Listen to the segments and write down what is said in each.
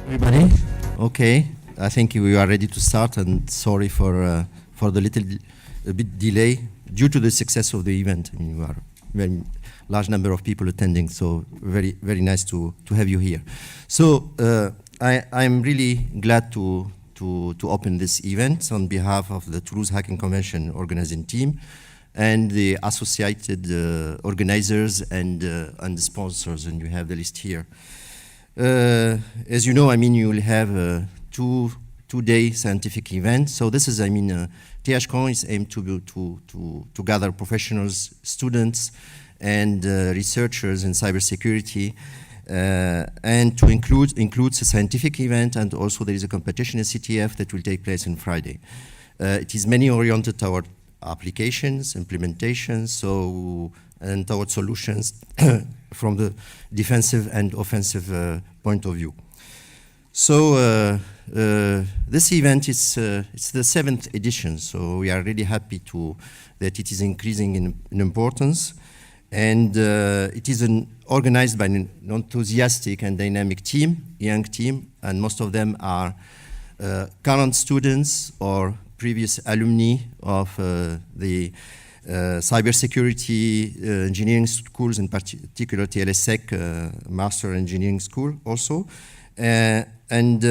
Everybody, okay. I think we are ready to start, and sorry for the a bit delay due to the success of the event. I mean, we are very large number of people attending, so very nice to have you here. So I'm really glad to open this event on behalf of the Toulouse Hacking Convention organizing team and the associated organizers and the sponsors, and you have the list here. As you know, I mean, you will have a two-day scientific event. So this is, I mean, THCon is aimed to gather professionals, students, and researchers in cybersecurity, and to includes a scientific event, and also there is a competition in CTF that will take place on Friday. It is mainly oriented toward applications, implementations, and toward solutions from the defensive and offensive point of view. So this event is it's the 7th edition, so we are really happy that it is increasing in importance, and it is organized by an enthusiastic and dynamic team, young team, and most of them are current students or previous alumni of the cybersecurity engineering schools, in particular TLSEC Master Engineering School also. And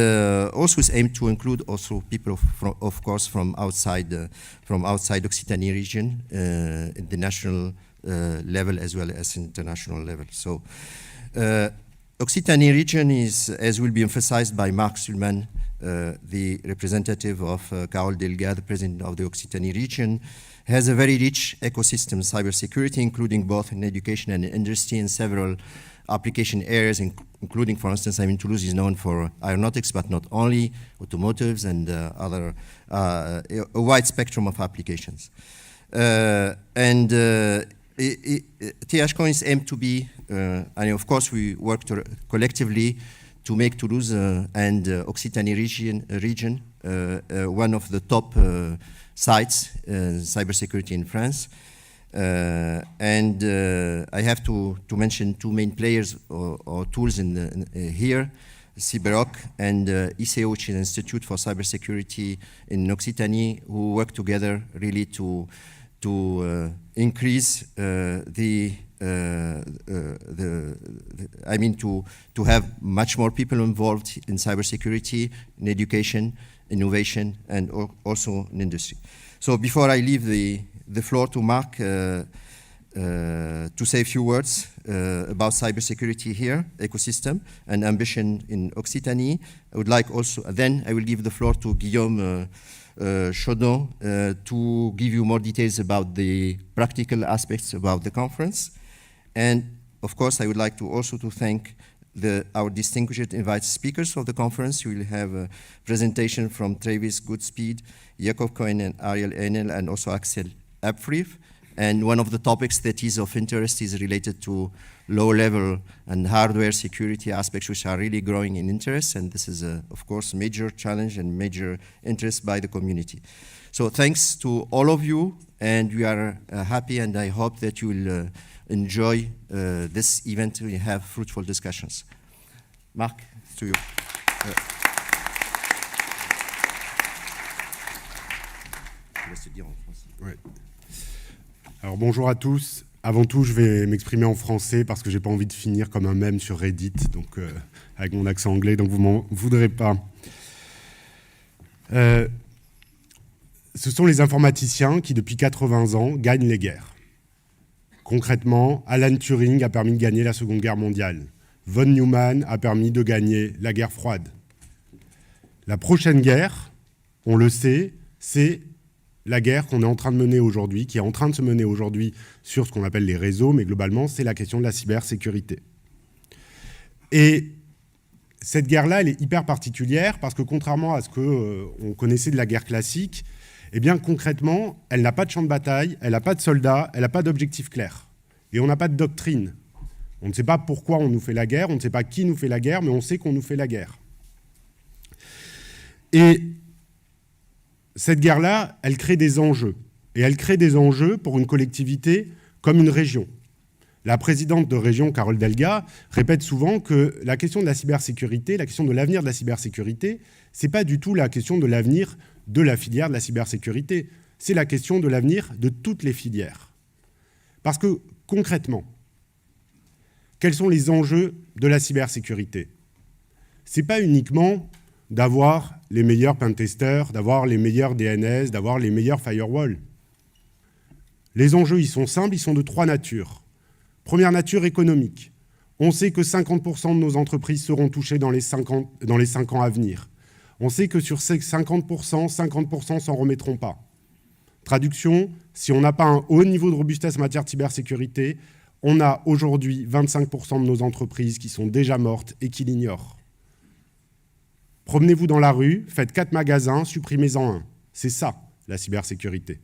also is aimed to include also people, of course, from outside Occitanie region, at the national level as well as international level. So Occitanie region is, as will be emphasized by Marc Sulman, the representative of Carole Delga, the president of the Occitanie region, has a very rich ecosystem of cybersecurity, including both in education and industry in several application areas, including, for instance, I mean, Toulouse is known for aeronautics, but not only, automotives and other, a wide spectrum of applications. THCon is aimed to be, and of course we work collectively to make Toulouse and Occitanie region one of the top sites in cybersecurity in France. I have to mention two main players or tools here, Cyberoc and ICO, which is an Institute for Cybersecurity in Occitanie, who work together really to increase to have much more people involved in cybersecurity, in education, innovation, and also in industry. So before I leave the floor to Marc to say a few words about cybersecurity here, ecosystem, and ambition in Occitanie, I would like also, then I will give the floor to Guillaume Chaudon to give you more details about the practical aspects about the conference. And of course, I would like to also thank our distinguished invited speakers of the conference. We will have a presentation from Travis Goodspeed, Jacob Cohen, and Ariel Enel, and also Axel Apfriv. And one of the topics that is of interest is related to low-level and hardware security aspects, which are really growing in interest. And this is, of course, a major challenge and major interest by the community. So thanks to all of you, and we are happy, and I hope that you will enjoy this event. We have fruitful discussions. Marc, to you. Ouais. Alors bonjour à tous. Avant tout, je vais m'exprimer en français parce que j'ai pas envie de finir comme un mème sur Reddit, donc avec mon accent anglais, donc vous m'en voudrez pas. Ce sont les informaticiens qui, depuis 80 ans, gagnent les guerres. Concrètement, Alan Turing a permis de gagner la Seconde Guerre mondiale. Von Neumann a permis de gagner la guerre froide. La prochaine guerre, on le sait, c'est la guerre qu'on est en train de mener aujourd'hui, qui est en train de se mener aujourd'hui sur ce qu'on appelle les réseaux, mais globalement, c'est la question de la cybersécurité. Et cette guerre-là, elle est hyper particulière parce que contrairement à ce qu'on connaissait de la guerre classique, eh bien concrètement, elle n'a pas de champ de bataille, elle n'a pas de soldats, elle n'a pas d'objectif clair. Et on n'a pas de doctrine. On ne sait pas pourquoi on nous fait la guerre, on ne sait pas qui nous fait la guerre, mais on sait qu'on nous fait la guerre. Et cette guerre-là, elle crée des enjeux. Et elle crée des enjeux pour une collectivité comme une région. La présidente de région, Carole Delga, répète souvent que la question de la cybersécurité, la question de l'avenir de la cybersécurité, ce n'est pas du tout la question de l'avenir de la filière de la cybersécurité, c'est la question de l'avenir de toutes les filières. Parce que, concrètement, quels sont les enjeux de la cybersécurité? Ce n'est pas uniquement d'avoir les meilleurs pentesters, d'avoir les meilleurs DNS, d'avoir les meilleurs firewalls. Les enjeux, ils sont simples, ils sont de 3 natures. Première nature, économique. On sait que 50% de nos entreprises seront touchées dans les 5 ans à venir. On sait que sur ces 50% s'en remettront pas. Traduction, si on n'a pas un haut niveau de robustesse en matière de cybersécurité, on a aujourd'hui 25% de nos entreprises qui sont déjà mortes et qui l'ignorent. Promenez-vous dans la rue, faites 4 magasins, supprimez-en un. C'est ça, la cybersécurité.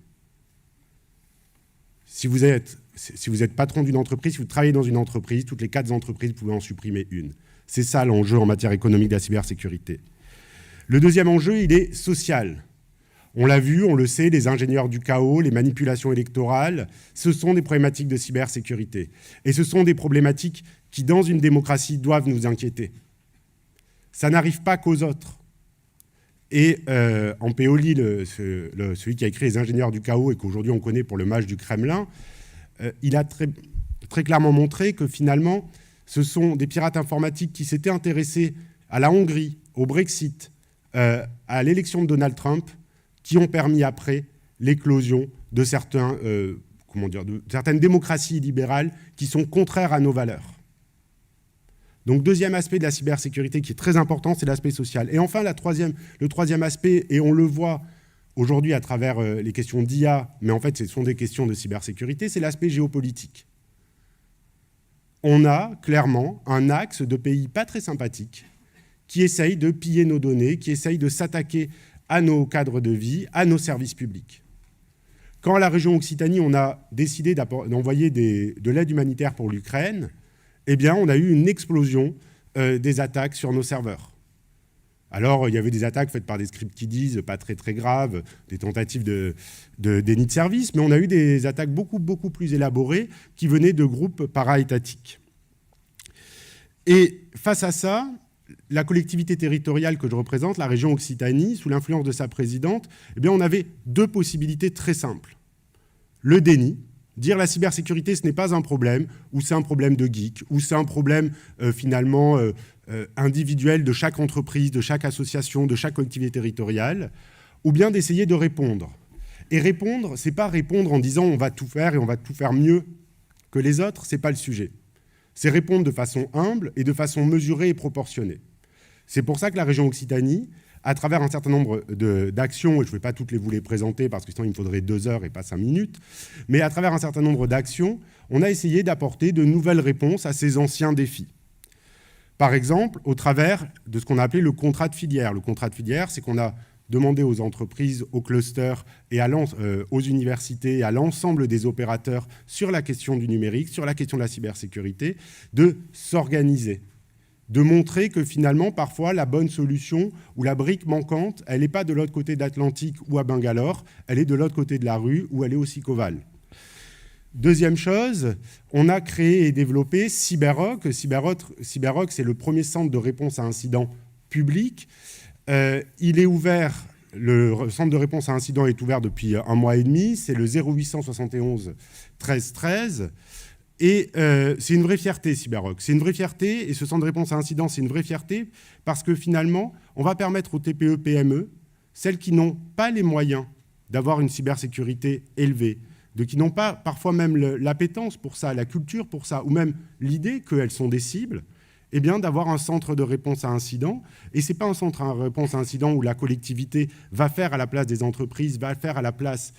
Si vous êtes patron d'une entreprise, si vous travaillez dans une entreprise, toutes les 4 entreprises, vous pouvez en supprimer une. C'est ça l'enjeu en matière économique de la cybersécurité. Le deuxième enjeu, il est social. On l'a vu, on le sait, les ingénieurs du chaos, les manipulations électorales, ce sont des problématiques de cybersécurité. Et ce sont des problématiques qui, dans une démocratie, doivent nous inquiéter. Ça n'arrive pas qu'aux autres. Et en Paoli, celui qui a écrit Les ingénieurs du chaos et qu'aujourd'hui on connaît pour le mage du Kremlin, il a très clairement montré que finalement, ce sont des pirates informatiques qui s'étaient intéressés à la Hongrie, au Brexit, à l'élection de Donald Trump, qui ont permis après l'éclosion de certaines démocraties libérales qui sont contraires à nos valeurs. Donc, deuxième aspect de la cybersécurité qui est très important, c'est l'aspect social. Et enfin, le troisième aspect, et on le voit aujourd'hui à travers les questions d'IA, mais en fait, ce sont des questions de cybersécurité, c'est l'aspect géopolitique. On a clairement un axe de pays pas très sympathiques qui essayent de piller nos données, qui essayent de s'attaquer à nos cadres de vie, à nos services publics. Quand à la région Occitanie, on a décidé d'envoyer de l'aide humanitaire pour l'Ukraine, eh bien, on a eu une explosion des attaques sur nos serveurs. Alors, il y avait des attaques faites par des scripts qui disent pas très très graves, des tentatives de déni de service, mais on a eu des attaques beaucoup plus élaborées qui venaient de groupes para-étatiques. Et face à ça, la collectivité territoriale que je représente, la région Occitanie, sous l'influence de sa présidente, eh bien, on avait 2 possibilités très simples. Le déni, dire la cybersécurité, ce n'est pas un problème, ou c'est un problème de geek, ou c'est un problème finalement individuel de chaque entreprise, de chaque association, de chaque collectivité territoriale, ou bien d'essayer de répondre. Et répondre, ce n'est pas répondre en disant on va tout faire et on va tout faire mieux que les autres, ce n'est pas le sujet. C'est répondre de façon humble et de façon mesurée et proportionnée. C'est pour ça que la région Occitanie, à travers un certain nombre d'actions, et je ne vais pas toutes vous les présenter parce que sinon il me faudrait 2 heures et pas 5 minutes, mais à travers un certain nombre d'actions, on a essayé d'apporter de nouvelles réponses à ces anciens défis. Par exemple, au travers de ce qu'on a appelé le contrat de filière. Le contrat de filière, c'est qu'on a demandé aux entreprises, aux clusters et aux universités et à l'ensemble des opérateurs sur la question du numérique, sur la question de la cybersécurité, de s'organiser, de montrer que finalement, parfois, la bonne solution ou la brique manquante, elle n'est pas de l'autre côté de l'Atlantique ou à Bangalore, elle est de l'autre côté de la rue ou elle est au Sicoval. Deuxième chose, on a créé et développé CyberRock. CyberRock, c'est le premier centre de réponse à incidents public. Il est ouvert, le centre de réponse à incidents est ouvert depuis 1 mois et demi. C'est le 0871 13 13. Et c'est une vraie fierté, CyberRock. C'est une vraie fierté, et ce centre de réponse à incidents, c'est une vraie fierté, parce que finalement, on va permettre aux TPE-PME, celles qui n'ont pas les moyens d'avoir une cybersécurité élevée, qui n'ont pas parfois même l'appétence pour ça, la culture pour ça, ou même l'idée qu'elles sont des cibles, eh bien d'avoir un centre de réponse à incidents. Et ce n'est pas un centre de réponse à incidents où la collectivité va faire à la place des entreprises, va faire à la place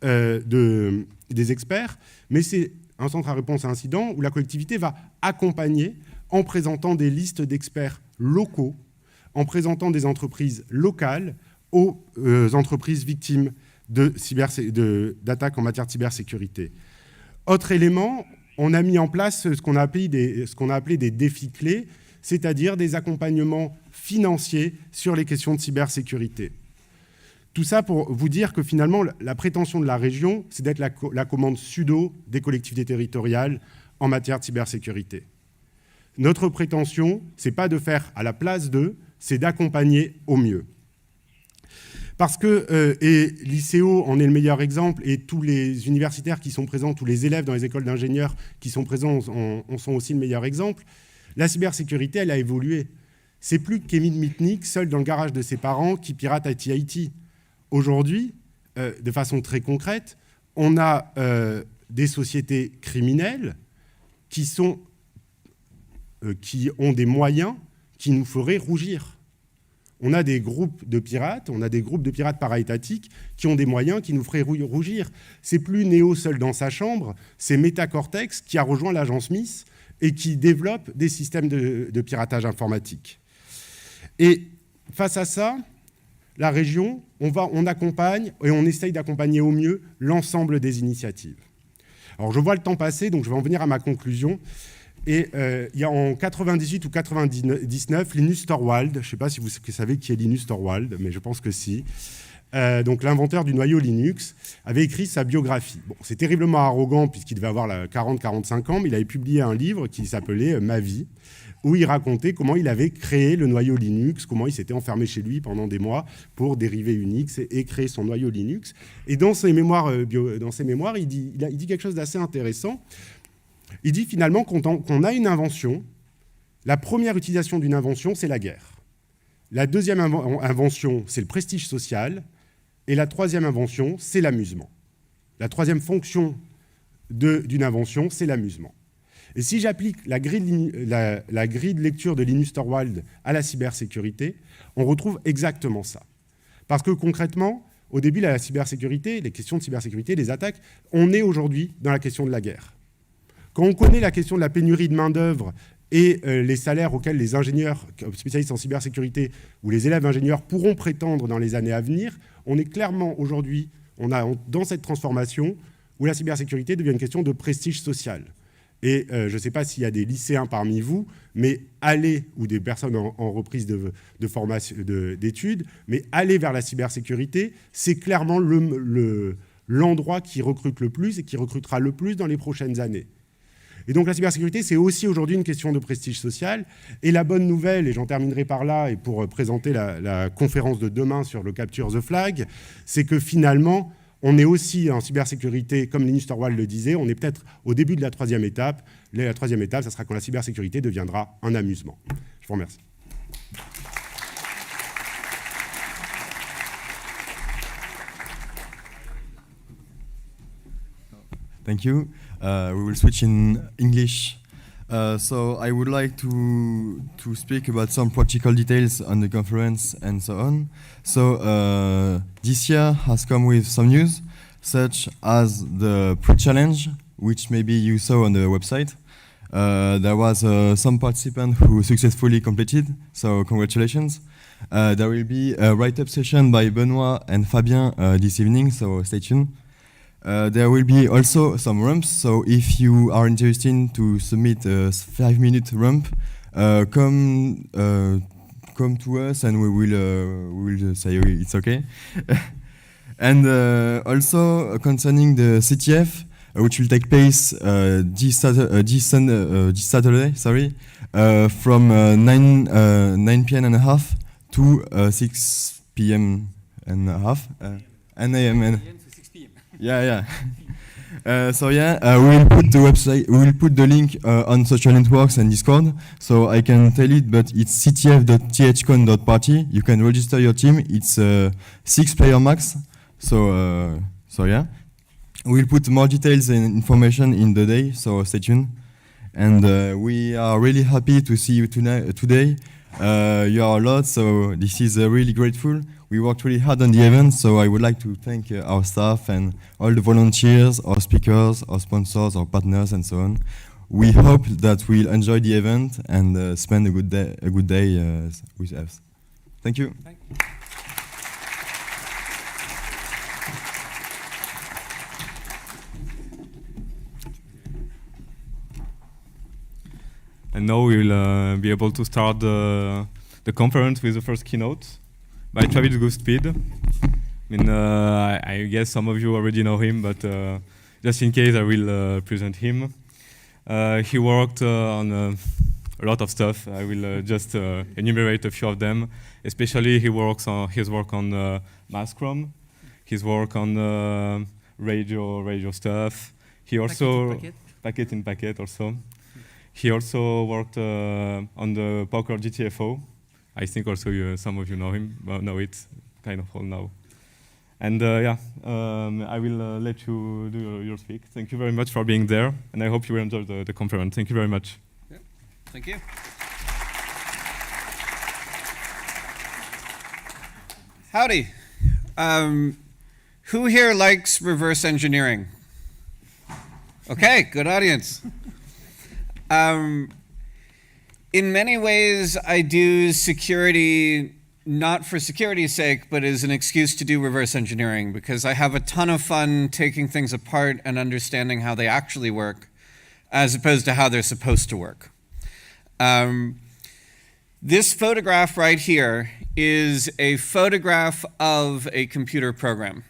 des experts, mais c'est un centre à réponse à incidents où la collectivité va accompagner en présentant des listes d'experts locaux, en présentant des entreprises locales aux entreprises victimes d'attaques en matière de cybersécurité. Autre élément, on a mis en place ce qu'on a appelé des défis clés, c'est-à-dire des accompagnements financiers sur les questions de cybersécurité. Tout ça pour vous dire que finalement, la prétention de la région, c'est d'être la commande sudo des collectivités territoriales en matière de cybersécurité. Notre prétention, ce n'est pas de faire à la place d'eux, c'est d'accompagner au mieux. Parce que, et l'ICO en est le meilleur exemple, et tous les universitaires qui sont présents, tous les élèves dans les écoles d'ingénieurs qui sont présents en sont aussi le meilleur exemple, la cybersécurité, elle a évolué. C'est plus Kevin Mitnick, seul dans le garage de ses parents, qui pirate IT. Aujourd'hui, de façon très concrète, on a des sociétés criminelles qui ont des moyens qui nous feraient rougir. On a des groupes de pirates para-étatiques qui ont des moyens qui nous feraient rougir. C'est plus Néo seul dans sa chambre, c'est Metacortex qui a rejoint l'agence Smith et qui développe des systèmes de piratage informatique. Et face à ça, la région, on accompagne et on essaye d'accompagner au mieux l'ensemble des initiatives. Alors je vois le temps passer, donc je vais en venir à ma conclusion. Et il y a en 98 ou 99, Linus Torvald, je ne sais pas si vous savez qui est Linus Torvald, mais je pense que si, donc l'inventeur du noyau Linux, avait écrit sa biographie. Bon, c'est terriblement arrogant puisqu'il devait avoir 40-45 ans, mais il avait publié un livre qui s'appelait « Ma vie », où il racontait comment il avait créé le noyau Linux, comment il s'était enfermé chez lui pendant des mois pour dériver Unix et créer son noyau Linux. Et dans ses mémoires, il dit quelque chose d'assez intéressant. Il dit finalement qu'on a une invention, la première utilisation d'une invention, c'est la guerre. La deuxième invention, c'est le prestige social. Et la troisième invention, c'est l'amusement. La troisième fonction d'une invention, c'est l'amusement. Et si j'applique la grille de lecture de Linus Torvald à la cybersécurité, on retrouve exactement ça. Parce que concrètement, au début, la cybersécurité, les questions de cybersécurité, les attaques, on est aujourd'hui dans la question de la guerre. Quand on connaît la question de la pénurie de main-d'œuvre et les salaires auxquels les ingénieurs spécialistes en cybersécurité ou les élèves ingénieurs pourront prétendre dans les années à venir, on est clairement aujourd'hui dans cette transformation où la cybersécurité devient une question de prestige social. Et je ne sais pas s'il y a des lycéens parmi vous, mais ou des personnes en reprise de formation, d'études, mais aller vers la cybersécurité, c'est clairement l'endroit qui recrute le plus et qui recrutera le plus dans les prochaines années. Et donc la cybersécurité, c'est aussi aujourd'hui une question de prestige social. Et la bonne nouvelle, et j'en terminerai par là, et pour présenter la conférence de demain sur le Capture the Flag, c'est que finalement, on est aussi en cybersécurité, comme Linus Torvald le disait, on est peut-être au début de la troisième étape. La troisième étape, ça sera quand la cybersécurité deviendra un amusement. Je vous remercie. Thank you. We will switch in English. So I would like to speak about some practical details on the conference and so on. So this year has come with some news, such as the pre-challenge, which maybe you saw on the website. There was some participant who successfully completed, so congratulations. There will be a write-up session by Benoit and Fabien this evening, so stay tuned. There will be also some rumps, so if you are interested to submit a 5-minute rump, come to us and we will say it's okay. And also concerning the CTF, which will take place this Saturday, from 9 p.m. and a half to 6 p.m. and a half, 9 a.m. and yeah. We will put the website. We will put the link on social networks and Discord, so I can tell it. But it's ctf.thcon.party. You can register your team. It's 6-player max. So yeah, we'll put more details and information in the day. So stay tuned. And we are really happy to see you today. You are a lot, so this is really grateful. We worked really hard on the event, so I would like to thank our staff and all the volunteers, our speakers, our sponsors, our partners, and so on. We hope that we'll enjoy the event and spend a good day with us. Thank you. And now we will be able to start the conference with the first keynote by Travis Goodspeed. I guess some of you already know him, but just in case, I will present him. He worked on a lot of stuff. I will just enumerate a few of them. Especially, he works on his work on Mascrom, his work on radio stuff. He also packet in packet also. He also worked on the Poker GTFO. I think also some of you know him, know it kind of all now. And yeah, I will let you do your speak. Thank you very much for being there, and I hope you will enjoy the conference. Thank you very much. Yeah. Thank you. Howdy. Who here likes reverse engineering? Okay, good audience. In many ways, I do security not for security's sake, but as an excuse to do reverse engineering, because I have a ton of fun taking things apart and understanding how they actually work, as opposed to how they're supposed to work. This photograph right here is a photograph of a computer program.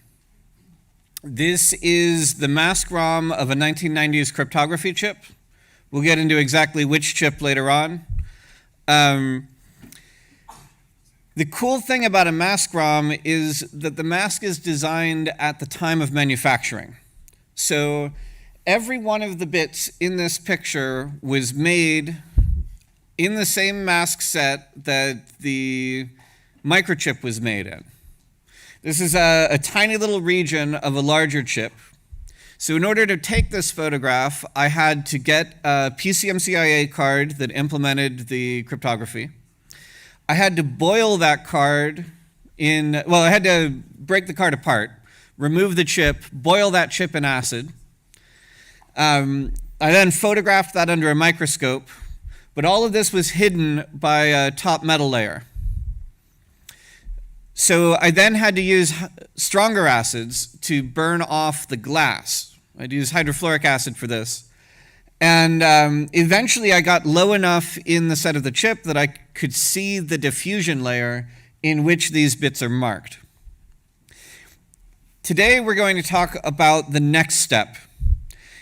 This is the mask ROM of a 1990s cryptography chip. We'll get into exactly which chip later on. The cool thing about a mask ROM is that the mask is designed at the time of manufacturing. So every one of the bits in this picture was made in the same mask set that the microchip was made in. This is a tiny little region of a larger chip. So in order to take this photograph, I had to get a PCMCIA card that implemented the cryptography. I had to boil that card in, well, I had to break the card apart, remove the chip, boil that chip in acid. I then photographed that under a microscope, but all of this was hidden by a top metal layer. So I then had to use stronger acids to burn off the glass. I'd use hydrofluoric acid for this. And eventually I got low enough in the set of the chip that I could see the diffusion layer in which these bits are marked. Today we're going to talk about the next step.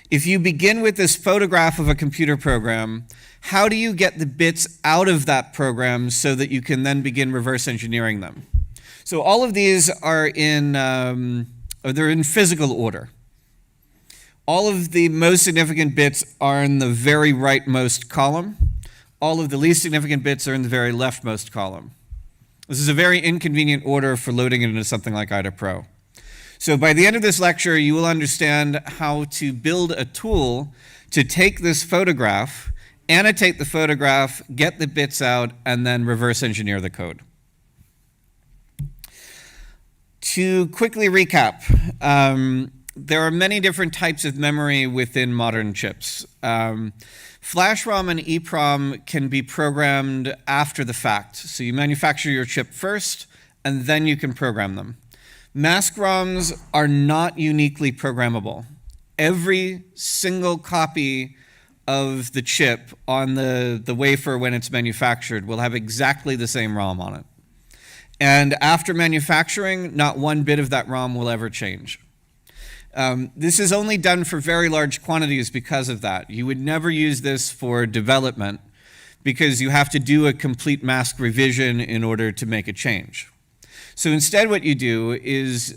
If you begin with this photograph of a computer program, how do you get the bits out of that program so that you can then begin reverse engineering them? So all of these are they're in physical order. All of the most significant bits are in the very rightmost column. All of the least significant bits are in the very leftmost column. This is a very inconvenient order for loading it into something like IDA Pro. So by the end of this lecture, you will understand how to build a tool to take this photograph, annotate the photograph, get the bits out, and then reverse engineer the code. To quickly recap, there are many different types of memory within modern chips. Flash ROM and EEPROM can be programmed after the fact. So you manufacture your chip first, and then you can program them. Mask ROMs are not uniquely programmable. Every single copy of the chip on the wafer when it's manufactured will have exactly the same ROM on it. And after manufacturing, not one bit of that ROM will ever change. This is only done for very large quantities because of that. You would never use this for development because you have to do a complete mask revision in order to make a change. So instead what you do is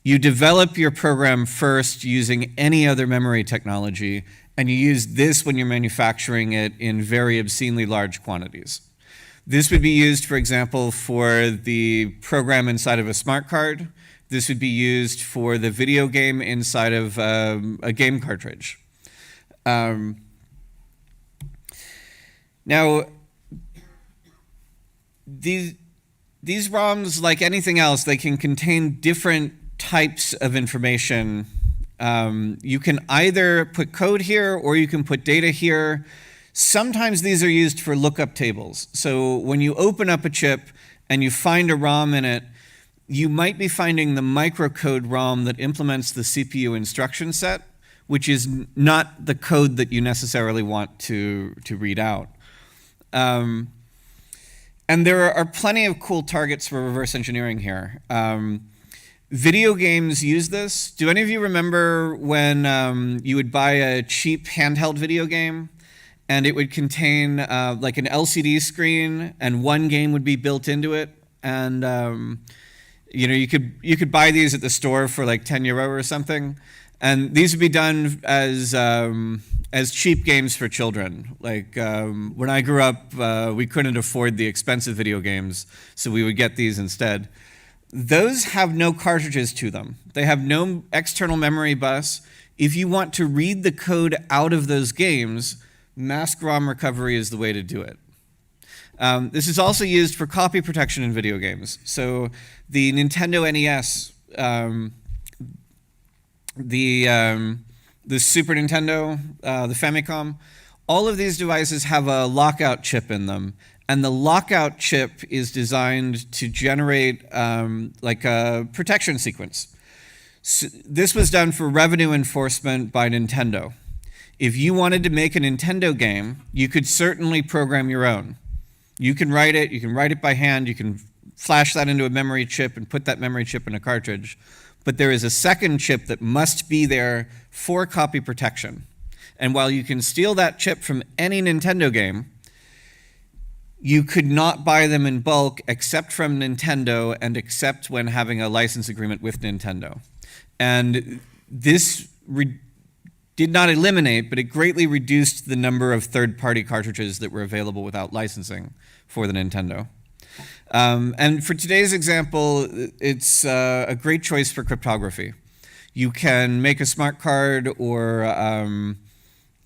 you develop your program first using any other memory technology, and you use this when you're manufacturing it in very obscenely large quantities. This would be used, for example, for the program inside of a smart card. This would be used for the video game inside of a game cartridge. Now, these ROMs, like anything else, they can contain different types of information. You can either put code here or you can put data here. Sometimes these are used for lookup tables. So when you open up a chip and you find a ROM in it, you might be finding the microcode ROM that implements the CPU instruction set, which is not the code that you necessarily want to read out. And there are plenty of cool targets for reverse engineering here. Video games use this. Do any of you remember when you would buy a cheap handheld video game and it would contain like an LCD screen and one game would be built into it? And you know, you could buy these at the store for like €10 or something. And these would be done as cheap games for children. Like when I grew up, we couldn't afford the expensive video games, so we would get these instead. Those have no cartridges to them. They have no external memory bus. If you want to read the code out of those games, mask ROM recovery is the way to do it. This is also used for copy protection in video games. So the Nintendo NES, the Super Nintendo, the Famicom, all of these devices have a lockout chip in them. And the lockout chip is designed to generate like a protection sequence. So this was done for revenue enforcement by Nintendo. If you wanted to make a Nintendo game, you could certainly program your own. You can write it by hand, you can flash that into a memory chip and put that memory chip in a cartridge. But there is a second chip that must be there for copy protection. And while you can steal that chip from any Nintendo game, you could not buy them in bulk except from Nintendo and except when having a license agreement with Nintendo. And this did not eliminate, but it greatly reduced the number of third-party cartridges that were available without licensing for the Nintendo. And for today's example, it's a great choice for cryptography. You can make a smart card or,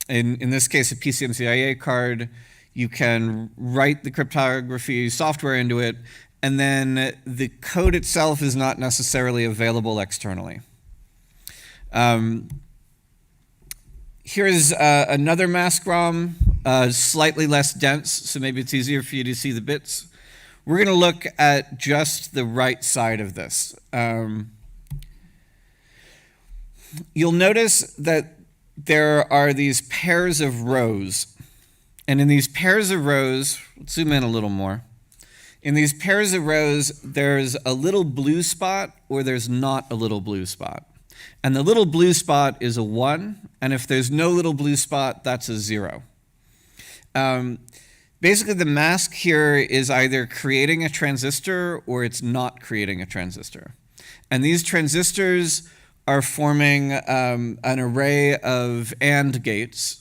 in this case, a PCMCIA card. You can write the cryptography software into it, and then the code itself is not necessarily available externally. Here's another mask ROM, slightly less dense, so maybe it's easier for you to see the bits. We're going to look at just the right side of this. You'll notice that there are these pairs of rows. And in these pairs of rows, let's zoom in a little more. In these pairs of rows, there's a little blue spot or there's not a little blue spot. And the little blue spot is a 1, and if there's no little blue spot, that's a 0. Basically, the mask here is either creating a transistor or it's not creating a transistor. And these transistors are forming an array of AND gates.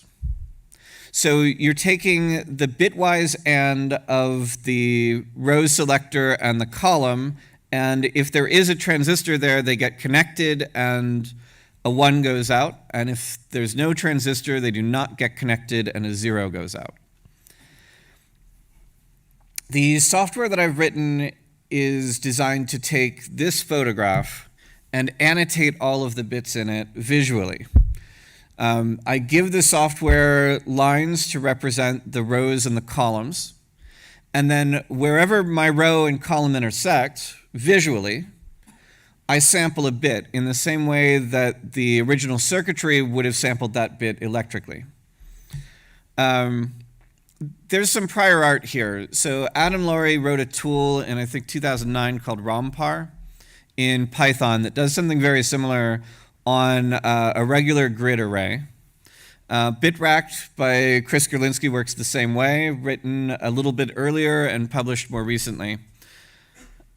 So you're taking the bitwise AND of the row selector and the column, and if there is a transistor there, they get connected and a 1 goes out. And if there's no transistor, they do not get connected and a 0 goes out. The software that I've written is designed to take this photograph and annotate all of the bits in it visually. I give the software lines to represent the rows and the columns, and then wherever my row and column intersect, visually, I sample a bit in the same way that the original circuitry would have sampled that bit electrically. There's some prior art here. So Adam Laurie wrote a tool in, I think, 2009 called ROMPAR in Python that does something very similar on a regular grid array. Bitracked by Chris Gerlinski works the same way, written a little bit earlier and published more recently.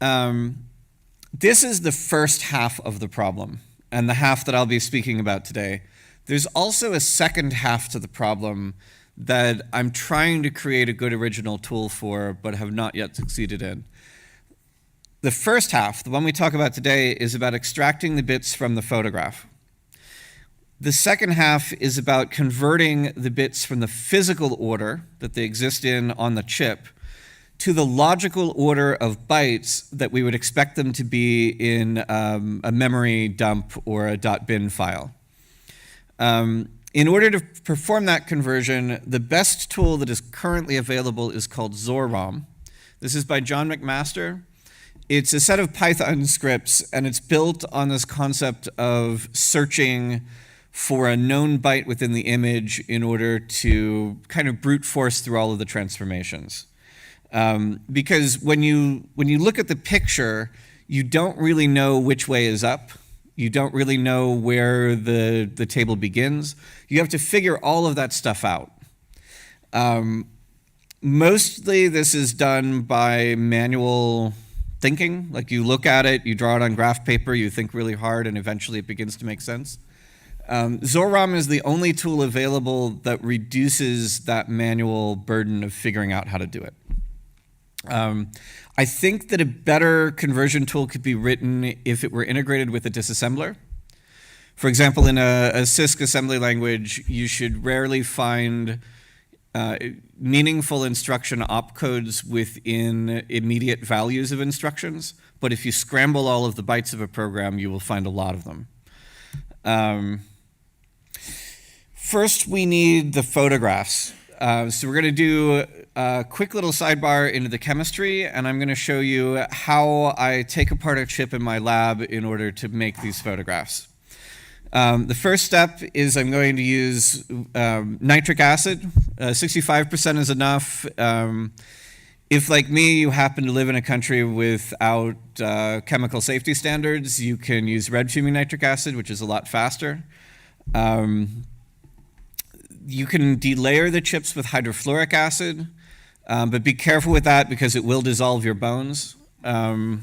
This is the first half of the problem, and the half that I'll be speaking about today. There's also a second half to the problem that I'm trying to create a good original tool for, but have not yet succeeded in. The first half, the one we talk about today, is about extracting the bits from the photograph. The second half is about converting the bits from the physical order that they exist in on the chip to the logical order of bytes that we would expect them to be in a memory dump or a .bin file. In order to perform that conversion, the best tool that is currently available is called XORROM. This is by John McMaster. It's a set of Python scripts, and it's built on this concept of searching for a known byte within the image in order to kind of brute force through all of the transformations. Because when you look at the picture, you don't really know which way is up. You don't really know where the table begins. You have to figure all of that stuff out. Mostly this is done by manual thinking. Like you look at it, you draw it on graph paper, you think really hard, and eventually it begins to make sense. Zoram is the only tool available that reduces that manual burden of figuring out how to do it. I think that a better conversion tool could be written if it were integrated with a disassembler. For example, in a CISC assembly language, you should rarely find meaningful instruction opcodes within immediate values of instructions, but if you scramble all of the bytes of a program, you will find a lot of them. First, we need the photographs. So we're going to do a quick little sidebar into the chemistry, and I'm going to show you how I take apart a chip in my lab in order to make these photographs. The first step is I'm going to use nitric acid. 65% is enough. If, like me, you happen to live in a country without chemical safety standards, you can use red fuming nitric acid, which is a lot faster. You can delayer the chips with hydrofluoric acid, but be careful with that because it will dissolve your bones. I'm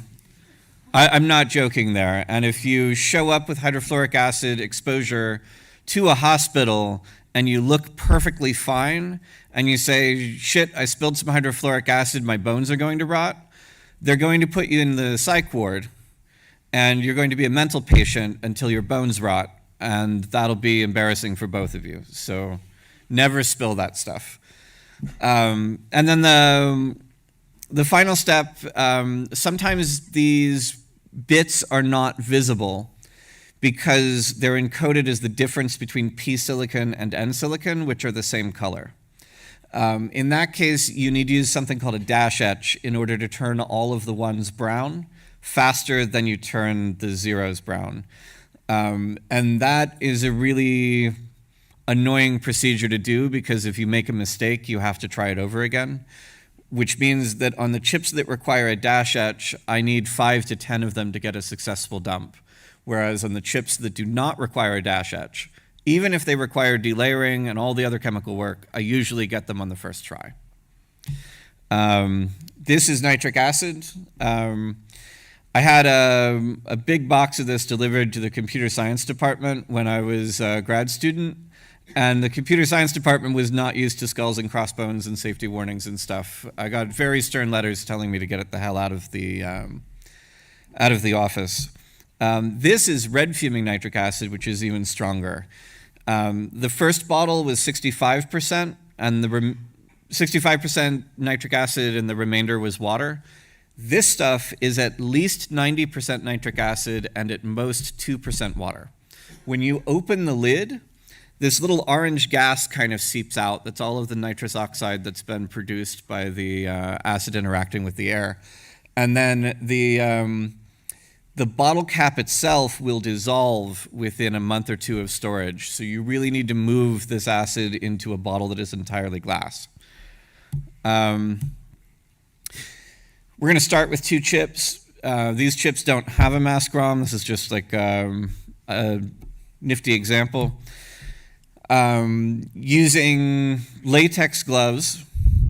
not joking there. And if you show up with hydrofluoric acid exposure to a hospital and you look perfectly fine and you say, shit, I spilled some hydrofluoric acid, my bones are going to rot, they're going to put you in the psych ward and you're going to be a mental patient until your bones rot, and that'll be embarrassing for both of you. So never spill that stuff. And then the final step, sometimes these bits are not visible because they're encoded as the difference between P silicon and N silicon, which are the same color. In that case, you need to use something called a dash etch in order to turn all of the ones brown faster than you turn the zeros brown. And that is a really annoying procedure to do because if you make a mistake, you have to try it over again, which means that on the chips that require a dash etch, I need 5 to 10 of them to get a successful dump. Whereas on the chips that do not require a dash etch, even if they require delayering and all the other chemical work, I usually get them on the first try. This is nitric acid. I had a big box of this delivered to the computer science department when I was a grad student. And the computer science department was not used to skulls and crossbones and safety warnings and stuff. I got very stern letters telling me to get it the hell out of the office. This is red fuming nitric acid, which is even stronger. The first bottle was 65%, and the 65% nitric acid, and the remainder was water. This stuff is at least 90% nitric acid and at most 2% water. When you open the lid, this little orange gas kind of seeps out. That's all of the nitrous oxide that's been produced by the acid interacting with the air. And then the bottle cap itself will dissolve within a month or two of storage. So you really need to move this acid into a bottle that is entirely glass. We're going to start with 2 chips. These chips don't have a mask ROM. This is just like a nifty example. Using latex gloves,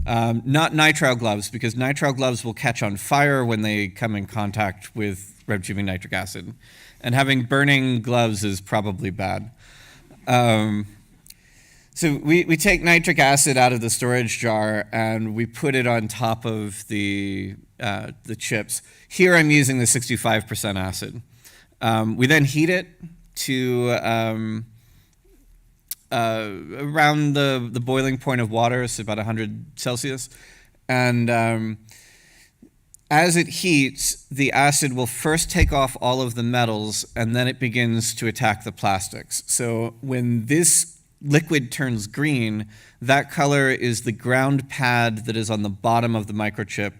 not nitrile gloves, because nitrile gloves will catch on fire when they come in contact with red fuming nitric acid. And having burning gloves is probably bad. So we take nitric acid out of the storage jar and we put it on top of the chips. Here I'm using the 65% acid. We then heat it to around the boiling point of water, so about 100 Celsius. And as it heats, the acid will first take off all of the metals, and then it begins to attack the plastics. So when this liquid turns green, that color is the ground pad that is on the bottom of the microchip,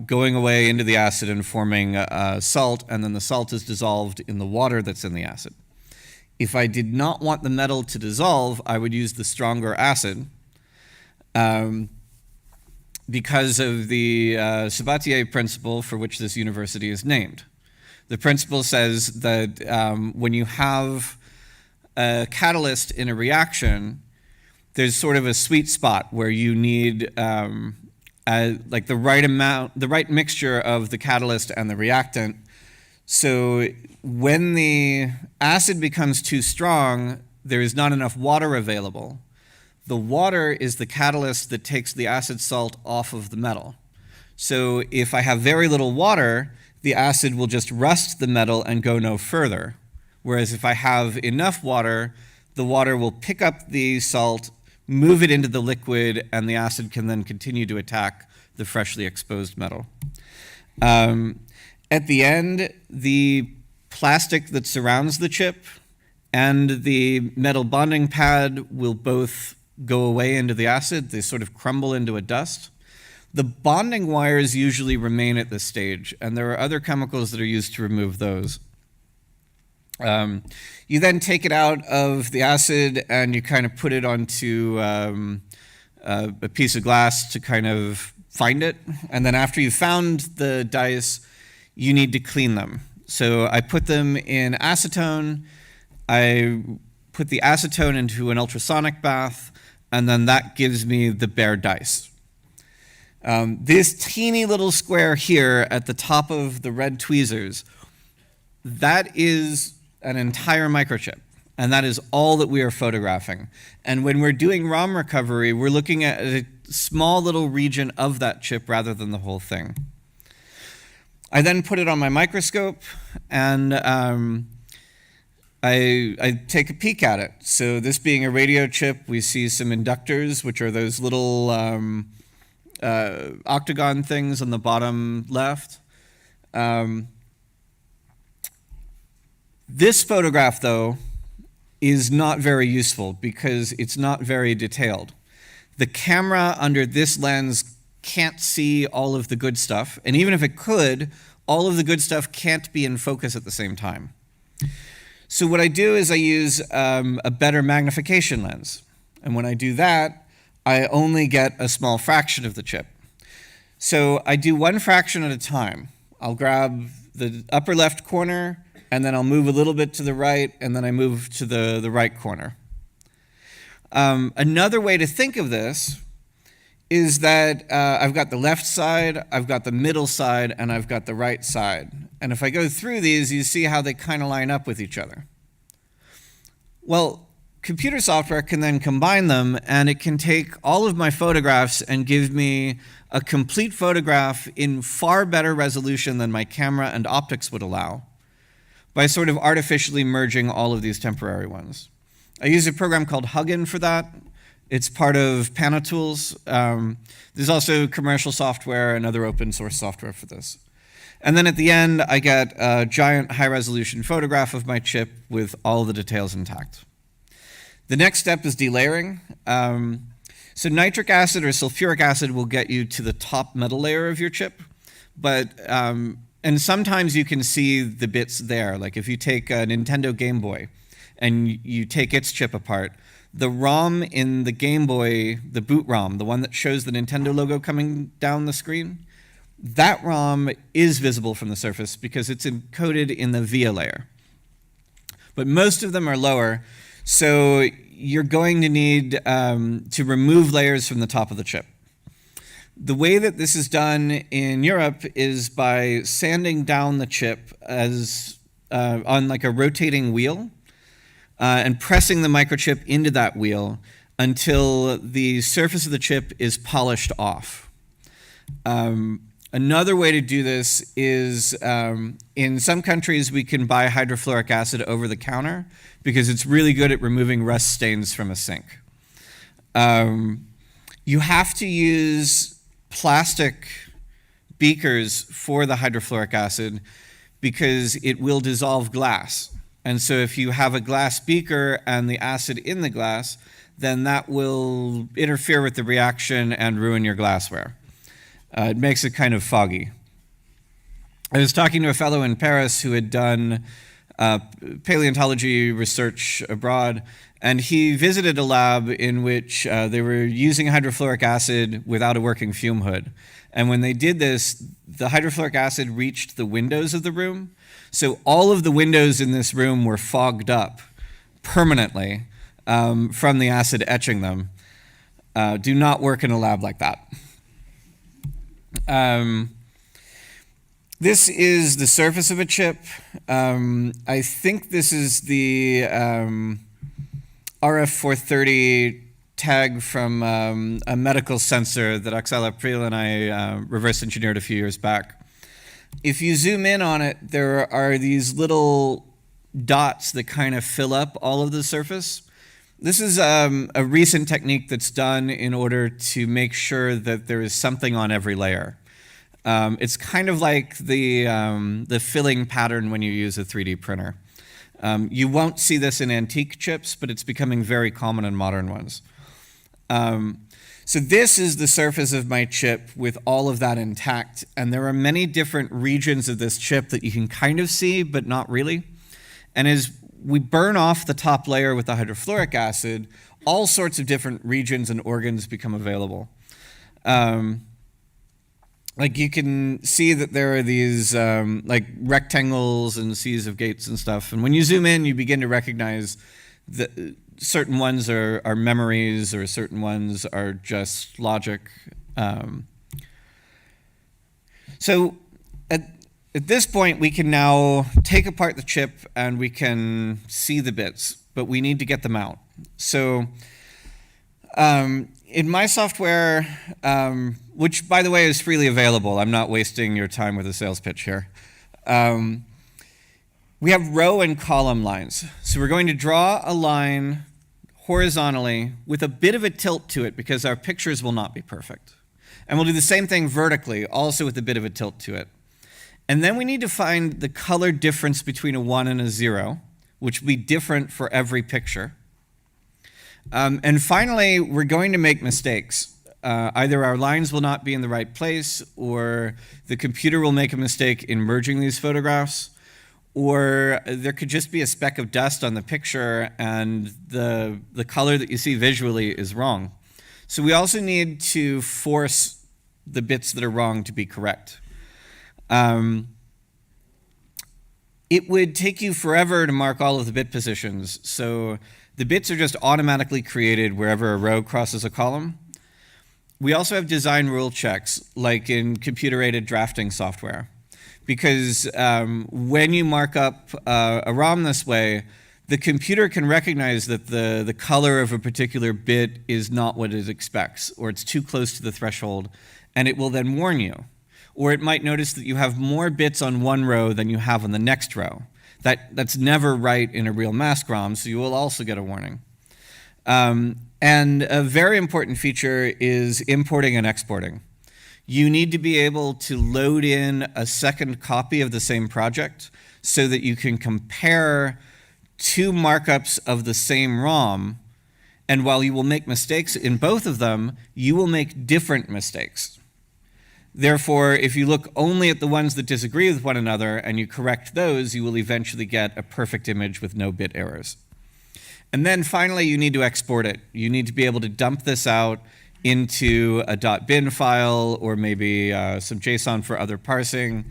going away into the acid and forming salt, and then the salt is dissolved in the water that's in the acid. If I did not want the metal to dissolve, I would use the stronger acid. because of the Sabatier principle for which this university is named. The principle says that when you have a catalyst in a reaction, there's sort of a sweet spot where you need like the right mixture of the catalyst and the reactant. So when the acid becomes too strong, there is not enough water available. The water is the catalyst that takes the acid salt off of the metal. So if I have very little water, the acid will just rust the metal and go no further. Whereas if I have enough water, the water will pick up the salt, move it into the liquid, and the acid can then continue to attack the freshly exposed metal. At the end, the plastic that surrounds the chip and the metal bonding pad will both go away into the acid. They sort of crumble into a dust. The bonding wires usually remain at this stage, and there are other chemicals that are used to remove those. You then take it out of the acid and you kind of put it onto a piece of glass to kind of find it. And then after you've found the dice, you need to clean them. So I put them in acetone. I put the acetone into an ultrasonic bath, and then that gives me the bare dice. This teeny little square here at the top of the red tweezers, that is an entire microchip, and that is all that we are photographing. And when we're doing ROM recovery, we're looking at a small little region of that chip rather than the whole thing. I then put it on my microscope, and I take a peek at it. So this being a radio chip, we see some inductors, which are those little octagon things on the bottom left. This photograph, though, is not very useful because it's not very detailed. The camera under this lens can't see all of the good stuff, and even if it could, all of the good stuff can't be in focus at the same time. So what I do is I use a better magnification lens, and when I do that, I only get a small fraction of the chip. So I do one fraction at a time. I'll grab the upper left corner, and then I'll move a little bit to the right, and then I move to the right corner. Another way to think of this is that I've got the left side, I've got the middle side, and I've got the right side. And if I go through these, you see how they kind of line up with each other. Well, computer software can then combine them, and it can take all of my photographs and give me a complete photograph in far better resolution than my camera and optics would allow, by sort of artificially merging all of these temporary ones. I use a program called Huggin for that. It's part of Panatools. There's also commercial software and other open source software for this. And then at the end, I get a giant high-resolution photograph of my chip with all the details intact. The next step is delayering. So nitric acid or sulfuric acid will get you to the top metal layer of your chip, but and sometimes you can see the bits there. Like if you take a Nintendo Game Boy and you take its chip apart, the ROM in the Game Boy, the boot ROM, the one that shows the Nintendo logo coming down the screen, that ROM is visible from the surface because it's encoded in the via layer. But most of them are lower, so you're going to need to remove layers from the top of the chip. The way that this is done in Europe is by sanding down the chip as on like a rotating wheel and pressing the microchip into that wheel until the surface of the chip is polished off. Another way to do this is in some countries we can buy hydrofluoric acid over the counter because it's really good at removing rust stains from a sink. You have to use plastic beakers for the hydrofluoric acid because it will dissolve glass. And so if you have a glass beaker and the acid in the glass, then that will interfere with the reaction and ruin your glassware. It makes it kind of foggy. I was talking to a fellow in Paris who had done paleontology research abroad, and he visited a lab in which they were using hydrofluoric acid without a working fume hood. And when they did this, the hydrofluoric acid reached the windows of the room. So all of the windows in this room were fogged up permanently from the acid etching them. Do not work in a lab like that. This is the surface of a chip. I think this is the RF430 tag from a medical sensor that Axel April and I reverse engineered a few years back. If you zoom in on it, there are these little dots that kind of fill up all of the surface. This is a recent technique that's done in order to make sure that there is something on every layer. It's kind of like the filling pattern when you use a 3D printer. You won't see this in antique chips, but it's becoming very common in modern ones. So this is the surface of my chip with all of that intact, and there are many different regions of this chip that you can kind of see, but not really. And as we burn off the top layer with the hydrofluoric acid, all sorts of different regions and organs become available. Like you can see that there are these like rectangles and seas of gates and stuff. And when you zoom in, you begin to recognize that certain ones are memories or certain ones are just logic. So at this point, we can now take apart the chip and we can see the bits, but we need to get them out. So in my software, which by the way is freely available, I'm not wasting your time with a sales pitch here. We have row and column lines. So we're going to draw a line horizontally with a bit of a tilt to it because our pictures will not be perfect. And we'll do the same thing vertically, also with a bit of a tilt to it. And then we need to find the color difference between a 1 and a 0, which will be different for every picture. And finally, we're going to make mistakes. Either our lines will not be in the right place, or the computer will make a mistake in merging these photographs, or there could just be a speck of dust on the picture and the color that you see visually is wrong. So we also need to force the bits that are wrong to be correct. It would take you forever to mark all of the bit positions. So the bits are just automatically created wherever a row crosses a column. We also have design rule checks, like in computer-aided drafting software. Because when you mark up a ROM this way, the computer can recognize that the color of a particular bit is not what it expects, or it's too close to the threshold, and it will then warn you. Or it might notice that you have more bits on one row than you have on the next row. That's never right in a real mask ROM, so you will also get a warning. And a very important feature is importing and exporting. You need to be able to load in a second copy of the same project so that you can compare two markups of the same ROM, and while you will make mistakes in both of them, you will make different mistakes. Therefore, if you look only at the ones that disagree with one another and you correct those, you will eventually get a perfect image with no bit errors. And then finally, you need to export it. You need to be able to dump this out into a .bin file or maybe some JSON for other parsing.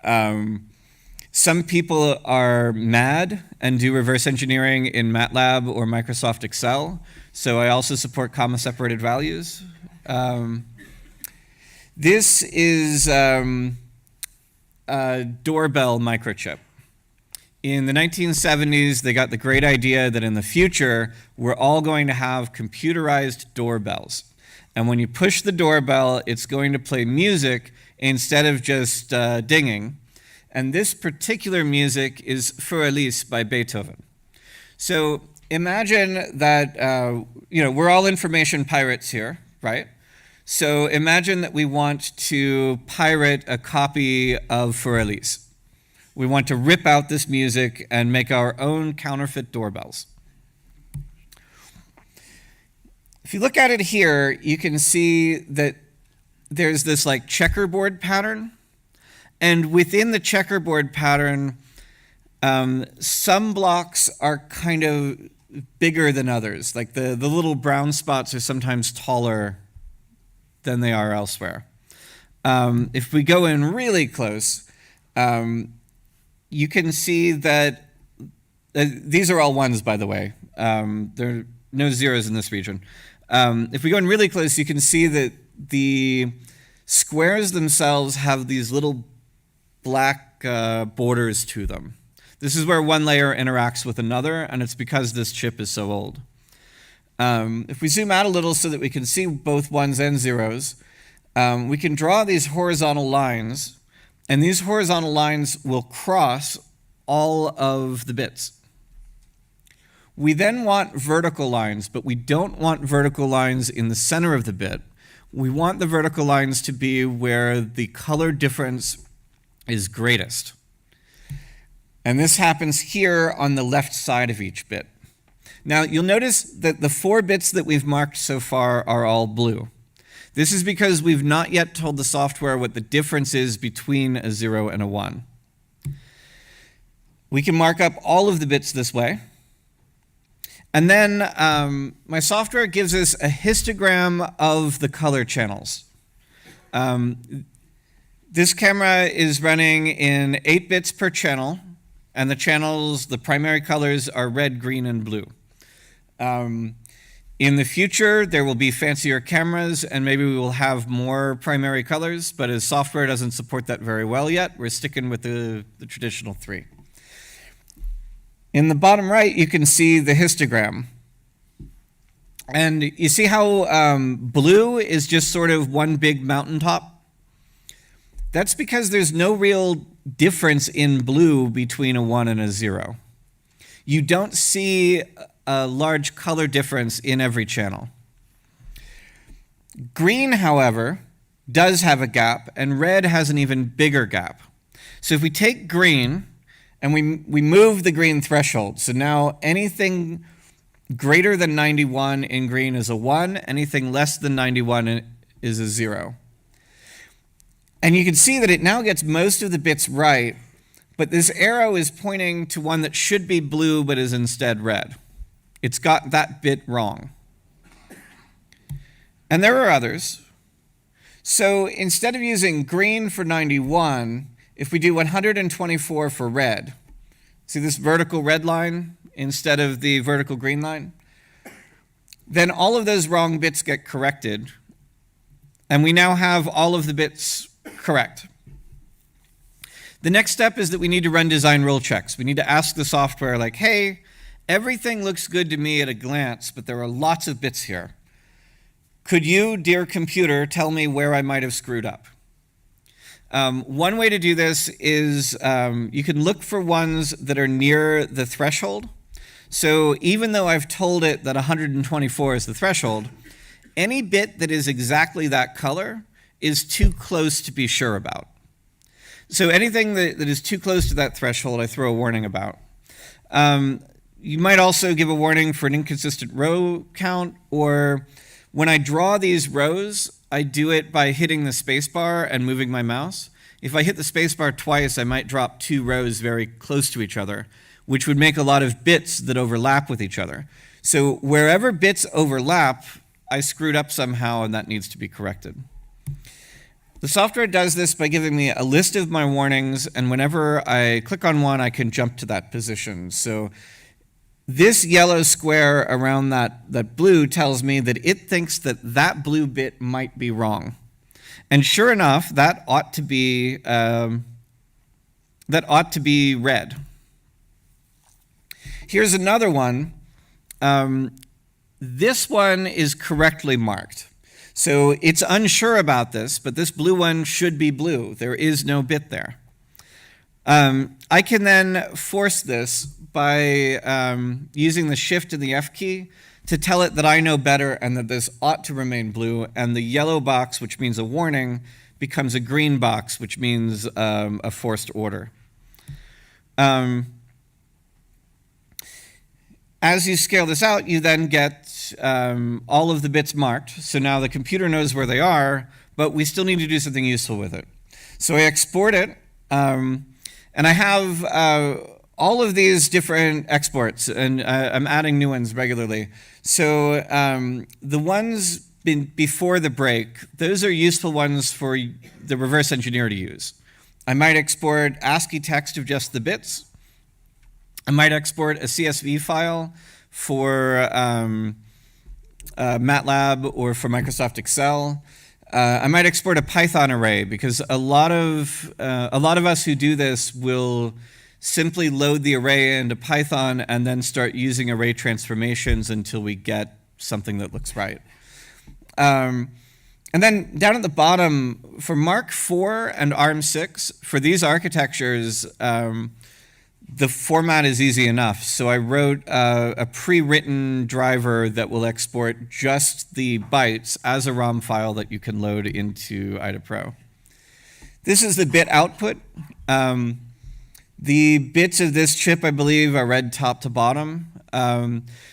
Some people are mad and do reverse engineering in MATLAB or Microsoft Excel. So I also support comma-separated values. This is a doorbell microchip. In the 1970s, they got the great idea that in the future, we're all going to have computerized doorbells. And when you push the doorbell, it's going to play music instead of just dinging. And this particular music is Für Elise by Beethoven. So imagine that, we're all information pirates here, right? So imagine that we want to pirate a copy of Für Elise. We want to rip out this music and make our own counterfeit doorbells. If you look at it here, you can see that there's this like checkerboard pattern. And within the checkerboard pattern, Some blocks are kind of bigger than others. Like the little brown spots are sometimes taller than they are elsewhere. If we go in really close, you can see that these are all ones, by the way. There are no zeros in this region. If we go in really close, you can see that the squares themselves have these little black borders to them. This is where one layer interacts with another, and it's because this chip is so old. If we zoom out a little so that we can see both ones and zeros, we can draw these horizontal lines, and these horizontal lines will cross all of the bits. We then want vertical lines, but we don't want vertical lines in the center of the bit. We want the vertical lines to be where the color difference is greatest. And this happens here on the left side of each bit. Now, you'll notice that the 4 bits that we've marked so far are all blue. This is because we've not yet told the software what the difference is between a 0 and a 1. We can mark up all of the bits this way. And then my software gives us a histogram of the color channels. This camera is running in 8 bits per channel, and the channels, the primary colors are red, green, and blue. In the future, there will be fancier cameras, and maybe we will have more primary colors, but as software doesn't support that very well yet, we're sticking with the traditional 3. In the bottom right, you can see the histogram. And you see how blue is just sort of one big mountaintop? That's because there's no real difference in blue between a 1 and a 0. You don't see a large color difference in every channel. Green, however, does have a gap, and red has an even bigger gap. So if we take green, and we move the green threshold. So now anything greater than 91 in green is a 1, anything less than 91 is a 0. And you can see that it now gets most of the bits right, but this arrow is pointing to one that should be blue but is instead red. It's got that bit wrong. And there are others. So instead of using green for 91, if we do 124 for red, see this vertical red line instead of the vertical green line? Then all of those wrong bits get corrected, and we now have all of the bits correct. The next step is that we need to run design rule checks. We need to ask the software, like, hey, everything looks good to me at a glance, but there are lots of bits here. Could you, dear computer, tell me where I might have screwed up? One way to do this is you can look for ones that are near the threshold. So even though I've told it that 124 is the threshold, any bit that is exactly that color is too close to be sure about. So anything that is too close to that threshold, I throw a warning about. You might also give a warning for an inconsistent row count, or when I draw these rows, I do it by hitting the spacebar and moving my mouse. If I hit the spacebar twice, I might drop 2 rows very close to each other, which would make a lot of bits that overlap with each other. So wherever bits overlap, I screwed up somehow, and that needs to be corrected. The software does this by giving me a list of my warnings, and whenever I click on one, I can jump to that position. So this yellow square around that blue tells me that it thinks that that blue bit might be wrong. And sure enough, that ought to be red. Here's another one. This one is correctly marked. So it's unsure about this, but this blue one should be blue. There is no bit there. I can then force this by using the Shift and the F key to tell it that I know better and that this ought to remain blue, and the yellow box, which means a warning, becomes a green box, which means a forced order. As you scale this out, you then get all of the bits marked. So now the computer knows where they are, but we still need to do something useful with it. So I export it, and I have all of these different exports, and I'm adding new ones regularly. So the ones before the break, those are useful ones for the reverse engineer to use. I might export ASCII text of just the bits. I might export a CSV file for MATLAB or for Microsoft Excel. I might export a Python array, because a lot of us who do this will simply load the array into Python and then start using array transformations until we get something that looks right. And then down at the bottom, for Mark IV and ARM6, for these architectures, the format is easy enough. So I wrote a pre-written driver that will export just the bytes as a ROM file that you can load into IDA Pro. This is the bit output. The bits of this chip, I believe, are read top to bottom.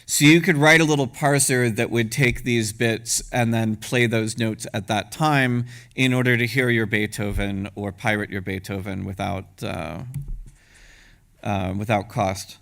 So you could write a little parser that would take these bits and then play those notes at that time in order to hear your Beethoven or pirate your Beethoven without cost.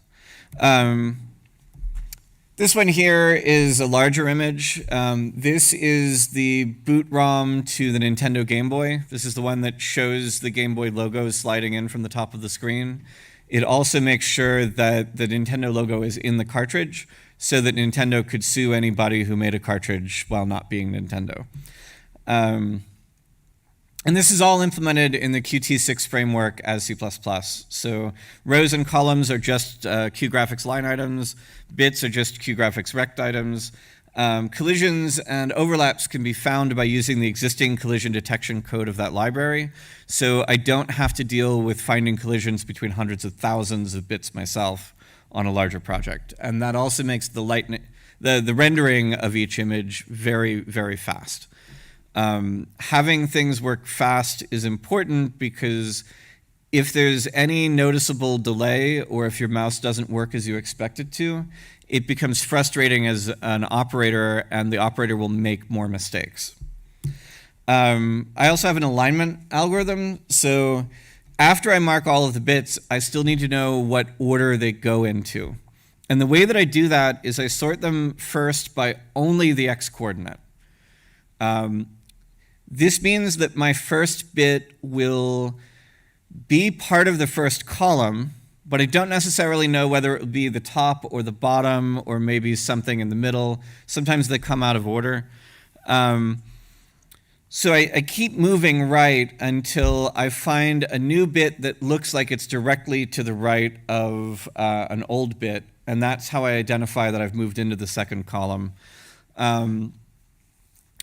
This one here is a larger image. This is the boot ROM to the Nintendo Game Boy. This is the one that shows the Game Boy logo sliding in from the top of the screen. It also makes sure that the Nintendo logo is in the cartridge so that Nintendo could sue anybody who made a cartridge while not being Nintendo. And this is all implemented in the Qt6 framework as C++. So rows and columns are just QGraphics line items. Bits are just QGraphics rect items. Collisions and overlaps can be found by using the existing collision detection code of that library. So I don't have to deal with finding collisions between hundreds of thousands of bits myself on a larger project. And that also makes the rendering of each image very, very fast. Having things work fast is important, because if there's any noticeable delay or if your mouse doesn't work as you expect it to, it becomes frustrating as an operator, and the operator will make more mistakes. I also have an alignment algorithm. So after I mark all of the bits, I still need to know what order they go into. And the way that I do that is I sort them first by only the X coordinate. This means that my first bit will be part of the first column, but I don't necessarily know whether it will be the top or the bottom or maybe something in the middle. Sometimes they come out of order. So I keep moving right until I find a new bit that looks like it's directly to the right of an old bit, and that's how I identify that I've moved into the second column. And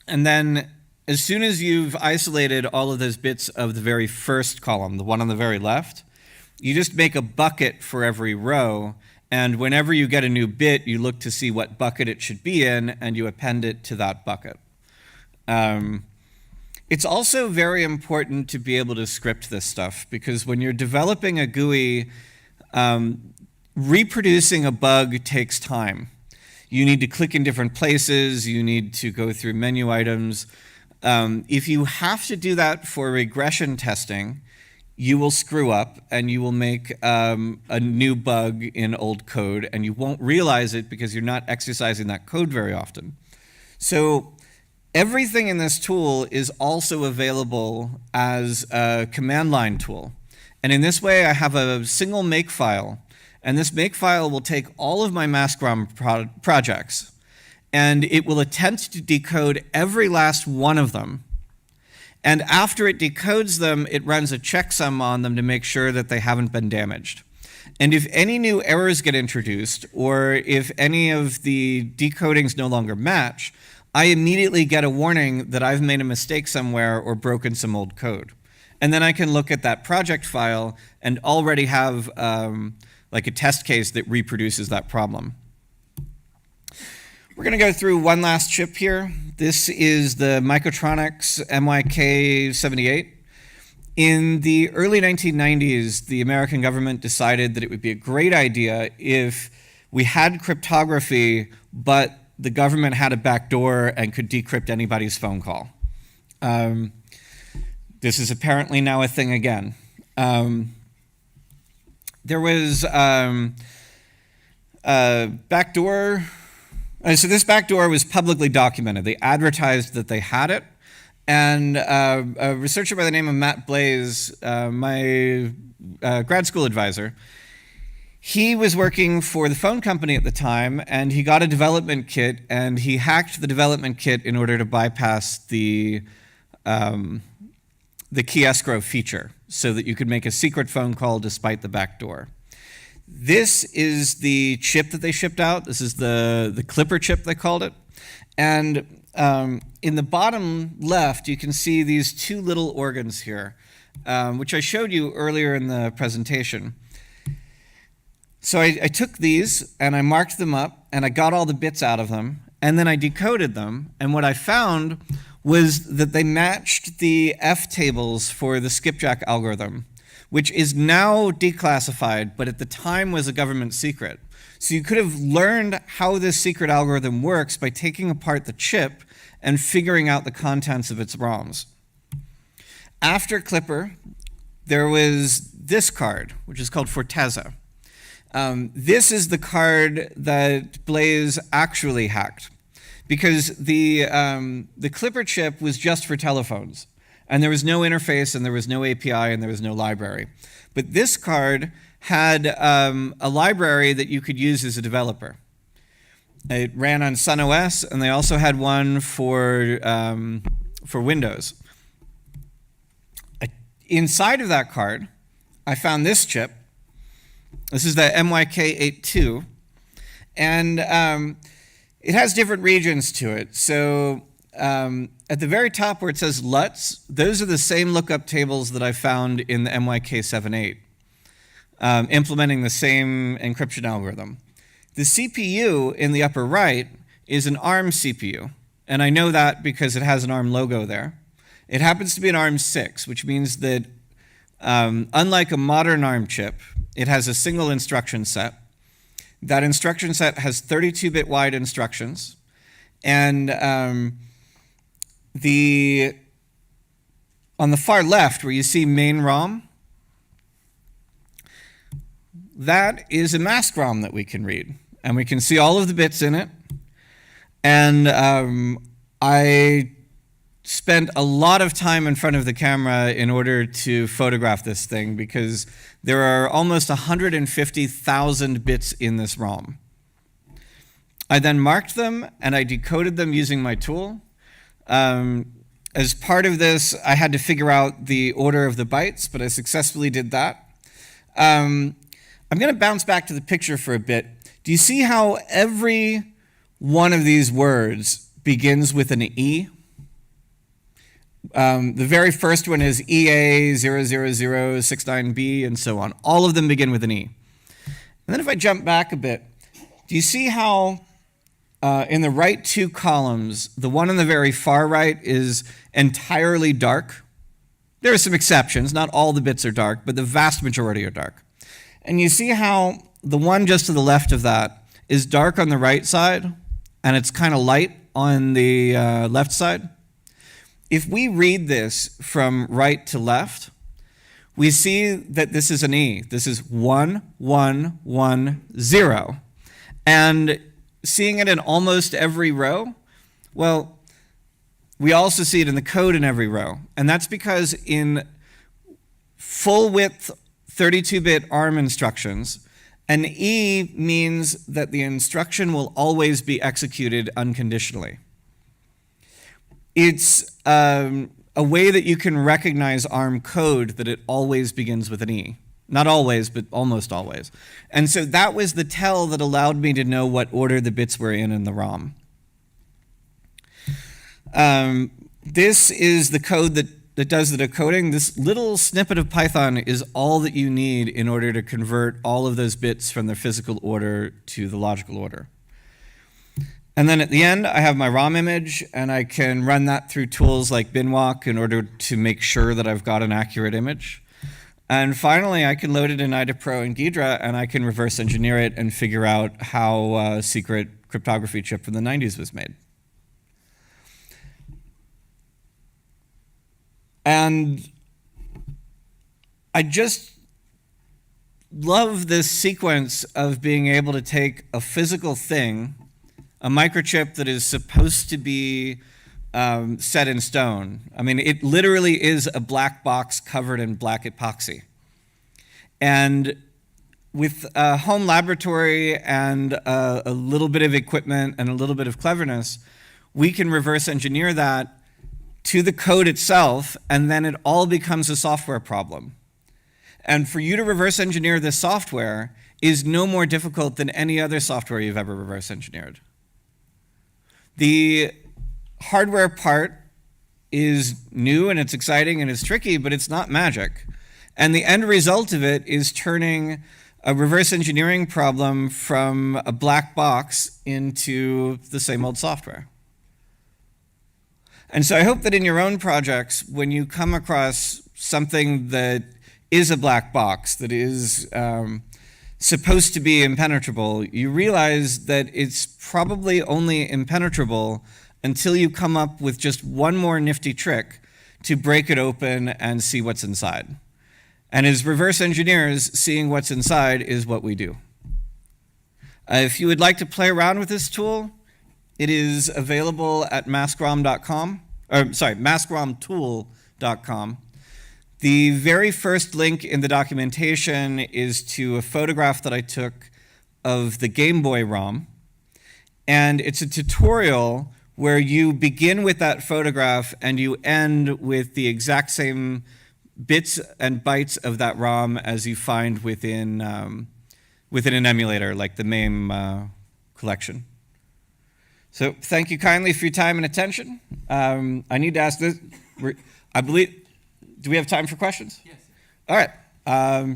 then as soon as you've isolated all of those bits of the very first column, the one on the very left, you just make a bucket for every row, and whenever you get a new bit, you look to see what bucket it should be in, and you append it to that bucket. It's also very important to be able to script this stuff, because when you're developing a GUI, reproducing a bug takes time. You need to click in different places, you need to go through menu items. If you have to do that for regression testing, you will screw up and you will make a new bug in old code, and you won't realize it because you're not exercising that code very often. So everything in this tool is also available as a command line tool. And in this way, I have a single makefile, and this makefile will take all of my mask-ROM projects, and it will attempt to decode every last one of them. And after it decodes them, it runs a checksum on them to make sure that they haven't been damaged. And if any new errors get introduced, or if any of the decodings no longer match, I immediately get a warning that I've made a mistake somewhere or broken some old code. And then I can look at that project file and already have like a test case that reproduces that problem. We're going to go through one last chip here. This is the Microtronics MYK78. In the early 1990s, the American government decided that it would be a great idea if we had cryptography, but the government had a backdoor and could decrypt anybody's phone call. This is apparently now a thing again. there was a backdoor. So this backdoor was publicly documented. They advertised that they had it. And a researcher by the name of Matt Blaze, my grad school advisor, he was working for the phone company at the time, and he got a development kit, and he hacked the development kit in order to bypass the key escrow feature so that you could make a secret phone call despite the backdoor. This is the chip that they shipped out. This is the Clipper chip, they called it. And in the bottom left, you can see these two little organs here, which I showed you earlier in the presentation. So I took these and I marked them up and I got all the bits out of them and then I decoded them, and what I found was that they matched the F tables for the skipjack algorithm, which is now declassified, but at the time was a government secret. So you could have learned how this secret algorithm works by taking apart the chip and figuring out the contents of its ROMs. After Clipper, there was this card, which is called Forteza. This is the card that Blaze actually hacked, because the Clipper chip was just for telephones, and there was no interface, and there was no API, and there was no library. But this card had a library that you could use as a developer. It ran on Sun OS, and they also had one for Windows. Inside of that card, I found this chip. This is the MYK82, and it has different regions to it. So at the very top where it says LUTs, those are the same lookup tables that I found in the MYK78, implementing the same encryption algorithm. The CPU in the upper right is an ARM CPU, and I know that because it has an ARM logo there. It happens to be an ARM 6, which means that unlike a modern ARM chip, it has a single instruction set. That instruction set has 32-bit wide instructions, and on the far left where you see main ROM, that is a mask ROM that we can read, and we can see all of the bits in it. And I spent a lot of time in front of the camera in order to photograph this thing, because there are almost 150,000 bits in this ROM. I then marked them and I decoded them using my tool. As part of this, I had to figure out the order of the bytes, but I successfully did that. I'm going to bounce back to the picture for a bit. Do you see how every one of these words begins with an E? The very first one is EA00069B and so on. All of them begin with an E. And then if I jump back a bit, do you see how in the right two columns, the one on the very far right is entirely dark? There are some exceptions. Not all the bits are dark, but the vast majority are dark. And you see how the one just to the left of that is dark on the right side, and it's kind of light on the left side? If we read this from right to left, we see that this is an E. This is 1110. And seeing it in almost every row, well, we also see it in the code in every row. And that's because in full width 32-bit ARM instructions, an E means that the instruction will always be executed unconditionally. It's a way that you can recognize ARM code that it always begins with an E. Not always, but almost always. And so that was the tell that allowed me to know what order the bits were in the ROM. This is the code that does the decoding. This little snippet of Python is all that you need in order to convert all of those bits from their physical order to the logical order. And then at the end, I have my ROM image, and I can run that through tools like binwalk in order to make sure that I've got an accurate image. And finally, I can load it in IDAPRO and Ghidra, and I can reverse engineer it and figure out how a secret cryptography chip from the 90s was made. And I just love this sequence of being able to take a physical thing, a microchip that is supposed to be set in stone. I mean, it literally is a black box covered in black epoxy. And with a home laboratory and a little bit of equipment and a little bit of cleverness, we can reverse engineer that to the code itself, and then it all becomes a software problem. And for you to reverse engineer this software is no more difficult than any other software you've ever reverse engineered. The hardware part is new and it's exciting and it's tricky, but it's not magic. And the end result of it is turning a reverse engineering problem from a black box into the same old software. And so I hope that in your own projects, when you come across something that is a black box, that is supposed to be impenetrable, you realize that it's probably only impenetrable until you come up with just one more nifty trick to break it open and see what's inside. And as reverse engineers, seeing what's inside is what we do. If you would like to play around with this tool, it is available at maskromtool.com. The very first link in the documentation is to a photograph that I took of the Game Boy ROM. And it's a tutorial where you begin with that photograph and you end with the exact same bits and bytes of that ROM as you find within an emulator, like the MAME collection. So thank you kindly for your time and attention. I need to ask this. I believe, do we have time for questions? Yes. All right. Yeah.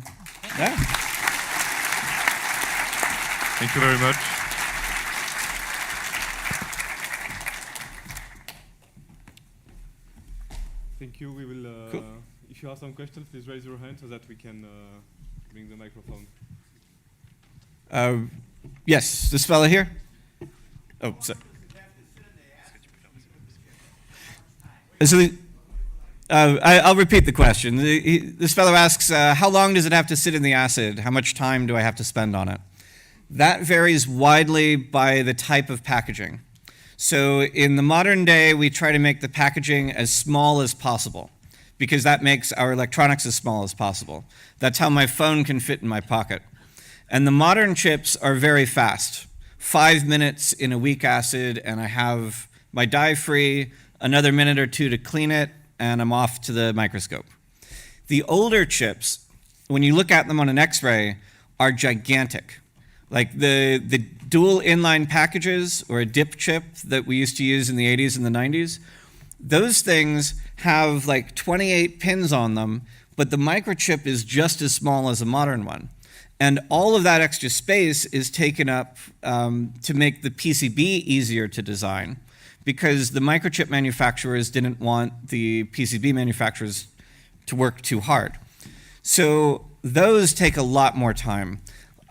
Thank you very much. Thank you. We will. Cool. If you have some questions, please raise your hand so that we can bring the microphone. Yes, this fella here. Oh, sorry. So I'll repeat the question. This fellow asks, how long does it have to sit in the acid? How much time do I have to spend on it? That varies widely by the type of packaging. So in the modern day, we try to make the packaging as small as possible because that makes our electronics as small as possible. That's how my phone can fit in my pocket. And the modern chips are very fast. 5 minutes in a weak acid, and I have my dye free, another minute or two to clean it, and I'm off to the microscope. The older chips, when you look at them on an X-ray, are gigantic. Like the dual inline packages, or a dip chip that we used to use in the 80s and the 90s, those things have like 28 pins on them, but the microchip is just as small as a modern one. And all of that extra space is taken up to make the PCB easier to design, because the microchip manufacturers didn't want the PCB manufacturers to work too hard. So those take a lot more time.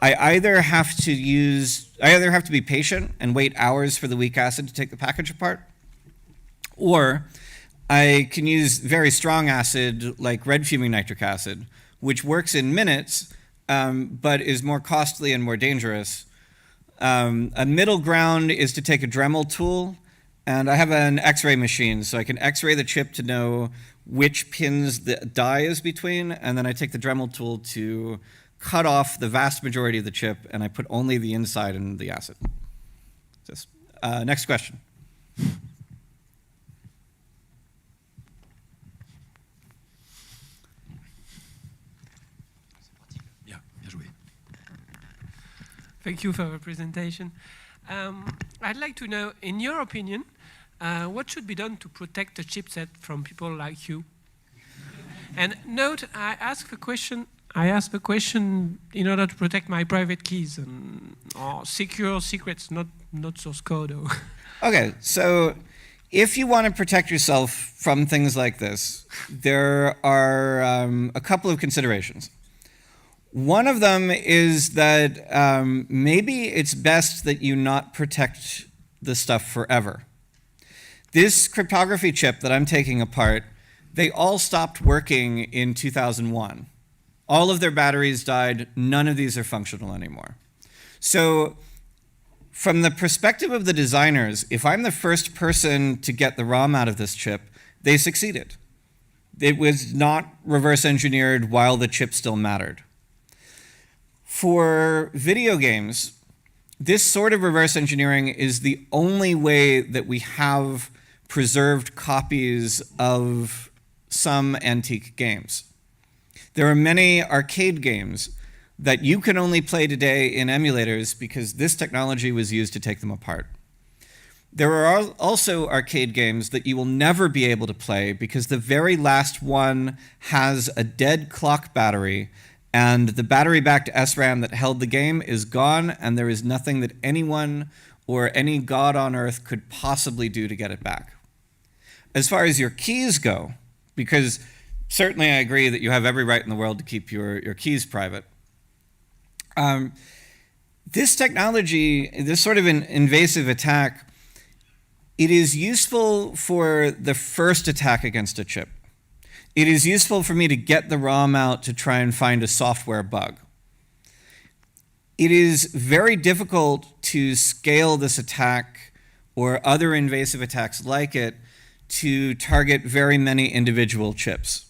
I either have to be patient and wait hours for the weak acid to take the package apart, or I can use very strong acid like red fuming nitric acid, which works in minutes, but is more costly and more dangerous. A middle ground is to take a Dremel tool, and I have an X-ray machine, so I can X-ray the chip to know which pins the dye is between, and then I take the Dremel tool to cut off the vast majority of the chip, and I put only the inside in the acid. Next question. Thank you for the presentation. I'd like to know, in your opinion, what should be done to protect the chipset from people like you? And note, I ask the question in order to protect my private keys and secure secrets, not source code. Okay, so if you want to protect yourself from things like this, there are a couple of considerations. One of them is that maybe it's best that you not protect the stuff forever. This cryptography chip that I'm taking apart, they all stopped working in 2001. All of their batteries died. None of these are functional anymore. So from the perspective of the designers, if I'm the first person to get the ROM out of this chip, they succeeded. It was not reverse engineered while the chip still mattered. For video games, this sort of reverse engineering is the only way that we have preserved copies of some antique games. There are many arcade games that you can only play today in emulators because this technology was used to take them apart. There are also arcade games that you will never be able to play because the very last one has a dead clock battery, and the battery-backed SRAM that held the game is gone, and there is nothing that anyone or any god on earth could possibly do to get it back. As far as your keys go, because certainly I agree that you have every right in the world to keep your keys private, this technology, this sort of an invasive attack, it is useful for the first attack against a chip. It is useful for me to get the ROM out to try and find a software bug. It is very difficult to scale this attack or other invasive attacks like it to target very many individual chips.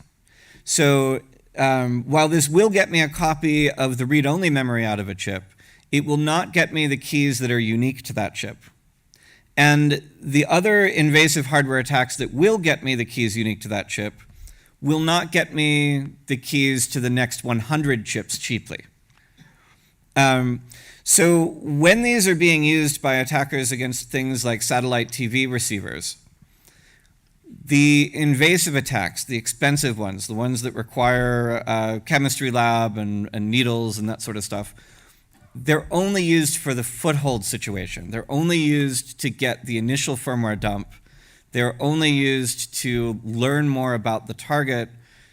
So while this will get me a copy of the read-only memory out of a chip, it will not get me the keys that are unique to that chip. And the other invasive hardware attacks that will get me the keys unique to that chip will not get me the keys to the next 100 chips cheaply. So when these are being used by attackers against things like satellite TV receivers, the invasive attacks, the expensive ones, the ones that require a chemistry lab and needles and that sort of stuff, they're only used for the foothold situation. They're only used to get the initial firmware dump. They're only used to learn more about the target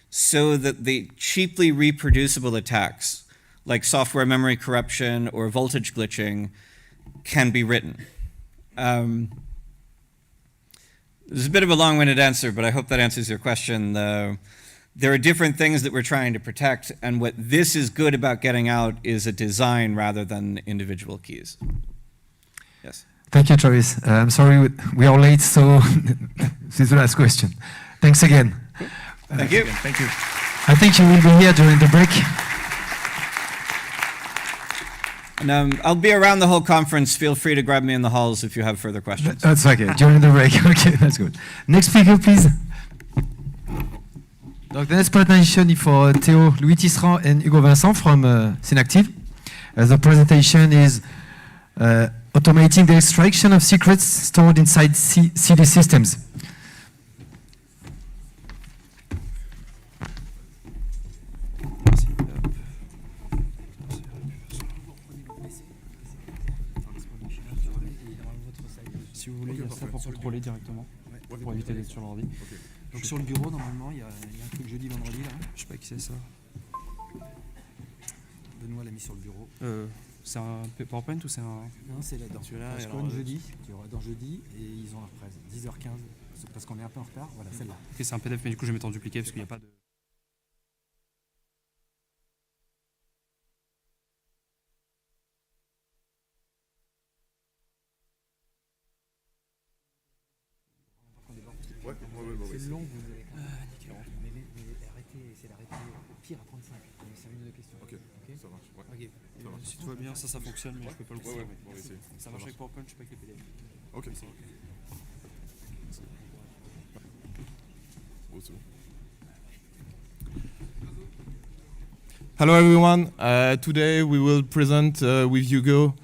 so that the cheaply reproducible attacks, like software memory corruption or voltage glitching, can be written. This is a bit of a long-winded answer, but I hope that answers your question. There are different things that we're trying to protect, and what this is good about getting out is a design rather than individual keys. Yes? Thank you, Travis. I'm sorry we are late, so this is the last question. Thanks again. Thank you. Thank you. I think you will be here during the break. And I'll be around the whole conference. Feel free to grab me in the halls if you have further questions. That's okay, during the break. Okay, that's good. Next speaker, please. Donc, the next presentation is for Théo Louis Tisserand and Hugo Vincent from Synactive. The presentation is automating the extraction of secrets stored inside CD systems. Si vous voulez, il y a ça pour contrôler directement, pour éviter d'être sur l'ordi. Donc sur le bureau, normalement, il y a un truc jeudi, vendredi, là. Je sais pas qui c'est ça. Benoît l'a mis sur le bureau. C'est un PowerPoint ou c'est un... Non, c'est là-dedans. Celui-là, jeudi. Tu auras dans jeudi et ils ont la reprise. 10h15, parce qu'on est un peu en retard. Voilà, celle-là. Ok, c'est un PDF, mais du coup, je vais mettre en dupliqué parce qu'il n'y a pas de... C'est long, vous avez... nickel. Mais arrêtez, essayez d'arrêter au pire à 35. Mais 5 minutes de questions. Ok, ça marche. Ouais. Okay. Si tout va bien, ça fonctionne, mais je peux pas le faire. Bon, ça marche avec PowerPoint, je sais pas avec les PDF. Ok. Hello everyone. Today we will present with Hugo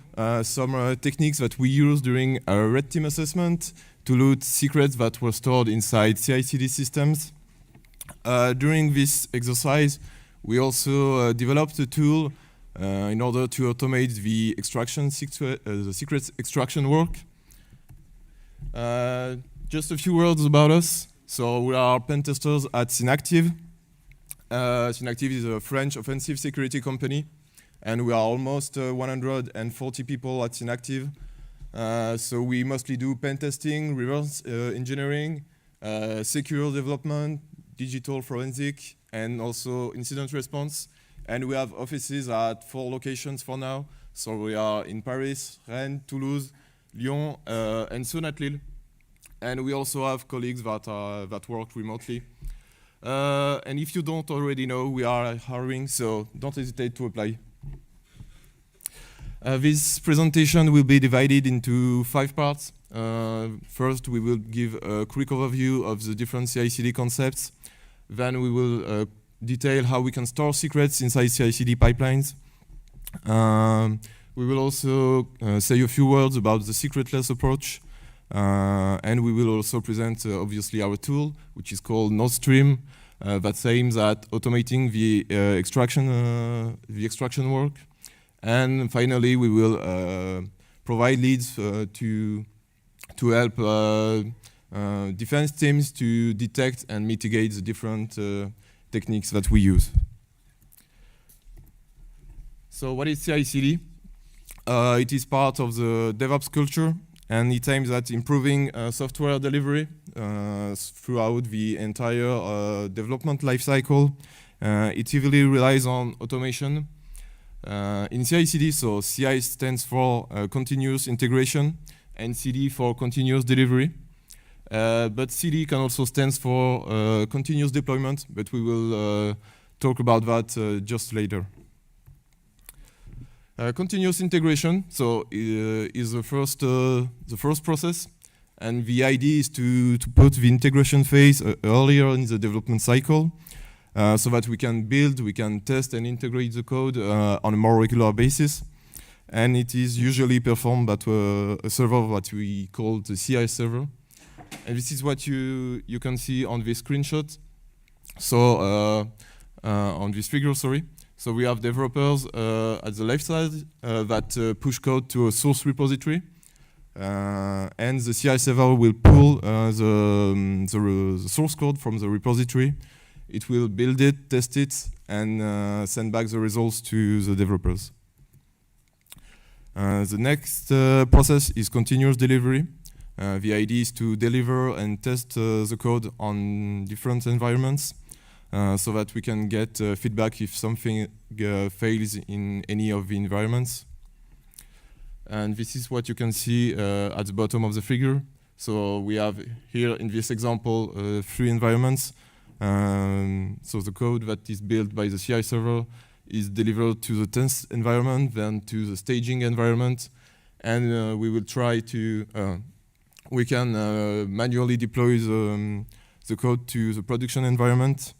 some techniques that we use during our red team assessment to loot secrets that were stored inside CI/CD systems. During this exercise, we also developed a tool in order to automate the extraction, the secrets extraction work. Just a few words about us. So we are pen testers at Synactive. Synactive is a French offensive security company, and we are almost 140 people at Synactive. So we mostly do pen testing, reverse engineering, secure development, digital forensic, and also incident response And we have offices at 4 locations for now. So we are in Paris, Rennes, Toulouse, Lyon, and soon at Lille. And we also have colleagues that work remotely. And if you don't already know, we are hiring, so don't hesitate to apply. This presentation will be divided into 5 parts. First, we will give a quick overview of the different CI/CD concepts. Then we will detail how we can store secrets inside CI/CD pipelines. We will also say a few words about the secretless approach. And we will also present, obviously, our tool, which is called NodeStream, that aims at automating the extraction work. And finally, we will provide leads to help defense teams to detect and mitigate the different techniques that we use. So what is CI/CD? It is part of the DevOps culture, and it aims at improving software delivery throughout the entire development lifecycle. It heavily relies on automation. In CI/CD, so CI stands for continuous integration, and CD for continuous delivery. But CD can also stand for continuous deployment, but we will talk about that just later. Continuous integration, so is the first process, and the idea is to put the integration phase earlier in the development cycle, so that we can build, we can test and integrate the code on a more regular basis. And it is usually performed at a server that we call the CI server. And this is what you can see on this screenshot. So on this figure, sorry. So we have developers at the left side that push code to a source repository. And the CI server will pull the source code from the repository. It will build it, test it, and send back the results to the developers. The next process is continuous delivery. The idea is to deliver and test the code on different environments so that we can get feedback if something fails in any of the environments. And this is what you can see at the bottom of the figure. So we have here in this example 3 environments. So the code that is built by the CI server is delivered to the test environment, then to the staging environment, and we will try to, we can manually deploy the code to the production environment.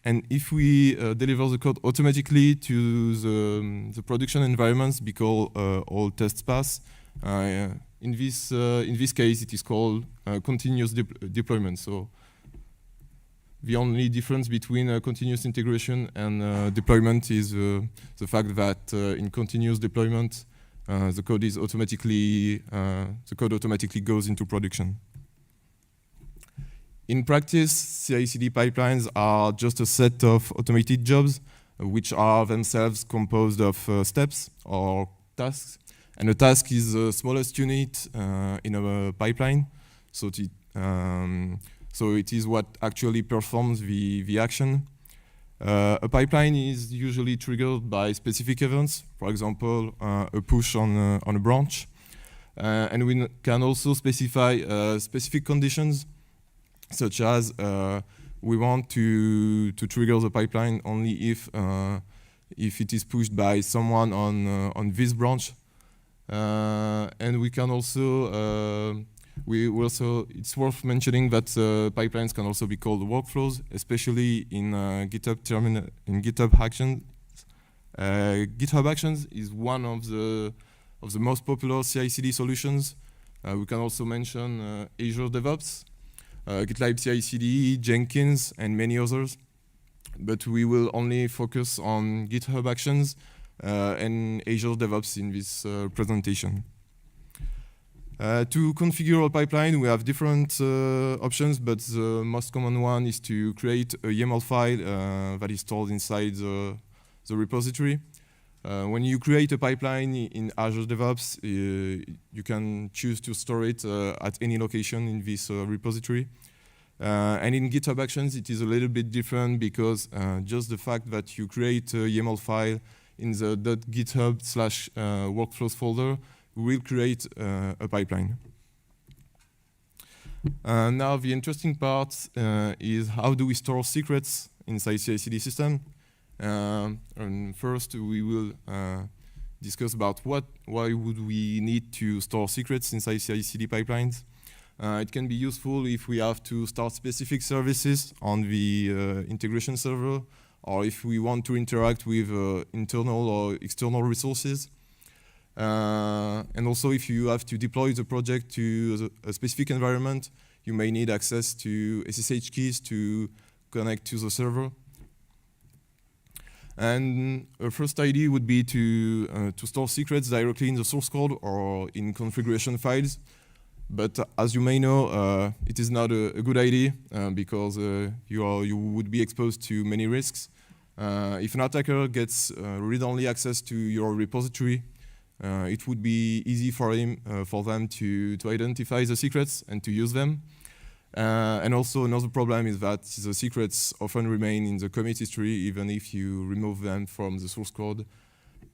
And if we deliver the code automatically to the production environments because all tests pass, in this case it is called continuous deployment. So the only difference between continuous integration and deployment is the fact that in continuous deployment, the code automatically goes into production. In practice, CI/CD pipelines are just a set of automated jobs, which are themselves composed of steps or tasks. And a task is the smallest unit in a pipeline. So it is what actually performs the action. A pipeline is usually triggered by specific events, for example, a push on a branch. And we can also specify specific conditions, such as we want to trigger the pipeline only if it is pushed by someone on this branch. And we can also it's worth mentioning that pipelines can also be called workflows, especially in GitHub Actions. GitHub Actions is one of the most popular CI/CD solutions. We can also mention Azure DevOps, GitLab CI/CD, Jenkins, and many others. But we will only focus on GitHub Actions and Azure DevOps in this presentation. To configure a pipeline, we have different options, but the most common one is to create a YAML file that is stored inside the repository. When you create a pipeline in Azure DevOps, you can choose to store it at any location in this repository. And in GitHub Actions, it is a little bit different because just the fact that you create a YAML file in the .github/workflows folder will create a pipeline. Now the interesting part is how do we store secrets inside CI/CD system? And first we will discuss about why would we need to store secrets inside CI/CD pipelines. It can be useful if we have to start specific services on the integration server, or if we want to interact with internal or external resources. And also if you have to deploy the project to a specific environment, you may need access to SSH keys to connect to the server. And a first idea would be to store secrets directly in the source code or in configuration files. But as you may know, it is not a good idea because you would be exposed to many risks. If an attacker gets read-only access to your repository, it would be easy for them to identify the secrets and to use them. And also another problem is that the secrets often remain in the commit history even if you remove them from the source code.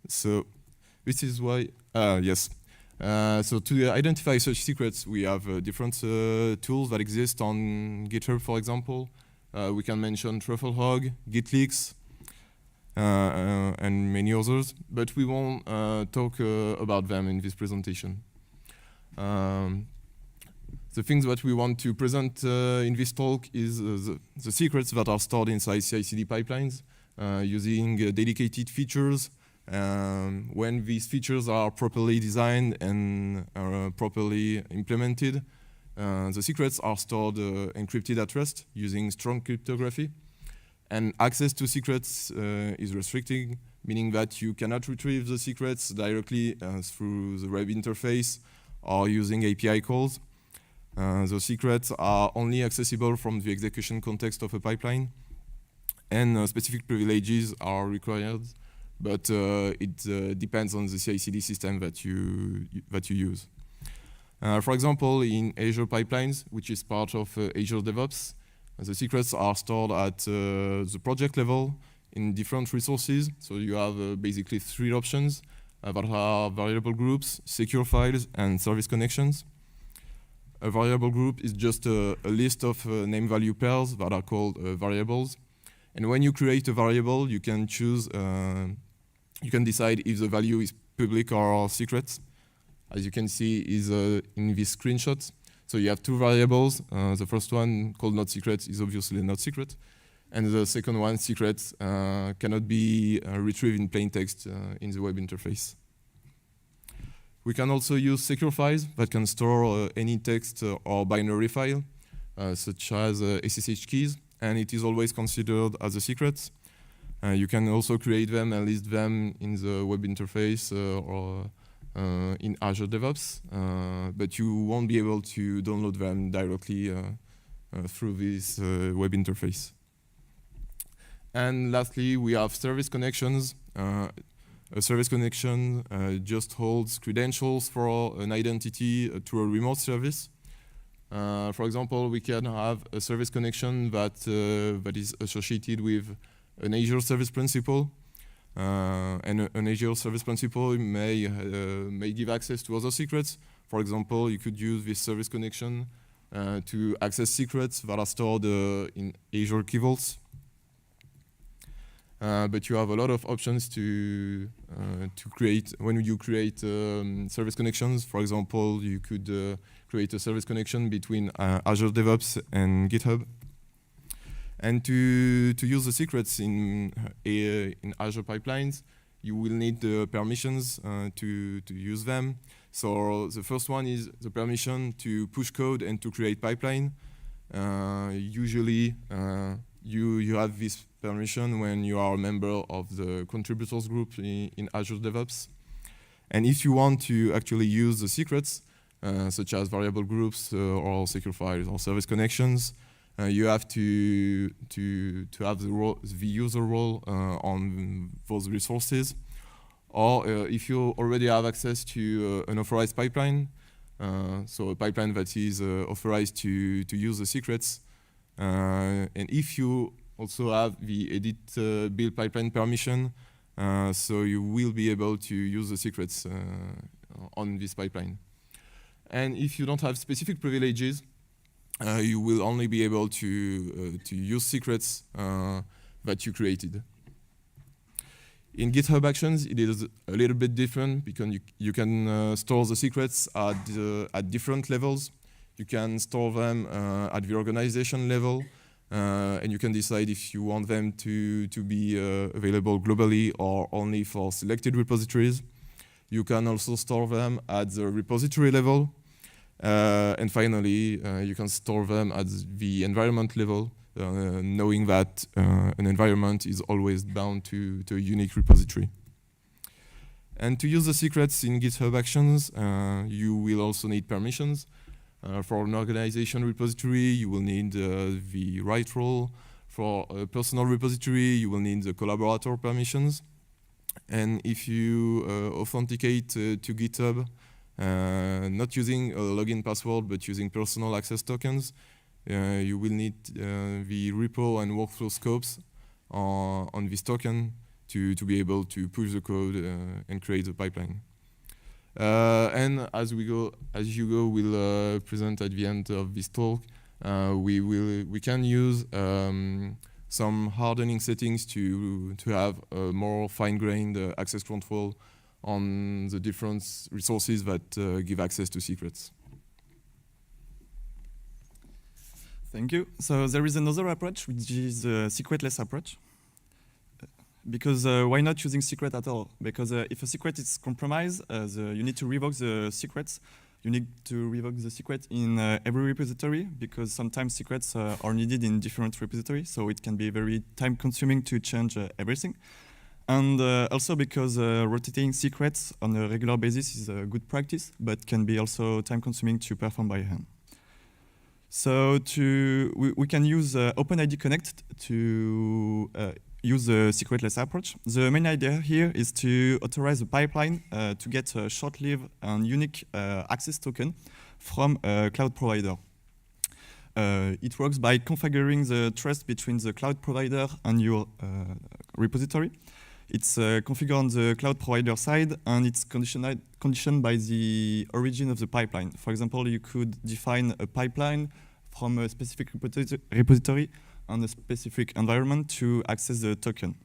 So this is why, yes. So to identify such secrets, we have different tools that exist on GitHub, for example. We can mention TruffleHog, GitLeaks, and many others, but we won't talk about them in this presentation. The things that we want to present in this talk is the secrets that are stored inside CI/CD pipelines using dedicated features. When these features are properly designed and are properly implemented, the secrets are stored encrypted at rest using strong cryptography. And access to secrets is restricted, meaning that you cannot retrieve the secrets directly through the web interface or using API calls. The secrets are only accessible from the execution context of a pipeline, and specific privileges are required, but it depends on the CI/CD system that you use. For example, in Azure Pipelines, which is part of Azure DevOps, the secrets are stored at the project level in different resources. So you have basically three options that are variable groups, secure files, and service connections. A variable group is just a list of name-value pairs that are called variables. And when you create a variable, you can choose, you can decide if the value is public or secret. As you can see is in this screenshot. So you have two variables. The first one, called not secret, is obviously not secret. And the second one, secret, cannot be retrieved in plain text in the web interface. We can also use secure files that can store any text or binary file, such as SSH keys, and it is always considered as a secret. You can also create them and list them in the web interface or in Azure DevOps, but you won't be able to download them directly through this web interface. And lastly, we have service connections. A service connection just holds credentials for an identity to a remote service. For example, we can have a service connection that is associated with an Azure Service Principal. And an Azure Service Principal may give access to other secrets. For example, you could use this service connection to access secrets that are stored in Azure Key Vaults. But you have a lot of options to create. When you create service connections, for example, you could create a service connection between Azure DevOps and GitHub. And to use the secrets in Azure pipelines, you will need the permissions to use them. So the first one is the permission to push code and to create pipeline. Usually, you have this permission when you are a member of the contributors group in Azure DevOps. And if you want to actually use the secrets, such as variable groups or secure files or service connections, you have to have the user role on those resources. Or if you already have access to an authorized pipeline, so a pipeline that is authorized to use the secrets, And if you also have the edit build pipeline permission, so you will be able to use the secrets on this pipeline. And if you don't have specific privileges, you will only be able to use secrets that you created. In GitHub Actions, it is a little bit different because you can store the secrets at different levels. You can store them at the organization level, and you can decide if you want them to be available globally or only for selected repositories. You can also store them at the repository level. And finally, you can store them at the environment level, knowing that an environment is always bound to a unique repository. And to use the secrets in GitHub Actions, you will also need permissions. For an organization repository, you will need the right role. For a personal repository, you will need the collaborator permissions. And if you authenticate to GitHub, not using a login password, but using personal access tokens, you will need the repo and workflow scopes on this token to be able to push the code and create the pipeline. And as you go, we'll present at the end of this talk. We can use some hardening settings to have a more fine-grained access control on the different resources that give access to secrets. Thank you. So there is another approach, which is the secretless approach. Because why not using secret at all? Because if a secret is compromised, you need to revoke the secrets. You need to revoke the secret in every repository, because sometimes secrets are needed in different repositories, so it can be very time-consuming to change everything. And also because rotating secrets on a regular basis is a good practice, but can be also time-consuming to perform by hand. So we can use OpenID Connect to use the secretless approach. The main idea here is to authorize a pipeline to get a short-lived and unique access token from a cloud provider. It works by configuring the trust between the cloud provider and your repository. It's configured on the cloud provider side, and it's conditioned by the origin of the pipeline. For example, you could define a pipeline from a specific repository on a specific environment to access the token.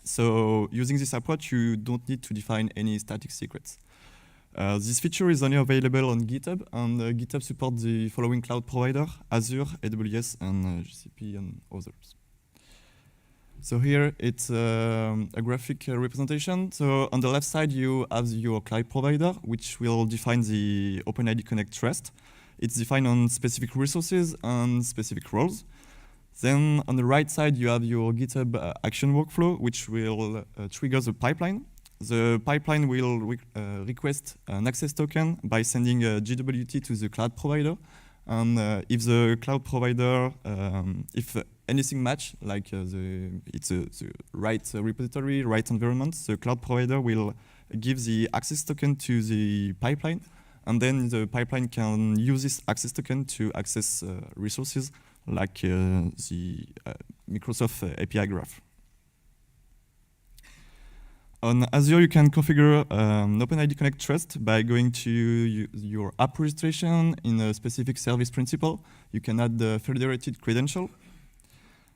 So using this approach, you don't need to define any static secrets. This feature is only available on GitHub, and GitHub supports the following cloud provider: Azure, AWS, and GCP, and others. So here it's a graphic representation. So on the left side, you have your cloud provider, which will define the OpenID Connect trust. It's defined on specific resources and specific roles. Then on the right side, you have your GitHub action workflow, which will trigger the pipeline. The pipeline will request an access token by sending a GWT to the cloud provider. And if the cloud provider, if anything match, like it's the right repository, right environment, the cloud provider will give the access token to the pipeline. And then the pipeline can use this access token to access resources like the Microsoft API graph. On Azure, you can configure an OpenID Connect trust by going to your app registration in a specific service principal. You can add the federated credential.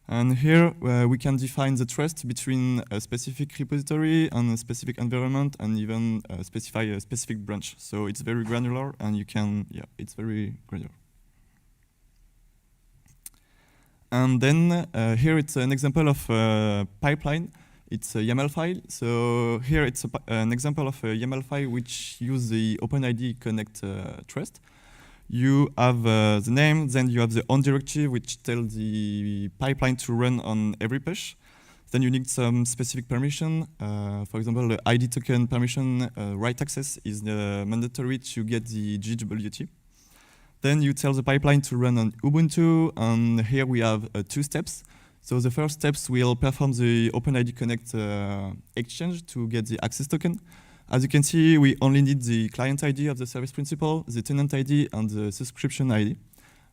And here, we can define the trust between a specific repository and a specific environment, and even specify a specific branch. So it's very granular, and you can, it's very granular. And then here it's an example of a pipeline. It's a YAML file. So here it's an example of a YAML file which uses the OpenID Connect trust. You have the name, then you have the on directive, which tells the pipeline to run on every push. Then you need some specific permission. For example, the ID token permission, write access is mandatory to get the GWT. Then you tell the pipeline to run on Ubuntu, and here we have 2 steps. So the first steps will perform the OpenID Connect exchange to get the access token. As you can see, we only need the client ID of the service principal, the tenant ID, and the subscription ID.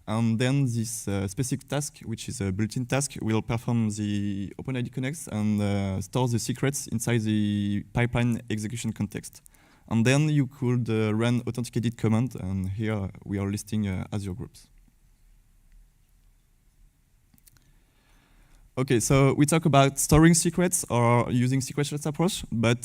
And then this specific task, which is a built-in task, will perform the OpenID connects and store the secrets inside the pipeline execution context. And then you could run authenticated command, and here we are listing Azure groups. Okay, so we talk about storing secrets or using secretless approach, but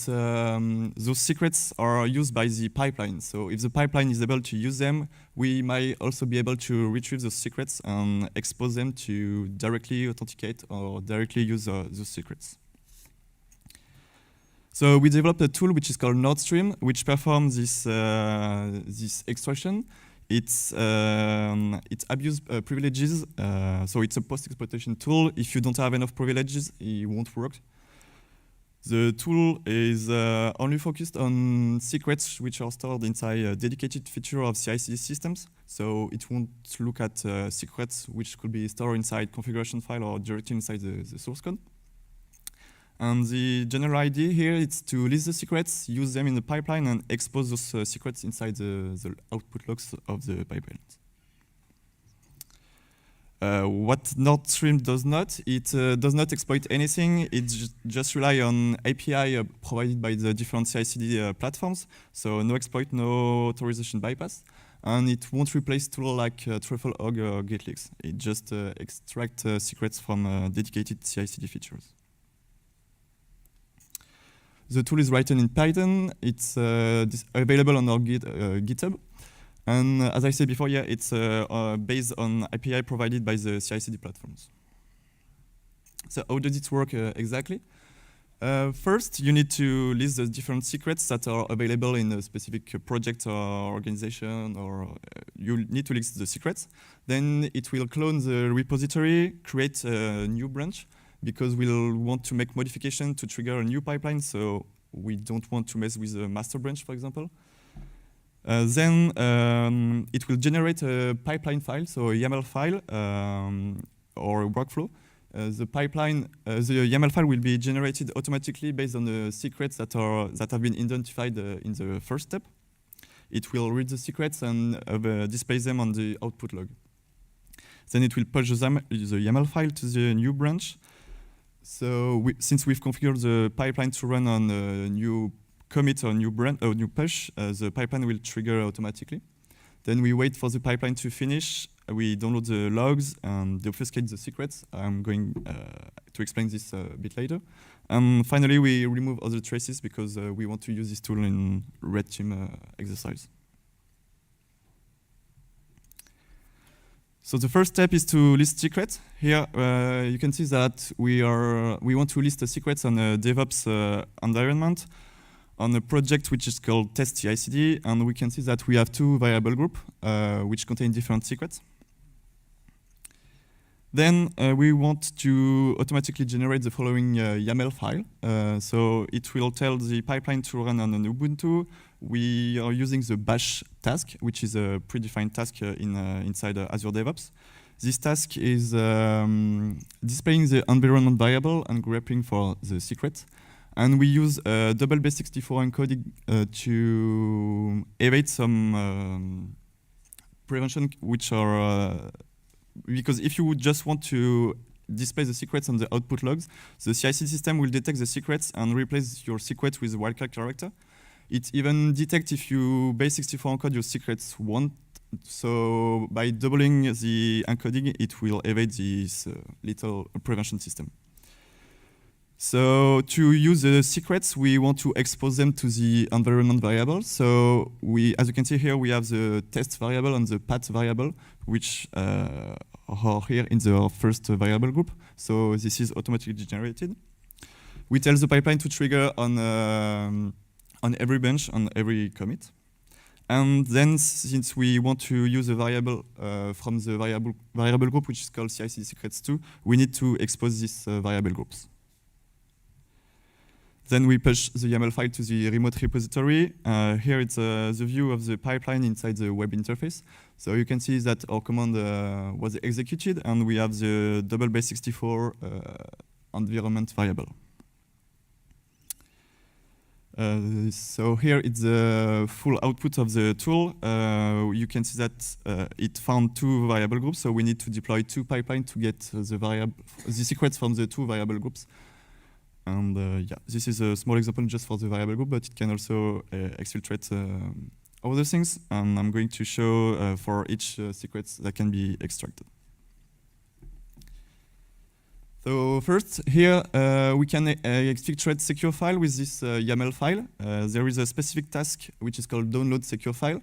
those secrets are used by the pipeline. So if the pipeline is able to use them, we might also be able to retrieve those secrets and expose them to directly authenticate or directly use those secrets. So we developed a tool which is called Nordstream, which performs this extraction. It abuses privileges, so it's a post-exploitation tool. If you don't have enough privileges, it won't work. The tool is only focused on secrets which are stored inside a dedicated feature of CI/CD systems. So it won't look at secrets which could be stored inside configuration file or directly inside the source code. And the general idea here is to list the secrets, use them in the pipeline, and expose those secrets inside the output logs of the pipeline. What Nordstream does not, it does not exploit anything. It just rely on API provided by the different CI/CD platforms. So no exploit, no authorization bypass. And it won't replace tools like truffle-hog or GitLeaks. It just extracts secrets from dedicated CI/CD features. The tool is written in Python. It's available on our GitHub. And as I said before, yeah, it's based on API provided by the CI/CD platforms. So how does it work exactly? First, you need to list the different secrets that are available in a specific project or organization, or you need to list the secrets. Then it will clone the repository, create a new branch, because we'll want to make modification to trigger a new pipeline, so we don't want to mess with the master branch, for example. Then it will generate a pipeline file, so a YAML file or a workflow. The YAML file will be generated automatically based on the secrets that have been identified in the first step. It will read the secrets and display them on the output log. Then it will push the YAML file to the new branch. So since we've configured the pipeline to run on a new commit or new push, the pipeline will trigger automatically. Then we wait for the pipeline to finish. We download the logs and obfuscate the secrets. I'm going to explain this a bit later. And finally, we remove other traces because we want to use this tool in red team exercise. So the first step is to list secrets. Here you can see that we want to list the secrets on a DevOps environment on a project which is called test CI/CD, and we can see that we have two variable groups which contain different secrets. Then we want to automatically generate the following YAML file. So it will tell the pipeline to run on an Ubuntu. We are using the bash task, which is a predefined task inside Azure DevOps. This task is displaying the environment variable and grabbing for the secret. And we use double base64 encoding to evade some prevention, which are because if you would just want to display the secrets on the output logs, the CI/CD system will detect the secrets and replace your secret with a wildcard character. It even detects if you base64 encode your secrets won't. So by doubling the encoding, it will evade this little prevention system. So to use the secrets, we want to expose them to the environment variable. So as you can see here, we have the test variable and the path variable, which are here in the first variable group. So this is automatically generated. We tell the pipeline to trigger on every bench, on every commit. And then since we want to use a variable from the variable group, which is called CI/CD secrets2, we need to expose these variable groups. Then we push the YAML file to the remote repository. Here it's the view of the pipeline inside the web interface. So you can see that our command was executed, and we have the double base64 environment variable. So here it's the full output of the tool. You can see that it found 2 variable groups, so we need to deploy 2 pipelines to get the secrets from the 2 variable groups. And yeah, this is a small example just for the variable group, but it can also exfiltrate other things. And I'm going to show for each secrets that can be extracted. So first, here we can exfiltrate secure file with this YAML file. There is a specific task which is called download secure file.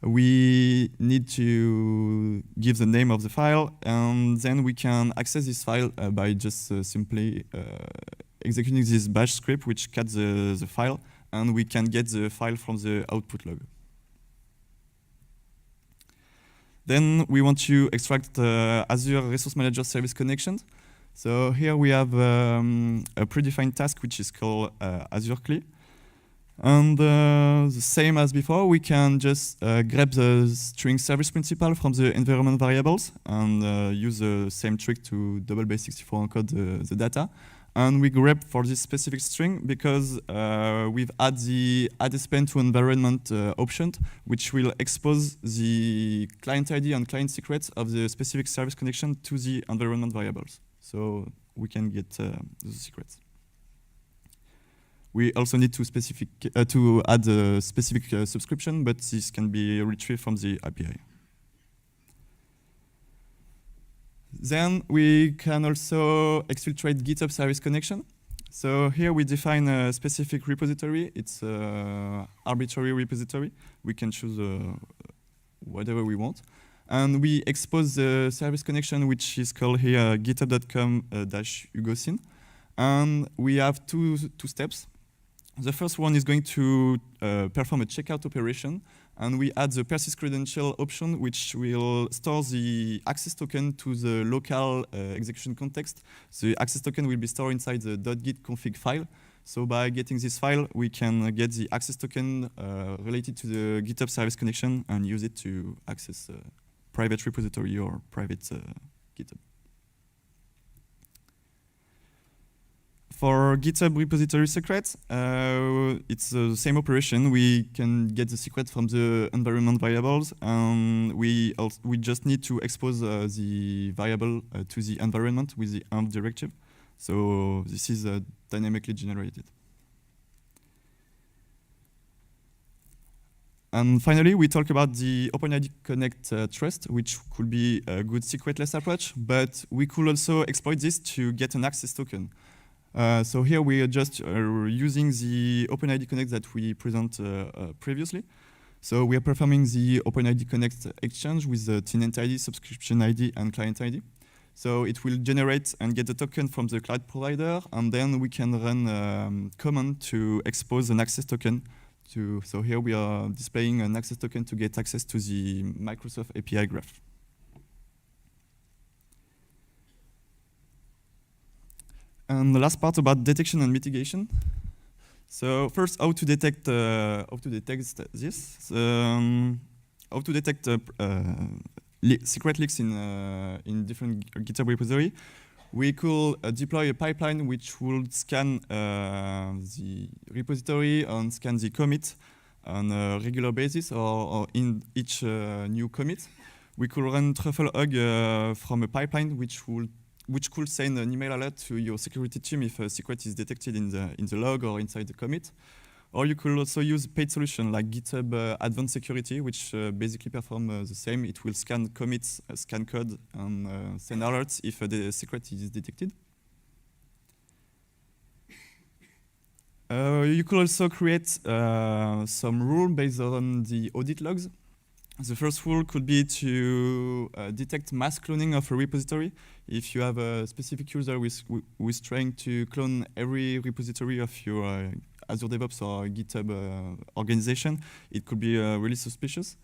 We need to give the name of the file, and then we can access this file by just simply executing this bash script which cuts the file, and we can get the file from the output log. Then we want to extract Azure Resource Manager service connections. So here we have a predefined task which is called Azure CLI. And the same as before, we can just grab the string service principal from the environment variables and use the same trick to double base 64 encode the data. And we grab for this specific string because we've added the add span to environment option, which will expose the client ID and client secrets of the specific service connection to the environment variables. So we can get the secrets. We also need to add a specific subscription, but this can be retrieved from the API. Then we can also exfiltrate GitHub service connection. So here we define a specific repository. It's an arbitrary repository. We can choose whatever we want. And we expose the service connection, which is called here github.com/ugosyn. And we have two steps. The first one is going to perform a checkout operation. And we add the persist credential option, which will store the access token to the local execution context. The access token will be stored inside the .git config file. So by getting this file, we can get the access token related to the GitHub service connection and use it to access private repository or private GitHub. For GitHub repository secrets, it's the same operation. We can get the secret from the environment variables, and we just need to expose the variable to the environment with the env directive. So this is dynamically generated. And finally, we talk about the OpenID Connect trust, which could be a good secretless approach, but we could also exploit this to get an access token. So here we are just using the OpenID Connect that we present previously. So we are performing the OpenID Connect exchange with the tenant ID, subscription ID, and client ID. So it will generate and get the token from the cloud provider, and then we can run command to expose an access token. So here we are displaying an access token to get access to the Microsoft API graph. And the last part about detection and mitigation. So first, how to detect this? How to detect secret leaks in different GitHub repository. We could deploy a pipeline which would scan the repository and scan the commit on a regular basis or in each new commit. We could run truffle-hog from a pipeline which could send an email alert to your security team if a secret is detected in the log or inside the commit. Or you could also use paid solution like GitHub Advanced Security, which basically perform the same. It will scan commits, scan code, and send alerts if the secret is detected. You could also create some rule based on the audit logs. The first rule could be to detect mass cloning of a repository. If you have a specific user who is trying to clone every repository of your Azure DevOps or GitHub organization, it could be really suspicious.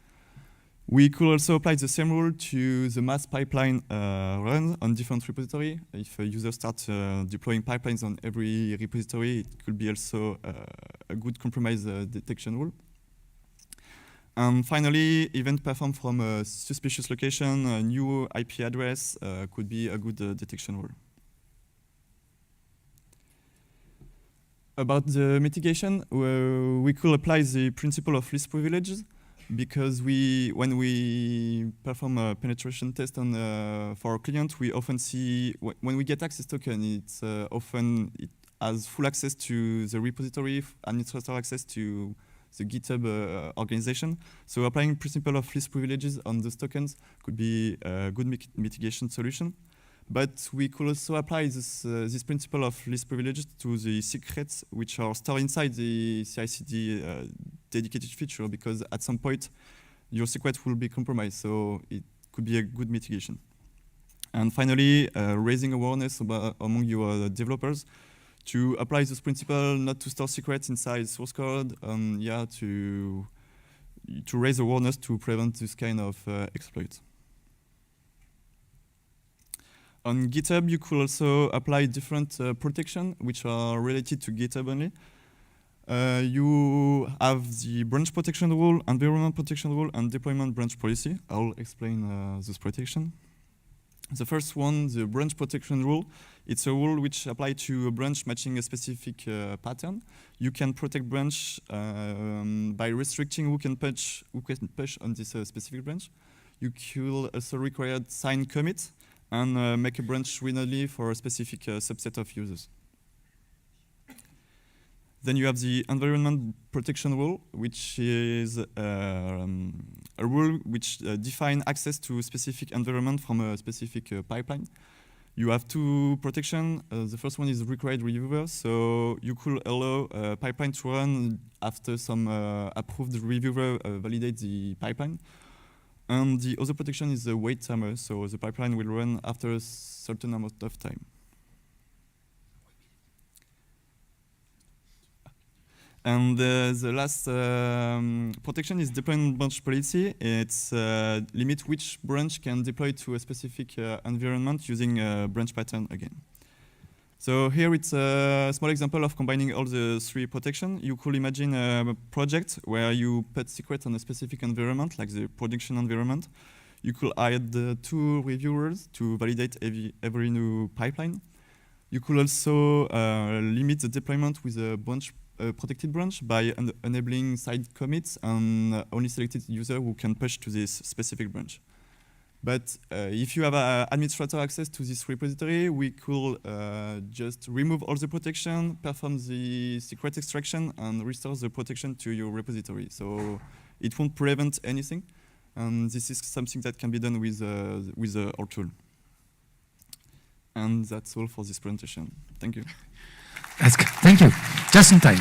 We could also apply the same rule to the mass pipeline run on different repository. If a user starts deploying pipelines on every repository, it could be also a good compromise detection rule. And finally, event performed from a suspicious location, a new IP address could be a good detection rule. About the mitigation, we could apply the principle of least privileges, because when we perform a penetration test on for our client, we often see when we get access token, it's often it has full access to the repository, administrator access to the GitHub organization. So applying principle of least privileges on those tokens could be a good mitigation solution. But we could also apply this principle of least privileges to the secrets which are stored inside the CI/CD dedicated feature, because at some point your secret will be compromised, so it could be a good mitigation. And finally, raising awareness among your developers to apply this principle, not to store secrets inside source code, to raise awareness to prevent this kind of exploit. On GitHub, you could also apply different protection which are related to GitHub only. You have the branch protection rule, environment protection rule, and deployment branch policy. I'll explain this protection. The first one, the branch protection rule, it's a rule which applies to a branch matching a specific pattern. You can protect branch by restricting who can push on this specific branch. You could also require signed commit and make a branch read-only for a specific subset of users. Then you have the environment protection rule, which is a rule which defines access to a specific environment from a specific pipeline. You have two protections. The first one is required reviewer, so you could allow a pipeline to run after some approved reviewer validates the pipeline. And the other protection is the wait timer, so the pipeline will run after a certain amount of time. And the last protection is deployment branch policy. It's limit which branch can deploy to a specific environment using a branch pattern again. So here it's a small example of combining all the three protections. You could imagine a project where you put secrets on a specific environment, like the production environment. You could add two reviewers to validate every new pipeline. You could also limit the deployment with a branch protected branch by enabling side commits and only selected user who can push to this specific branch. But if you have administrator access to this repository, we could just remove all the protection, perform the secret extraction, and restore the protection to your repository. So it won't prevent anything. And this is something that can be done with our tool. And that's all for this presentation. Thank you. That's good. Thank you. Just in time.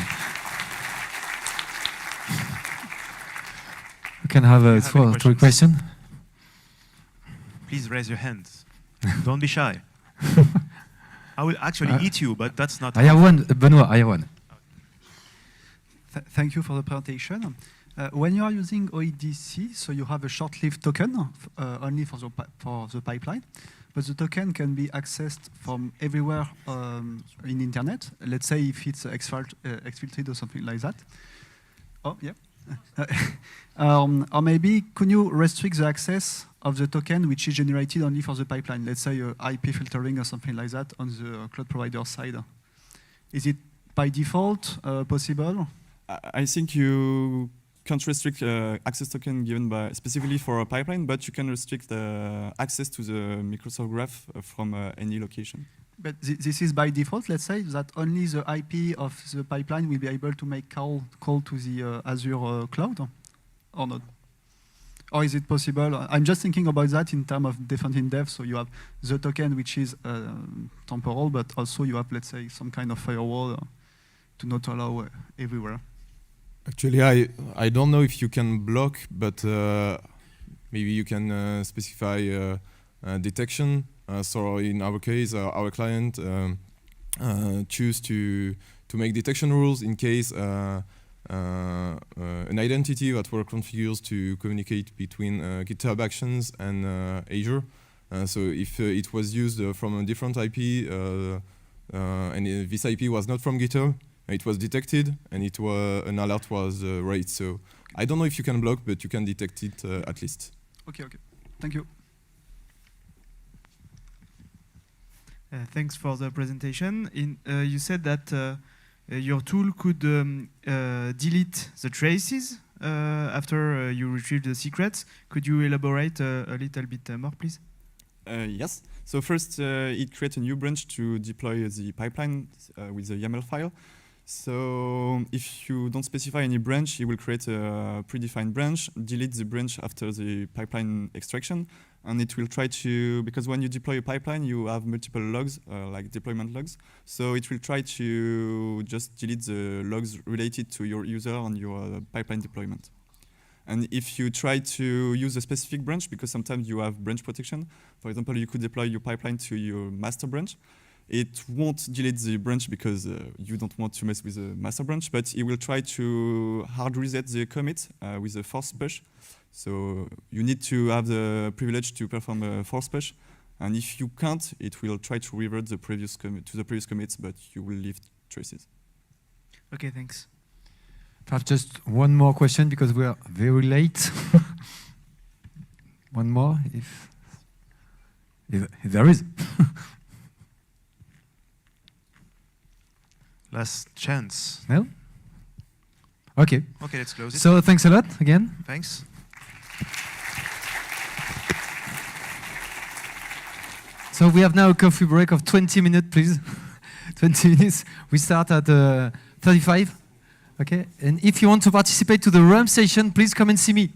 We can have a three question. Please raise your hands. Don't be shy. I will actually eat you, but that's not. I have one, Benoit. I have one. Thank you for the presentation. When you are using OEDC, so you have a short-lived token only for the pipeline, but the token can be accessed from everywhere in internet. Let's say if it's exfiltrated or something like that. Oh, yeah. Or maybe, could you restrict the access of the token which is generated only for the pipeline? Let's say IP filtering or something like that on the cloud provider side. Is it by default possible? I think you can't restrict access token given by specifically for a pipeline, but you can restrict the access to the Microsoft Graph from any location. But this is by default, let's say, that only the IP of the pipeline will be able to make call to the Azure cloud, or not? Or is it possible? I'm just thinking about that in terms of different in-depth. So you have the token, which is temporal, but also you have, let's say, some kind of firewall to not allow everywhere. Actually, I don't know if you can block, but maybe you can specify detection. So in our case, our client choose to make detection rules in case an identity that were configured to communicate between GitHub Actions and Azure. So if it was used from a different IP and this IP was not from GitHub, it was detected and an alert was raised. So I don't know if you can block, but you can detect it at least. Okay. Thank you. Thanks for the presentation. You said that your tool could delete the traces after you retrieve the secrets. Could you elaborate a little bit more, please? Yes. So first, it creates a new branch to deploy the pipeline with the YAML file. So if you don't specify any branch, it will create a predefined branch, delete the branch after the pipeline extraction, and it will try to, because when you deploy a pipeline, you have multiple logs, like deployment logs. So it will try to just delete the logs related to your user and your pipeline deployment. And if you try to use a specific branch, because sometimes you have branch protection, for example, you could deploy your pipeline to your master branch. It won't delete the branch because you don't want to mess with the master branch, but it will try to hard reset the commit with a force push. So you need to have the privilege to perform a force push. And if you can't, it will try to revert the previous commit to the previous commits, but you will leave traces. Okay, thanks. Perhaps just one more question because we are very late. One more, if there is. Last chance. No? Okay. Okay, let's close it. So thanks a lot again. Thanks. So we have now a coffee break of 20 minutes, please. 20 minutes. We start at 35. Okay. And if you want to participate to the Rump Session, please come and see me.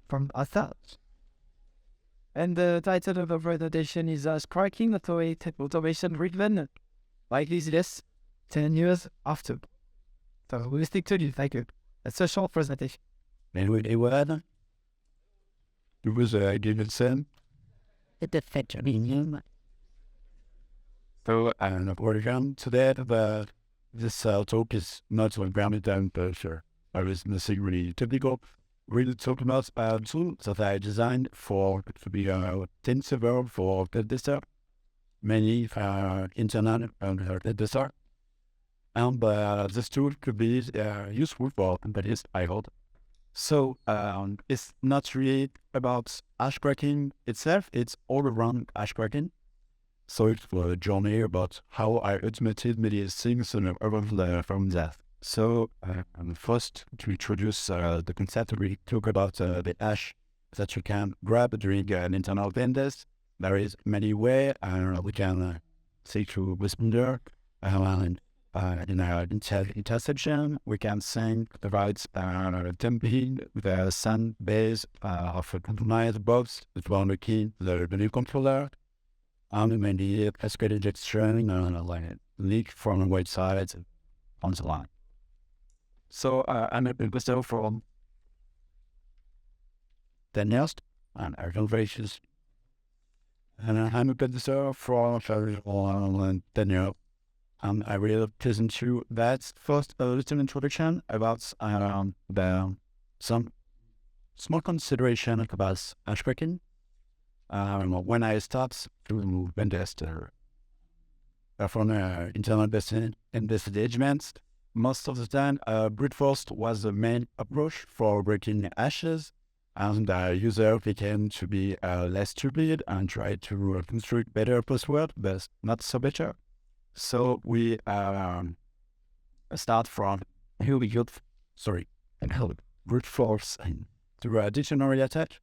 from Avatar. And the title of the presentation is Striking Automation Driven by Laziness 10 years after. So we'll stick to it. Thank you. That's a short presentation. Anyway, what? It was a given sen. It's a feature. So welcome to that. But this talk is not so grounded down, but sure. I was missing really typical. Really talk about tools that I designed for to be a TensorFlow for tester, mainly internal tester. And this tool could be useful for companies, I hope. So it's not really about hash cracking itself, it's all around hash cracking. So it's a journey about how I automated many things from that. So first, to introduce the concept, we talk about the hash that you can grab during an internal pen test. There is many ways, we can say through responder, in our interception, we can send the right template, the sun base of a compromised box, the boundary key, the new controller, and maybe cascade injection, like leak from the website, on the line. So I'm a investor from 10 years, and I can gracious. And I'm a investor for 10 years. I really present you that first a little introduction about some small consideration about hash cracking. When I start to invest from internal investigations, most of the time brute force was the main approach for breaking hashes, and the user became to be less stupid and try to construct better password, but not so better. So we start from brute force to a dictionary attack,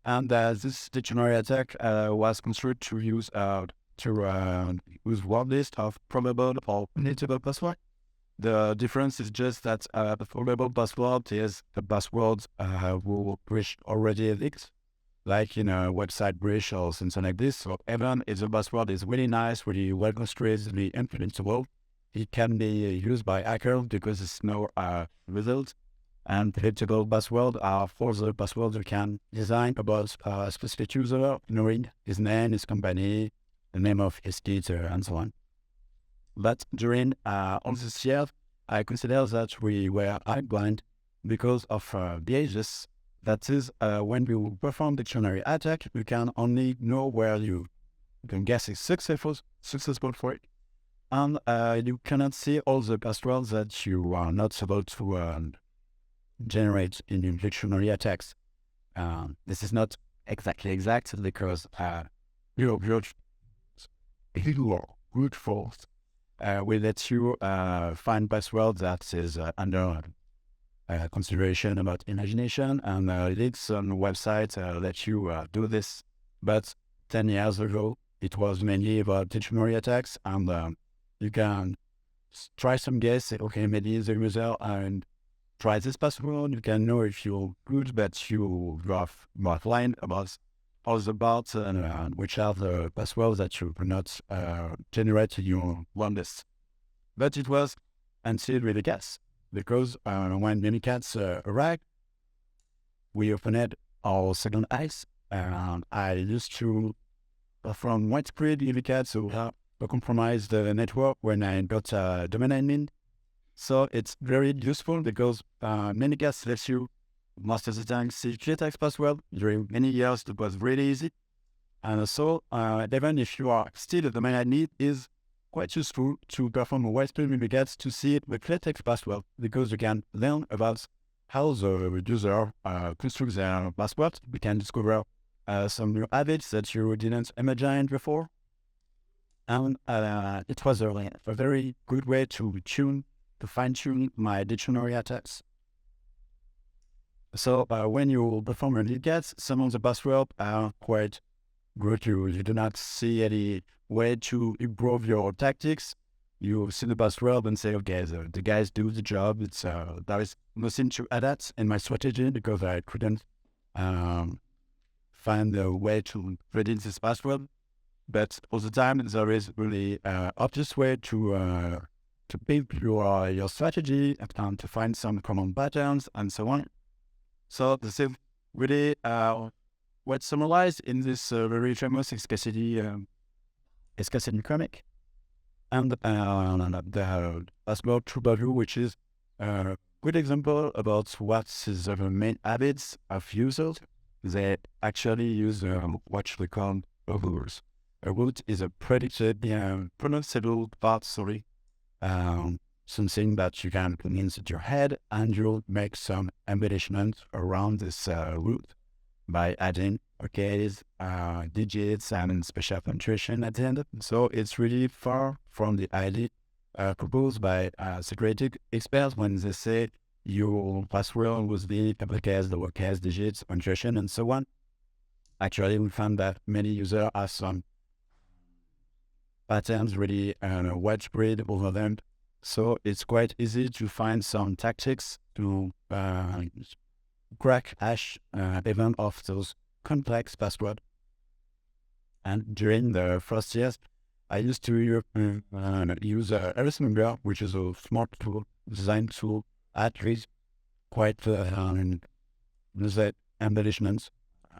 and this dictionary attack was constructed to use word list of probable or punitable password. The difference is just that the probable password is the password who breach already exists, like in a website breach or something like this. So even if the password is really nice, really well constructed, really implementable, it can be used by hackers because it's no result. And predictable passwords are for the passwords you can design about a specific user, knowing his name, his company, the name of his kids, and so on. But during all this year, I consider that we were blind because of biases. That is, when you perform dictionary attack, you can only know where you can guess is successful for it. And you cannot see all the passwords that you are not supposed to generate in your dictionary attacks. This is not exactly exact because brute force will let you find password that is under consideration about imagination, and leaks on websites let you do this. But 10 years ago, it was mainly about dictionary attacks, and you can try some guess, say, okay, maybe the user and try this password. You can know if you're good, but you rough line about all the parts and which are the passwords that you cannot generate in your one list. But it was until really cats. Because when Mimikatz arrived, we opened our second eyes, and I used to perform widespread Mimikatz to compromise the network when I got domain admin. So it's very useful because Mimikatz lets you most of the time see clear text password. During many years, it was really easy. And so even if you are still a domain admin, is quite useful to perform a widespread Mimikatz to see the clear text password, because you can learn about how the user constructs their password. We can discover some new habits that you didn't imagine before. And it was a very good way to fine-tune my dictionary attacks. So when you perform a Mimikatz, some of the passwords are quite good. You do not see any way to improve your tactics. You see the password and say, okay, the guys do the job. It's there is nothing to adapt in my strategy because I couldn't find a way to predict this password. But all the time, there is really obvious way to build your strategy and to find some common patterns and so on. So this is really what's summarized in this very famous scarcity comic. And the password true value, which is a good example about what is the main habits of users. They actually use what we call a root. A root is a predicted, pronounceable part, something that you can put into your head, and you'll make some embellishment around this root by adding keys, digits, and special punctuation at the end. So it's really far from the idea proposed by security experts when they say your password will be uppercase, lowercase, digits, punctuation, and so on. Actually, we found that many users have some patterns really widespread over them. So it's quite easy to find some tactics to crack hash even of those complex passwords. And during the first years, I used to use HammerScope, which is a smart tool, design tool, at least quite embellishments.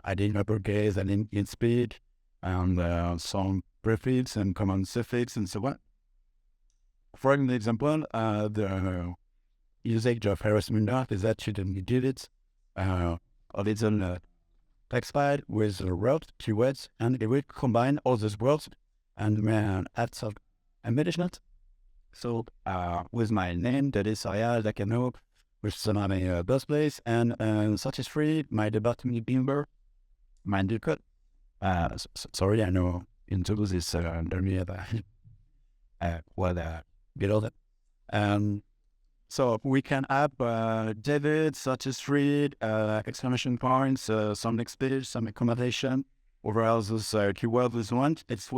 Adding uppercase, adding in speed, and some prefix and common suffix and so on. For an example, the usage of HammerScope is that you can delete a little text file with words, keywords, and it will combine all those words and add some embellishment. So with my name, that is Saya Zakano, which is my birthplace, and 33, my department number, my code. Sorry, I know into this below that. So we can have David, 33, exclamation points, some next page, some accommodation, over all those keywords we want. It's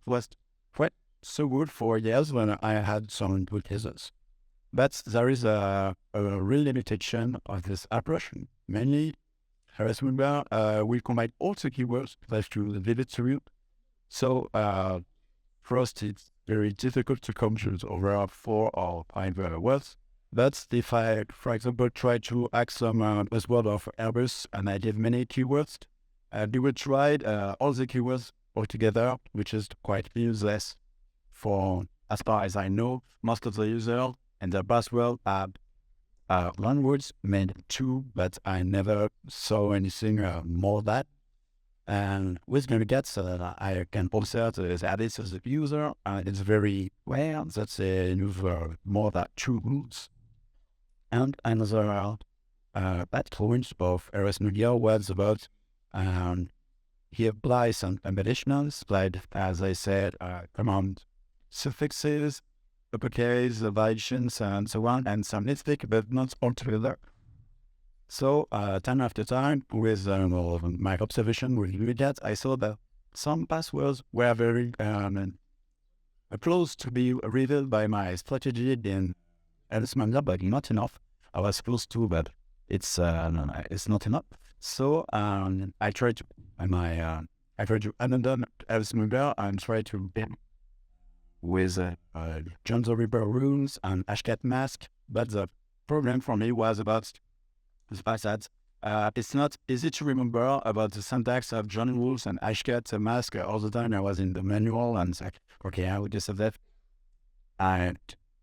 was quite so good for years when I had some good results. But there is a real limitation of this approach. Mainly, HammerScope will combine all the keywords that you deliver to you. So first, it's very difficult to compute over 4 or 5 words. But if I, for example, try to ask some buzzword of Airbus and I give many keywords, they will try all the keywords altogether, which is quite useless for, as far as I know, most of the users and their password have one words, maybe 2, but I never saw anything more than that. And with Navigates, I can observe the habits of the user, and it's very rare that they use more than 2 roots. And another bad point of HammerScope was about he applies some embellishments, like, as I said, command suffixes, uppercase, variations, and so on, and some nitpick, but not altogether. So, time after time, with my observation with Navigates, I saw that some passwords were very close to be revealed by my strategy in HammerScope, but not enough. I was close to, but it's not enough. So I tried to abandon HammerScope and try to build with John the Ripper rules and hashcat mask. But the problem for me was about the fact that it's not easy to remember about the syntax of John rules and hashcat mask all the time. I was in the manual and it's like, okay, I would just have that. And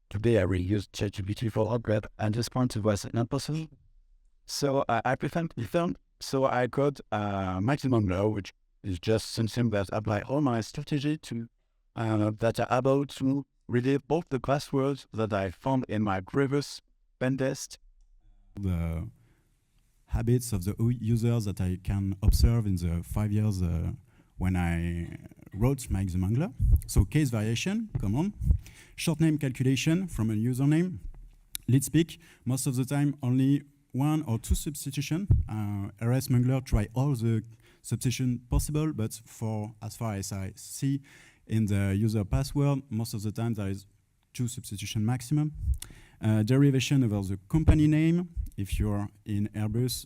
today I will use ChatGPT for upgrade. At this point, it was not possible. So I preferred different. So I got maximum law, which is just something that apply all my strategy to that are able to relieve both the passwords that I found in my previous pen test. The habits of the users that I can observe in the 5 years when I wrote my examangler. So case variation, common. Short name calculation from a username. Lead speak, most of the time only 1 or 2 substitution. HammerScope try all the substitution possible, but for as far as I see in the user password, most of the time there is 2 substitution maximum. Derivation over the company name. If you're in Airbus,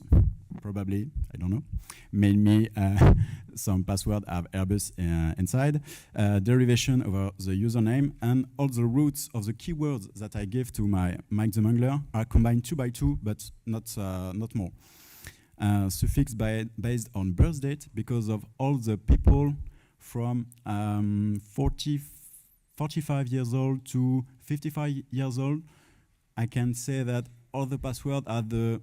probably, I don't know, made me some password have Airbus inside, derivation over the username, and all the roots of the keywords that I give to my Mike the Mangler are combined 2 by 2, but not more. Suffix based on birth date, because of all the people from 45 years old to 55 years old, I can say that all the passwords are the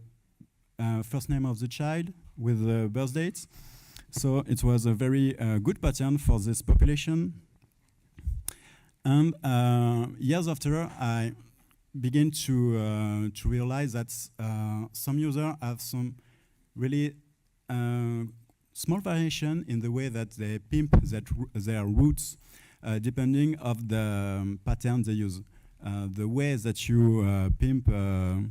first name of the child with the birth dates. So it was a very good pattern for this population. And years after, I began to realize that some users have some really small variation in the way that they pimp their roots, depending of the pattern they use. The way that you pimp a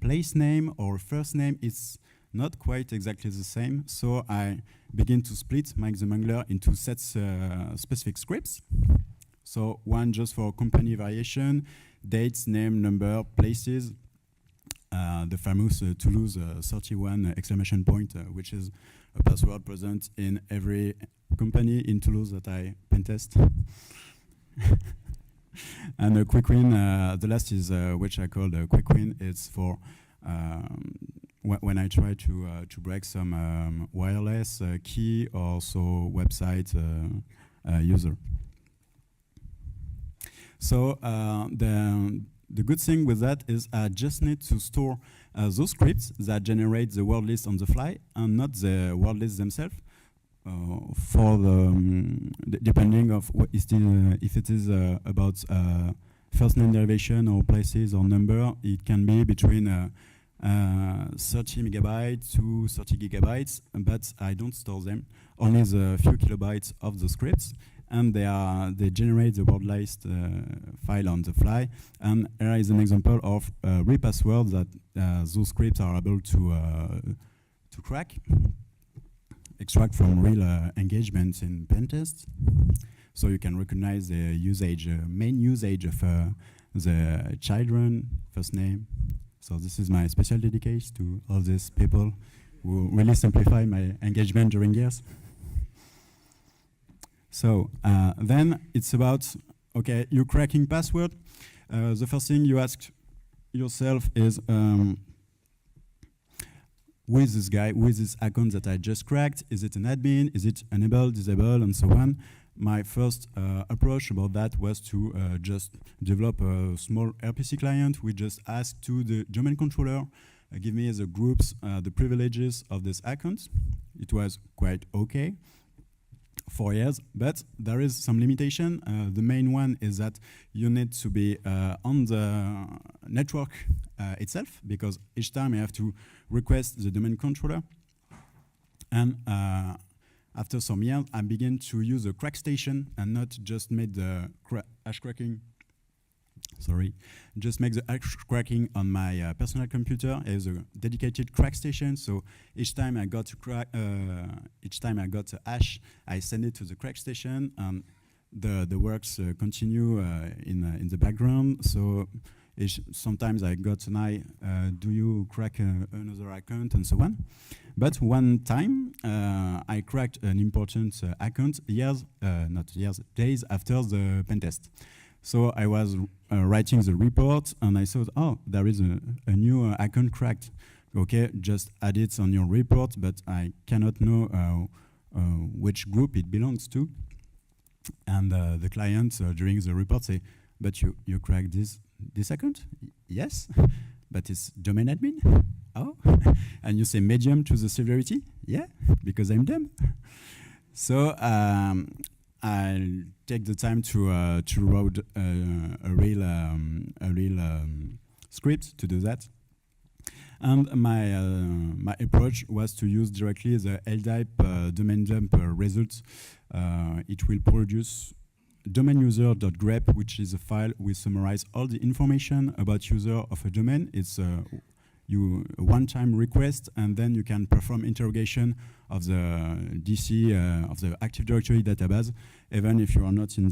place name or first name is not quite exactly the same. So I begin to split Mike the Mangler into sets specific scripts. So one just for company variation, dates, name, number, places. The famous Toulouse 31 exclamation point, which is a password present in every company in Toulouse that I pentest. And a quick win, the last is which I called a quick win. It's for when I try to break some wireless key or so website user. So the good thing with that is I just need to store those scripts that generate the word list on the fly and not the word list themselves. For the depending of what is if it is about first name derivation or places or number, it can be between 30 megabytes to 30 gigabytes, but I don't store them, only the few kilobytes of the scripts, and they generate the word list file on the fly. And here is an example of real password that those scripts are able to crack. Extract from real engagements in pentests, so you can recognize the usage, main usage of the children first name. So this is my special dedication to all these people who really simplify my engagement during years. So then it's about, okay, you're cracking password. The first thing you ask yourself is, who is this guy? Who is this account that I just cracked? Is it an admin? Is it enabled, disabled, and so on? My first approach about that was to just develop a small RPC client. We just asked to the domain controller, give me the groups, the privileges of this account. It was quite okay. 4 years, but there is some limitation. The main one is that you need to be on the network itself, because each time you have to request the domain controller. And after some years, I began to use a crack station and not just made the hash cracking. Sorry, just make the hash cracking on my personal computer as a dedicated crack station. So each time I got a hash, I send it to the crack station, and the works continue in the background. So sometimes I got an eye, do you crack another account, and so on. But one time I cracked an important account days after the pentest. So I was writing the report, and I thought, oh, there is a new account cracked. Okay, just add it on your report, but I cannot know which group it belongs to. And the client during the report say, but you cracked this account? Yes, but it's domain admin? Oh, and you say medium to the severity? Yeah, because I'm dumb. So I'll take the time to write a real script to do that. And my approach was to use directly the LDAP domain dump results. It will produce domain user.grep, which is a file we summarize all the information about user of a domain. It's a one-time request, and then you can perform interrogation of the DC of the Active Directory database, even if you are not in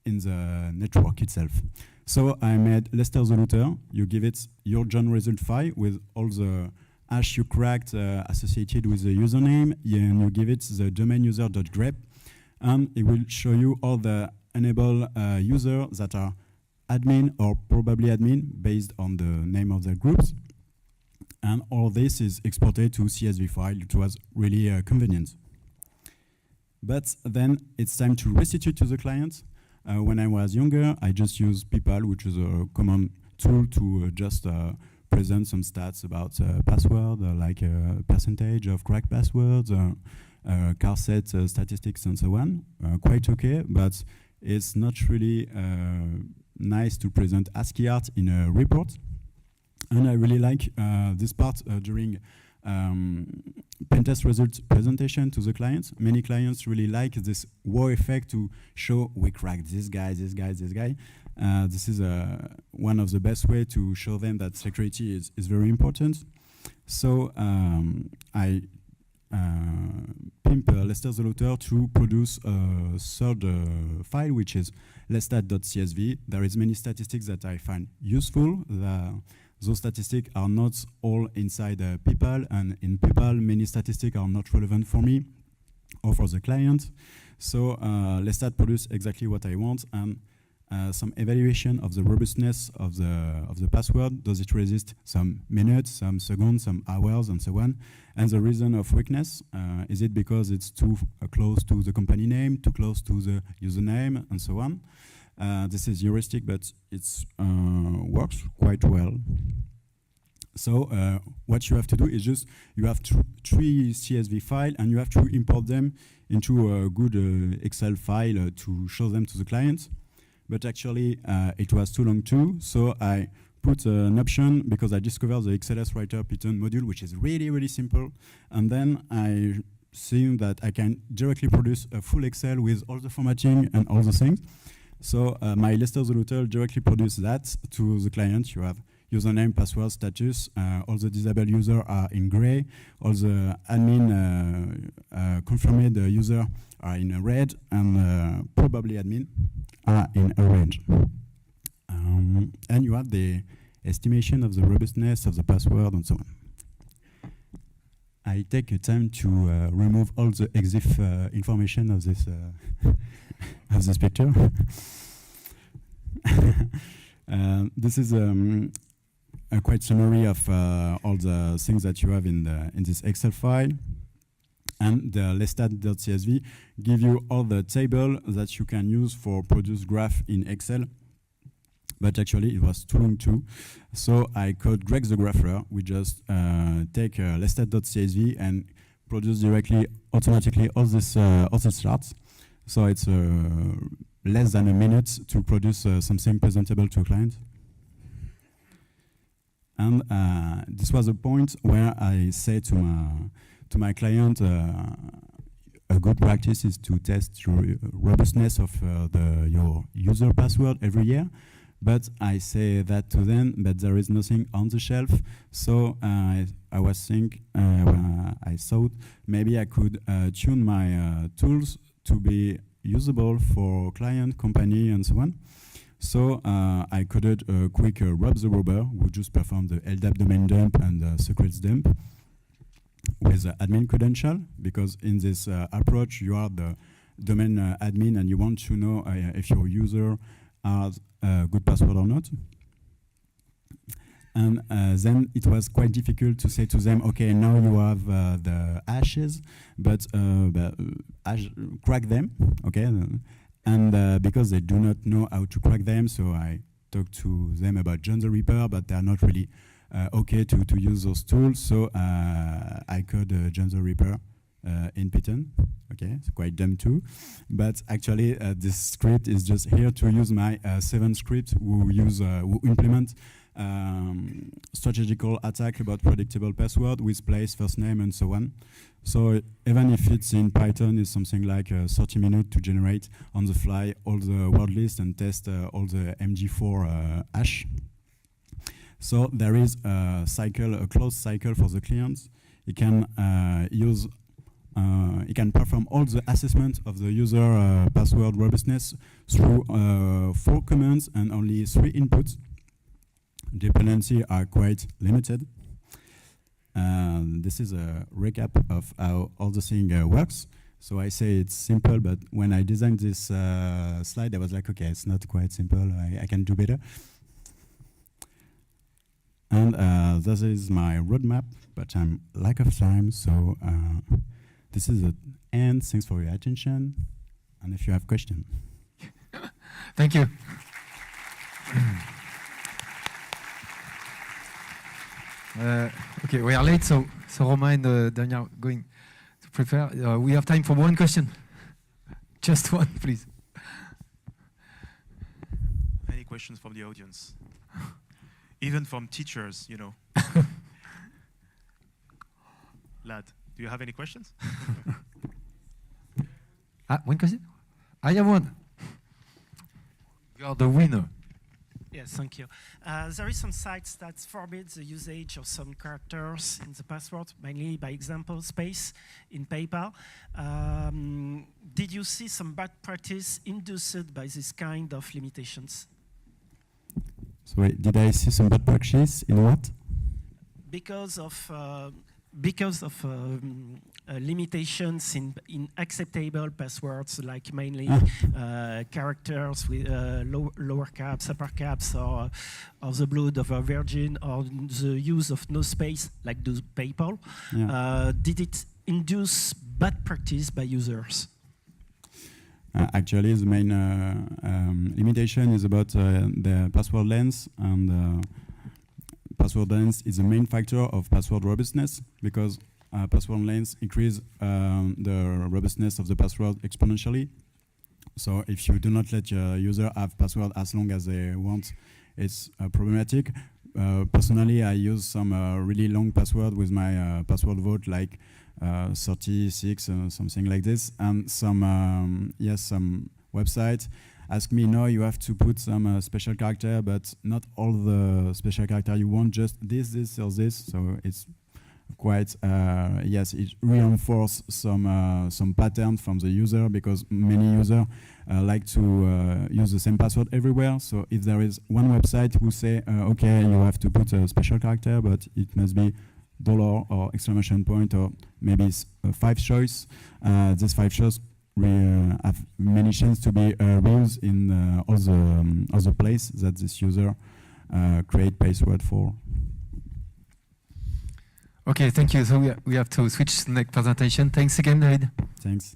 the network itself. So I made Lester the looter. You give it your John result file with all the hash you cracked associated with the username, and you give it the domain user.grep, and it will show you all the enable users that are admin or probably admin based on the name of their groups. And all this is exported to CSV file. It was really convenient. But then it's time to restitute to the client. When I was younger, I just used People, which is a common tool to just present some stats about password, like percentage of cracked passwords, car set statistics, and so on. Quite okay, but it's not really nice to present ASCII art in a report. And I really like this part during pentest results presentation to the clients. Many clients really like this wow effect to show we cracked this guy, this guy, this guy. This is one of the best way to show them that security is very important. So I pimp Lester the Router to produce a third file, which is lestat.csv. There is many statistics that I find useful. Those statistics are not all inside People, and in People, many statistics are not relevant for me or for the client. So Lestat produce exactly what I want, and some evaluation of the robustness of the password. Does it resist some minutes, some seconds, some hours, and so on? And the reason of weakness, is it because it's too close to the company name, too close to the username, and so on? This is heuristic, but it works quite well. So what you have to do is just, you have three CSV files, and you have to import them into a good Excel file to show them to the client. But actually, it was too long too, so I put an option because I discovered the XLS Writer Python module, which is really, really simple. And then I see that I can directly produce a full Excel with all the formatting and all the things. So my Lester the Router directly produces that to the client. You have username, password, status. All the disabled users are in gray. All the admin confirmed user are in red, and probably admin are in orange. And you have the estimation of the robustness of the password and so on. I take a time to remove all the EXIF information of this of this picture. This is a quite summary of all the things that you have in this Excel file. And the lestat.csv give you all the table that you can use for produce graph in Excel. But actually, it was too long too. So I code Greg the Grapher. We just take lestat.csv and produce directly, automatically, all this charts. So it's less than a minute to produce something presentable to a client. And this was a point where I say to my client, a good practice is to test your robustness of your user password every year. But I say that to them, but there is nothing on the shelf. So I thought maybe I could tune my tools to be usable for client, company, and so on. So I coded a quick Rob the Robber, who just performed the LDAP domain dump and secrets dump with admin credential, because in this approach, you are the domain admin and you want to know if your user has a good password or not. And then it was quite difficult to say to them, okay, now you have the hashes, but crack them, okay? And because they do not know how to crack them, so I talked to them about John the Ripper, but they are not really okay to use those tools. So I code John the Ripper in Python. Okay, it's quite dumb too. But actually, this script is just here to use my 7 script who implement strategical attack about predictable password with place, first name, and so on. So even if it's in Python, it's something like 30 minutes to generate on the fly all the word list and test all the MG4 hash. So there is a cycle, a closed cycle for the clients. He can he can perform all the assessment of the user password robustness through 4 commands and only 3 inputs. Dependencies are quite limited. This is a recap of how all the thing works. So I say it's simple, but when I designed this slide, I was like, okay, it's not quite simple. I can do better. And this is my roadmap, but I'm lack of time, so this is the end. Thanks for your attention. And if you have questions. Thank you. Okay, we are late, so Romain and Daniel are going to prepare. We have time for one question. Just one, please. Any questions from the audience? Even from teachers, you know. Lad, do you have any questions? One question? I have one. You are the winner. Yes, thank you. There is some sites that forbid the usage of some characters in the password, mainly by example space in PayPal. Did you see some bad practice induced by this kind of limitations? So wait, did I see some bad practice in what? Because of limitations in acceptable passwords, like mainly characters with lower caps, upper caps, or the blood of a virgin, or the use of no space, like the PayPal. Yeah. Did it induce bad practice by users? Actually, the main limitation is about the password length, and password length is the main factor of password robustness, because password length increase the robustness of the password exponentially. So if you do not let your user have password as long as they want, it's problematic. Personally, I use some really long password with my password vault, like 36 something like this, and some some website ask me, no, you have to put some special character, but not all the special character you want, just this or this. So it's quite it reinforces some pattern from the user, because many users like to use the same password everywhere. So if there is one website who say, okay, you have to put a special character, but it must be dollar or exclamation point, or maybe 5 choice, these 5 choice have many chances to be reused in other place that this user create password for. Okay, thank you. So we have to switch to the next presentation. Thanks again, David. Thanks.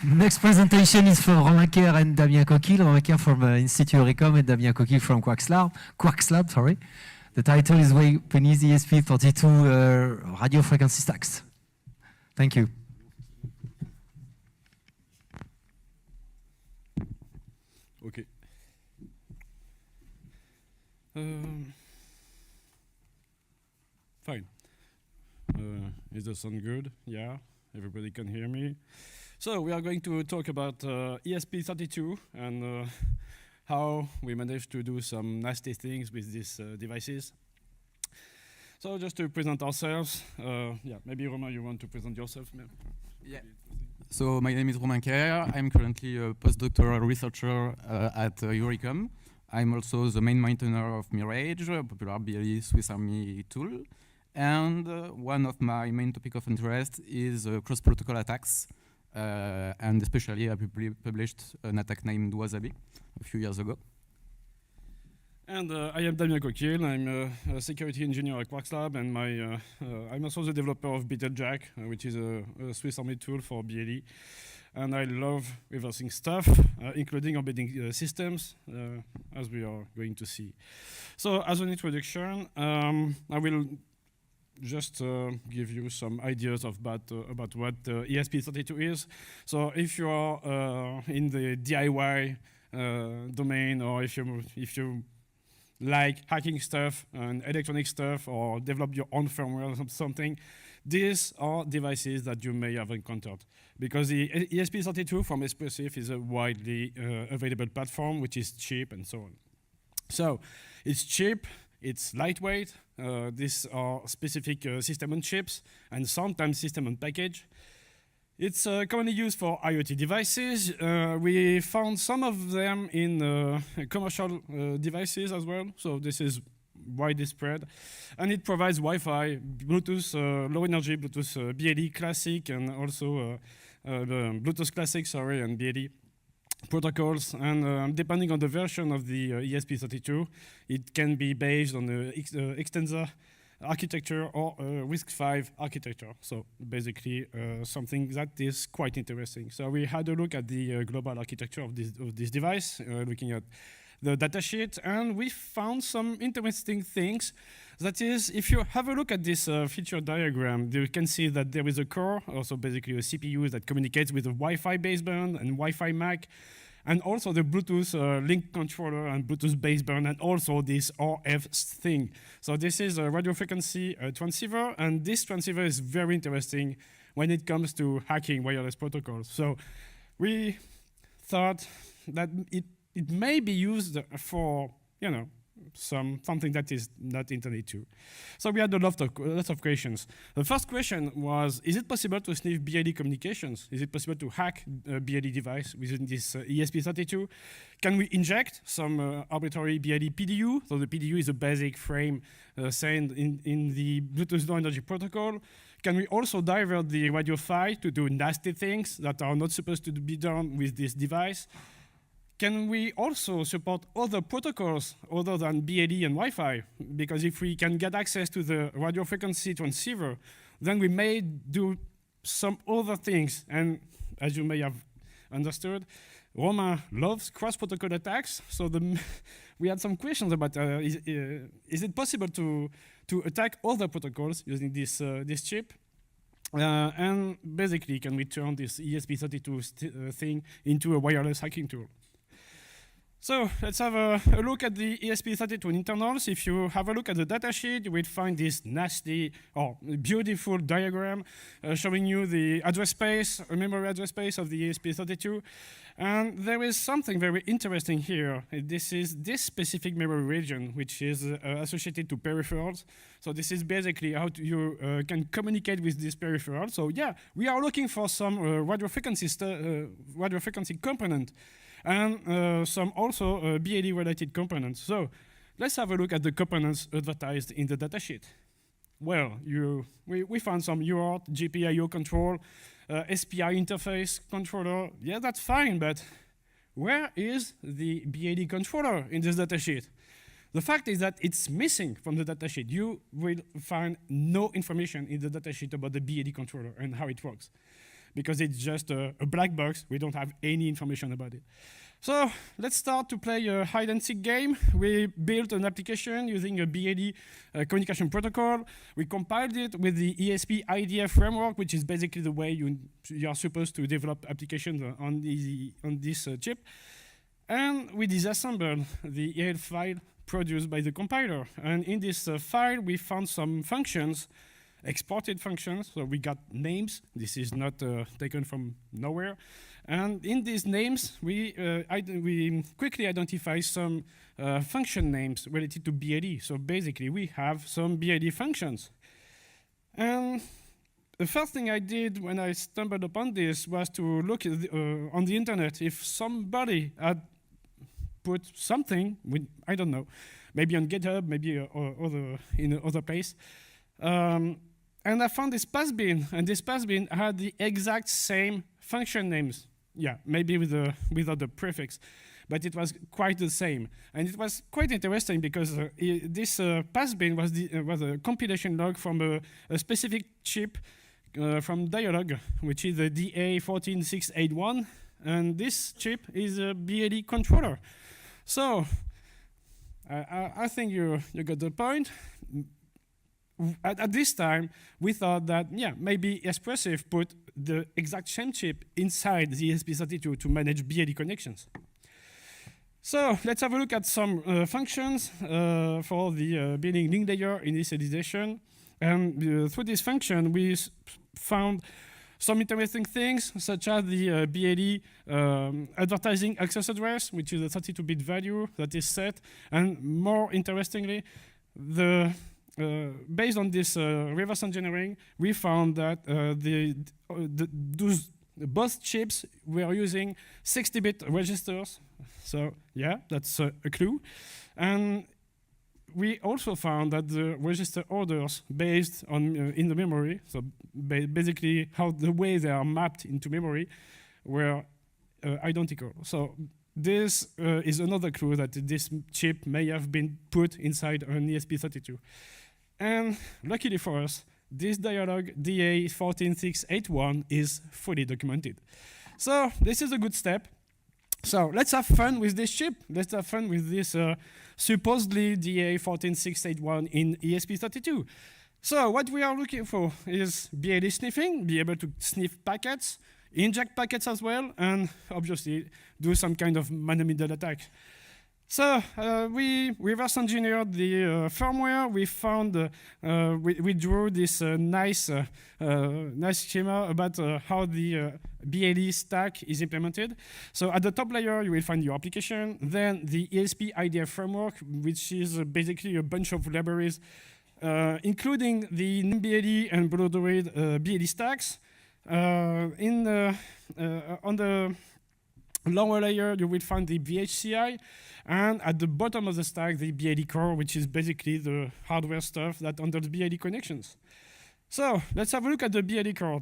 Next presentation is for RowHammer and Damien Coquille. RowHammer from Institut Recom and Damien Coquille from Quarkslab, sorry. The title is Weaponizing ESP32 radio frequency stacks. Thank you. Okay. Fine. Is the sound good? Yeah, everybody can hear me. So we are going to talk about ESP32 and how we managed to do some nasty things with these devices. So just to present ourselves, maybe Romain, you want to present yourself? Yeah. So my name is Romain Kerr. I'm currently a postdoctoral researcher at Euricom. I'm also the main maintainer of Mirage, a popular BLE Swiss Army tool. And one of my main topic of interest is cross-protocol attacks. And especially I published an attack named Wasabi a few years ago. And I am Damien Coquille. I'm a security engineer at Quarkslab, and I'm also the developer of BeetleJack, which is a Swiss Army tool for BLE. And I love reversing stuff, including embedding systems, as we are going to see. So as an introduction, I will just give you some ideas about what ESP32 is. So if you are in the DIY domain, or if you like hacking stuff and electronic stuff, or develop your own firmware or something, these are devices that you may have encountered. Because the ESP32 from Espressif is a widely available platform, which is cheap and so on. So it's cheap, it's lightweight, these are specific system on chips, and sometimes system on package. It's commonly used for IoT devices. We found some of them in commercial devices as well. So this is widely spread. And it provides Wi-Fi, Bluetooth, low energy, Bluetooth BLE Classic, and also the Bluetooth Classic, sorry, and BLE protocols. And depending on the version of the ESP32, it can be based on the extensor architecture or RISC-V architecture. So basically something that is quite interesting. So we had a look at the global architecture of this device, looking at the datasheet, and we found some interesting things. That is, if you have a look at this feature diagram, you can see that there is a core, also basically a CPU that communicates with a Wi-Fi baseband and Wi-Fi MAC, and also the Bluetooth link controller and Bluetooth baseband, and also this RF thing. So this is a radio frequency transceiver, and this transceiver is very interesting when it comes to hacking wireless protocols. So we thought that it may be used for, you know, something that is not Internet 2. So we had a lot of questions. The first question was, is it possible to sniff BLE communications? Is it possible to hack a BLE device within this ESP32? Can we inject some arbitrary BLE PDU? So the PDU is a basic frame sent in the Bluetooth Low Energy protocol. Can we also divert the radio PHY to do nasty things that are not supposed to be done with this device? Can we also support other protocols other than BLE and Wi-Fi? Because if we can get access to the radio frequency transceiver, then we may do some other things. And as you may have understood, Roma loves cross-protocol attacks. So we had some questions about is it possible to attack other protocols using this chip? And basically, can we turn this ESP32 thing into a wireless hacking tool? So let's have a look at the ESP32 internals. If you have a look at the datasheet, you will find this nasty or beautiful diagram showing you the address space, memory address space of the ESP32. And there is something very interesting here. This is this specific memory region, which is associated to peripherals. So this is basically how you can communicate with this peripheral. So yeah, we are looking for some radio frequency component, and some also BLE-related components. So let's have a look at the components advertised in the datasheet. Well, we found some UART, GPIO control, SPI interface controller. Yeah, that's fine, but where is the BLE controller in this datasheet? The fact is that it's missing from the datasheet. You will find no information in the datasheet about the BLE controller and how it works, because it's just a black box. We don't have any information about it. So let's start to play a hide-and-seek game. We built an application using a BLE communication protocol. We compiled it with the ESP IDF framework, which is basically the way you are supposed to develop applications on this chip. And we disassembled the EL file produced by the compiler. And in this file, we found some functions, exported functions, so we got names. This is not taken from nowhere. And in these names, we quickly identify some function names related to BLE. So basically, we have some BLE functions. And the first thing I did when I stumbled upon this was to look at on the internet if somebody had put something, I don't know, maybe on GitHub, maybe in another place. And I found this passbin, and this passbin had the exact same function names. Yeah, maybe without the prefix, but it was quite the same. And it was quite interesting because this passbin was a compilation log from a specific chip from Dialog, which is the DA14681, and this chip is a BLE controller. So I think you got the point. At this time, we thought that, yeah, maybe Espressif put the exact same chip inside the ESP32 to manage BLE connections. So let's have a look at some functions for the building link layer initialization. And through this function, we found some interesting things, such as the BLE advertising access address, which is a 32-bit value that is set. And more interestingly, based on this reverse engineering, we found that both chips were using 60-bit registers. So yeah, that's a clue. And we also found that the register orders based on in the memory, so basically how the way they are mapped into memory, were identical. So this is another clue that this chip may have been put inside an ESP32. And luckily for us, this dialog DA14681 is fully documented. So this is a good step. So let's have fun with this chip. Let's have fun with this supposedly DA14681 in ESP32. So what we are looking for is BLE sniffing, be able to sniff packets, inject packets as well, and obviously do some kind of man-in-the-middle attack. So we reverse engineered the firmware. We found, we drew this nice schema about how the BLE stack is implemented. So at the top layer, you will find your application, then the ESP IDF framework, which is basically a bunch of libraries, including the NBLE and Bloodroid BLE stacks. On the lower layer, you will find the VHCI, and at the bottom of the stack, the BLE core, which is basically the hardware stuff that handles BLE connections. So let's have a look at the BLE core.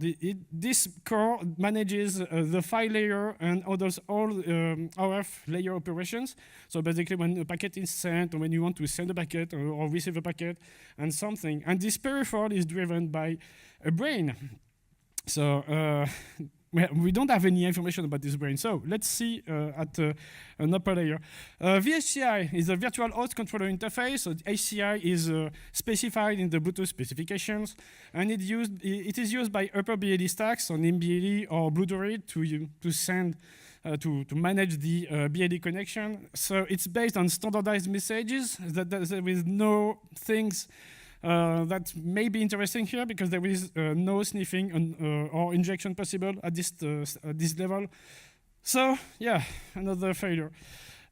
This core manages the file layer and handles all RF layer operations. So basically when a packet is sent, or when you want to send a packet or receive a packet and something. And this peripheral is driven by a brain. So we don't have any information about this brain. So let's see at an upper layer. VHCI is a virtual host controller interface. So HCI is specified in the Bluetooth specifications, and it is used by upper BLE stacks on MBLE or Bloodroid to send to manage the BLE connection. So it's based on standardized messages with no things that may be interesting here, because there is no sniffing or injection possible at this level. So yeah, another failure.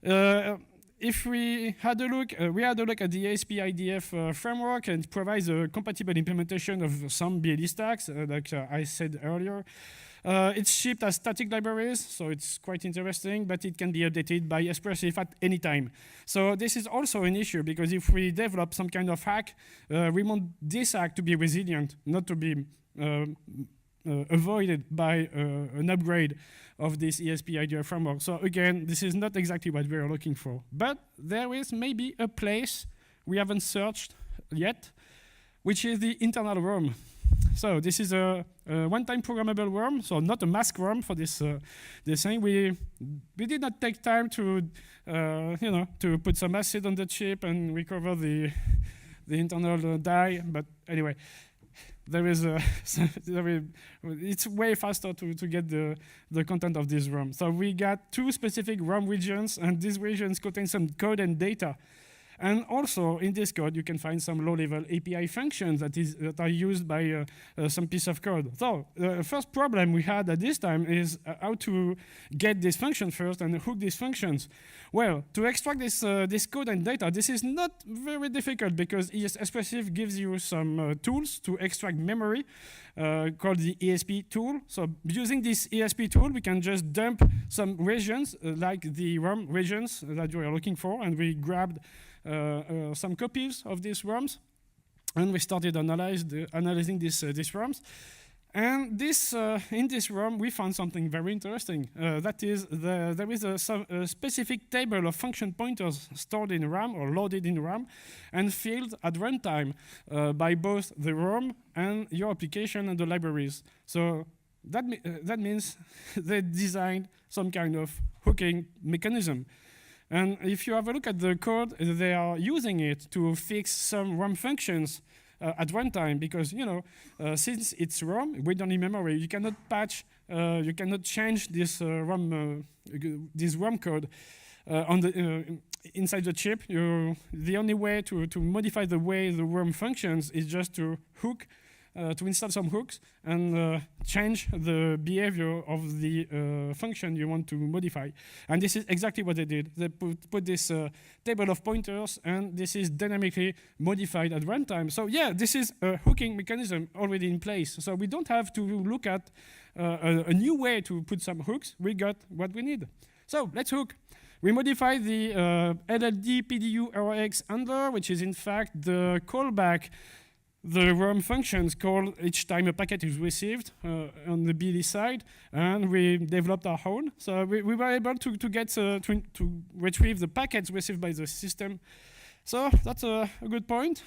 If we had a look, at the ASP IDF framework, and it provides a compatible implementation of some BLE stacks, like I said earlier. It's shipped as static libraries, so it's quite interesting, but it can be updated by Espressif at any time. So this is also an issue, because if we develop some kind of hack, we want this hack to be resilient, not to be avoided by an upgrade of this ESP IDF framework. So again, this is not exactly what we are looking for. But there is maybe a place we haven't searched yet, which is the internal ROM. So this is a one-time programmable worm, so not a mask worm for this thing. We did not take time to to put some acid on the chip and recover the internal die. But anyway, there is it's way faster to get the content of this ROM. So we got two specific ROM regions, and these regions contain some code and data. And also, in this code, you can find some low-level API functions that are used by some piece of code. So the first problem we had at this time is how to get this function first and hook these functions. Well, to extract this code and data, this is not very difficult, because Espressif gives you some tools to extract memory called the ESP tool. So using this ESP tool, we can just dump some regions, like the ROM regions that you are looking for, and we grabbed some copies of these ROMs, and we started analyzing these ROMs. And in this ROM, we found something very interesting. That is, there is a specific table of function pointers stored in RAM or loaded in RAM and filled at runtime by both the ROM and your application and the libraries. So that means they designed some kind of hooking mechanism. And if you have a look at the code, they are using it to fix some RAM functions at runtime, because since it's ROM, read-only memory, you cannot patch, you cannot change this ROM code on the inside the chip. The only way to modify the way the ROM functions is just to hook. To install some hooks and change the behavior of the function you want to modify. And this is exactly what they did. They put this table of pointers, and this is dynamically modified at runtime. So yeah, this is a hooking mechanism already in place. So we don't have to look at a new way to put some hooks. We got what we need. So let's hook. We modify the LLD PDU RX handler, which is in fact the callback the Rump functions call each time a packet is received on the BLE side, and we developed our own. So we were able to retrieve the packets received by the system. So that's a good point.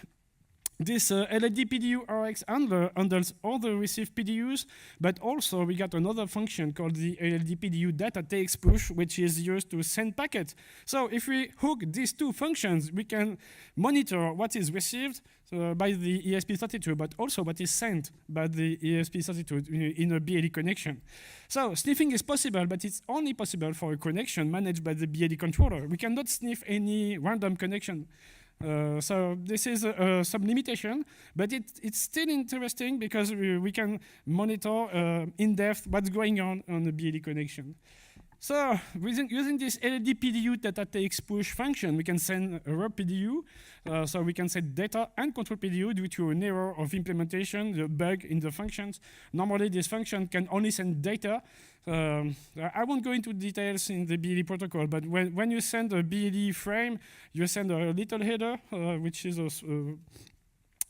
This LLD PDU RX handler handles all the received PDUs, but also we got another function called the LLD PDU data takes push, which is used to send packets. So if we hook these two functions, we can monitor what is received by the ESP32, but also what is sent by the ESP32 in a BLE connection. So sniffing is possible, but it's only possible for a connection managed by the BLE controller. We cannot sniff any random connection. So this is some limitation, but it's still interesting because we can monitor in depth what's going on the BLE connection. So using this LLD PDU data takes push function, we can send a raw PDU. So we can send data and control PDU due to an error of implementation, the bug in the functions. Normally, this function can only send data. I won't go into details in the BLE protocol, but when you send a BLE frame, you send a little header, which is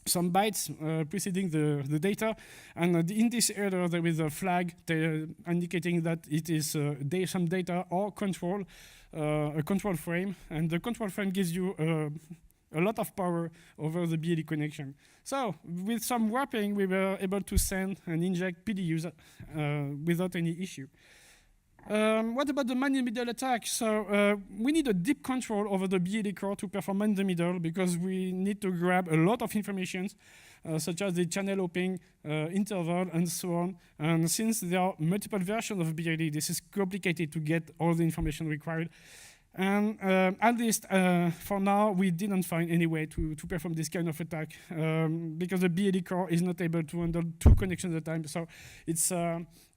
some bytes preceding the data, and in this header there is a flag indicating that it is some data or control, a control frame, and the control frame gives you a lot of power over the BLE connection. So with some wrapping, we were able to send and inject PDUs without any issue. What about the man-in-the-middle attack? So we need a deep control over the BLE core to perform man-in-the-middle because we need to grab a lot of information, such as the channel hopping, interval, and so on. And since there are multiple versions of BLE, this is complicated to get all the information required. And at least for now, we didn't find any way to perform this kind of attack because the BLE core is not able to handle two connections at a time. So it's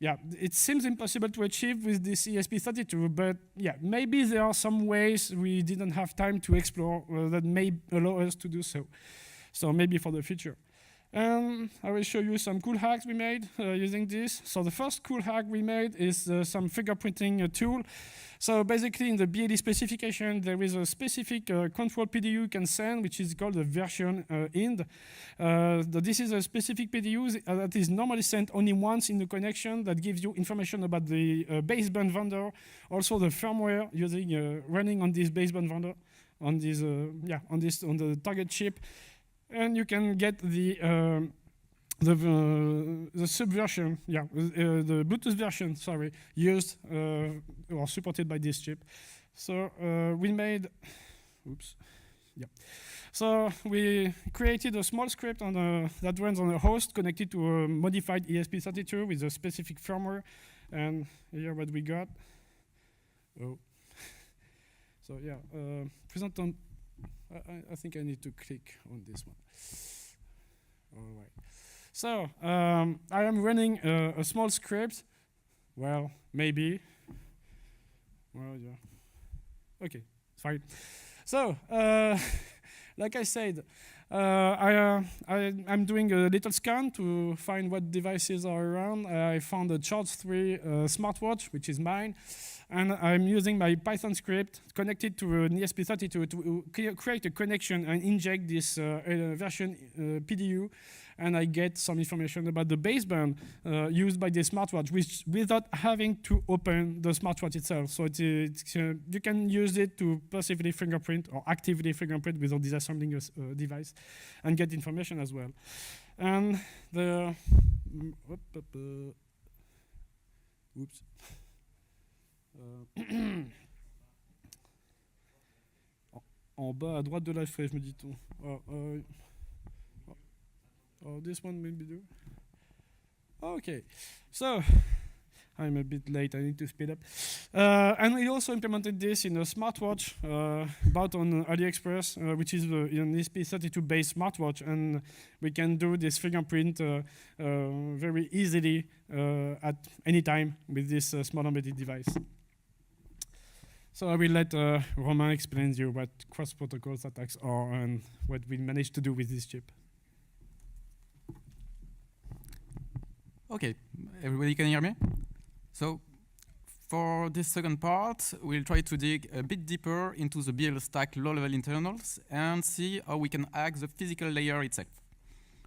it seems impossible to achieve with this ESP32. But yeah, maybe there are some ways we didn't have time to explore that may allow us to do so. So maybe for the future. I will show you some cool hacks we made using this. So the first cool hack we made is some fingerprinting tool. So basically in the BLE specification, there is a specific control PDU you can send, which is called the version ind. This is a specific PDU that is normally sent only once in the connection that gives you information about the baseband vendor, also the firmware using running on this baseband vendor, on the target chip. And you can get the subversion, the Bluetooth version, sorry, used or supported by this chip. So we made, So we created a small script that runs on a host connected to a modified ESP32 with a specific firmware. And here what we got. So yeah, present on. I think I need to click on this one. All right. So I am running a small script. Well, maybe. Well, yeah. Okay, fine. So, like I said, I'm doing a little scan to find what devices are around. I found a Charge 3 smartwatch, which is mine. And I'm using my Python script connected to an ESP32 to create a connection and inject this version PDU. And I get some information about the baseband used by the smartwatch, which without having to open the smartwatch itself. So you can use it to passively fingerprint or actively fingerprint without disassembling a device and get information as well. And the oops. En bas à droite de la feuille, me dit-on. This one will be do. Okay, so I'm a bit late. I need to speed up. And we also implemented this in a smartwatch bought on AliExpress, which is an ESP32-based smartwatch, and we can do this fingerprint very easily at any time with this small embedded device. So I will let Romain explain to you what cross-protocol attacks are and what we managed to do with this chip. Okay, everybody can hear me? So For this second part, we'll try to dig a bit deeper into the BL stack low-level internals and see how we can hack the physical layer itself.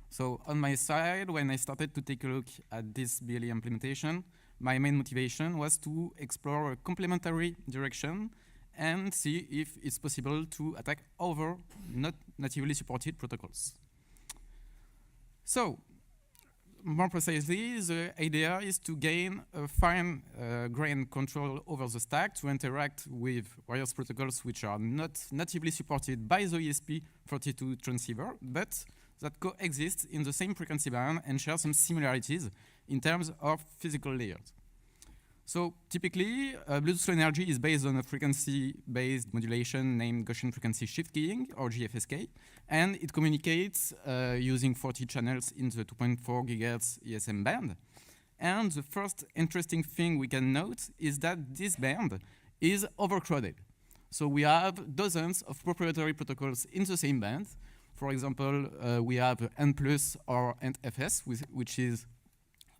So on my side, when I started to take a look at this BLE implementation, my main motivation was to explore a complementary direction and see if it's possible to attack other not natively supported protocols. So, more precisely, the idea is to gain a fine-grained control over the stack to interact with various protocols which are not natively supported by the ESP32 transceiver, but that coexist in the same frequency band and share some similarities in terms of physical layers. So typically, Bluetooth Low Energy is based on a frequency-based modulation named Gaussian frequency shift keying, or GFSK, and it communicates using 40 channels in the 2.4 GHz ESM band. And the first interesting thing we can note is that this band is overcrowded. So we have dozens of proprietary protocols in the same band. For example, we have N+ or NFS, which is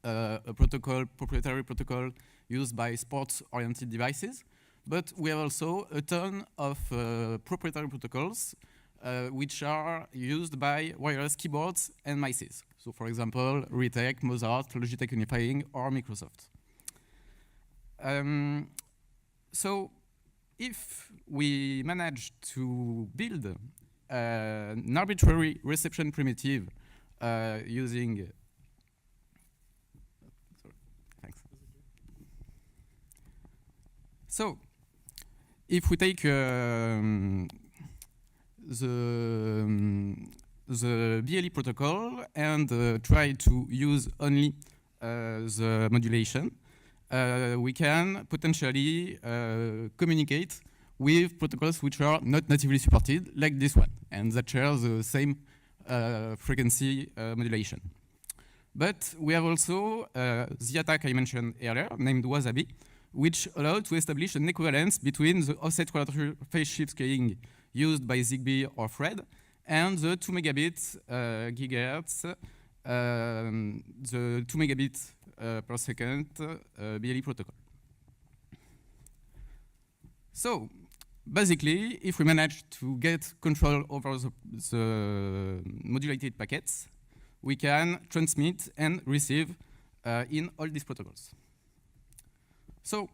a proprietary protocol used by sports-oriented devices. But we have also a ton of proprietary protocols which are used by wireless keyboards and mices. So for example, Retec, Mozart, Logitech Unifying, or Microsoft. So if we manage to build an arbitrary reception primitive using So, if we take the BLE protocol and try to use only the modulation, we can potentially communicate with protocols which are not natively supported, like this one, and that share the same frequency modulation. But we have also the attack I mentioned earlier, named Wasabi, which allowed to establish an equivalence between the offset quadrature phase shift scaling used by Zigbee or Thread and the 2 megabit gigahertz, the 2 megabit per second BLE protocol. So basically, if we manage to get control over the modulated packets, we can transmit and receive in all these protocols. So,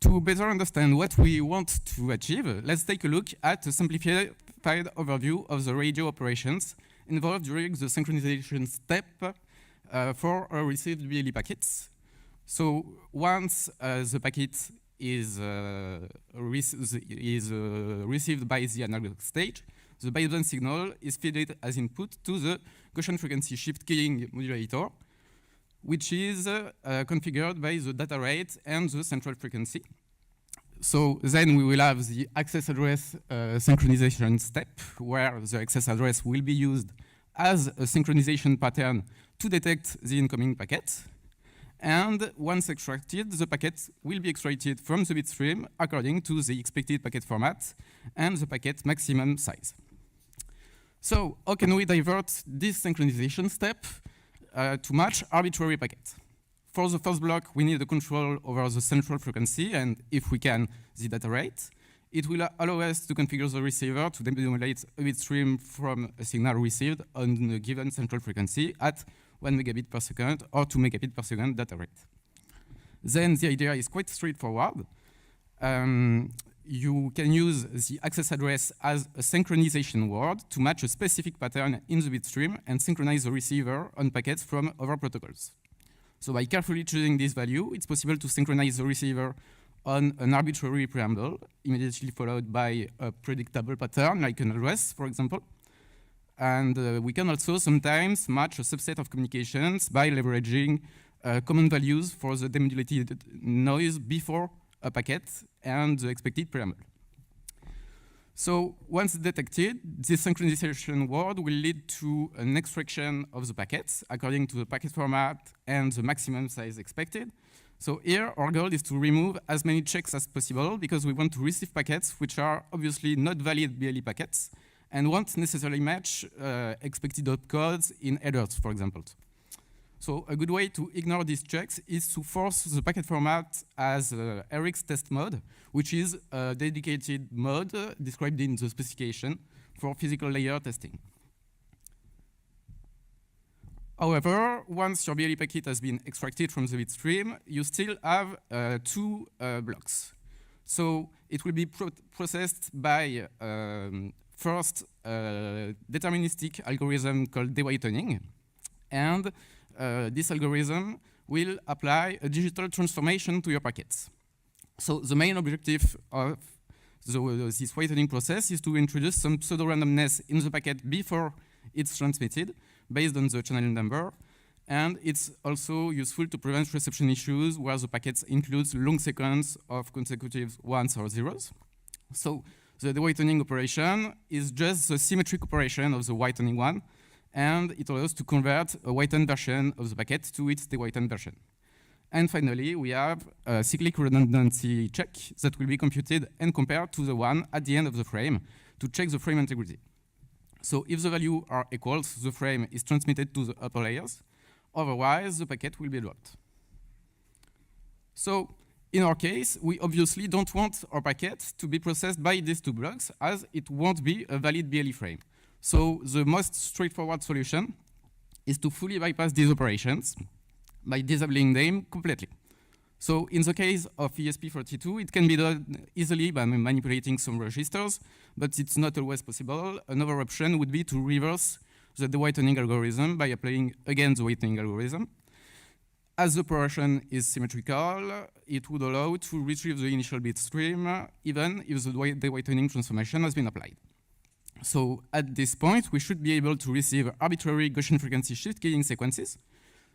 to better understand what we want to achieve, let's take a look at a simplified overview of the radio operations involved during the synchronization step for received BLE packets. So, once the packet is received by the analog stage, the baseband signal is fed as input to the Gaussian frequency shift keying modulator, which is configured by the data rate and the central frequency. So then we will have the access address synchronization step, where the access address will be used as a synchronization pattern to detect the incoming packet. And once extracted, the packet will be extracted from the bit stream according to the expected packet format and the packet maximum size. So how can we divert this synchronization step to match arbitrary packets? For the first block, we need a control over the central frequency and, if we can, the data rate. It will allow us to configure the receiver to demodulate a bit stream from a signal received on a given central frequency at 1 megabit per second or 2 megabit per second data rate. Then the idea is quite straightforward. You can use the access address as a synchronization word to match a specific pattern in the bit stream and synchronize the receiver on packets from other protocols. So by carefully choosing this value, it's possible to synchronize the receiver on an arbitrary preamble, immediately followed by a predictable pattern, like an address, for example. And we can also sometimes match a subset of communications by leveraging common values for the demodulated noise before a packet and the expected preamble. So once detected, this synchronization word will lead to an extraction of the packets according to the packet format and the maximum size expected. So here our goal is to remove as many checks as possible because we want to receive packets which are obviously not valid BLE packets and won't necessarily match expected opcodes in headers, for example. So a good way to ignore these checks is to force the packet format as Eric's test mode, which is a dedicated mode described in the specification for physical layer testing. However, once your BLE packet has been extracted from the bitstream, you still have two blocks. So it will be processed by first deterministic algorithm called dewhitening, and this algorithm will apply a digital transformation to your packets. So the main objective of this whitening process is to introduce some pseudo-randomness in the packet before it's transmitted, based on the channel number, and it's also useful to prevent reception issues where the packets includes long sequence of consecutive ones or zeros. So the dewhitening operation is just the symmetric operation of the whitening one, and it allows to convert a whitened version of the packet to its dewhitened version. And finally, we have a cyclic redundancy check that will be computed and compared to the one at the end of the frame to check the frame integrity. So if the values are equal, the frame is transmitted to the upper layers. Otherwise, the packet will be dropped. So in our case, we obviously don't want our packet to be processed by these two blocks, as it won't be a valid BLE frame. So the most straightforward solution is to fully bypass these operations by disabling them completely. So in the case of ESP32, it can be done easily by manipulating some registers, but it's not always possible. Another option would be to reverse the dewhitening algorithm by applying again the whitening algorithm. As the operation is symmetrical, it would allow to retrieve the initial bit stream, even if the dewhitening transformation has been applied. So at this point, we should be able to receive arbitrary Gaussian frequency shift keying sequences.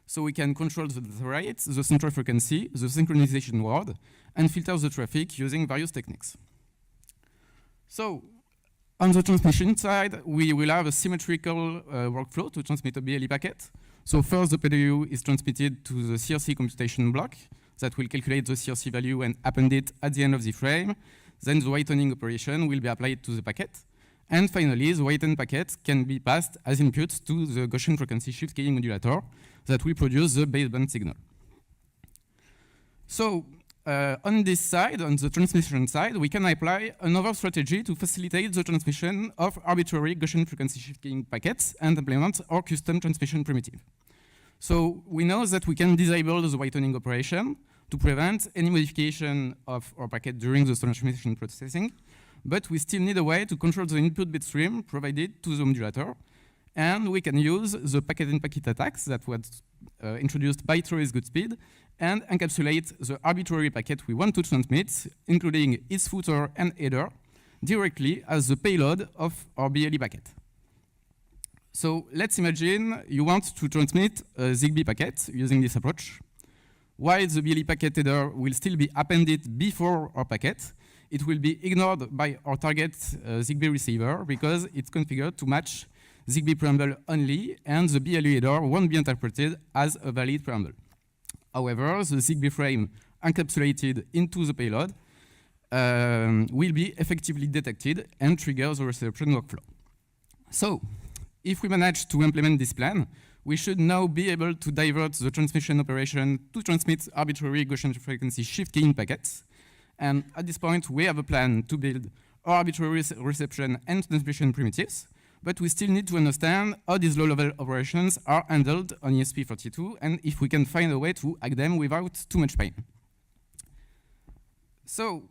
So we can control the data rate, the central frequency, the synchronization word, and filter the traffic using various techniques. So on the transmission side, we will have a symmetrical workflow to transmit a BLE packet. So first, the PDU is transmitted to the CRC computation block that will calculate the CRC value and append it at the end of the frame. Then the whitening operation will be applied to the packet. And finally, the whitened packet can be passed as input to the Gaussian frequency shift keying modulator that will produce the baseband signal. So on this side, on the transmission side, we can apply another strategy to facilitate the transmission of arbitrary Gaussian frequency shift keying packets and implement our custom transmission primitive. So we know that we can disable the whitening operation to prevent any modification of our packet during the transmission processing, but we still need a way to control the input bit stream provided to the modulator. And we can use the packet-in-packet attacks that was introduced by Travis Goodspeed and encapsulate the arbitrary packet we want to transmit, including its footer and header, directly as the payload of our BLE packet. So let's imagine you want to transmit a ZigBee packet using this approach. While the BLE packet header will still be appended before our packet, it will be ignored by our target ZigBee receiver because it's configured to match ZigBee preamble only, and the BLE header won't be interpreted as a valid preamble. However, the ZigBee frame encapsulated into the payload will be effectively detected and trigger the reception workflow. So, if we manage to implement this plan, we should now be able to divert the transmission operation to transmit arbitrary Gaussian frequency shift keying packets. And at this point, we have a plan to build arbitrary reception and transmission primitives, but we still need to understand how these low-level operations are handled on ESP32 and if we can find a way to hack them without too much pain. So,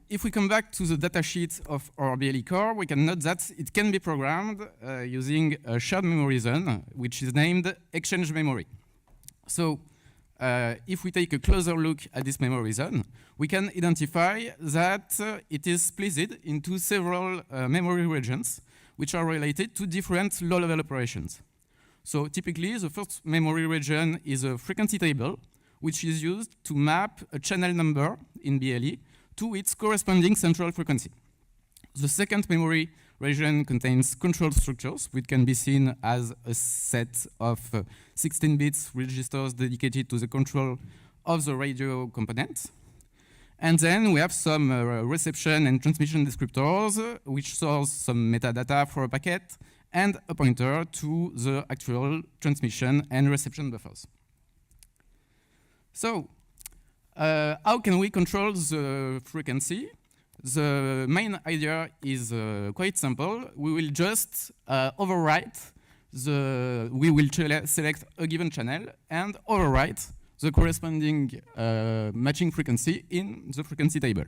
if we come back to the datasheet of our BLE core, we can note that it can be programmed using a shared memory zone, which is named exchange memory. So, if we take a closer look at this memory zone, we can identify that it is split into several memory regions, which are related to different low-level operations. So typically, the first memory region is a frequency table, which is used to map a channel number in BLE to its corresponding central frequency. The second memory region contains control structures, which can be seen as a set of 16 bits registers dedicated to the control of the radio component. And then we have some reception and transmission descriptors, which source some metadata for a packet and a pointer to the actual transmission and reception buffers. So, how can we control the frequency? The main idea is quite simple. We will just overwrite we will select a given channel and overwrite the corresponding matching frequency in the frequency table.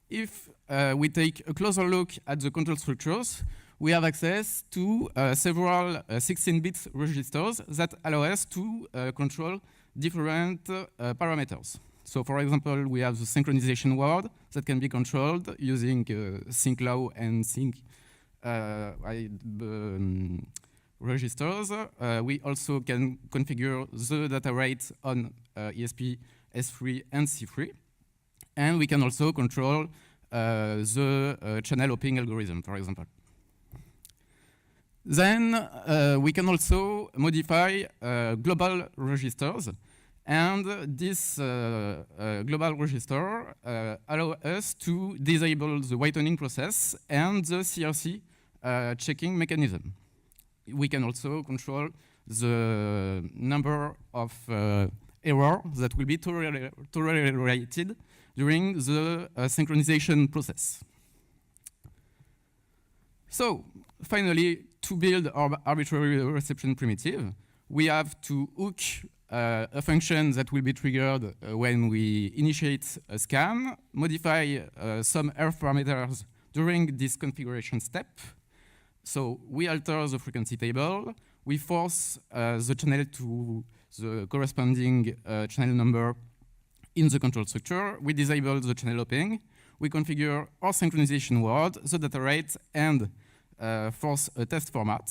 If we take a closer look at the control structures, we have access to several 16-bit registers that allow us to control different parameters. So for example, we have the synchronization word that can be controlled using sync low and sync registers. We also can configure the data rate on ESP S3 and C3. And we can also control the channel hopping algorithm, for example. Then we can also modify global registers. And this global register allows us to disable the whitening process and the CRC checking mechanism. We can also control the number of errors that will be tolerated during the synchronization process. So, finally, to build our arbitrary reception primitive, we have to hook a function that will be triggered when we initiate a scan, modify some error parameters during this configuration step. So we alter the frequency table, we force the channel to the corresponding channel number in the control structure, we disable the channel hopping, we configure our synchronization word, the data rate, and force a test format.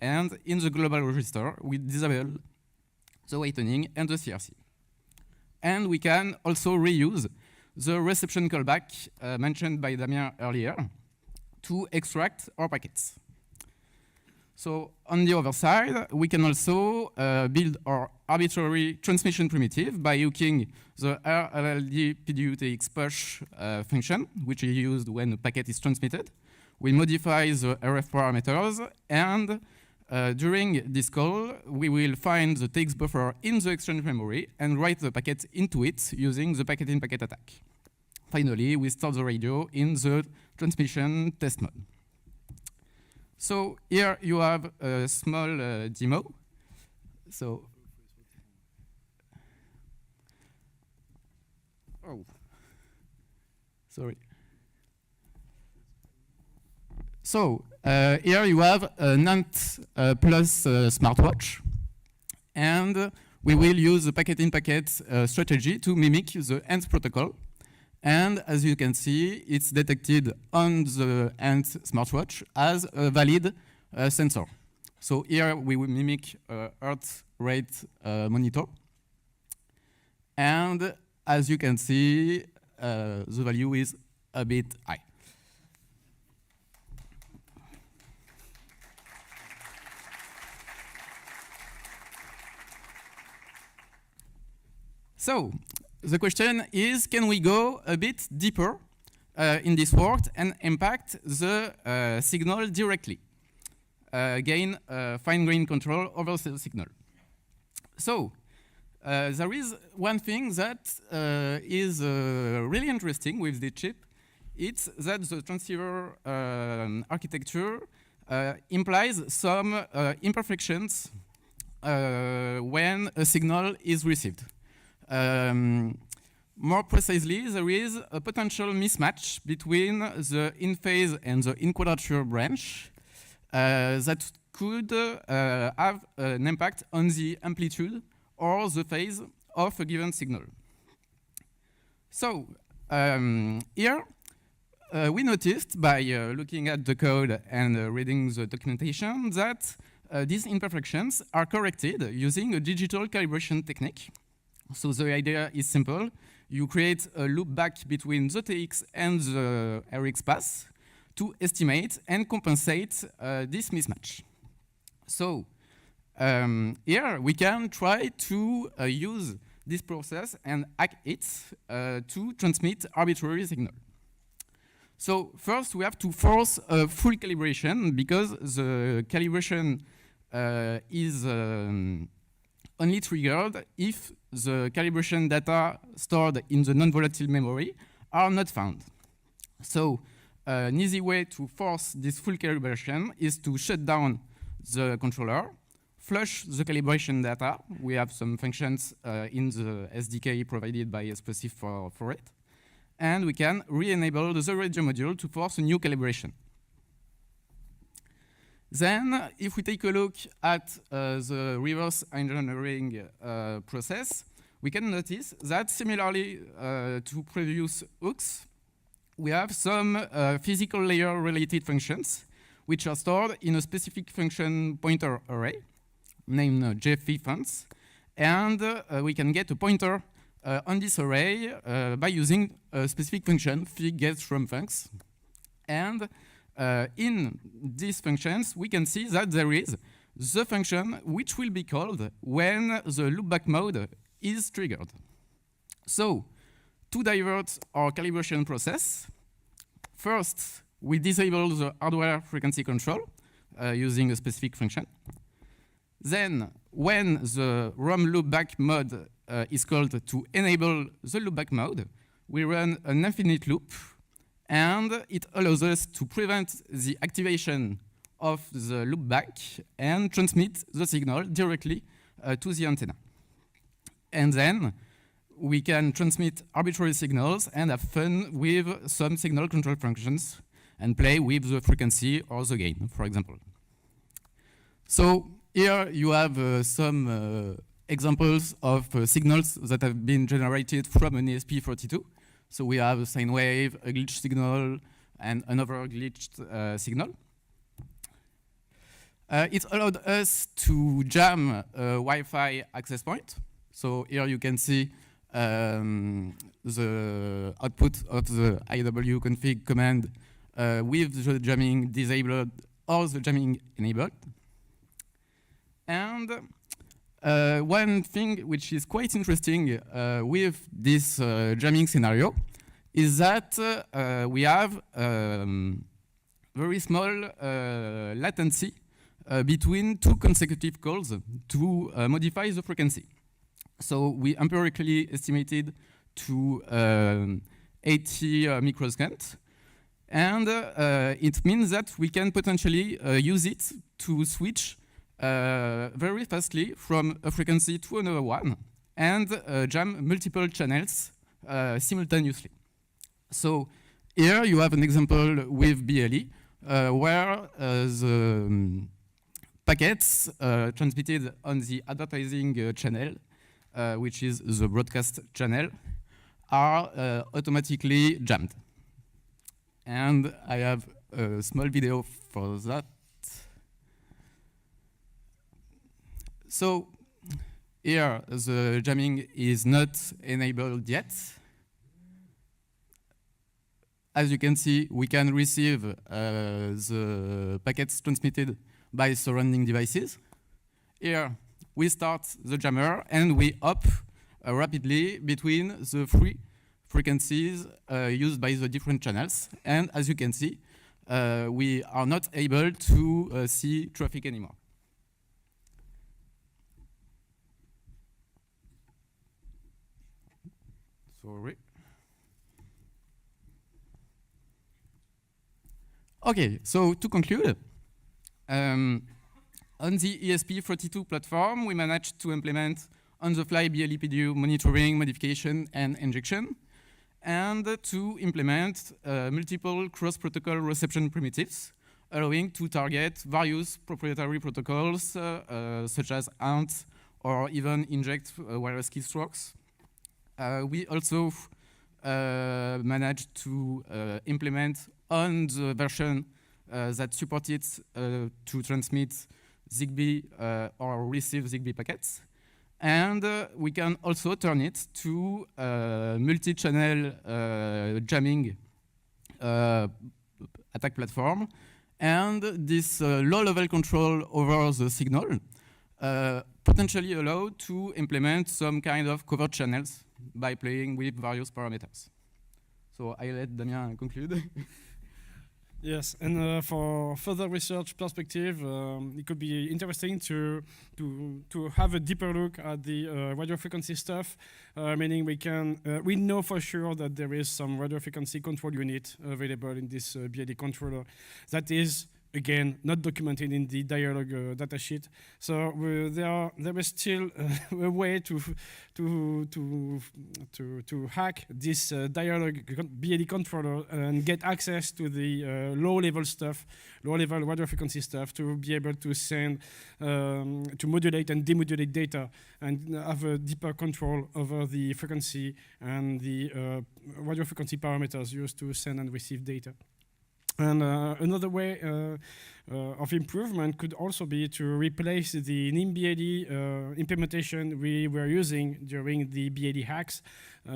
And in the global register, we disable the whitening and the CRC. And we can also reuse the reception callback mentioned by Damien earlier to extract our packets. So on the other side, we can also build our arbitrary transmission primitive by hooking the RLLD PDUTX push function, which is used when a packet is transmitted. We modify the RF parameters, and during this call, we will find the TX buffer in the exchange memory and write the packet into it using the packet-in-packet attack. Finally, we start the radio in the transmission test mode. So here you have a small demo. So, oh, sorry. So here you have a NAND plus smartwatch, and we will use the packet-in-packet strategy to mimic the ANT protocol. And as you can see, it's detected on the ANT smartwatch as a valid sensor. So here we will mimic heart rate monitor. And as you can see, the value is a bit high. So the question is, can we go a bit deeper in this work and impact the signal directly? Gain fine-grained control over the signal. So there is one thing that is really interesting with the chip. It's that the transceiver architecture implies some imperfections when a signal is received. More precisely, there is a potential mismatch between the in-phase and the in-quadrature branch that could have an impact on the amplitude or the phase of a given signal. So here we noticed by looking at the code and reading the documentation that these imperfections are corrected using a digital calibration technique. So the idea is simple. You create a loop back between the TX and the RX path to estimate and compensate this mismatch. So here we can try to use this process and hack it to transmit arbitrary signal. So first, we have to force a full calibration because the calibration is only triggered if the calibration data stored in the non-volatile memory are not found. So an easy way to force this full calibration is to shut down the controller, flush the calibration data. We have some functions in the SDK provided by Explosive for it. And we can re-enable the radio module to force a new calibration. Then, if we take a look at the reverse engineering process, we can notice that similarly to previous hooks, we have some physical layer related functions which are stored in a specific function pointer array named jfunc, and we can get a pointer on this array by using a specific function fig_get_from_func. And in these functions, we can see that there is the function which will be called when the loopback mode is triggered. So, to divert our calibration process, first, we disable the hardware frequency control using a specific function. Then, when the ROM loopback mode is called to enable the loopback mode, we run an infinite loop, and it allows us to prevent the activation of the loopback and transmit the signal directly to the antenna. And then we can transmit arbitrary signals and have fun with some signal control functions and play with the frequency or the gain, for example. So here you have some examples of signals that have been generated from an ESP32. So we have a sine wave, a glitch signal, and another glitched signal. It allowed us to jam a Wi-Fi access point. So here you can see the output of the iwconfig command with the jamming disabled or the jamming enabled. And one thing which is quite interesting with this jamming scenario is that we have very small latency between two consecutive calls to modify the frequency. So we empirically estimated to 80 microseconds. And it means that we can potentially use it to switch very fastly from a frequency to another one and jam multiple channels simultaneously. So here you have an example with BLE where the packets transmitted on the advertising channel, which is the broadcast channel, are automatically jammed. And I have a small video for that. So here the jamming is not enabled yet. As you can see, we can receive the packets transmitted by surrounding devices. Here we start the jammer and we hop rapidly between the three frequencies used by the different channels. And as you can see, we are not able to see traffic anymore. Sorry. Okay, so to conclude, on the ESP32 platform, we managed to implement on-the-fly BLEPDU monitoring, modification, and injection, and to implement multiple cross-protocol reception primitives, allowing to target various proprietary protocols, such as ANT, or even inject wireless keystrokes. We also managed to implement on the version that supported to transmit ZigBee or receive ZigBee packets. And we can also turn it to multi-channel jamming attack platform. And this low-level control over the signal potentially allow to implement some kind of covert channels by playing with various parameters. So I let Damien conclude. Yes, and for further research perspective, it could be interesting to have a deeper look at the radio frequency stuff. Meaning we know for sure that there is some radio frequency control unit available in this BLE controller that is, again, not documented in the dialog datasheet. So there is still a way to hack this dialog BLE controller and get access to the low-level stuff, low-level radio frequency stuff, to be able to send, to modulate and demodulate data and have a deeper control over the frequency and the radio frequency parameters used to send and receive data. And another way of improvement could also be to replace the NIM-BLE implementation we were using during the BLE hacks,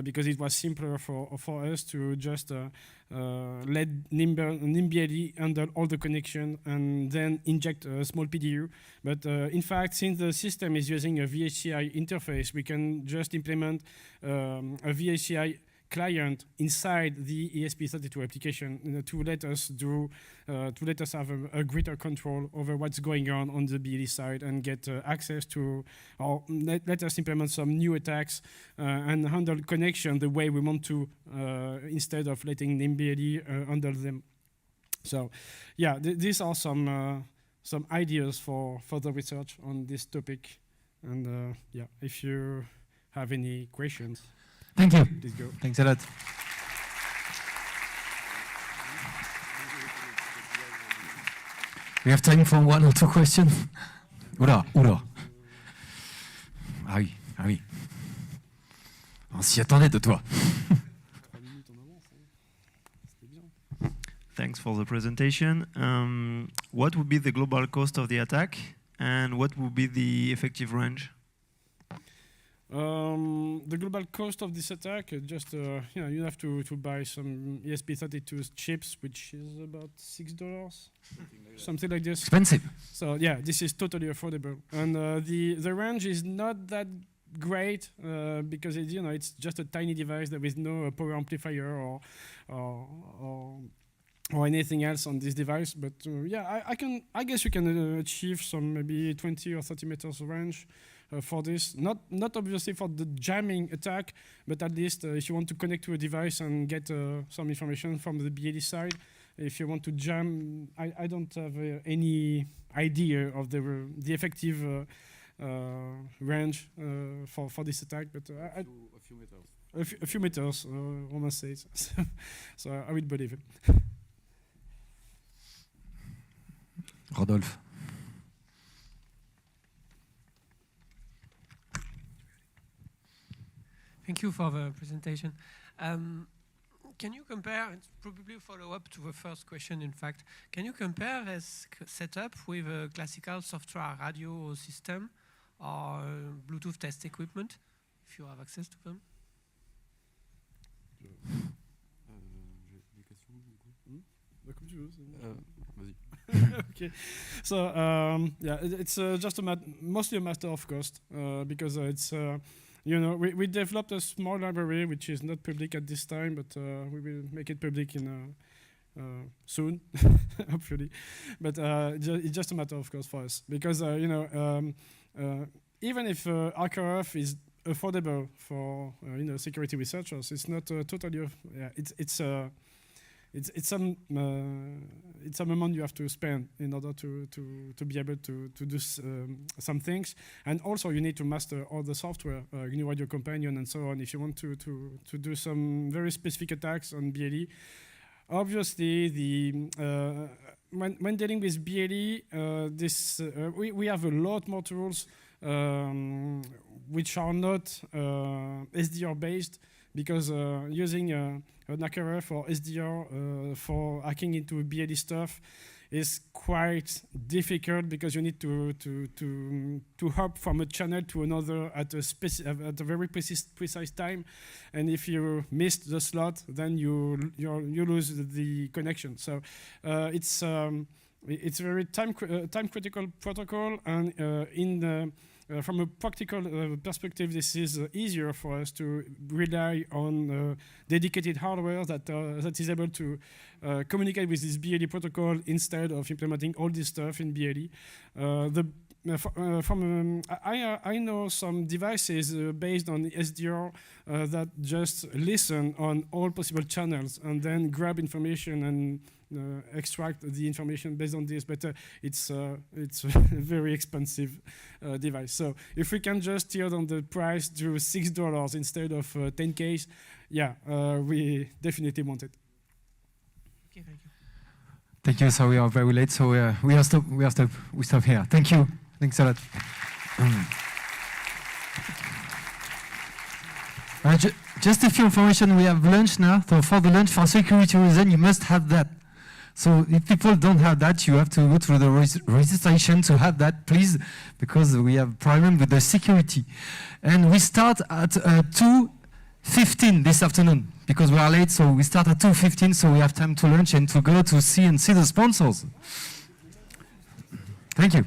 because it was simpler for us to just let NIM-BLE handle all the connection and then inject a small PDU. But in fact, since the system is using a VHCI interface, we can just implement a VHCI client inside the ESP32 application to let us have a greater control over what's going on the BLE side and get access to, or let us implement some new attacks and handle connection the way we want to, instead of letting NIM-BLE handle them. So, yeah, these are some ideas for further research on this topic. And yeah, if you have any questions. Thank you. Please go. Thanks a lot. We have time for one or two questions. Oula. Ah oui. On s'y attendait de toi. Thanks for the presentation. What would be the global cost of the attack, and what would be the effective range? The global cost of this attack, just you have to buy some ESP32 chips, which is about $6, something like this. Expensive. So yeah, this is totally affordable, and the range is not that great because it's just a tiny device. There is no power amplifier or anything else on this device. But yeah, I guess you can achieve some maybe 20 or 30 meters range. For this, not obviously for the jamming attack, but at least if you want to connect to a device and get some information from the BLE side. If you want to jam, I don't have any idea of the effective range for this attack, but a few meters. A few meters, Romain says. So I will believe it. Rodolphe. Thank you for the presentation. Can you compare, it's probably a follow-up to the first question, in fact, can you compare this setup with a classical software radio system or Bluetooth test equipment, if you have access to them? Okay, so yeah, it's just mostly a matter of cost because it's we developed a small library which is not public at this time, but we will make it public in soon, hopefully. But it's just a matter of cost for us because even if RKF is affordable for security researchers, it's not totally. It's some amount you have to spend in order to be able to do some things, and also you need to master all the software, GNU Radio Companion and so on, if you want to do some very specific attacks on BLE. Obviously, when dealing with BLE, we have a lot more tools which are not SDR based. Because using an RKF or SDR for hacking into BLE stuff is quite difficult because you need to hop from a channel to another at a very precise time, and if you miss the slot, then you lose the connection. So it's a very time critical protocol, and from a practical perspective, this is easier for us to rely on dedicated hardware that is able to communicate with this BLE protocol instead of implementing all this stuff in BLE. I know some devices based on SDR that just listen on all possible channels and then grab information and extract the information based on this, but it's a very expensive device. So if we can just tear down the price to $6 instead of 10K, yeah, we definitely want it. Okay, thank you. Thank you. So we are very late. So we stop here. Thank you. Thanks a lot. Just a few information. We have lunch now. So for the lunch, for security reason, you must have that. So if people don't have that, you have to go through the registration to have that, please, because we have problem with the security. And we start at 2:15 this afternoon because we are late. So we start at 2:15, so we have time to lunch and to go to see the sponsors. Thank you.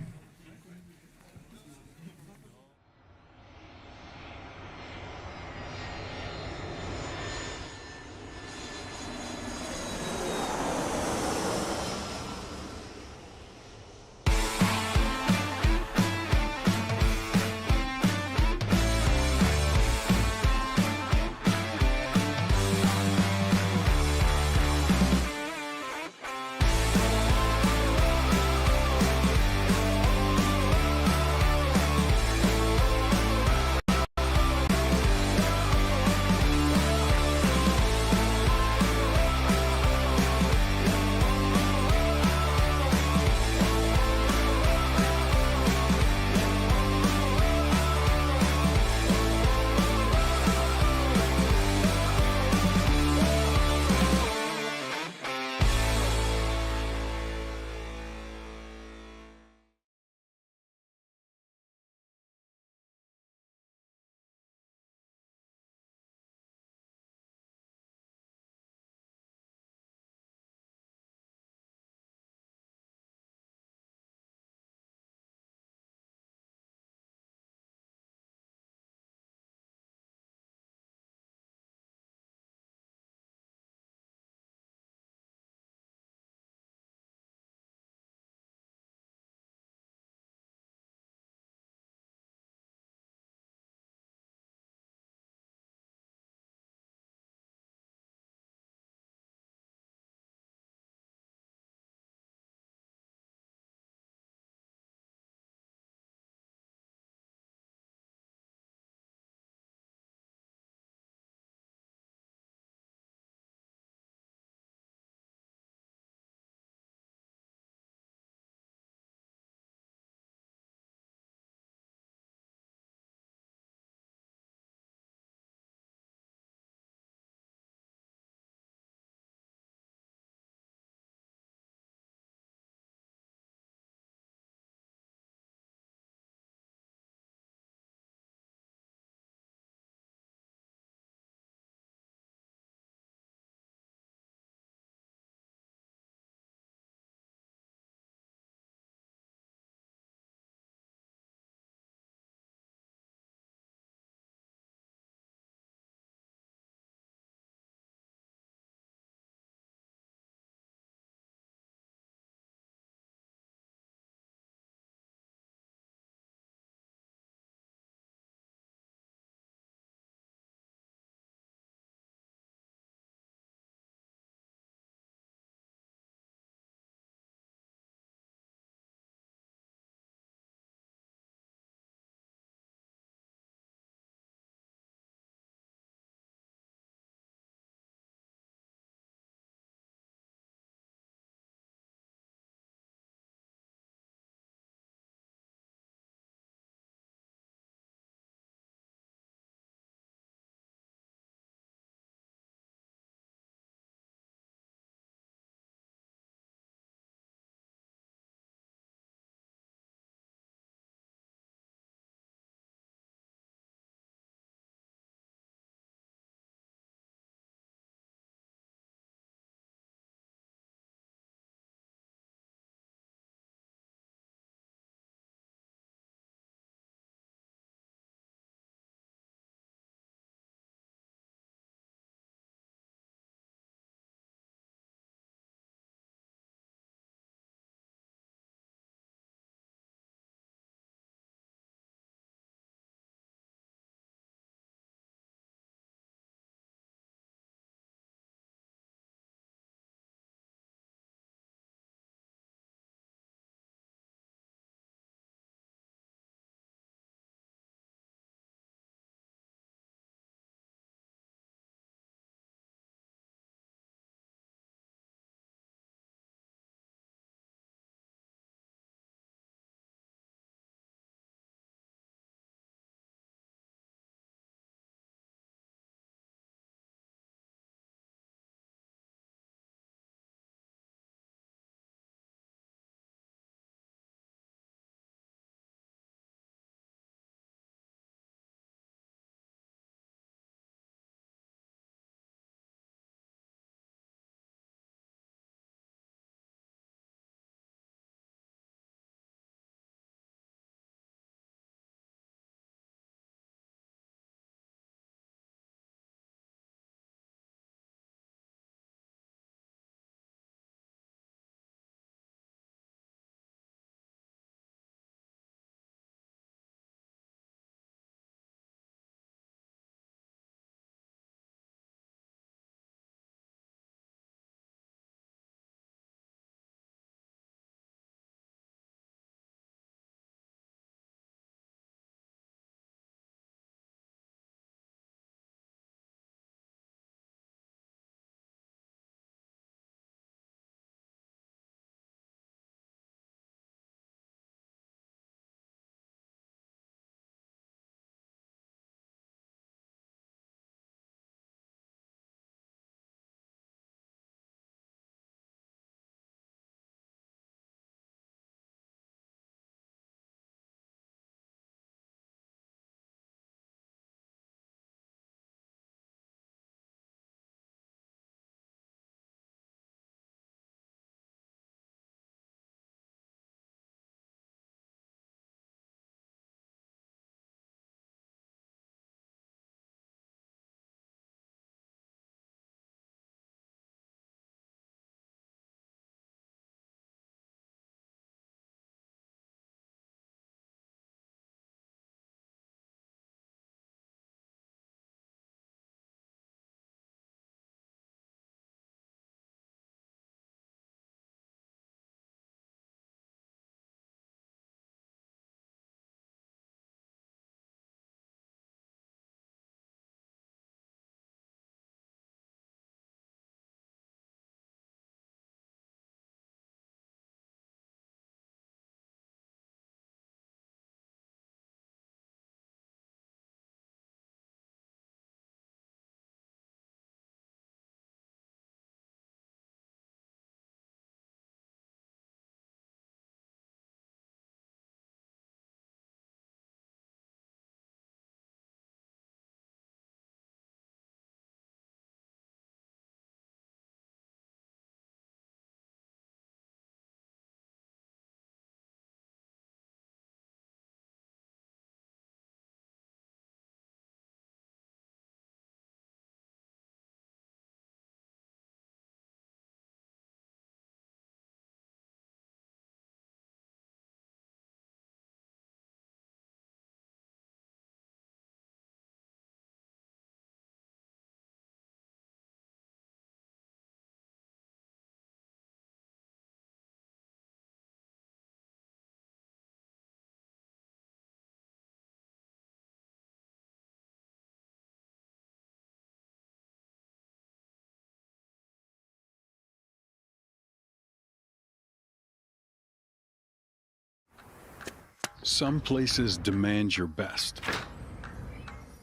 Some places demand your best.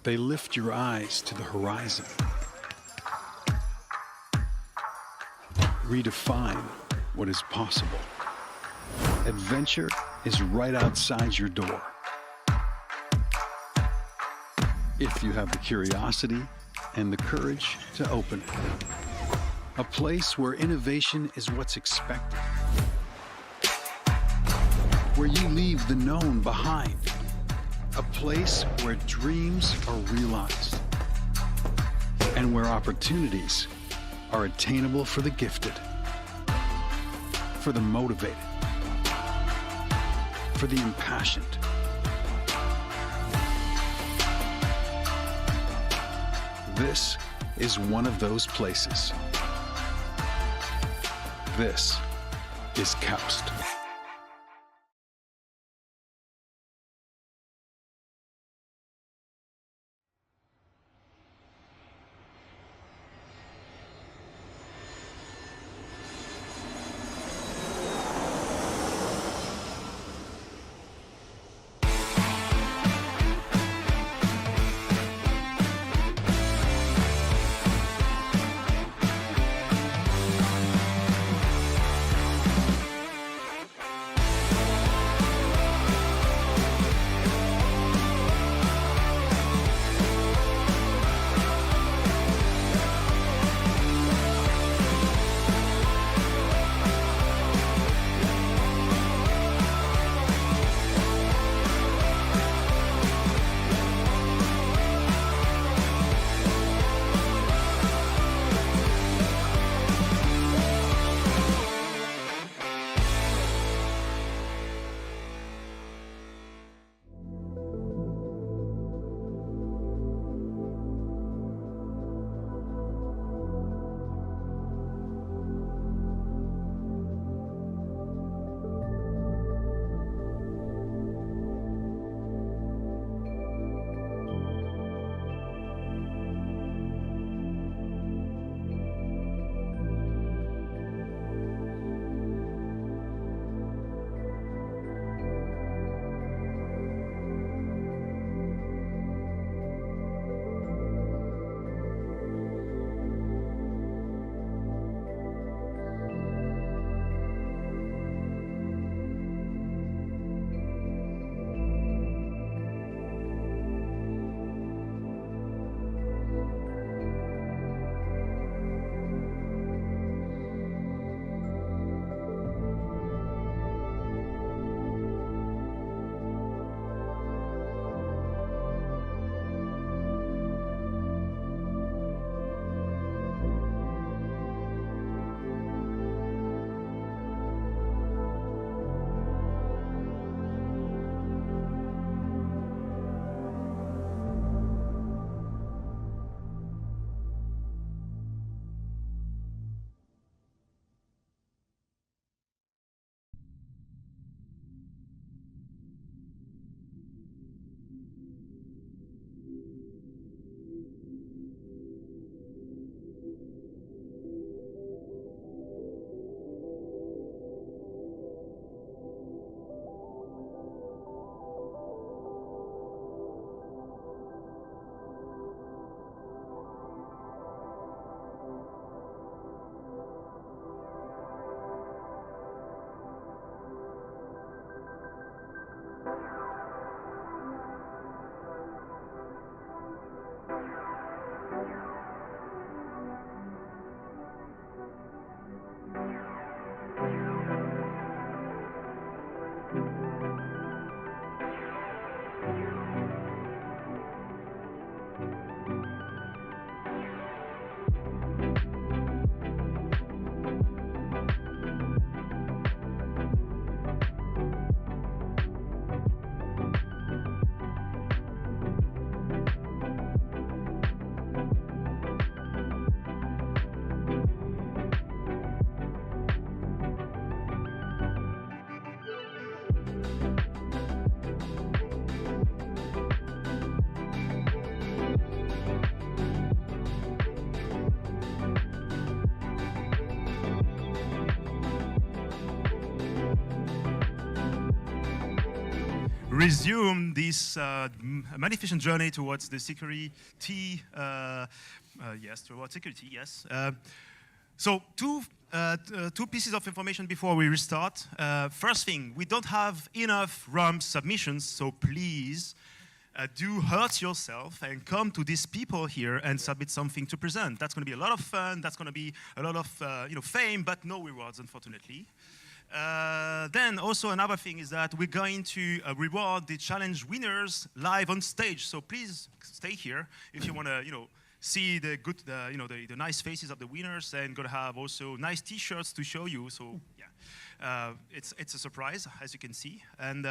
They lift your eyes to the horizon. Redefine what is possible. Adventure is right outside your door. If you have the curiosity and the courage to open it. A place where innovation is what's expected. Where you leave the known behind. A place where dreams are realized. And where opportunities are attainable for the gifted. For the motivated. For the impassioned. This is one of those places. This is KAUST. resume this magnificent journey towards the security. Yes, towards security. Yes. So two pieces of information before we restart. First thing, we don't have enough Rump submissions, so please do hurt yourself and come to these people here and submit something to present. That's going to be a lot of fun. That's going to be a lot of fame, but no rewards, unfortunately. Then also another thing is that we're going to reward the challenge winners live on stage. So please stay here if you want to, see the good, the nice faces of the winners, and going to have also nice T-shirts to show you. So yeah, it's a surprise, as you can see. And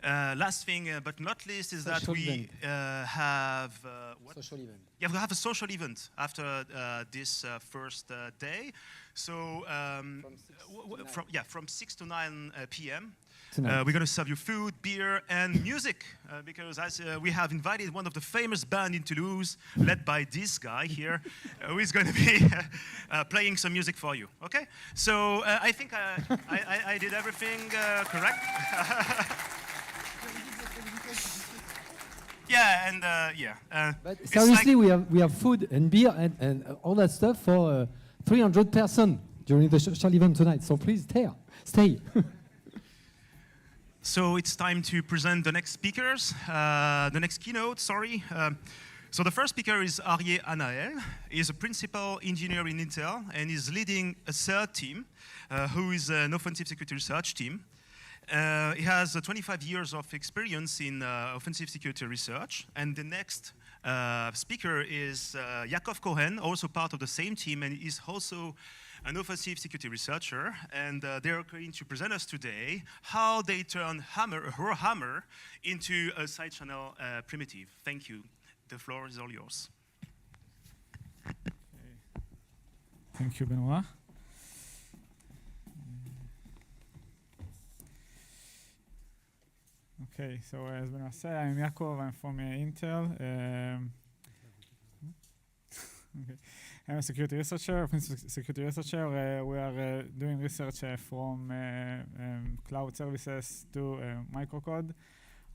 last thing, but not least, is that we have what? Social event. Yeah, we have a social event after this first day. So from 6 to 9 p.m. We're going to serve you food, beer, and music, because as we have invited one of the famous bands in Toulouse, led by this guy here, who is going to be playing some music for you. Okay? So I think I did everything correct. Yeah, and yeah. But seriously, we have food and beer and all that stuff for 300 persons during the social event tonight. So please stay. So it's time to present the next speakers, the next keynote, sorry. So the first speaker is Arieh Anael. He's a principal engineer in Intel and is leading a third team, who is an offensive security research team. He has 25 years of experience in offensive security research. And the next speaker is Yaakov Cohen, also part of the same team, and is also an offensive security researcher, and they're going to present us today how they turn RowHammer into a side channel primitive. Thank you. The floor is all yours. Thank you, Benoit. Okay, so as Benoit said, I'm Yaakov. I'm from Intel. Okay. I'm a security researcher, security researcher. We are doing research from cloud services to microcode,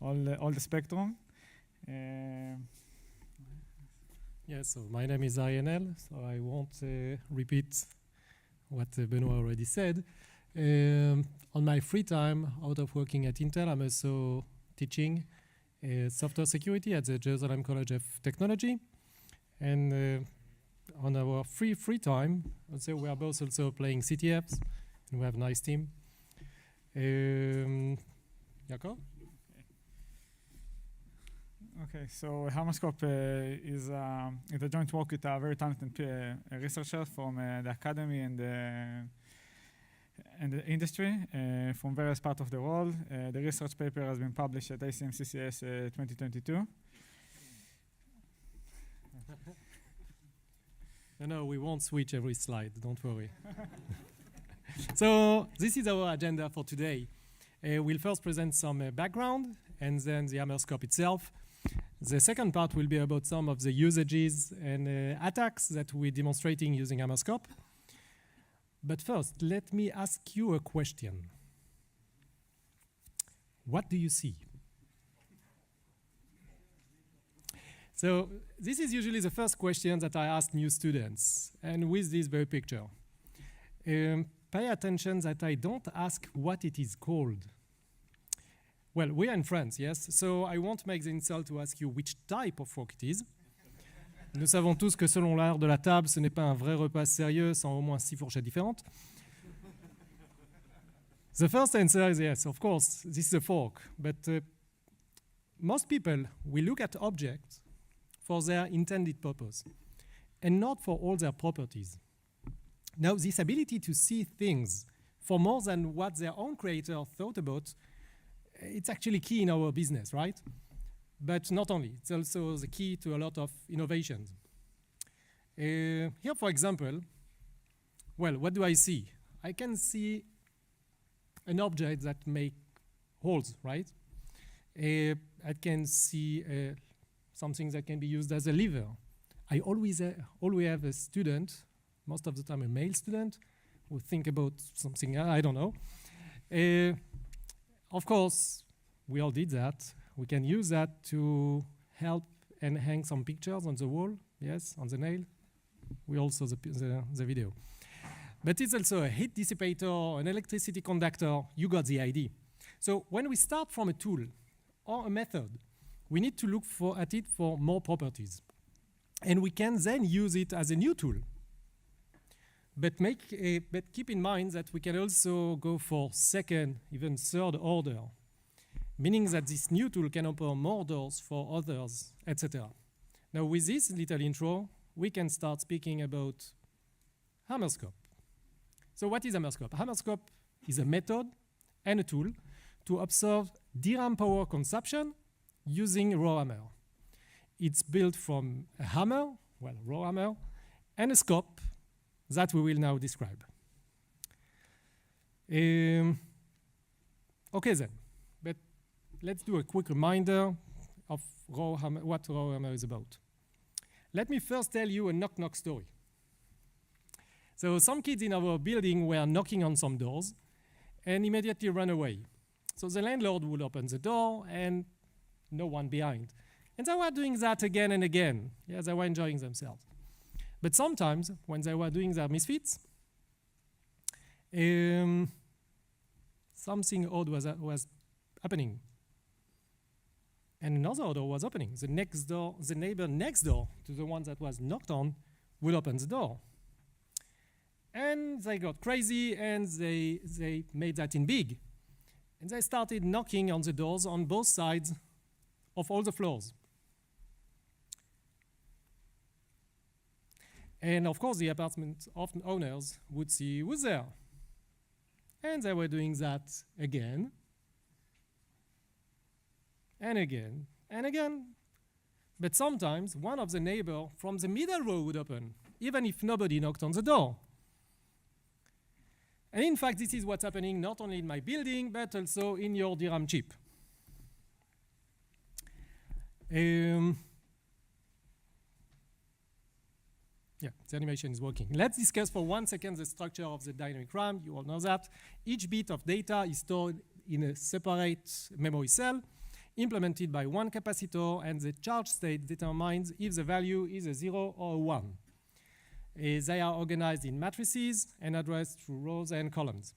all the spectrum. Yeah, so my name is Arieh, so I won't repeat what Benoit already said. On my free time, out of working at Intel, I'm also teaching software security at the Jerusalem College of Technology. And on our free time, I'd say we are both also playing CTFs, and we have a nice team. Jakob? Okay, so HammerScope is a joint work with a very talented researcher from the academy and the industry from various parts of the world. The research paper has been published at ACM-CCS 2022. No, we won't switch every slide, don't worry. So this is our agenda for today. We'll first present some background and then the HammerScope itself. The second part will be about some of the usages and attacks that we're demonstrating using HammerScope. But first, let me ask you a question. What do you see? So this is usually the first question that I ask new students, and with this very picture. Pay attention that I don't ask what it is called. Well, we are in France, yes, so I won't make the insult to ask you which type of fork it is. Nous savons tous que selon l'art de la table, ce n'est pas un vrai repas sérieux sans au moins 6 fourchettes différentes. The first answer is yes, of course, this is a fork, but most people will look at objects for their intended purpose, and not for all their properties. Now, this ability to see things for more than what their own creator thought about, it's actually key in our business, right? But not only, it's also the key to a lot of innovations. Here, for example, well, what do I see? I can see an object that makes holes, right? I can see something that can be used as a lever. I always have a student, most of the time a male student, who think about something, I don't know. Of course, we all did that. We can use that to help and hang some pictures on the wall, yes, on the nail. We also the video. But it's also a heat dissipator, an electricity conductor. You got the idea. So when we start from a tool or a method, we need to look at it for more properties. And we can then use it as a new tool. But keep in mind that we can also go for second, even third order, meaning that this new tool can open more doors for others, etc. Now, with this little intro, we can start speaking about HammerScope. So what is HammerScope? HammerScope is a method and a tool to observe DRAM power consumption using RowHammer. It's built from a hammer, well, RowHammer, and a scope that we will now describe. Okay then, but let's do a quick reminder of RowHammer, what RowHammer is about. Let me first tell you a knock-knock story. So some kids in our building were knocking on some doors and immediately ran away. So the landlord would open the door and no one behind. And they were doing that again and again. Yeah, they were enjoying themselves. But sometimes, when they were doing their misfits, something odd was happening. And another door was opening. The neighbor next door to the one that was knocked on would open the door. And they got crazy and they made that in big. And they started knocking on the doors on both sides of all the floors. And of course, the apartment owners would see who's there. And they were doing that again, and again, and again. But sometimes one of the neighbors from the middle row would open, even if nobody knocked on the door. And in fact, this is what's happening not only in my building, but also in your DRAM chip. Yeah, the animation is working. Let's discuss for 1 second the structure of the dynamic RAM. You all know that. Each bit of data is stored in a separate memory cell, implemented by one capacitor, and the charge state determines if the value is a 0 or a 1. They are organized in matrices and addressed through rows and columns.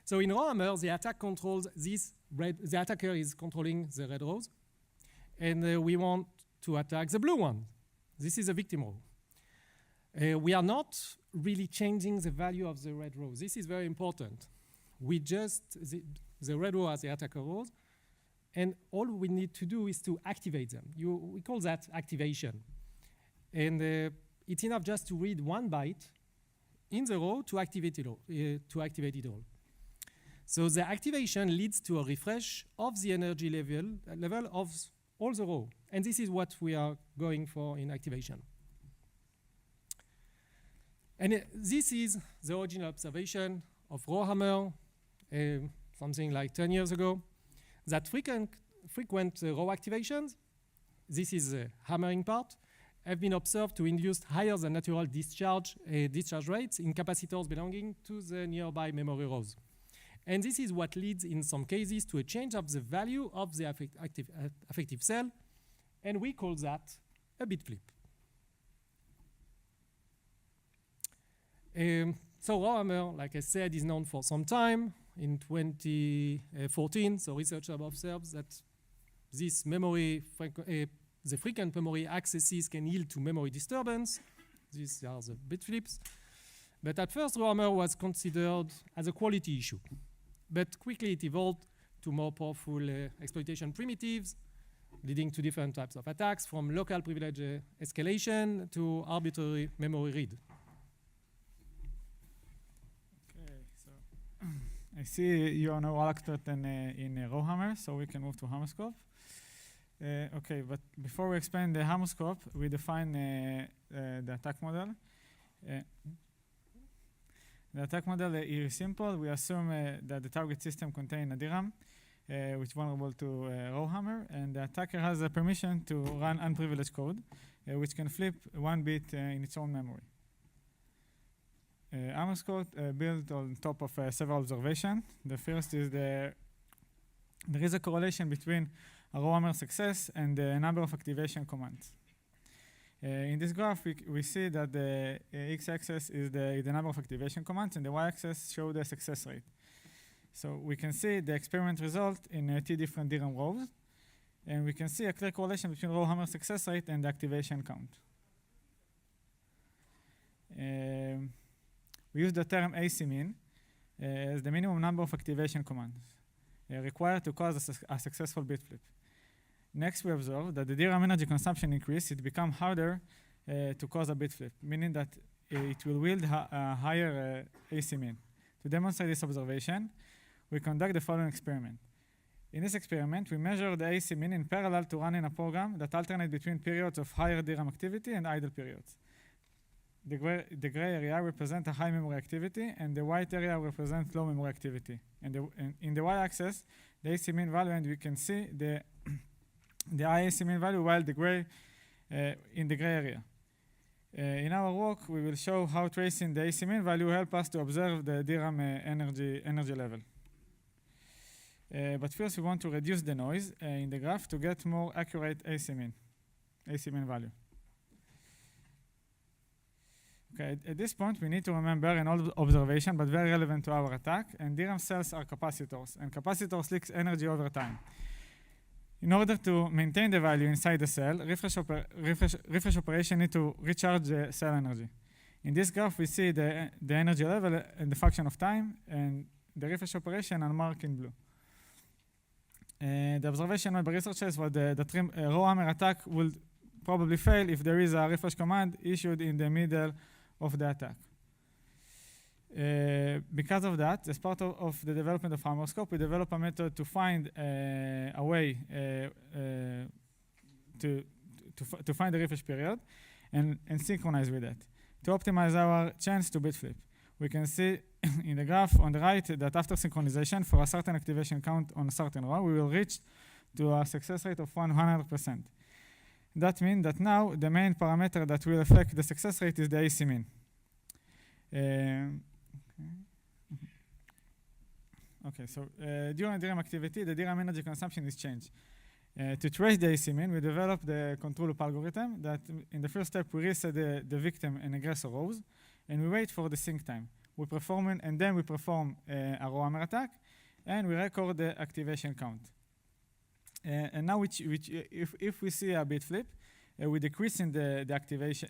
So in RowHammer, the attack controls this the attacker is controlling the red rows, and we want to attack the blue one. This is a victim row. We are not really changing the value of the red row. This is very important. We just, the red row are the attacker rows, and all we need to do is to activate them. We call that activation. And it's enough just to read one byte in the row to activate it all. So the activation leads to a refresh of the energy level of all the row. And this is what we are going for in activation. And this is the original observation of RowHammer, something like 10 years ago, that frequent row activations, this is the hammering part, have been observed to induce higher than natural discharge rates in capacitors belonging to the nearby memory rows. And this is what leads in some cases to a change of the value of the affective cell, and we call that a bit flip. So RowHammer, like I said, is known for some time. In 2014, so researchers observed that this memory, the frequent memory accesses can yield to memory disturbance. These are the bit flips. But at first, RowHammer was considered as a quality issue. But quickly it evolved to more powerful exploitation primitives, leading to different types of attacks, from local privilege escalation to arbitrary memory read. Okay, so I see you are now well expert in RowHammer, so we can move to HammerScope. Okay, but before we explain the HammerScope, we define the attack model. The attack model is simple. We assume that the target system contains a DRAM, which is vulnerable to RowHammer, and the attacker has the permission to run unprivileged code, which can flip one bit in its own memory. HammerScope built on top of several observations. The first is the there is a correlation between a RowHammer success and the number of activation commands. In this graph, we see that the x-axis is the number of activation commands, and the y-axis shows the success rate. So we can see the experiment result in 2 different DRAM rows, and we can see a clear correlation between RowHammer success rate and the activation count. We use the term AC min as the minimum number of activation commands required to cause a successful bit flip. Next, we observe that the DRAM energy consumption increase, it becomes harder to cause a bit flip, meaning that it will yield a higher AC min. To demonstrate this observation, we conduct the following experiment. In this experiment, we measure the AC min in parallel to running a program that alternates between periods of higher DRAM activity and idle periods. The gray area represents a high memory activity, and the white area represents low memory activity. And in the y-axis, the AC min value, and we can see the high AC min value, while the gray in the gray area. In our work, we will show how tracing the AC min value helps us to observe the DRAM energy level. But first, we want to reduce the noise in the graph to get more accurate AC min value. Okay, at this point, we need to remember an old observation, but very relevant to our attack, and DRAM cells are capacitors, and capacitors leak energy over time. In order to maintain the value inside the cell, refresh operation need to recharge the cell energy. In this graph, we see the energy level and the function of time, and the refresh operation are marked in blue. The observation by researchers was that the RowHammer attack will probably fail if there is a refresh command issued in the middle of the attack. Because of that, as part of the development of HammerScope, we developed a method to find a way to find the refresh period and synchronize with that to optimize our chance to bit flip. We can see in the graph on the right that after synchronization for a certain activation count on a certain row, we will reach to a success rate of 100%. That means that now the main parameter that will affect the success rate is the AC min. Okay, so during DRAM activity, the DRAM energy consumption is changed. To trace the AC min, we developed the control loop algorithm that in the first step, we reset the victim and aggressor rows, and we wait for the sync time. And then we perform a RowHammer attack, and we record the activation count. And now, if we see a bit flip, we decrease in the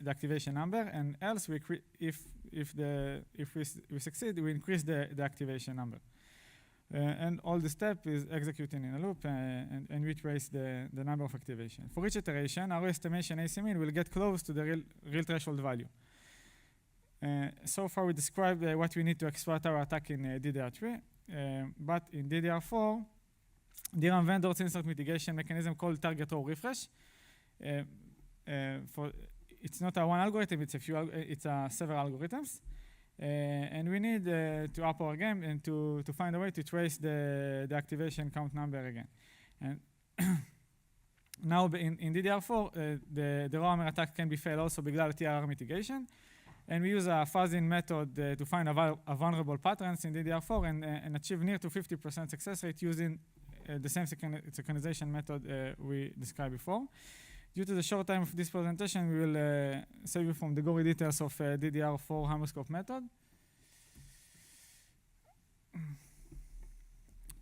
activation number, and else if we succeed, we increase the activation number. And all the step is executing in a loop, and we trace the number of activation. For each iteration, our estimation AC min will get close to the real threshold value. So far, we described what we need to exploit our attack in DDR3, but in DDR4, DRAM vendors insert mitigation mechanism called target row refresh. It's not a one algorithm; it's several algorithms, and we need to up our game and to find a way to trace the activation count number again. And now in DDR4, the RowHammer attack can be failed also because TRR mitigation. And we use a fuzzing method to find a vulnerable patterns in DDR4 and achieve near to 50% success rate using the same synchronization method we described before. Due to the short time of this presentation, we will save you from the gory details of DDR4 HammerScope method.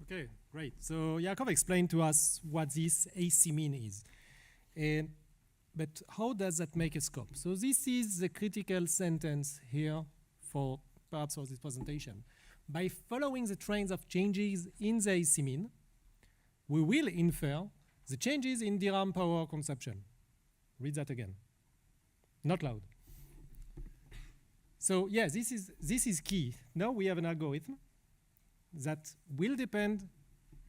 Okay, great. So Jakob explained to us what this AC min is. But how does that make a scope? So this is the critical sentence here for parts of this presentation. By following the trends of changes in the AC min, we will infer the changes in DRAM power consumption. Read that again. Not loud. So yeah, this is key. Now we have an algorithm that will depend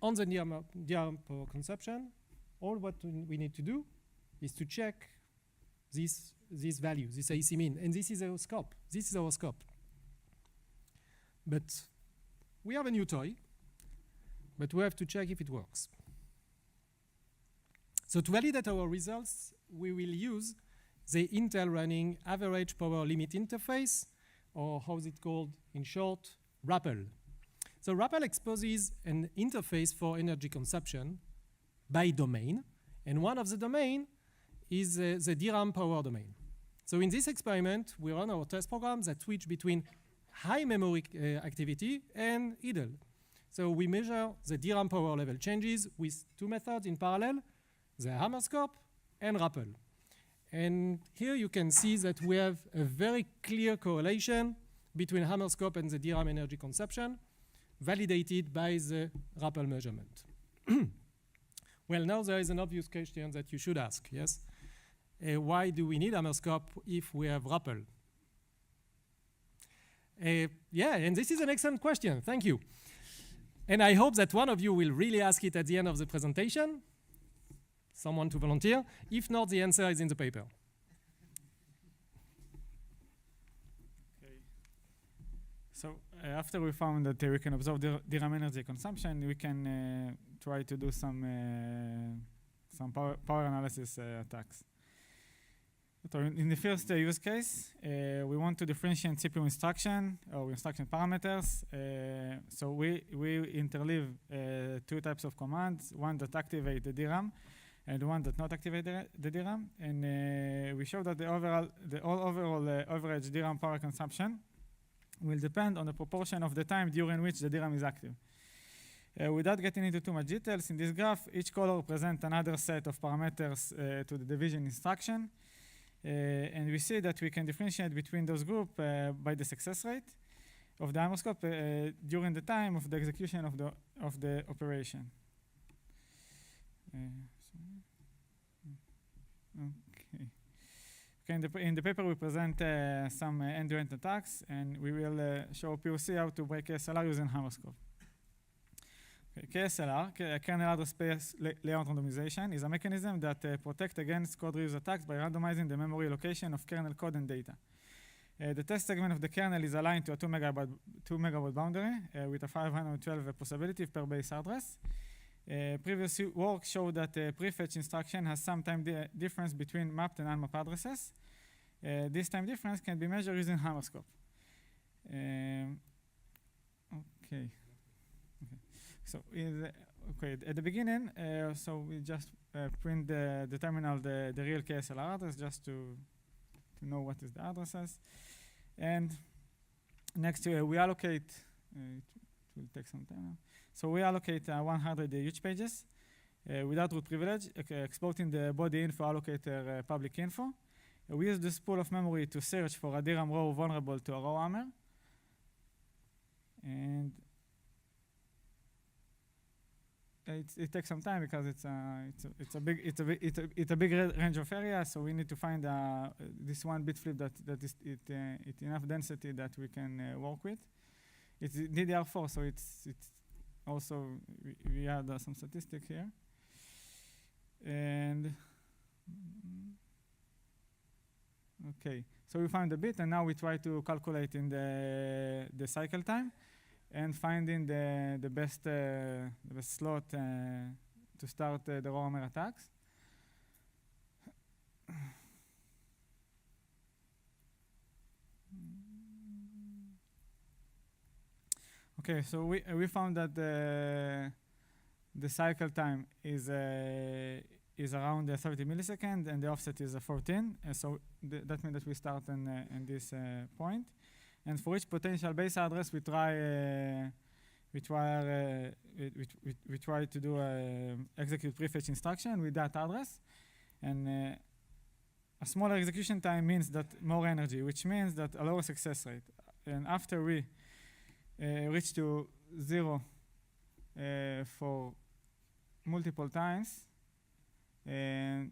on the DRAM power consumption. All what we need to do is to check this value, this AC min, and this is our scope. This is our scope. But we have a new toy, but we have to check if it works. So to validate our results, we will use the Intel running average power limit interface, or how is it called in short, RAPL. So RAPL exposes an interface for energy consumption by domain, and one of the domain is the DRAM power domain. So in this experiment, we run our test programs that switch between high memory activity and idle. So we measure the DRAM power level changes with two methods in parallel, the HammerScope and RAPL. And here you can see that we have a very clear correlation between HammerScope and the DRAM energy consumption, validated by the RAPL measurement. Well, now there is an obvious question that you should ask, yes? Why do we need HammerScope if we have RAPL? Yeah, and this is an excellent question, thank you. And I hope that one of you will really ask it at the end of the presentation. Someone to volunteer. If not, the answer is in the paper. Okay. So after we found that we can observe the DRAM energy consumption, we can try to do some power analysis attacks. So in the first use case, we want to differentiate CPU instruction or instruction parameters. So we interleave two types of commands, one that activate the DRAM and one that not activate the DRAM. And we show that the overall average DRAM power consumption will depend on the proportion of the time during which the DRAM is active. Without getting into too much details, in this graph, each color represents another set of parameters to the division instruction. And we see that we can differentiate between those groups by the success rate of the HammerScope during the time of the execution of the operation. Okay. In the paper, we present some end-to-end attacks, and we will show POC how to break KSLR using HammerScope. Okay, KSLR, kernel address space layout randomization, is a mechanism that protects against code reuse attacks by randomizing the memory location of kernel code and data. The test segment of the kernel is aligned to a 2 megabyte boundary with a 512 possibility per base address. Previous work showed that the prefetch instruction has some time difference between mapped and unmapped addresses. This time difference can be measured using HammerScope. Okay. So at the beginning, so we just print the terminal, the real KSLR address, just to know what is the addresses. And next we allocate, it will take some time now. So we allocate 100 huge pages without root privilege, exporting the body info allocator public info. We use this pool of memory to search for a DRAM row vulnerable to a RowHammer. And it takes some time because it's a big range of areas, so we need to find this one bit flip that is enough density that we can work with. It's DDR4, so it's also we add some statistic here, and okay, so we found the bit, and now we try to calculate in the cycle time. And finding the best slot to start the RowHammer attacks. Okay, so we found that the cycle time is around 30 milliseconds, and the offset is 14. So that means that we start in this point. And for each potential base address, we try to do execute prefetch instruction with that address. And a smaller execution time means that more energy, which means that a lower success rate. And after we reach to 0 for multiple times, and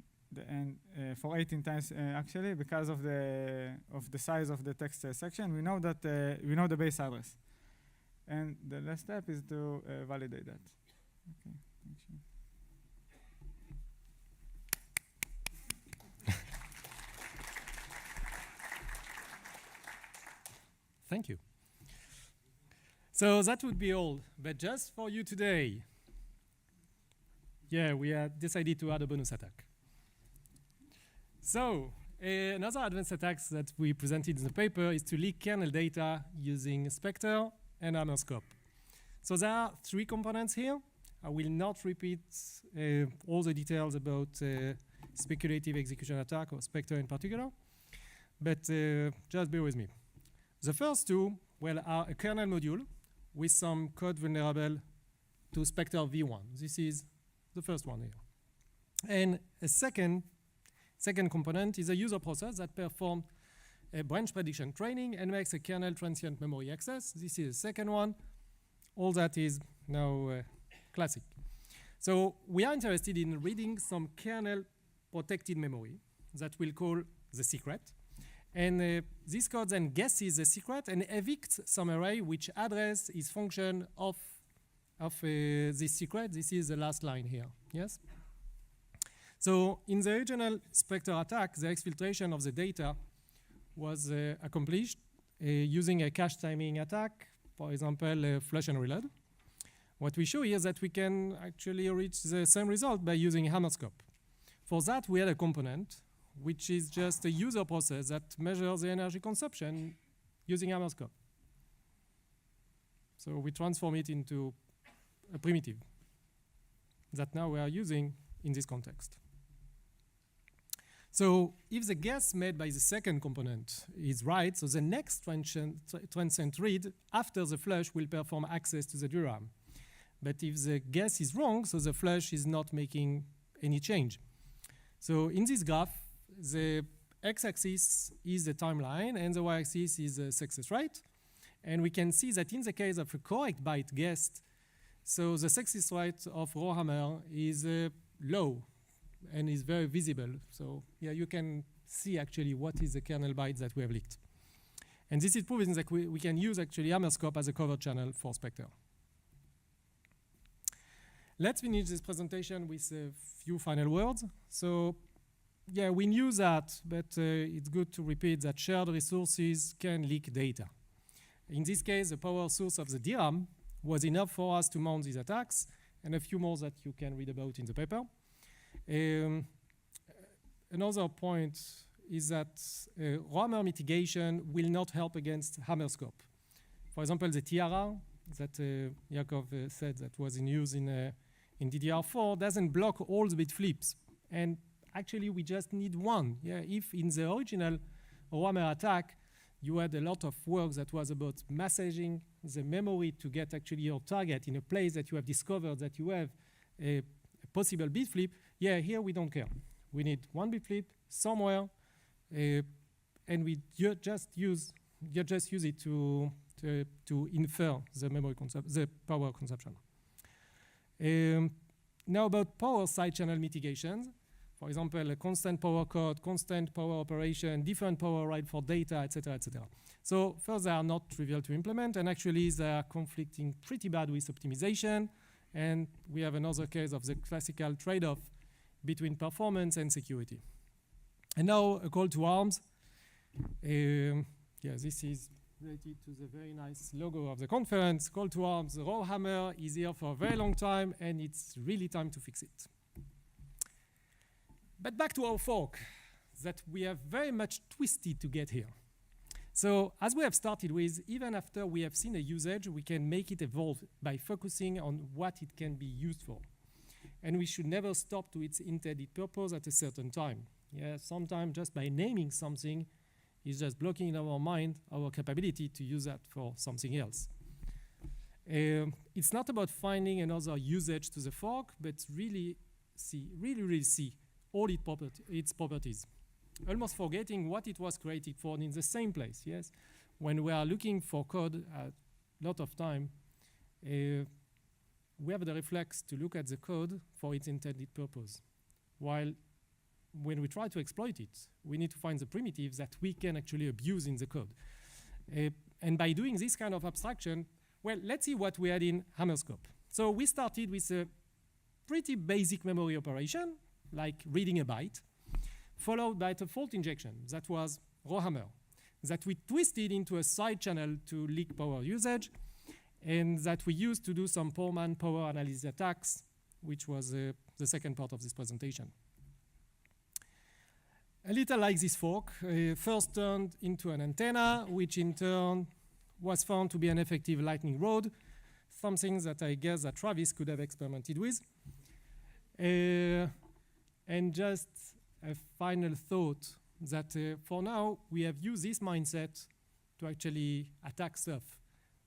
for 18 times actually, because of the size of the text section, we know that we know the base address, and the last step is to validate that. Okay, thank you. So that would be all, but just for you today, yeah, we have decided to add a bonus attack. So another advanced attack that we presented in the paper is to leak kernel data using Spectre and HammerScope. So there are 3 components here. I will not repeat all the details about speculative execution attack or Spectre in particular, but just bear with me. The first 2, well, are a kernel module with some code vulnerable to Spectre v1. This is the first one here. And a second component is a user process that performs a branch prediction training and makes a kernel transient memory access. This is the second one. All that is now classic. So we are interested in reading some kernel protected memory that we'll call the secret. And this code then guesses the secret and evicts some array which address is function of this secret. This is the last line here, yes? So in the original Spectre attack, the exfiltration of the data was accomplished using a cache timing attack, for example, flush and reload. What we show here is that we can actually reach the same result by using HammerScope. For that, we had a component which is just a user process that measures the energy consumption using HammerScope. So we transform it into a primitive that now we are using in this context. So if the guess made by the second component is right, so the next transient read after the flush will perform access to the DRAM. But if the guess is wrong, so the flush is not making any change. So in this graph, the x-axis is the timeline and the y-axis is the success rate. And we can see that in the case of a correct byte guessed, so the success rate of RowHammer is low and is very visible. So yeah, you can see actually what is the kernel byte that we have leaked. And this is proving that we can use actually HammerScope as a cover channel for Spectre. Let's finish this presentation with a few final words. So yeah, we knew that, but it's good to repeat that shared resources can leak data. In this case, the power source of the DRAM was enough for us to mount these attacks, and a few more that you can read about in the paper. Another point is that RowHammer mitigation will not help against HammerScope. For example, the tiara that Yakov said that was in use in DDR4 doesn't block all the bit flips. And actually, we just need one. Yeah, if in the original RowHammer attack, you had a lot of work that was about massaging the memory to get actually your target in a place that you have discovered that you have a possible bit flip. Yeah, here we don't care. We need one bit flip somewhere, and we just use it to infer the memory the power consumption. Now about power side channel mitigations. For example, a constant power code, constant power operation, different power rate for data, etc., etc. So first, they are not trivial to implement, and actually they are conflicting pretty bad with optimization. And we have another case of the classical trade-off between performance and security. And now a call to arms. Yeah, this is related to the very nice logo of the conference. Call to arms. RowHammer is here for a very long time, and it's really time to fix it. But back to our fork that we have very much twisted to get here. So as we have started with, even after we have seen a usage, we can make it evolve by focusing on what it can be used for. And we should never stop to its intended purpose at a certain time. Yeah, sometimes just by naming something is just blocking in our mind our capability to use that for something else. It's not about finding another usage to the fork, but really see all its properties, almost forgetting what it was created for in the same place, yes? When we are looking for code a lot of time, we have the reflex to look at the code for its intended purpose. While when we try to exploit it, we need to find the primitives that we can actually abuse in the code. And by doing this kind of abstraction, well, let's see what we had in HammerScope. So we started with a pretty basic memory operation, like reading a byte, followed by a fault injection that was RowHammer, that we twisted into a side channel to leak power usage, and that we used to do some poor man power analysis attacks, which was the second part of this presentation. A little like this fork, first turned into an antenna, which in turn was found to be an effective lightning rod, something that I guess that Travis could have experimented with. And just a final thought that for now, we have used this mindset to actually attack stuff.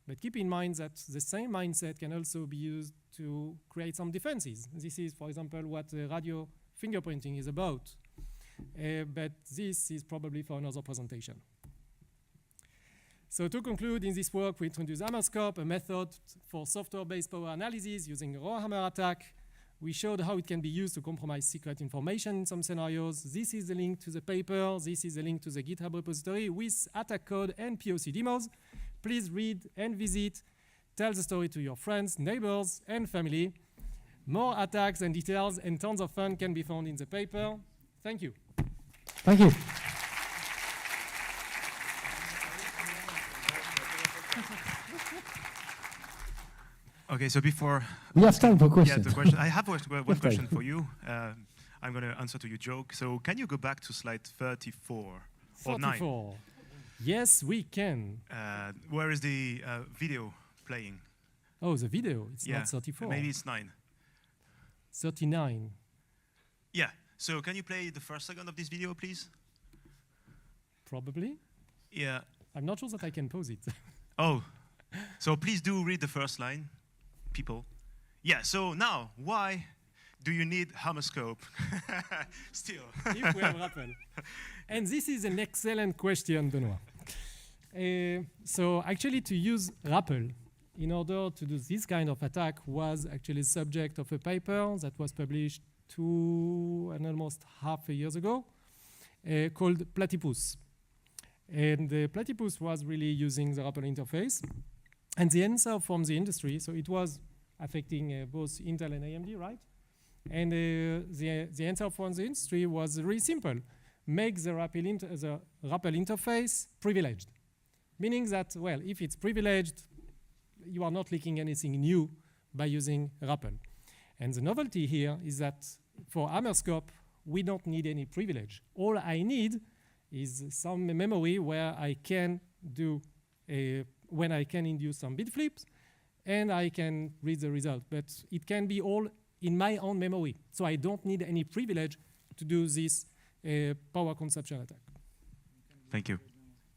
But keep in mind that the same mindset can also be used to create some defenses. This is, for example, what radio fingerprinting is about. But this is probably for another presentation. So to conclude, in this work, we introduced HammerScope, a method for software-based power analysis using a RowHammer attack. We showed how it can be used to compromise secret information in some scenarios. This is the link to the paper. This is the link to the GitHub repository with attack code and POC demos. Please read and visit. Tell the story to your friends, neighbors, and family. More attacks and details and tons of fun can be found in the paper. Thank you. Thank you. Okay, so before we have time for questions. Yeah, the question. I have one question for you. I'm going to answer to your joke. So can you go back to slide 34 or 9? 34. Yes, we can. Where is the video playing? Oh, the video. It's not 34. Maybe it's 9. 39. Yeah. So can you play the first second of this video, please? Probably. Yeah. I'm not sure that I can pause it. Oh. So please do read the first line, people. Yeah. So now, why do you need HammerScope? Still. If we have RAPL. And this is an excellent question, Benoit. So actually to use RAPL in order to do this kind of attack was actually subject of a paper that was published almost half a year ago called Platypus. And Platypus was really using the RAPL interface. And the answer from the industry, so it was affecting both Intel and AMD, right? And the answer from the industry was really simple. Make the RAPL interface privileged. Meaning that, well, if it's privileged, you are not leaking anything new by using RAPL. And the novelty here is that for HammerScope, we don't need any privilege. All I need is some memory where I can do when I can induce some bit flips, and I can read the result. But it can be all in my own memory. So I don't need any privilege to do this power consumption attack. Thank you.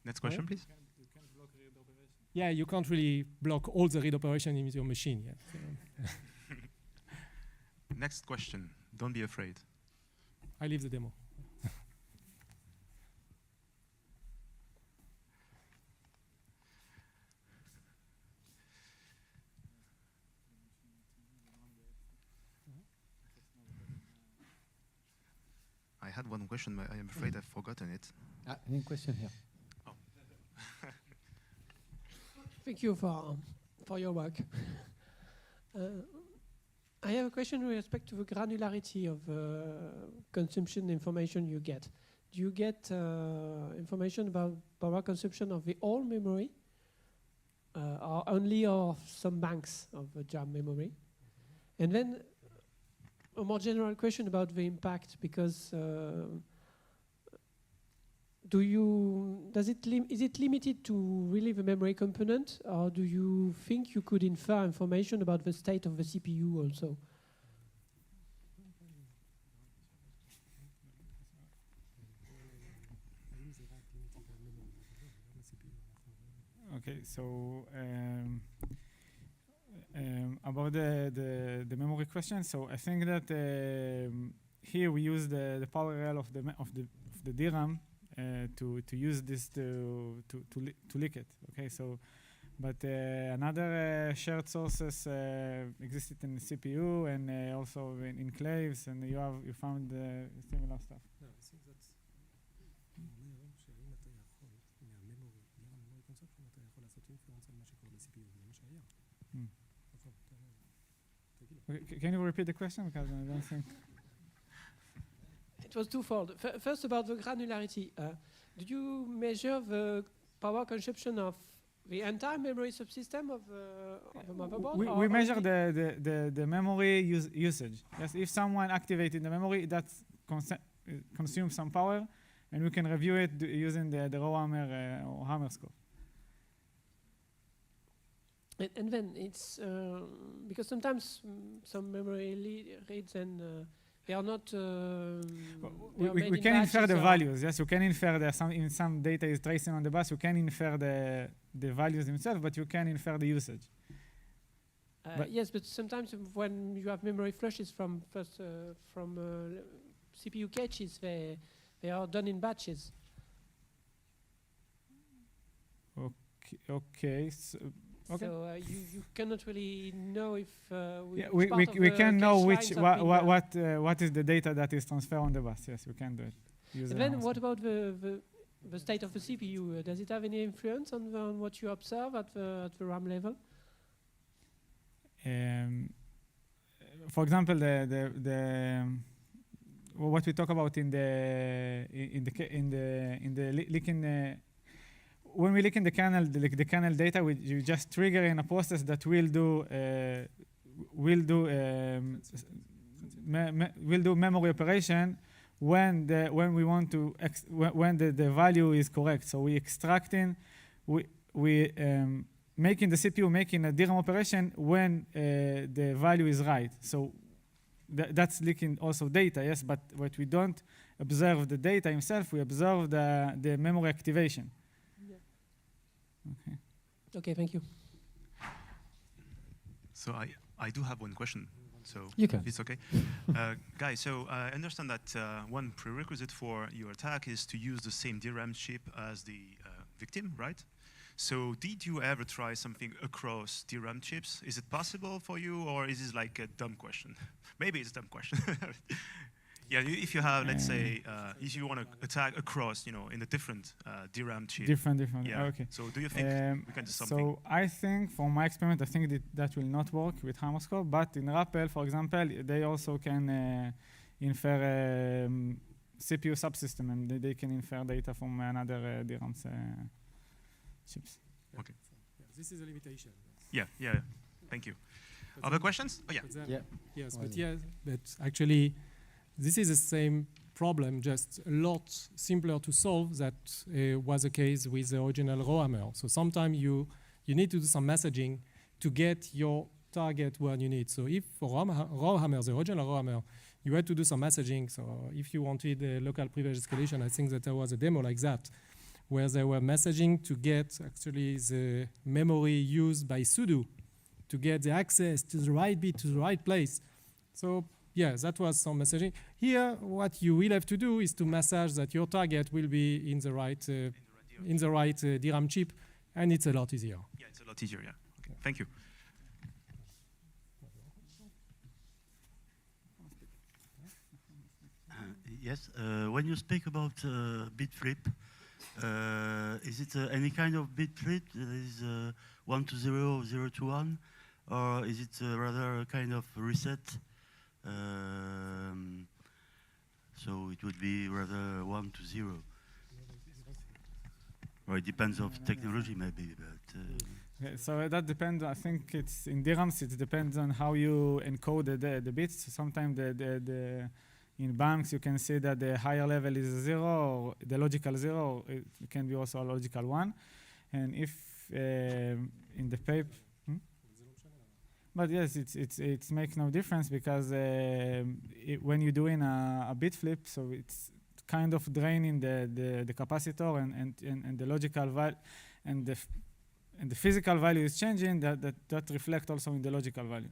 Next question, please. Yeah, you can't really block all the read operation in your machine. Yeah. So Next question. Don't be afraid. I leave the demo. I had one question, but I am afraid I've forgotten it. Any question here? Oh. Thank you for your work. I have a question with respect to the granularity of consumption information you get. Do you get information about power consumption of the whole memory, or only of some banks of DRAM memory? And then a more general question about the impact, because is it limited to really the memory component, or do you think you could infer information about the state of the CPU also? Okay, so about the memory question, so I think that here we use the power rail of the DRAM to use this to leak it. Okay, so but another shared sources existed in the CPU and also in enclaves, and you found similar stuff. No, I think that's Okay, can you repeat the question, because I don't think. It was twofold. First, about the granularity. Did you measure the power consumption of the entire memory subsystem of a motherboard? We measure the memory usage. Yes, if someone activated the memory, that consumes some power, and we can review it using the RowHammer or HammerScope. And then it's because sometimes some memory reads and they are not. We can infer the values. Yes, you can infer that some data is tracing on the bus. You can infer the values themselves, but you can infer the usage. Yes, but sometimes when you have memory flushes from CPU caches, they are done in batches. Okay. So you cannot really know if we can know what is the data that is transferred on the bus. Yes, we can do it. And then what about the state of the CPU? Does it have any influence on what you observe at the RAM level? For example, what we talk about in the leaking. When we leak in the kernel, the kernel data, you just trigger in a process that will do memory operation when we want to when the value is correct. So we extracting, we making the CPU making a DRAM operation when the value is right. So that's leaking also data, yes. But what we don't observe the data himself, we observe the memory activation. Okay. Okay, thank you. So I do have one question. So you can. It's okay. Guys, so I understand that one prerequisite for your attack is to use the same DRAM chip as the victim, right? So did you ever try something across DRAM chips? Is it possible for you, or is this like a dumb question? Maybe it's a dumb question. Yeah, if you have, let's say, if you want to attack across, in a different DRAM chip. Different. Yeah. Okay. So do you think we can do something? So I think, from my experiment, I think that will not work with HammerScope. But in Rappel, for example, they also can infer CPU subsystem, and they can infer data from another DRAM chips. Okay. Yeah, this is a limitation. Yeah. Thank you. Other questions? Oh, yeah. Yes, but actually, this is the same problem, just a lot simpler to solve. That was the case with the original RowHammer. So sometimes you need to do some messaging to get your target where you need. So if for RowHammer, the original RowHammer, you had to do some messaging. So if you wanted a local privilege escalation, I think that there was a demo like that, where they were messaging to get actually the memory used by sudo to get the access to the right bit, to the right place. So yeah, that was some messaging. Here, what you will have to do is to message that your target will be in the right DRAM chip, and it's a lot easier. Yeah, it's a lot easier, yeah. Okay. Thank you. Yes, when you speak about bit flip, is it any kind of bit flip? Is 1 to 0, 0 to 1, or is it rather a kind of reset? So it would be rather 1 to 0. Or it depends of technology maybe, but... Okay, so that depends, I think it's in DRAMs, it depends on how you encode the bits. Sometimes in banks you can see that the higher level is 0, or the logical 0, or it can be also a logical 1. And if in the paper, but yes, it makes no difference, because when you're doing a bit flip, so it's kind of draining the capacitor, and the logical value, and the physical value is changing. That reflects also in the logical value.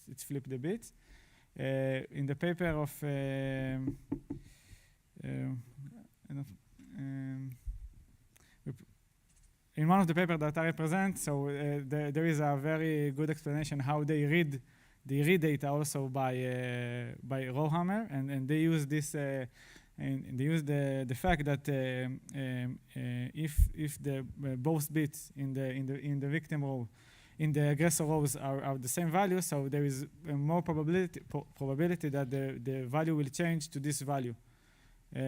It's flipped the bits. In the paper of in one of the papers that I represent, so there is a very good explanation how they read data also by RowHammer, and they use this and they use the fact that if the both bits in the victim row, in the aggressor rows are the same value, so there is more probability that the value will change to this value.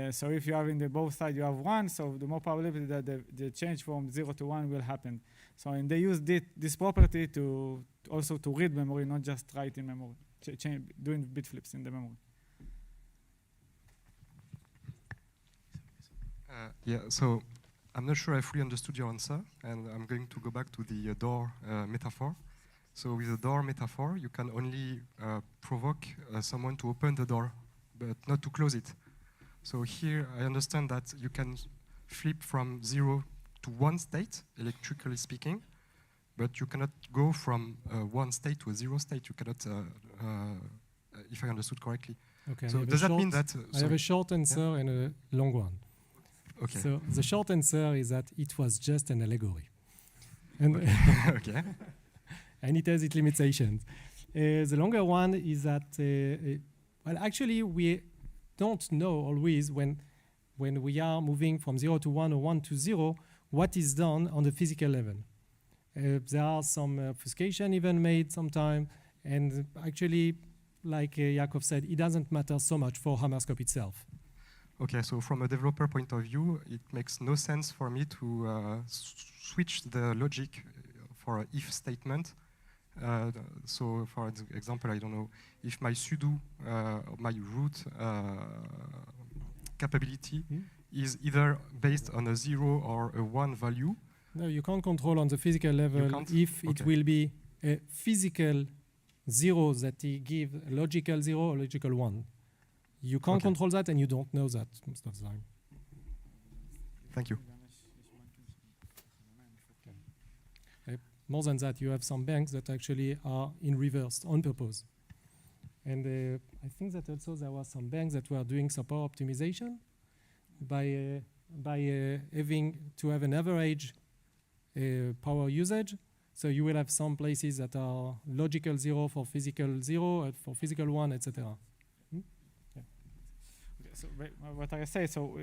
So if you have in the both sides you have 1, so the more probability that the change from 0 to 1 will happen. So and they use this property to also to read memory, not just write in memory, doing bit flips in the memory. Yeah, so I'm not sure I fully understood your answer, and I'm going to go back to the door metaphor. So with the door metaphor, you can only provoke someone to open the door, but not to close it. So here I understand that you can flip from 0 to 1 state, electrically speaking, but you cannot go from 1 state to a 0 state. You cannot, if I understood correctly. Okay. So does that mean that? I have a short answer and a long one. Okay. So the short answer is that it was just an allegory. And okay. And it has its limitations. The longer one is that, well, actually, we don't know always when we are moving from 0 to 1 or 1 to 0, what is done on the physical level. There are some obfuscation even made sometime, and actually, like Jakov said, it doesn't matter so much for HammerScope itself. Okay, so from a developer point of view, it makes no sense for me to switch the logic for an if statement. So for example, I don't know, if my sudo, my root capability is either based on a 0 or a 1 value. No, you can't control on the physical level if it will be a physical 0 that he give a logical 0 or logical 1. You can't control that, and you don't know that most of the time. Thank you. More than that, you have some banks that actually are in reverse on purpose. And I think that also there were some banks that were doing some power optimization by having to have an average power usage. So you will have some places that are logical 0 for physical 0, for physical 1, etc. So what I say, so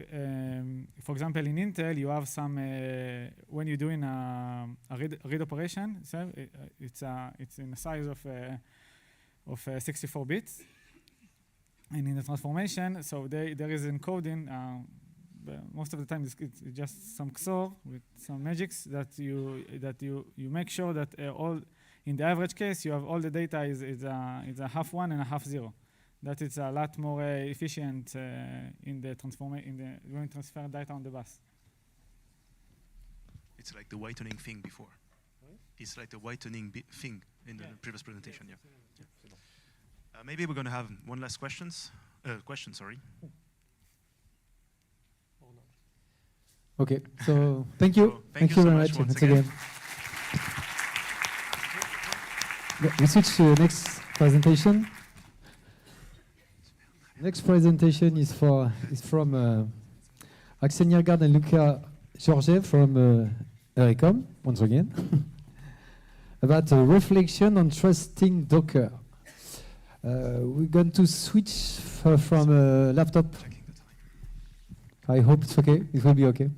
for example, in Intel, you have some when you're doing a read operation, so it's in the size of 64 bits, and in the transformation, so there is encoding. Most of the time, it's just some XOR with some magics that you make sure that all in the average case you have all the data is a half 1 and a half 0. That it's a lot more efficient in the when you transfer data on the bus. It's like the whitening thing before. It's like the whitening thing in the previous presentation. Yeah. Maybe we're going to have one last question. Sorry. Okay. So thank you. So thank you so very much once once again. We switch to the next presentation. Next presentation is from Axel Niergaard and Luca Georgiev from RowHammer, once again, about a reflection on trusting Docker. We're going to switch from a laptop. I hope it's okay. It will be okay.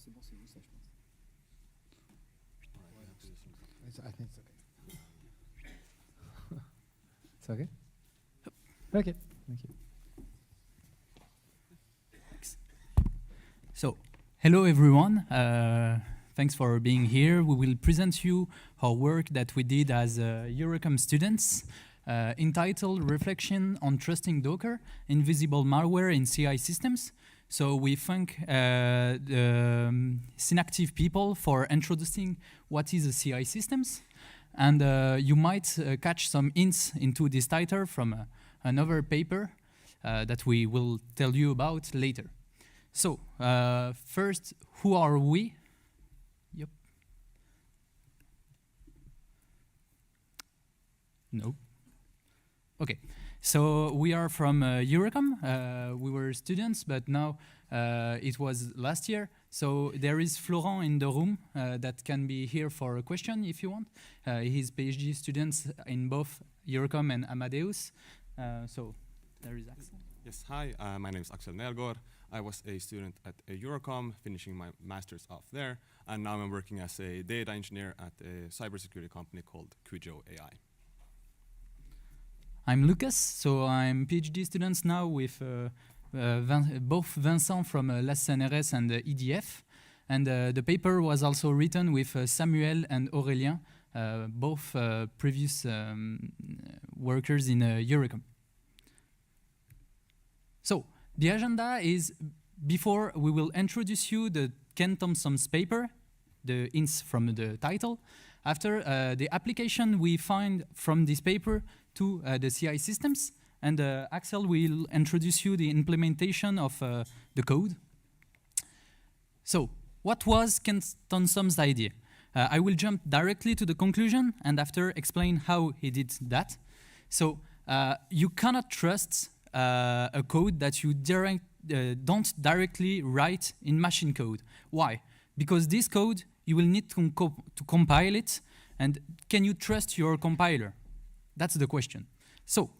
c'est bon, c'est vous ça, je pense. I think it's okay. It's okay? Okay, thank you. So, hello everyone. Thanks for being here. We will present you our work that we did as Eurocom students entitled Reflection on Trusting Docker, Invisible Malware in CI Systems. So we thank the Synactive people for introducing what is a CI systems. And you might catch some hints into this title from another paper that we will tell you about later. So first, who are we? Yep. No. Okay. So we are from Eurocom. We were students, but now It was last year. So there is Florent in the room that can be here for a question if you want. He's PhD students in both Eurocom and Amadeus. So there is Axel. Yes, hi, my name is Axel Nelgård. I was a student at Eurocom, finishing my master's off there, and now I'm working as a data engineer at a cybersecurity company called Cujo AI. I'm Lucas, so I'm PhD students now with both Vincent from LastCNRS and EDF, and the paper was also written with Samuel and Aurélien, both previous workers in Eurocom. So the agenda is, before we will introduce you the Ken Thompson's paper, the hints from the title. After the application we find from this paper to the CI systems, and Axel will introduce you the implementation of the code. So what was Ken Thompson's idea? I will jump directly to the conclusion and after explain how he did that. So you cannot trust a code that you don't directly write in machine code. Why? Because this code, you will need to compile it, and can you trust your compiler? That's the question. So,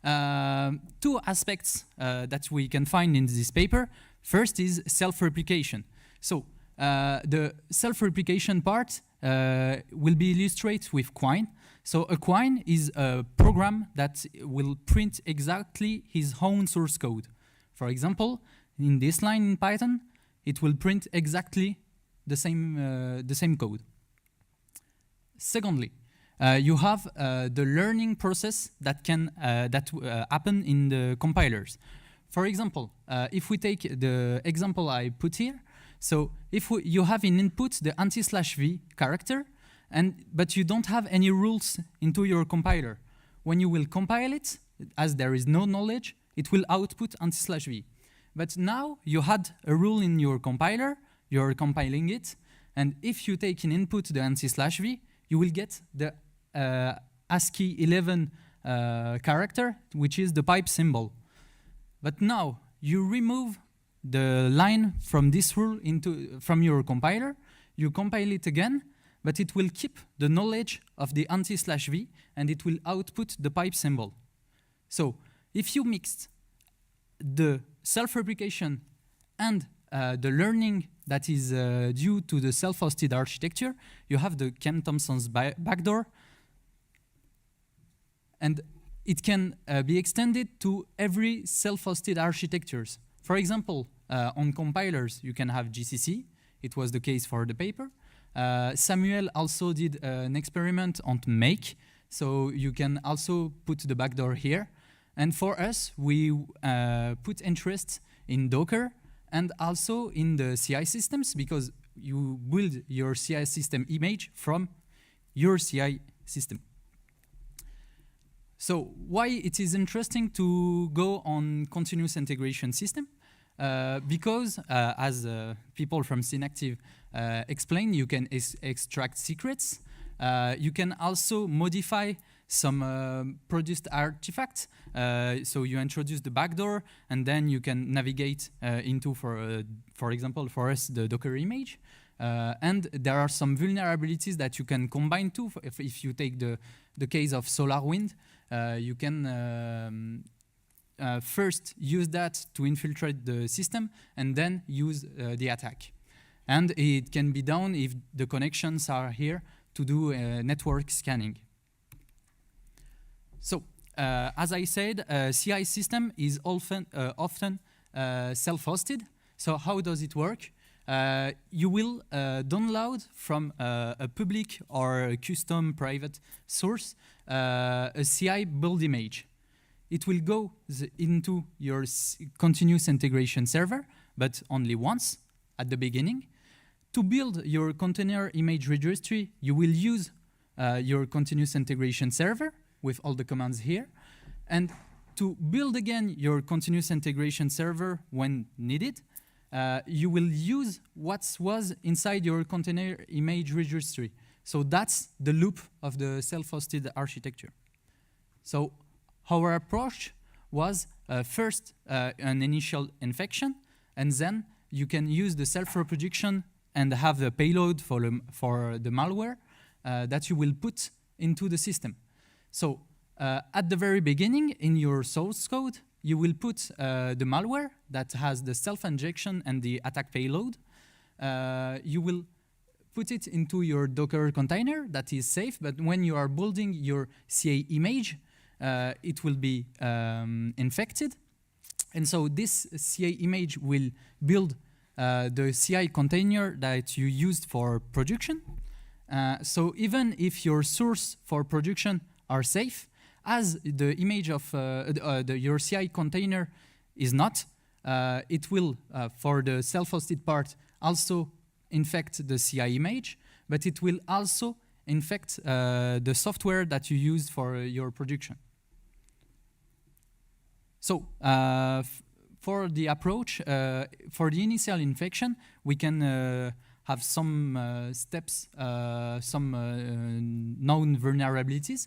two aspects that we can find in this paper. First is self-replication. So, the self-replication part will be illustrated with Quine. So a Quine is a program that will print exactly his own source code. For example, in this line in Python, it will print exactly the same code. Secondly, you have the learning process that can happen in the compilers. For example, if we take the example I put here, so if you have in input the anti/v character, but you don't have any rules into your compiler. When you will compile it, as there is no knowledge, it will output anti/v. But now you had a rule in your compiler, you're compiling it, and if you take in input the anti/v, you will get the ASCII 11 character, which is the pipe symbol. But now you remove the line from this rule from your compiler, you compile it again, but it will keep the knowledge of the anti/v, and it will output the pipe symbol. So if you mixed the self-replication and the learning that is due to the self-hosted architecture, you have the Ken Thompson's backdoor, and it can be extended to every self-hosted architectures. For example, on compilers, you can have GCC. It was the case for the paper. Samuel also did an experiment on Make, so you can also put the backdoor here. And for us, we put interest in Docker and also in the CI systems, because you build your CI system image from your CI system. So why it is interesting to go on continuous integration system? Because as people from Synactive explain, you can extract secrets. You can also modify some produced artifacts. So you introduce the backdoor, and then you can navigate into, for example, for us, the Docker image. And there are some vulnerabilities that you can combine too. If you take the case of SolarWind, you can first use that to infiltrate the system and then use the attack. And it can be done if the connections are here to do network scanning. So, as I said, CI system is often self-hosted. So how does it work? You will download from a public or a custom private source a CI build image. It will go into your continuous integration server, but only once at the beginning. To build your container image registry, you will use your continuous integration server with all the commands here. And to build again your continuous integration server when needed, you will use what was inside your container image registry. So that's the loop of the self-hosted architecture. So our approach was first an initial infection, and then you can use the self-reproduction and have the payload for the malware that you will put into the system. So at the very beginning in your source code, you will put the malware that has the self-injection and the attack payload. You will put it into your Docker container that is safe, but when you are building your CA image, it will be infected. And so this CA image will build the CI container that you used for production. So even if your source for production are safe, as the image of your CI container is not, it will, for the self-hosted part, also infect the CI image, but it will also infect the software that you use for your production. So for the approach, for the initial infection, we can have some steps, some known vulnerabilities.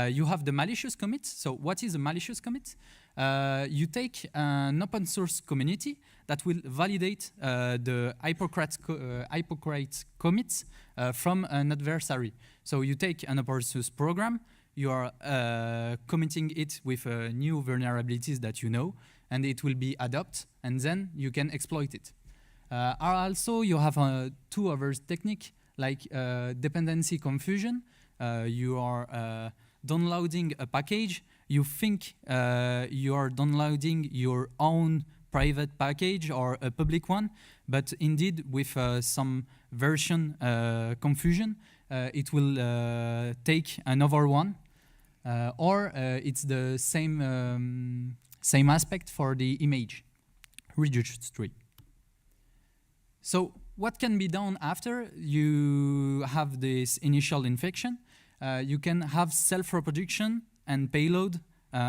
You have the malicious commit. So what is a malicious commit? You take an open source community that will validate the hypocrite commits from an adversary. So you take an open source program, you are committing it with new vulnerabilities that you know, and it will be adopted, and then you can exploit it. Also, you have two other techniques like dependency confusion. You are downloading a package. You think you are downloading your own private package or a public one, but indeed with some version confusion, it will take another one, or it's the same aspect for the image registry. So what can be done after you have this initial infection? You can have self-reproduction and payload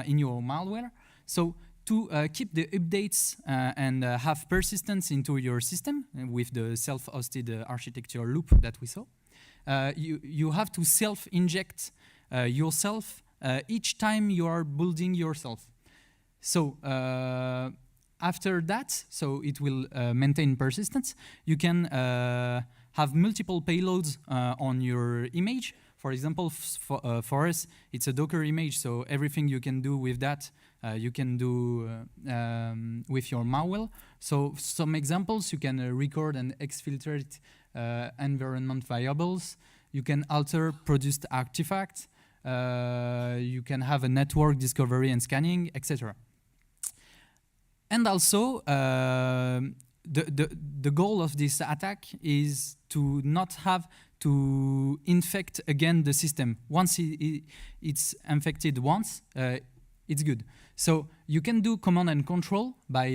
in your malware. So to keep the updates and have persistence into your system with the self-hosted architecture loop that we saw, you have to self-inject yourself each time you are building yourself. So after that, so it will maintain persistence. You can have multiple payloads on your image. For example, for us, it's a Docker image, so everything you can do with that, you can do with your malware. So some examples, you can record and exfiltrate environment variables. You can alter produced artifacts. You can have a network discovery and scanning, etc. And also, the goal of this attack is to not have to infect again the system. Once it's infected once, it's good. So you can do command and control by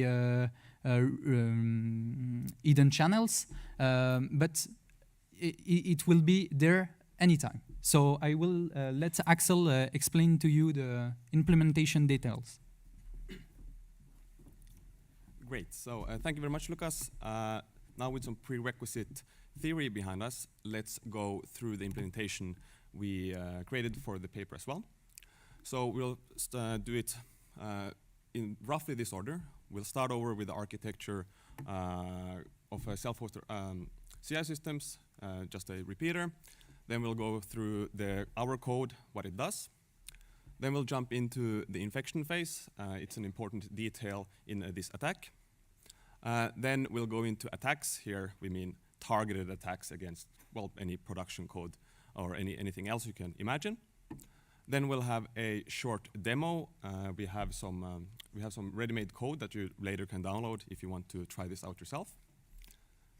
hidden channels, but it will be there anytime. So I will let Axel explain to you the implementation details. Great. So thank you very much, Lucas. Now with some prerequisite theory behind us, let's go through the implementation we created for the paper as well. So we'll do it in roughly this order. We'll start over with the architecture of a self-hosted CI systems, just a repeater. Then we'll go through our code, what it does. Then we'll jump into the infection phase. It's an important detail in this attack. Then we'll go into attacks. Here we mean targeted attacks against, well, any production code or anything else you can imagine. Then we'll have a short demo. We have some ready-made code that you later can download if you want to try this out yourself.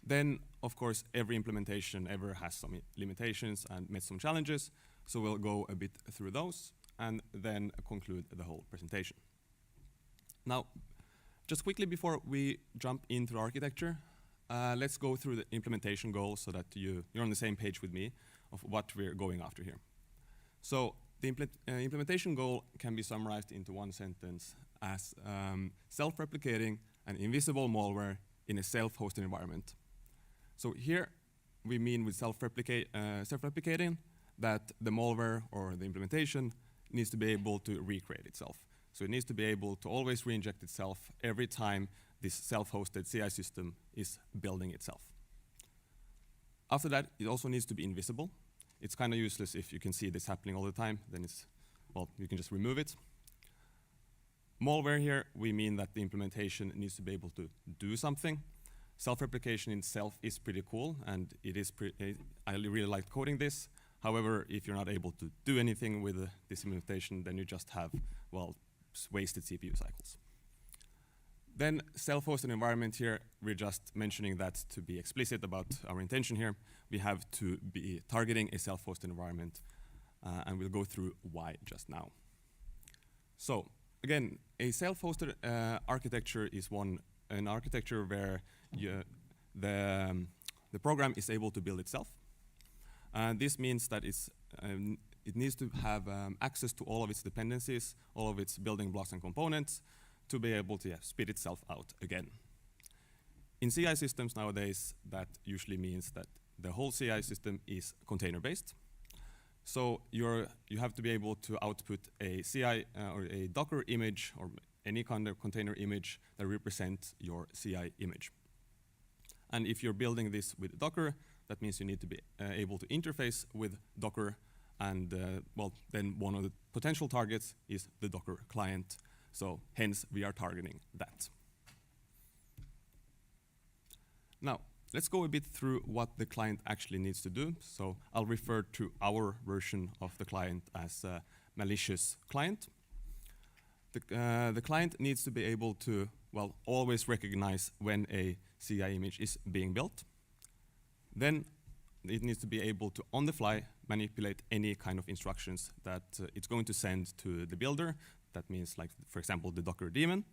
Then, of course, every implementation ever has some limitations and met some challenges. So we'll go a bit through those and then conclude the whole presentation. Now, just quickly before we jump into the architecture, let's go through the implementation goals so that you're on the same page with me of what we're going after here. So the implementation goal can be summarized into one sentence as self-replicating an invisible malware in a self-hosted environment. So here we mean with self-replicating that the malware or the implementation needs to be able to recreate itself. So it needs to be able to always re-inject itself every time this self-hosted CI system is building itself. After that, it also needs to be invisible. It's kind of useless if you can see this happening all the time, then it's, well, you can just remove it. Malware here, we mean that the implementation needs to be able to do something. Self-replication in itself is pretty cool, and it is I really like coding this. However, if you're not able to do anything with this implementation, then you just have, well, wasted CPU cycles. Then self-hosted environment here, we're just mentioning that to be explicit about our intention here. We have to be targeting a self-hosted environment, and we'll go through why just now. So again, a self-hosted architecture is an architecture where the program is able to build itself. This means that it needs to have access to all of its dependencies, all of its building blocks and components, to be able to spit itself out again. In CI systems nowadays, that usually means that the whole CI system is container-based. So you have to be able to output a CI or a Docker image or any kind of container image that represents your CI image. And if you're building this with Docker, that means you need to be able to interface with Docker. And well, then one of the potential targets is the Docker client. So hence, we are targeting that. Now, let's go a bit through what the client actually needs to do. So I'll refer to our version of the client as a malicious client. The client needs to be able to, well, always recognize when a CI image is being built. Then it needs to be able to, on the fly, manipulate any kind of instructions that it's going to send to the builder. That means, like, for example, the Docker daemon.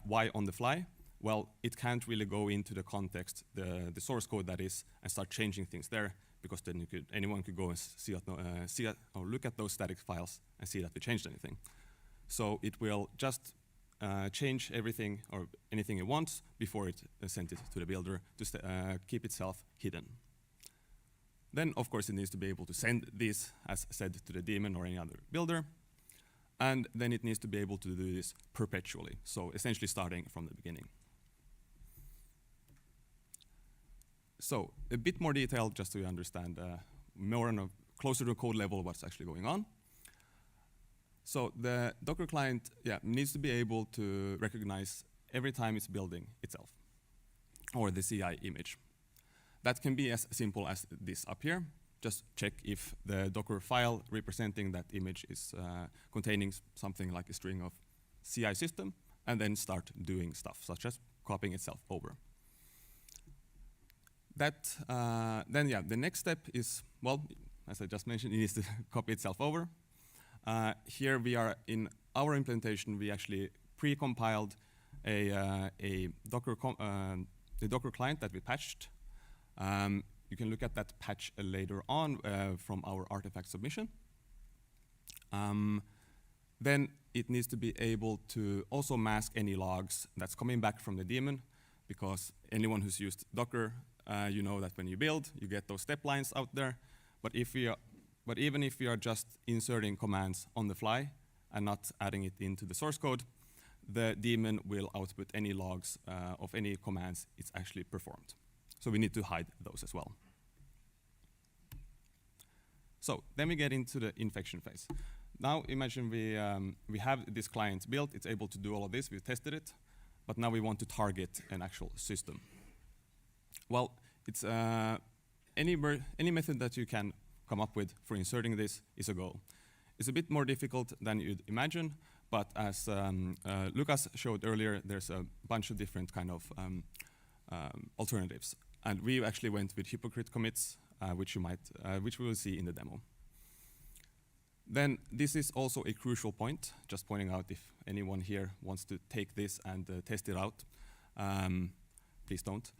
Why on the fly? Well, it can't really go into the context, the source code that is, and start changing things there, because then anyone could go and or look at those static files and see that we changed anything. So it will just change everything or anything it wants before it sends it to the builder to keep itself hidden. Then, of course, it needs to be able to send this, as said, to the daemon or any other builder. And then it needs to be able to do this perpetually, so essentially starting from the beginning. So a bit more detail, just so you understand more on a closer to code level what's actually going on. So the Docker client needs to be able to recognize every time it's building itself, or the CI image. That can be as simple as this up here. Just check if the Docker file representing that image is containing something like a string of CI system, and then start doing stuff, such as copying itself over. That, the next step is, well, as I just mentioned, it needs to copy itself over. Here we are in our implementation, we actually pre-compiled the Docker client that we patched. You can look at that patch later on from our artifact submission. Then it needs to be able to also mask any logs that's coming back from the daemon, because anyone who's used Docker, you know that when you build, you get those step lines out there. But even if we are just inserting commands on the fly and not adding it into the source code, the daemon will output any logs of any commands it's actually performed. So we need to hide those as well. So then we get into the infection phase. Now imagine we have this client built, it's able to do all of this, we've tested it, but now we want to target an actual system. Well, it's any method that you can come up with for inserting this is a go. It's a bit more difficult than you'd imagine, but as Lucas showed earlier, there's a bunch of different kind of alternatives. And we actually went with hypocrite commits, which we will see in the demo. Then this is also a crucial point, just pointing out if anyone here wants to take this and test it out, please don't.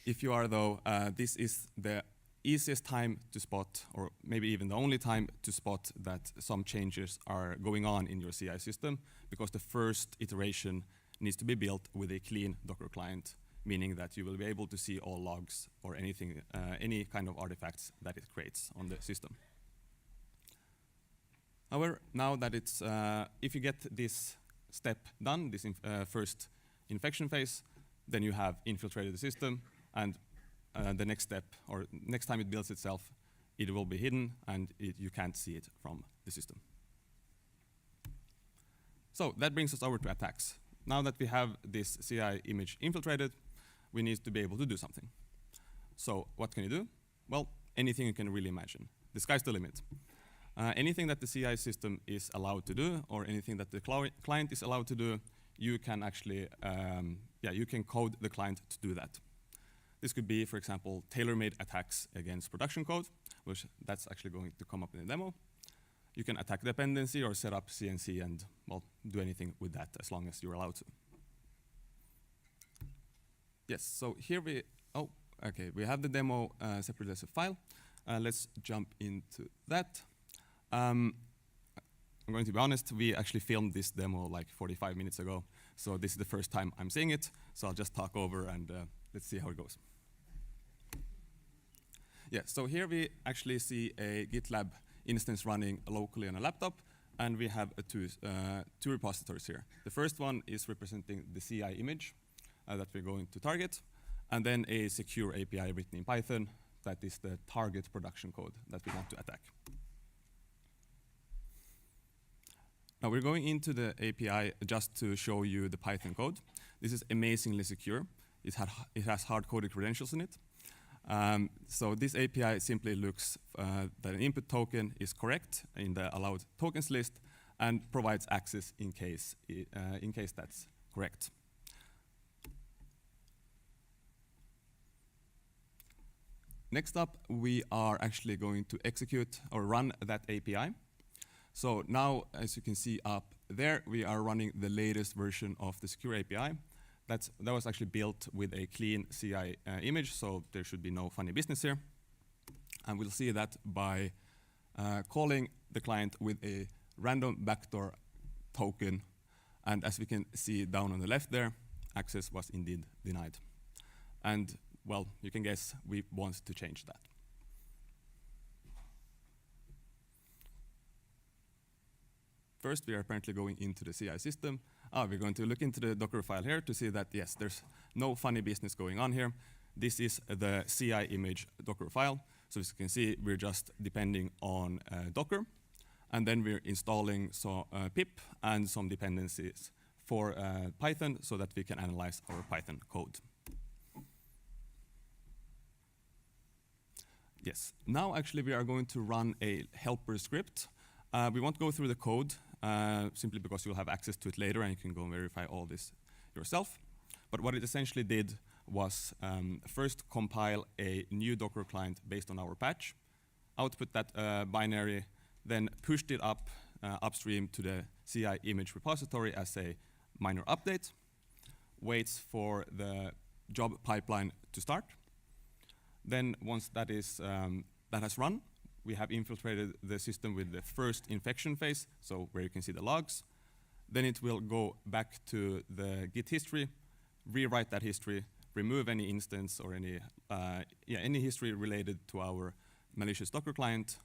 If you are though, this is the easiest time to spot, or maybe even the only time to spot that some changes are going on in your CI system, because the first iteration needs to be built with a clean Docker client, meaning that you will be able to see all logs or anything, any kind of artifacts that it creates on the system. However, now that it's, if you get this step done, this first infection phase, then you have infiltrated the system, and the next step, or next time it builds itself, it will be hidden, and you can't see it from the system. So that brings us over to attacks. Now that we have this CI image infiltrated, we need to be able to do something. So what can you do? Well, anything you can really imagine. The sky's the limit. Anything that the CI system is allowed to do, or anything that the client is allowed to do, you can actually, you can code the client to do that. This could be, for example, tailor-made attacks against production code, which that's actually going to come up in the demo. You can attack dependency or set up CNC and, well, do anything with that as long as you're allowed to. Yes, so here we have the demo separately as a file. Let's jump into that. I'm going to be honest, we actually filmed this demo like 45 minutes ago, so this is the first time I'm seeing it, so I'll just talk over and let's see how it goes. Yeah, so here we actually see a GitLab instance running locally on a laptop, and we have two repositories here. The first one is representing the CI image that we're going to target, and then a secure API written in Python that is the target production code that we want to attack. Now we're going into the API just to show you the Python code. This is amazingly secure. It has hard-coded credentials in it. So this API simply looks that an input token is correct in the allowed tokens list and provides access in case that's correct. Next up, we are actually going to execute or run that API. So now, as you can see up there, we are running the latest version of the secure API. That was actually built with a clean CI image, so there should be no funny business here. And we'll see that by calling the client with a random backdoor token. And as we can see down on the left there, access was indeed denied. And well, you can guess we want to change that. First, we are apparently going into the CI system. We're going to look into the Docker file here to see that, yes, there's no funny business going on here. This is the CI image Docker file. So as you can see, we're just depending on Docker. And then we're installing pip and some dependencies for Python so that we can analyze our Python code. Yes, now actually we are going to run a helper script. We won't go through the code simply because you'll have access to it later and you can go and verify all this yourself. But what it essentially did was first compile a new Docker client based on our patch, output that binary, then pushed it up upstream to the CI image repository as a minor update, waits for the job pipeline to start. Then once that has run, we have infiltrated the system with the first infection phase, so where you can see the logs. Then it will go back to the Git history, rewrite that history, remove any instance or any history related to our malicious Docker client,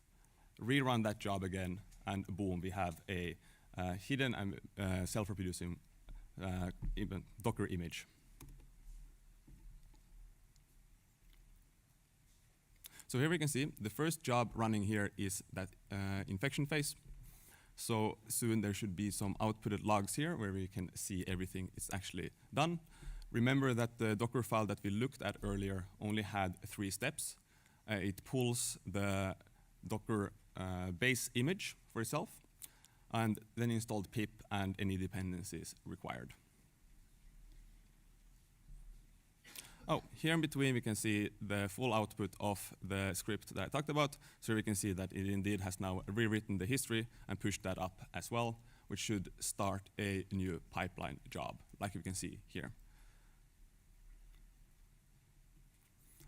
rerun that job again, and boom, we have a hidden and self-reproducing Docker image. So here we can see the first job running here is that infection phase. So soon there should be some outputted logs here where we can see everything is actually done. Remember that the Docker file that we looked at earlier only had 3 steps. It pulls the Docker base image for itself and then installed pip and any dependencies required. Oh, here in between we can see the full output of the script that I talked about. So we can see that it indeed has now rewritten the history and pushed that up as well, which should start a new pipeline job, like you can see here.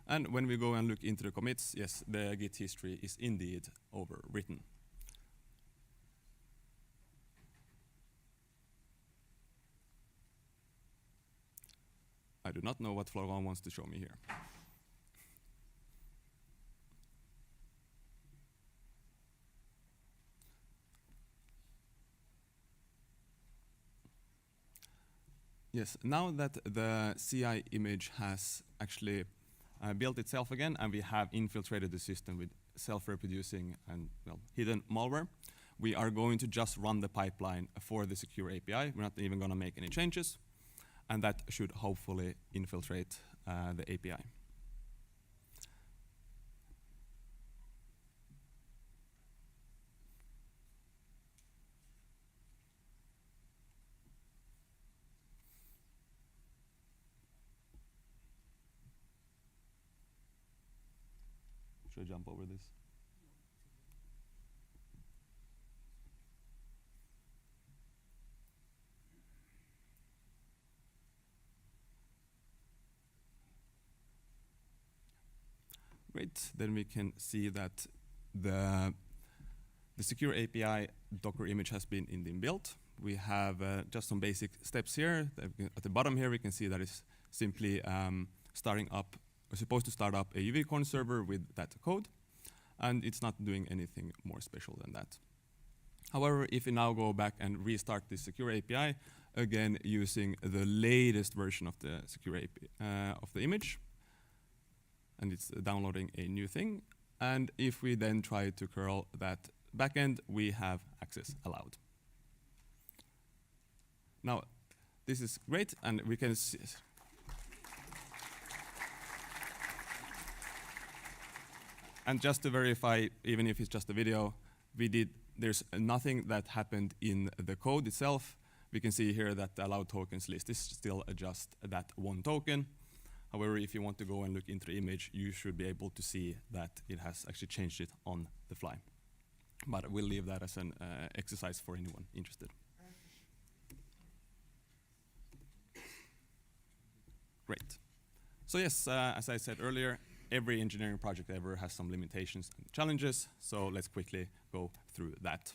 And when we go and look into the commits, yes, the Git history is indeed overwritten. I do not know what Florian wants to show me here. Yes, now that the CI image has actually built itself again, and we have infiltrated the system with self-reproducing and hidden malware, we are going to just run the pipeline for the secure API. We're not even going to make any changes, and that should hopefully infiltrate the API. Should I jump over this? Great, then we can see that the secure API Docker image has been built. We have just some basic steps here. At the bottom here, we can see that it's simply starting up. We're supposed to start up a UVcorn server with that code, and it's not doing anything more special than that. However, if we now go back and restart the secure API, again using the latest version of the secure API of the image, and it's downloading a new thing, and if we then try to curl that backend, we have access allowed. Now, this is great, and we can see. And just to verify, even if it's just a video, there's nothing that happened in the code itself. We can see here that the allowed tokens list is still just that one token. However, if you want to go and look into the image, you should be able to see that it has actually changed it on the fly. But we'll leave that as an exercise for anyone interested. Great. So yes, as I said earlier, every engineering project ever has some limitations and challenges, so let's quickly go through that.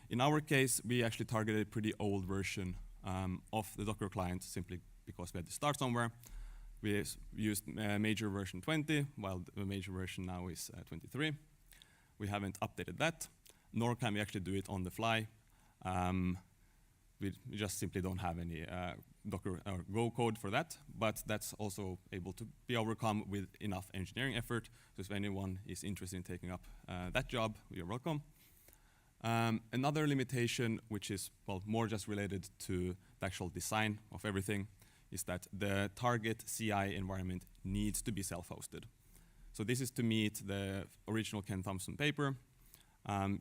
In our case, we actually targeted a pretty old version of the Docker client simply because we had to start somewhere. We used major version 20, while the major version now is 23. We haven't updated that, nor can we actually do it on the fly. We just simply don't have any Docker or Go code for that, but that's also able to be overcome with enough engineering effort. So if anyone is interested in taking up that job, you're welcome. Another limitation, which is more just related to the actual design of everything, is that the target CI environment needs to be self-hosted. So this is to meet the original Ken Thompson paper.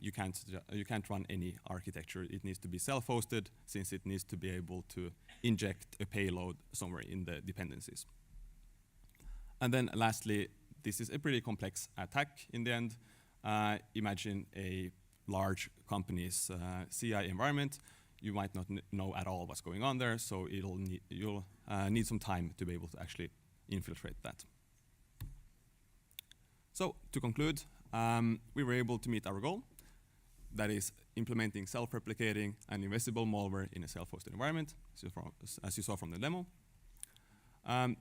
You can't run any architecture. It needs to be self-hosted, since it needs to be able to inject a payload somewhere in the dependencies. And then lastly, this is a pretty complex attack in the end. Imagine a large company's CI environment. You might not know at all what's going on there, so you'll need some time to be able to actually infiltrate that. So to conclude, we were able to meet our goal, that is implementing self-replicating and invisible malware in a self-hosted environment, as you saw from the demo.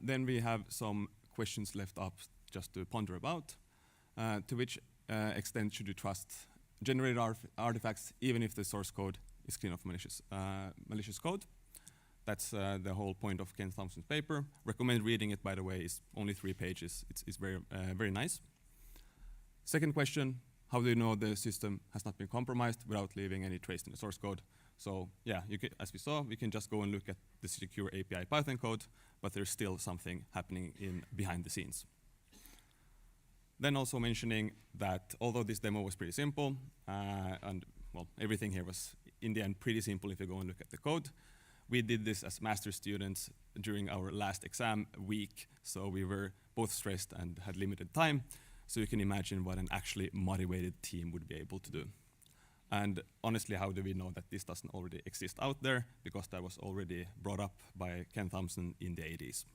Then we have some questions left up just to ponder about. To which extent should you trust generated artifacts, even if the source code is clean of malicious code? That's the whole point of Ken Thompson's paper. Recommend reading it, by the way. It's only 3 pages. It's very, very nice. Second question, how do you know the system has not been compromised without leaving any trace in the source code? So yeah, as we saw, we can just go and look at the secure API Python code, but there's still something happening behind the scenes. Then also mentioning that although this demo was pretty simple, and everything here was in the end pretty simple if you go and look at the code, we did this as master's students during our last exam week, so we were both stressed and had limited time. So you can imagine what an actually motivated team would be able to do. And honestly, how do we know that this doesn't already exist out there? Because that was already brought up by Ken Thompson in the 80s.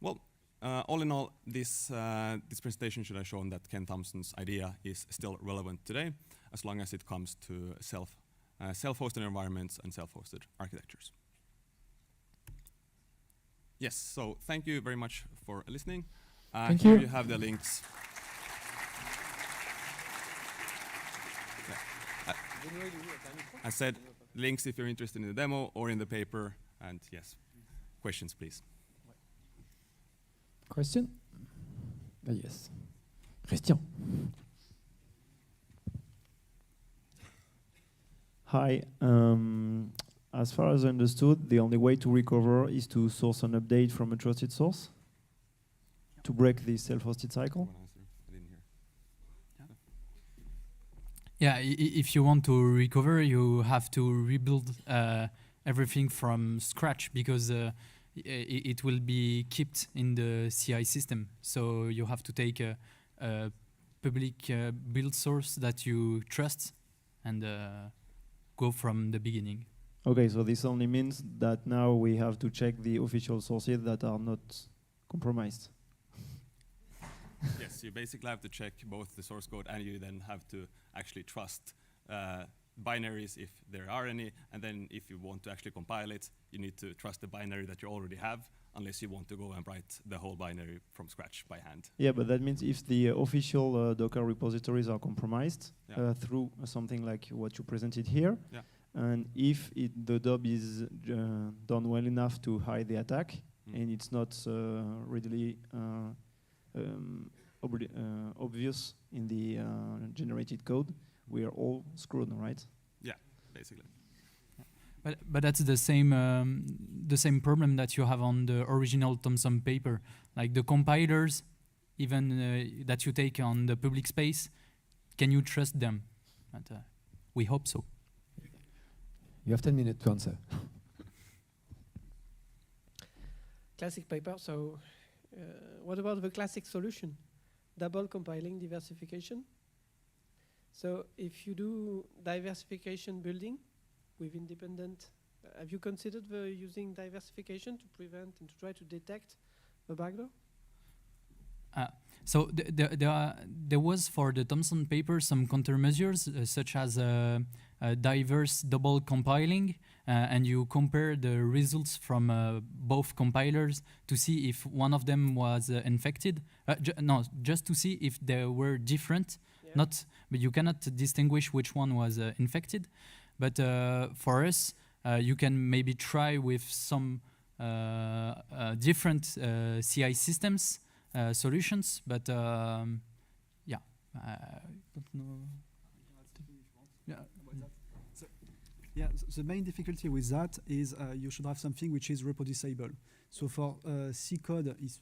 Well, all in all, this presentation should have shown that Ken Thompson's idea is still relevant today, as long as it comes to self-hosted environments and self-hosted architectures. Yes, so thank you very much for listening. Thank here you. You have the links. I said links if you're interested in the demo or in the paper. And yes, questions, please. Question? Yes. Christian. Hi. As far as I understood, the only way to recover is to source an update from a trusted source to break the self-hosted cycle. Yeah, if you want to recover, you have to rebuild everything from scratch because it will be kept in the CI system. So you have to take a public build source that you trust and go from the beginning. Okay, so this only means that now we have to check the official sources that are not compromised. Yes, you basically have to check both the source code and you then have to actually trust binaries if there are any, and then if you want to actually compile it, you need to trust the binary that you already have, unless you want to go and write the whole binary from scratch by hand. Yeah, but that means if the official Docker repositories are compromised through something like what you presented here, and if the job is done well enough to hide the attack, and it's not readily obvious in the generated code, we are all screwed, right? Yeah, basically. But that's the same problem that you have on the original Thomson paper. Like the compilers, even that you take on the public space, can you trust them? But, we hope so. You have 10 minutes to answer. Classic paper. So, what about the classic solution? Double compiling diversification. So, if you do diversification building with independent, have you considered using diversification to prevent and to try to detect the backdoor? So there was for the Thomson paper some countermeasures such as diverse double compiling, and you compare the results from both compilers to see if one of them was infected. Just to see if they were different. Yeah. But you cannot distinguish which one was infected. But for us, you can maybe try with some different CI systems. Solutions, but yeah, I don't know. Yeah, the main difficulty with that is you should have something which is reproducible. So for C code is,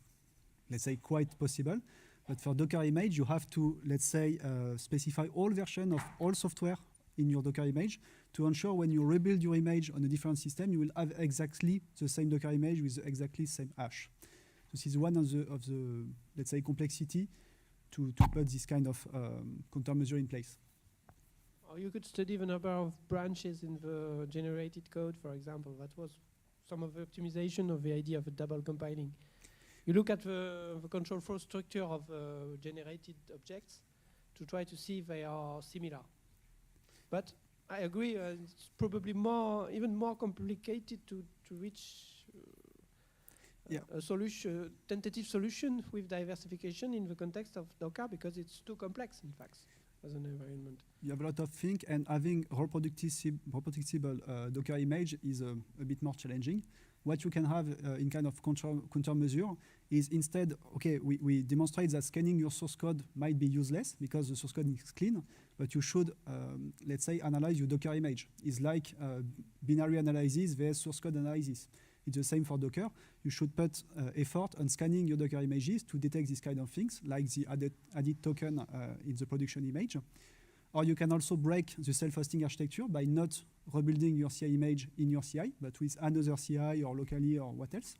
let's say, quite possible, but for Docker image, you have to, let's say, specify all versions of all software in your Docker image to ensure when you rebuild your image on a different system, you will have exactly the same Docker image with exactly the same hash. This is one of the let's say, complexity to put this kind of countermeasure in place. Or you could study the number of branches in the generated code, for example. That was some of the optimization of the idea of a double compiling. You look at the control flow structure of generated objects to try to see if they are similar. But I agree, it's probably even more complicated to reach a solution, tentative solution with diversification in the context of Docker because it's too complex, in fact, as an environment. You have a lot of things, and having reproducible Docker image is a bit more challenging. What you can have in kind of countermeasure is instead, okay, we demonstrate that scanning your source code might be useless because the source code is clean, but you should, let's say, analyze your Docker image. It's like binary analysis versus source code analysis. It's the same for Docker. You should put effort on scanning your Docker images to detect these kind of things, like the added token in the production image. Or you can also break the self-hosting architecture by not rebuilding your CI image in your CI, but with another CI or locally or what else.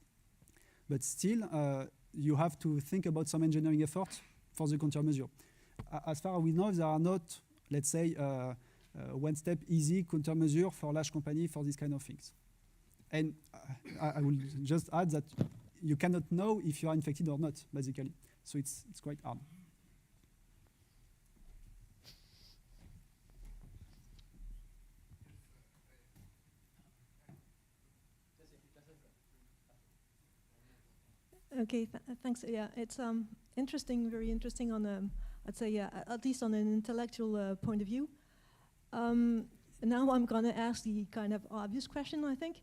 But still, you have to think about some engineering effort for the countermeasure. As far as we know, there are not, let's say, one-step easy countermeasure for large company for these kind of things. And I will just add that you cannot know if you are infected or not, basically. So it's quite hard. Okay, thanks. Yeah, it's interesting, very interesting on, I'd say, at least on an intellectual point of view. now I'm going to ask the kind of obvious question, I think.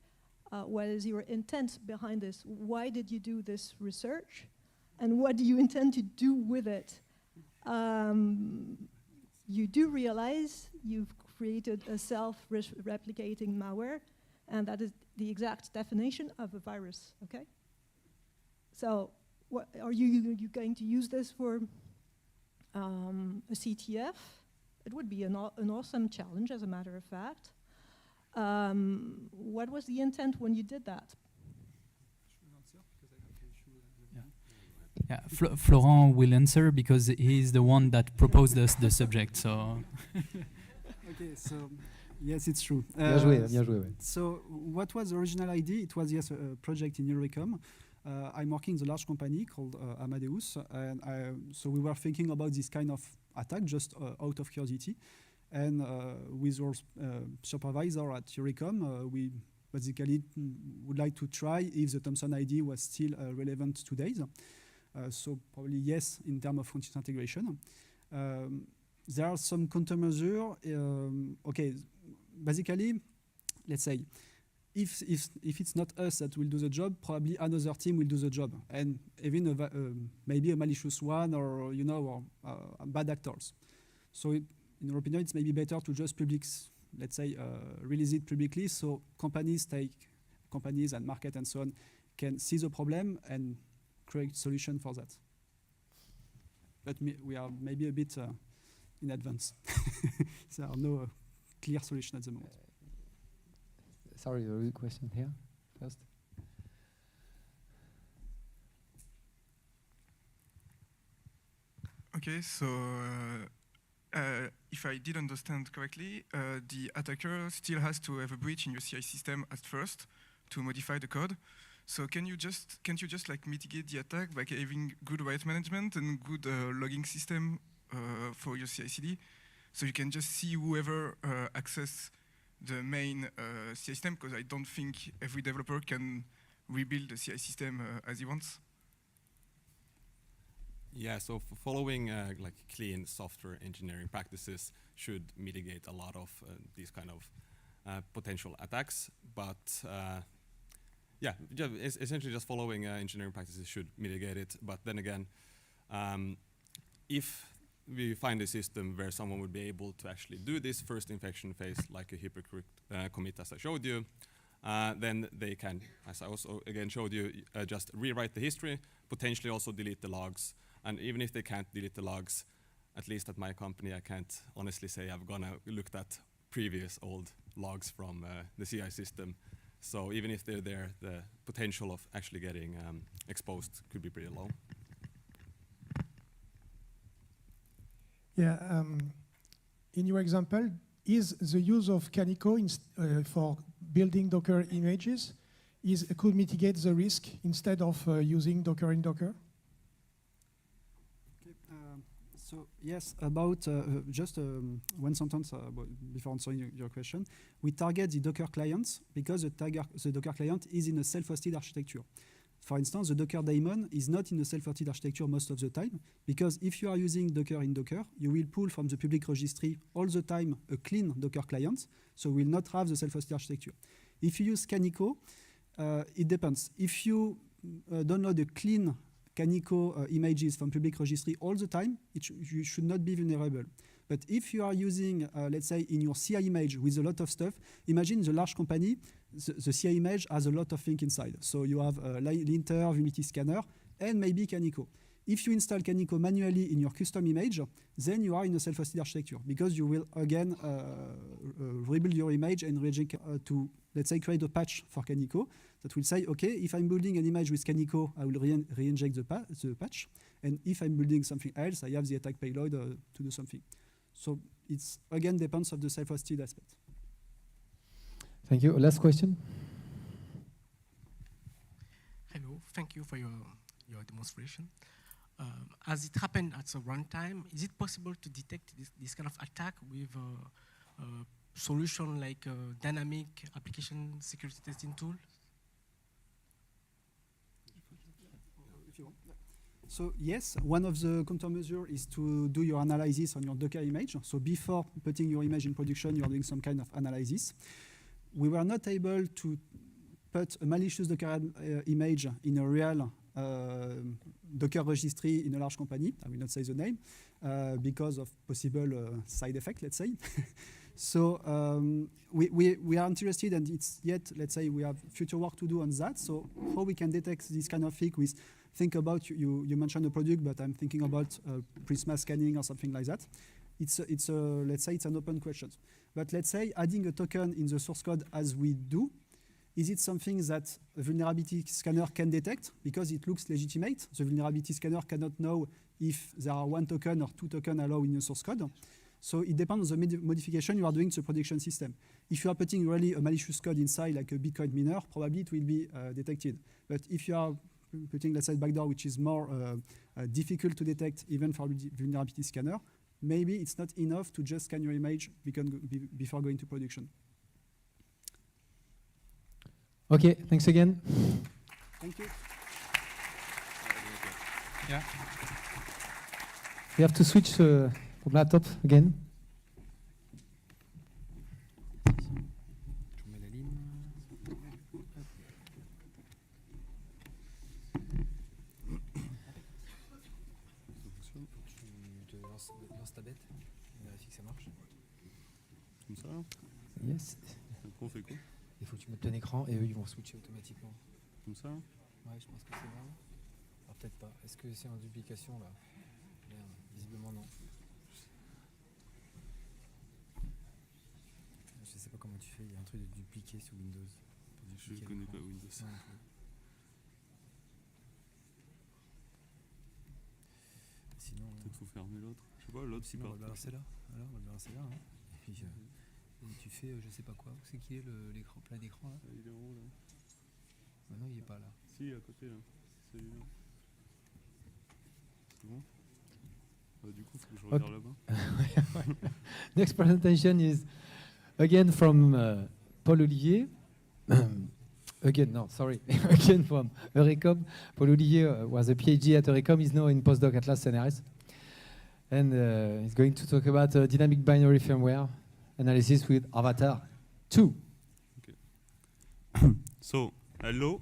What is your intent behind this? Why did you do this research? And what do you intend to do with it? You do realize you've created a self-replicating malware, and that is the exact definition of a virus, okay? So what, are you going to use this for a CTF? It would be an awesome challenge, as a matter of fact. What was the intent when you did that? Yeah, Florent will answer because he's the one that proposed us the subject. So. Okay, so yes, it's true. Bien joué, bien joué, ouais. So what was the original idea? It was yes, a project in Eurocom. I'm working in a large company called Amadeus, and so we were thinking about this kind of attack just out of curiosity. And with our supervisor at Eurocom, we basically would like to try if the Thomson ID was still relevant today. So probably yes, in terms of continuous integration. There are some countermeasures. Okay, basically, let's say, if it's not us that will do the job, probably another team will do the job, and even maybe a malicious one, or or bad actors. So in our opinion, it's maybe better to just let's say, release it publicly, so companies and market and so on can see the problem and create solution for that. But we are maybe a bit in advance. There are no clear solution at the moment. Sorry, there is a question here first. Okay, so if I did understand correctly, the attacker still has to have a breach in your CI system at first to modify the code. So can't you just like mitigate the attack by having good right management and good logging system for your CI/CD, so you can just see whoever access the main CI system? Because I don't think every developer can rebuild the CI system as he wants. Yeah, so following like clean software engineering practices should mitigate a lot of these kind of potential attacks, but yeah, essentially just following engineering practices should mitigate it. But then again, if we find a system where someone would be able to actually do this first infection phase, like a hypocrite commit as I showed you, then they can, as I also again showed you, just rewrite the history, potentially also delete the logs. And even if they can't delete the logs, at least at my company, I can't honestly say I've looked at previous old logs from the CI system. So even if they're there, the potential of actually getting exposed could be pretty low. Yeah, in your example, is the use of Canico for building Docker images could mitigate the risk instead of using Docker in Docker? So yes, about just one sentence before answering your question. We target the Docker clients because the Docker client is in a self-hosted architecture. For instance, the Docker daemon is not in a self-hosted architecture most of the time, because if you are using Docker in Docker, you will pull from the public registry all the time a clean Docker client, so we will not have the self-hosted architecture. If you use Canico, it depends. If you download a clean Canico images from public registry all the time, you should not be vulnerable. But if you are using, let's say, in your CI image with a lot of stuff, imagine the large company, the CI image has a lot of things inside. So you have a linter, vulnerability scanner, and maybe Canico. If you install Canico manually in your custom image, then you are in a self-hosted architecture, because you will again rebuild your image and to, let's say, create a patch for Canico that will say, okay, if I'm building an image with Canico, I will re-inject the patch. And if I'm building something else, I have the attack payload to do something. So it's, again, depends on the self-hosted aspect. Thank you. Last question. Hello, thank you for your demonstration. As it happened at the runtime, is it possible to detect this kind of attack with a solution like a dynamic application security testing tool? So yes, one of the countermeasures is to do your analysis on your Docker image. So before putting your image in production, you're doing some kind of analysis. We were not able to put a malicious Docker image in a real Docker registry in a large company. I will not say the name because of possible side effect, let's say. So we are interested, and it's yet, let's say, we have future work to do on that. So how we can detect this kind of thing with, think about, you mentioned a product, but I'm thinking about Prisma scanning or something like that. It's let's say it's an open question. But let's say adding a token in the source code as we do, is it something that a vulnerability scanner can detect because it looks legitimate? The vulnerability scanner cannot know if there are 1 token or 2 tokens allowed in your source code. So it depends on the modification you are doing to the production system. If you are putting really a malicious code inside, like a Bitcoin miner, probably it will be detected. But if you are putting, let's say, backdoor, which is more difficult to detect even for vulnerability scanner, maybe it's not enough to just scan your image before going to production. Okay, thanks again. Thank you. Yeah. We have to switch from laptop again. Tu lances ta bête, on vérifie que ça marche. Comme ça. Yes. Après on fait quoi? Il faut que tu mettes ton écran et eux ils vont switcher automatiquement. Comme ça? Ouais, je pense que c'est bon. Alors peut-être pas. Est-ce que c'est en duplication là? Merde, visiblement non. Je sais pas comment tu fais, il y a un truc de dupliquer sur Windows. Je ne connais pas Windows. Sinon, peut-être faut fermer l'autre. Je sais pas, l'autre c'est pas. On va le balancer là. Alors, on va le balancer là. Hein. Et puis tu fais je sais pas quoi. C'est qui est l'écran plein d'écran là? Il est en haut là. Ah non, il est pas là. Si, à côté là. C'est celui-là. C'est bon? Du coup, faut que je regarde là-bas. Next presentation is again from Paul Olivier. Again from Eurecom. Paul Olivier was a PhD at Eurecom. He's now in postdoc at LastNRS. And he's going to talk about dynamic binary firmware analysis with Avatar². Okay. So, hello.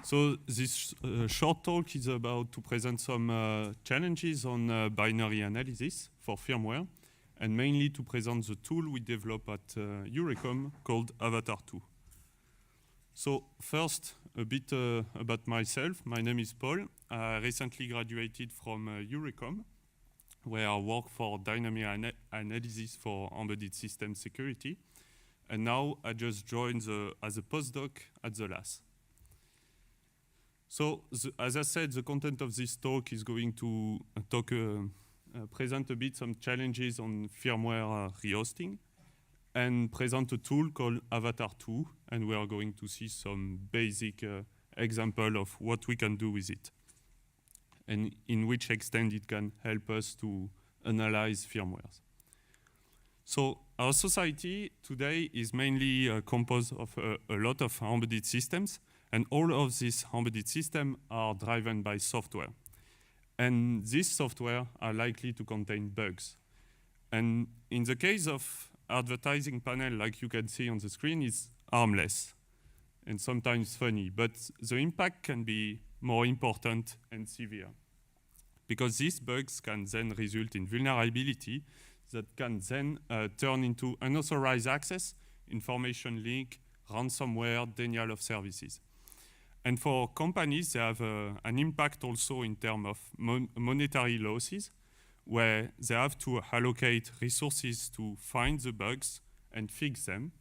So this short talk is about to present some challenges on binary analysis for firmware, and mainly to present the tool we developed at Eurecom called Avatar². So first, a bit about myself. My name is Paul. I recently graduated from Eurecom, where I work for dynamic analysis for embedded system security. And now I just joined as a postdoc at the LAS. So, as I said, the content of this talk is going to present a bit some challenges on firmware rehosting, and present a tool called Avatar², and we are going to see some basic example of what we can do with it, and in which extent it can help us to analyze firmwares. So our society today is mainly composed of a lot of embedded systems, and all of these embedded systems are driven by software. And these software are likely to contain bugs. And in the case of advertising panel, like you can see on the screen, is harmless and sometimes funny, but the impact can be more important and severe, because these bugs can then result in vulnerability that can then turn into unauthorized access, information leak, ransomware, denial of services. And for companies, they have an impact also in terms of monetary losses, where they have to allocate resources to find the bugs and fix them,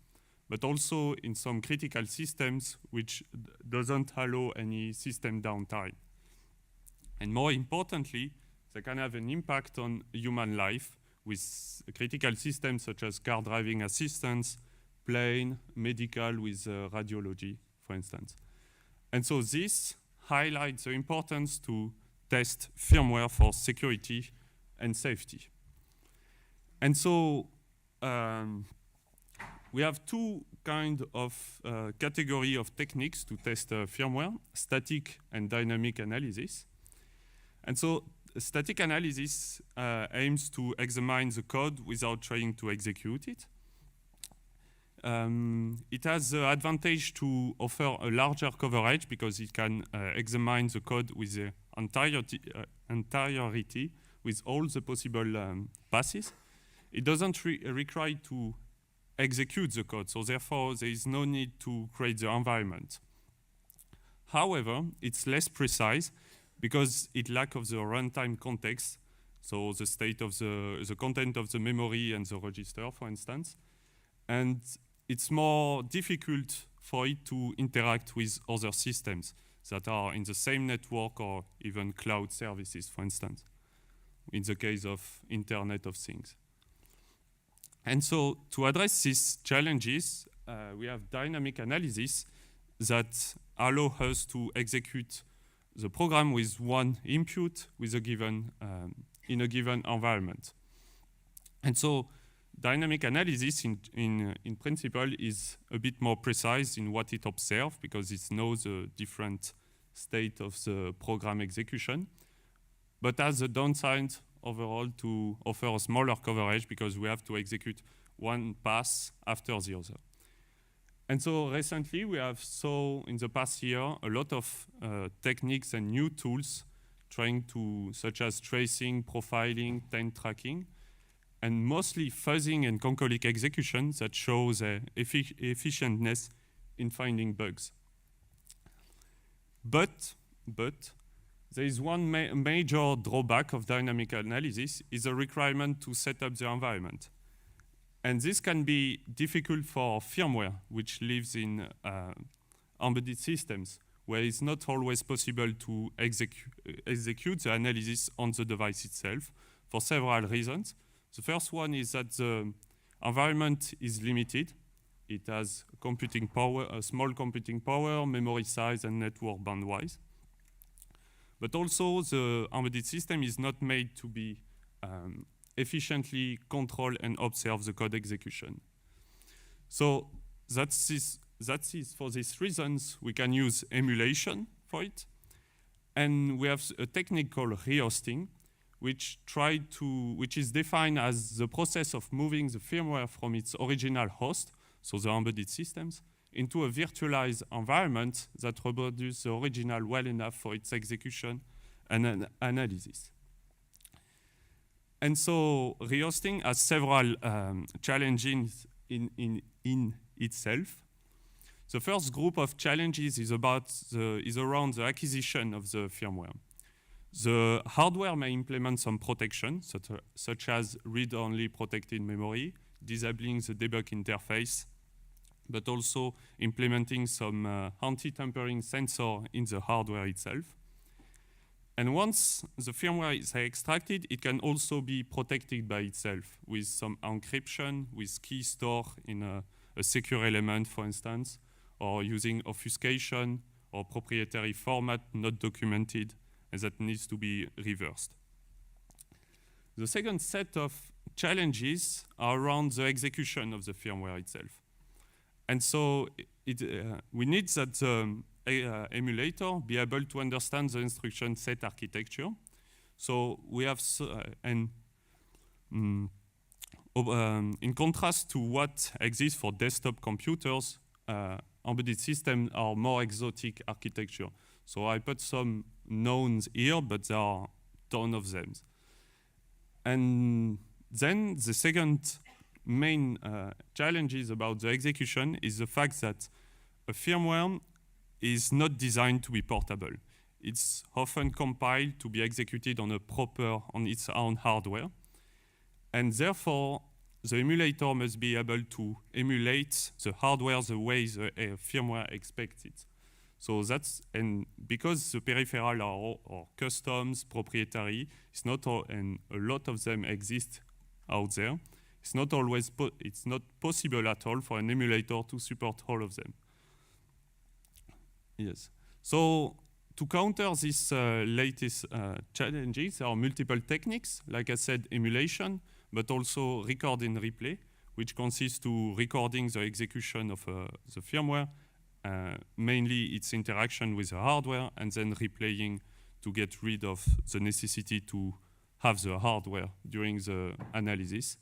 but also in some critical systems which doesn't allow any system downtime. And more importantly, they can have an impact on human life with critical systems such as car driving assistance, plane, medical with radiology, for instance. And so this highlights the importance to test firmware for security and safety. And so we have two kind of category of techniques to test firmware, static and dynamic analysis. And so static analysis aims to examine the code without trying to execute it. It has the advantage to offer a larger coverage because it can examine the code with the entirety with all the possible passes. It doesn't require to execute the code, so therefore there is no need to create the environment. However, it's less precise because it lacks of the runtime context, so the state of the content of the memory and the register, for instance. And it's more difficult for it to interact with other systems that are in the same network or even cloud services, for instance, in the case of Internet of Things. And so to address these challenges, we have dynamic analysis that allow us to execute the program with one input with a given, in a given environment. And so dynamic analysis in principle is a bit more precise in what it observes because it knows the different state of the program execution, but has a downside overall to offer a smaller coverage because we have to execute one pass after the other. And so recently we have saw in the past year a lot of techniques and new tools trying to, such as tracing, profiling, time tracking, and mostly fuzzing and concolic execution that shows efficientness in finding bugs. But there is one major drawback of dynamic analysis is a requirement to set up the environment. And this can be difficult for firmware, which lives in embedded systems, where it's not always possible to execute the analysis on the device itself for several reasons. The first one is that the environment is limited. It has computing power, a small computing power, memory size, and network bandwidth. But also, the embedded system is not made to be efficiently control and observe the code execution. So that's for these reasons, we can use emulation for it. And we have a technique called rehosting, which is defined as the process of moving the firmware from its original host, so the embedded systems, into a virtualized environment that reproduces the original well enough for its execution and analysis. And so rehosting has several challenges in itself. The first group of challenges is around the acquisition of the firmware. The hardware may implement some protection, such as read-only protected memory, disabling the debug interface, but also implementing some anti-tampering sensor in the hardware itself. And once the firmware is extracted, it can also be protected by itself with some encryption, with key store in a secure element, for instance, or using obfuscation or proprietary format not documented, and that needs to be reversed. The second set of challenges are around the execution of the firmware itself. And so we need that the emulator be able to understand the instruction set architecture. So we have, in contrast to what exists for desktop computers, embedded systems are more exotic architecture. So I put some knowns here, but there are tons of them. And then the second main challenges about the execution is the fact that a firmware is not designed to be portable. It's often compiled to be executed on its own hardware. And therefore, the emulator must be able to emulate the hardware the way the firmware expects it. So and because the peripherals are customs, proprietary, it's not and a lot of them exist out there, it's not always it's not possible at all for an emulator to support all of them. Yes. So to counter these latest challenges, there are multiple techniques, like I said, emulation, but also record and replay, which consists to recording the execution of the firmware, mainly its interaction with the hardware, and then replaying to get rid of the necessity to have the hardware during the analysis.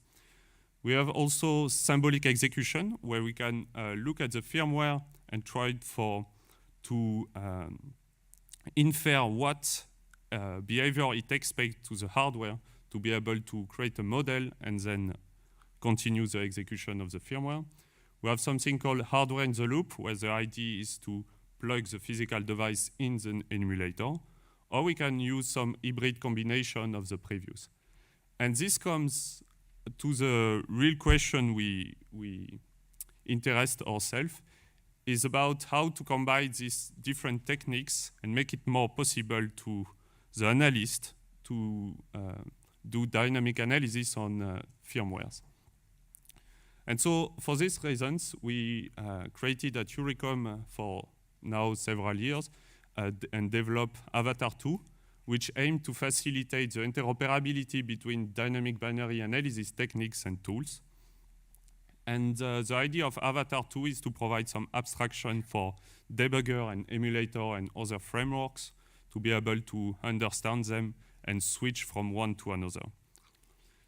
We have also symbolic execution, where we can look at the firmware and try to infer what behavior it expects to the hardware to be able to create a model and then continue the execution of the firmware. We have something called hardware in the loop, where the idea is to plug the physical device in the emulator, or we can use some hybrid combination of the previous. And this comes to the real question we interest ourselves, is about how to combine these different techniques and make it more possible to the analyst to do dynamic analysis on firmwares. And so for these reasons, we created at Eurocom for now several years and developed Avatar², which aimed to facilitate the interoperability between dynamic binary analysis techniques and tools. And the idea of Avatar² is to provide some abstraction for debugger and emulator and other frameworks to be able to understand them and switch from one to another.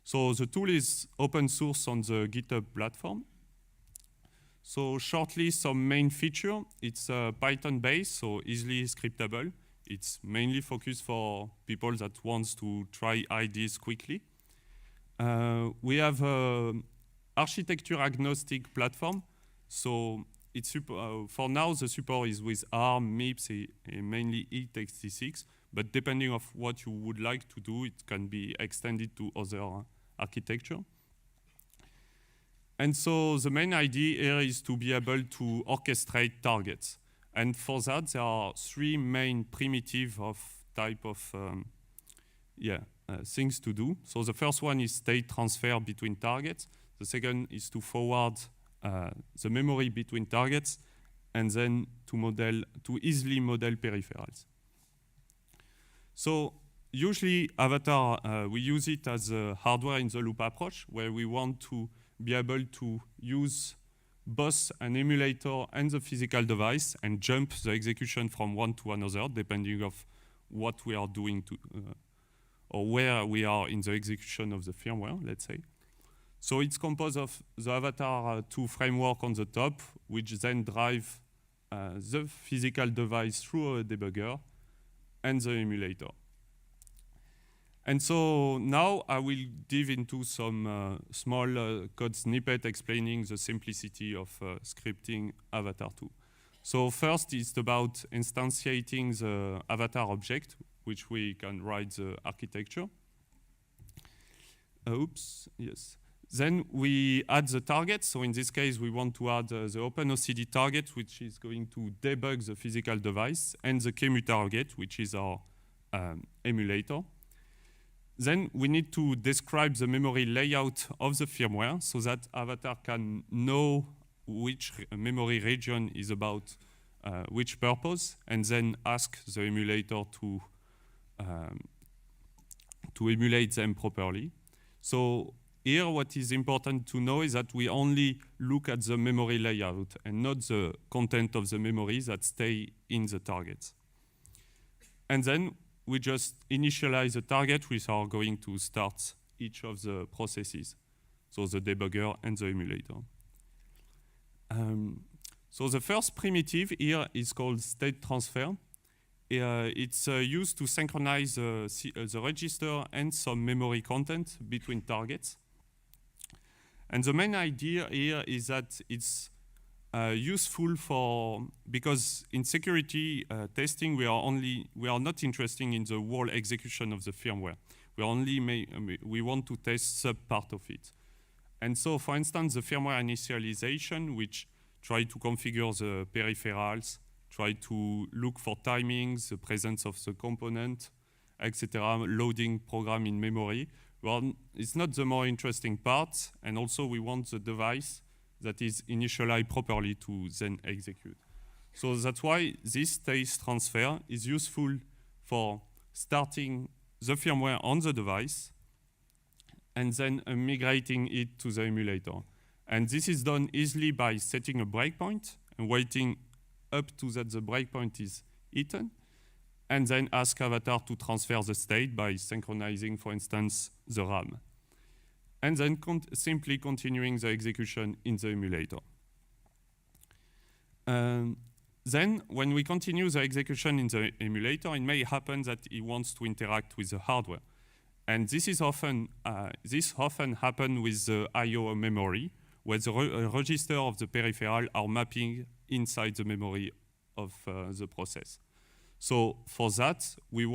So the tool is open source on the GitHub platform. So shortly, some main feature. It's Python-based, so easily scriptable. It's mainly focused for people that want to try ideas quickly. We have architecture agnostic platform. So it's for now, the support is with ARM, MIPS, and mainly x86. But depending on what you would like to do, it can be extended to other architecture. And so the main idea here is to be able to orchestrate targets. And for that, there are three main primitive of type of things to do. So the first one is state transfer between targets. The second is to forward the memory between targets, and then to easily model peripherals. So usually Avatar, we use it as a hardware in the loop approach, where we want to be able to use both an emulator and the physical device and jump the execution from one to another, depending of what we are doing or where we are in the execution of the firmware, let's say. So it's composed of the Avatar² framework on the top, which then drive the physical device through a debugger and the emulator. And so now I will dive into some small code snippet explaining the simplicity of scripting Avatar². So first, it's about instantiating the avatar object, which we can write the architecture. Then we add the target. So in this case, we want to add the OpenOCD target, which is going to debug the physical device, and the QEMU target, which is our emulator. Then we need to describe the memory layout of the firmware so that Avatar can know which memory region is about which purpose, and then ask the emulator to emulate them properly. So here what is important to know is that we only look at the memory layout and not the content of the memory that stay in the targets. And then we just initialize the target, which are going to start each of the processes, so the debugger and the emulator. So the first primitive here is called state transfer. It's used to synchronize the register and some memory content between targets. And the main idea here is that it's useful because in security testing we are not interested in the whole execution of the firmware. We want to test sub part of it. And so, for instance, the firmware initialization, which try to configure the peripherals, try to look for timings, the presence of the component, etc., loading program in memory. Well, it's not the more interesting part, and also we want the device that is initialized properly to then execute. So that's why this state transfer is useful for starting the firmware on the device and then migrating it to the emulator. And this is done easily by setting a breakpoint and waiting up to that the breakpoint is eaten. and then ask Avatar to transfer the state by synchronizing, for instance, the RAM. And then simply continuing the execution in the emulator. Then, when we continue the execution in the emulator, it may happen that it wants to interact with the hardware. And this often happens with the I/O memory, where the register of the peripheral are mapping inside the memory of the process. So for that, we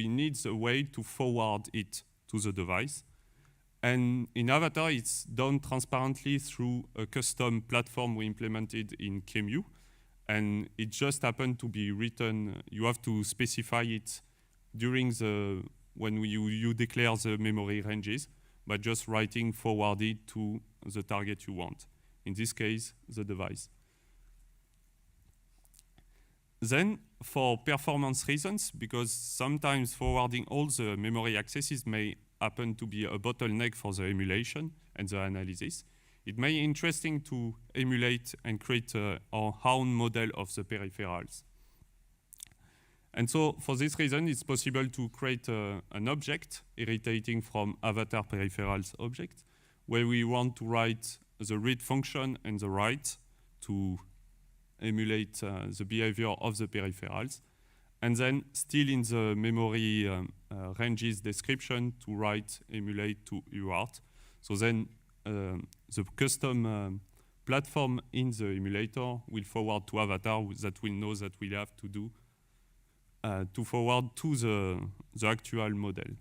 need a way to forward it to the device. And in Avatar, it's done transparently through a custom platform we implemented in QEMU. And it just happened to be written, you have to specify it during when you declare the memory ranges, by just writing forwarded to the target you want. In this case, the device. Then, for performance reasons, because sometimes forwarding all the memory accesses may happen to be a bottleneck for the emulation and the analysis, it may be interesting to emulate and create our own model of the peripherals. And so, for this reason, it's possible to create an object iterating from Avatar peripherals object, where we want to write the read function and the write to emulate the behavior of the peripherals, and then still in the memory ranges description to write emulate to UART. So then the custom platform in the emulator will forward to Avatar that will know that we have to do to forward to the actual model.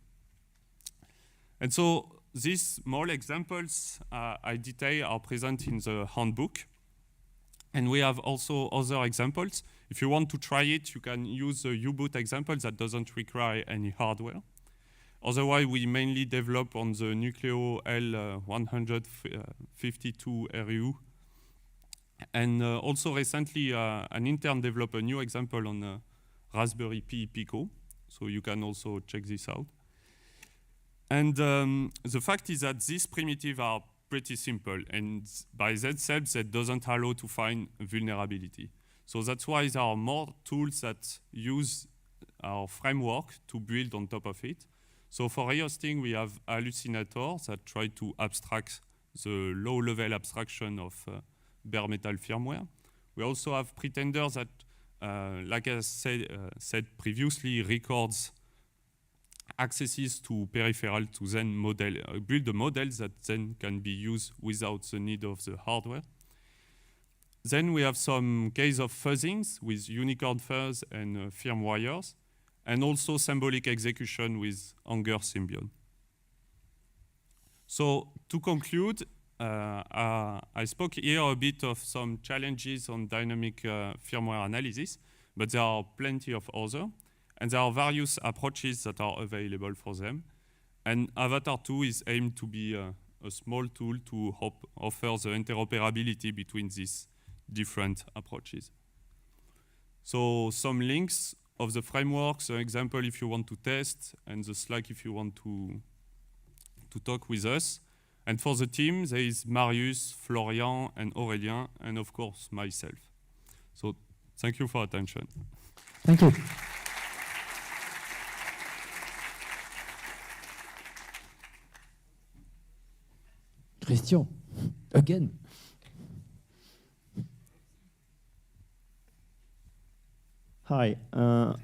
And so these small examples I detail are present in the handbook. And we have also other examples. If you want to try it, you can use the U-boot example that doesn't require any hardware. Otherwise, we mainly develop on the Nucleo L152RU. And also recently, an intern developed a new example on Raspberry Pi Pico. So you can also check this out. And the fact is that these primitives are pretty simple, and by themselves, that doesn't allow to find vulnerability. So that's why there are more tools that use our framework to build on top of it. So for rehosting, we have hallucinators that try to abstract the low-level abstraction of bare metal firmware. We also have pretenders that, like I said previously, records accesses to peripheral to then build a model that then can be used without the need of the hardware. Then we have some case of fuzzings with unicorn fuzz and firmwires, and also symbolic execution with Anger Symbion. So to conclude, I spoke here a bit of some challenges on dynamic firmware analysis, but there are plenty of others. And there are various approaches that are available for them. And Avatar² is aimed to be a small tool to offer the interoperability between these different approaches. So some links of the frameworks, an example if you want to test, and the Slack if you want to talk with us. And for the team, there is Marius, Florian, and Aurélien, and of course, myself. So thank you for attention. Thank you. Christian, again. Hi.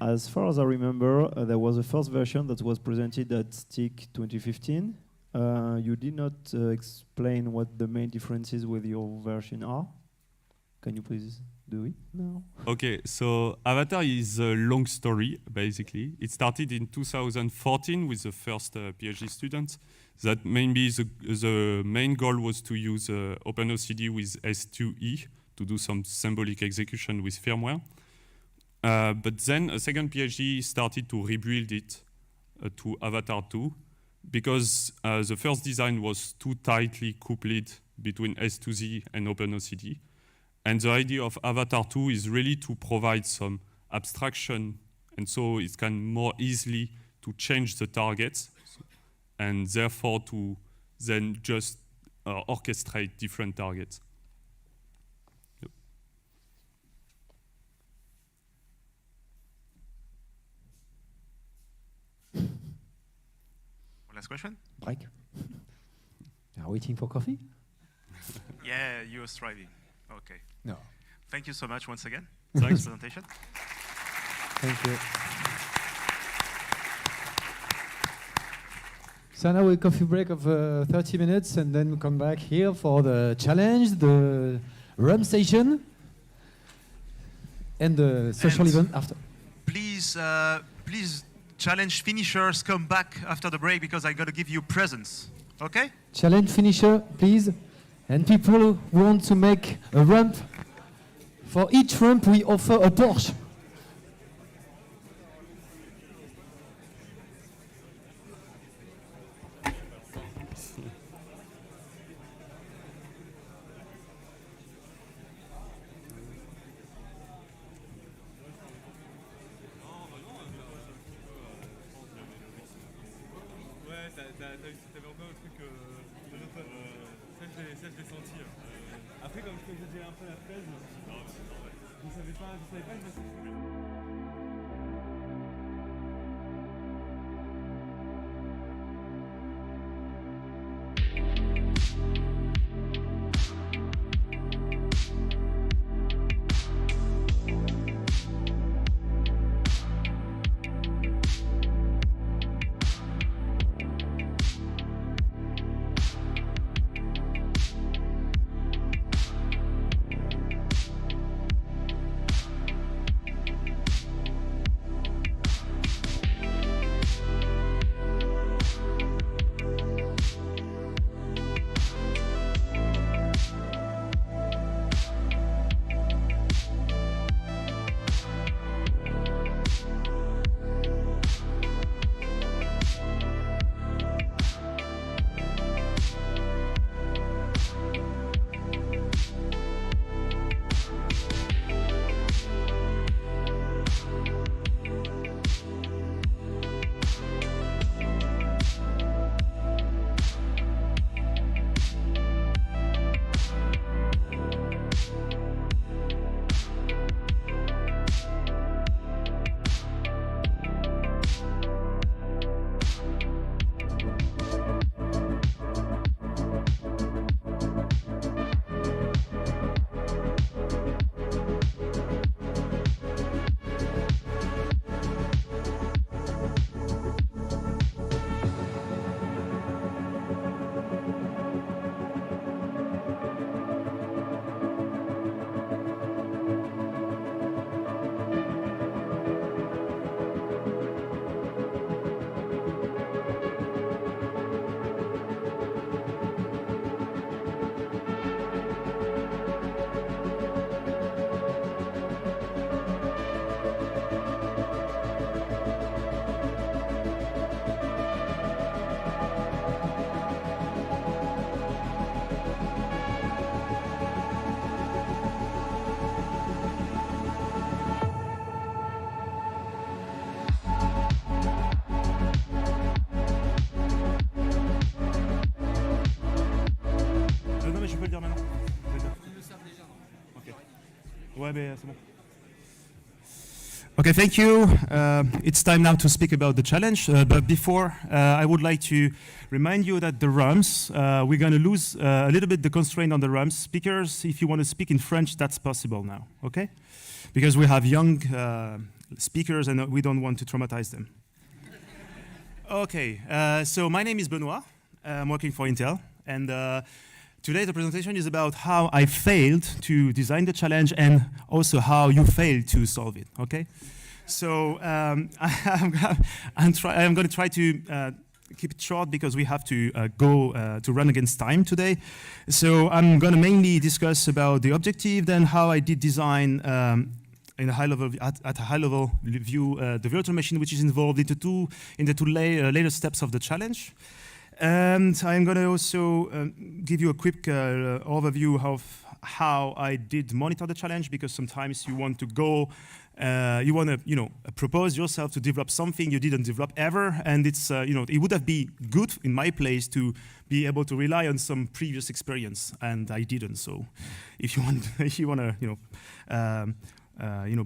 As far as I remember, there was a first version that was presented at STIC 2015. You did not explain what the main differences with your version are. Can you please do it now? Okay, so Avatar is a long story, basically. It started in 2014 with the first PhD students. That maybe the main goal was to use OpenOCD with S2E to do some symbolic execution with firmware. But then a second PhD started to rebuild it to Avatar² because the first design was too tightly coupled between S2Z and OpenOCD. And the idea of Avatar² is really to provide some abstraction, and so it can more easily to change the targets, and therefore to then just orchestrate different targets. Yep. Last question? Break. Are we waiting for coffee? Yeah, you're striving. Okay. No. Thank you so much once again. Thanks. For the presentation. Thank you. So now a coffee break of 30 minutes, and then we come back here for the challenge, the Rump Session, and the social event after. Please, please, challenge finishers come back after the break because I'm gonna give you presents. Okay? Challenge finisher, please. And people who want to make a rump. For each rump, we offer a Porsche. T'avais encore un truc monotone. Ça, je l'ai senti. Après, comme je faisais un peu la fraise, je savais pas le passer. Ouais, mais c'est bon. Okay, thank you. It's time now to speak about the challenge. But before, I would like to remind you that the rumps, we're going to lose a little bit the constraint on the rumps. Speakers, if you want to speak in French, that's possible now, okay? Because we have young speakers and we don't want to traumatize them. Okay, so my name is Benoit. I'm working for Intel. And today the presentation is about how I failed to design the challenge and also how you failed to solve it, okay? So I'm going to try to keep it short because we have to go to run against time today. So I'm going to mainly discuss about the objective, then how I did design in a high level, at a high level view, the virtual machine which is involved in the two later steps of the challenge. And I'm going to also give you a quick overview of how I did monitor the challenge, because sometimes you want to go, you want to, propose yourself to develop something you didn't develop ever, and it's, it would have been good in my place to be able to rely on some previous experience, and I didn't. So, if you want, to,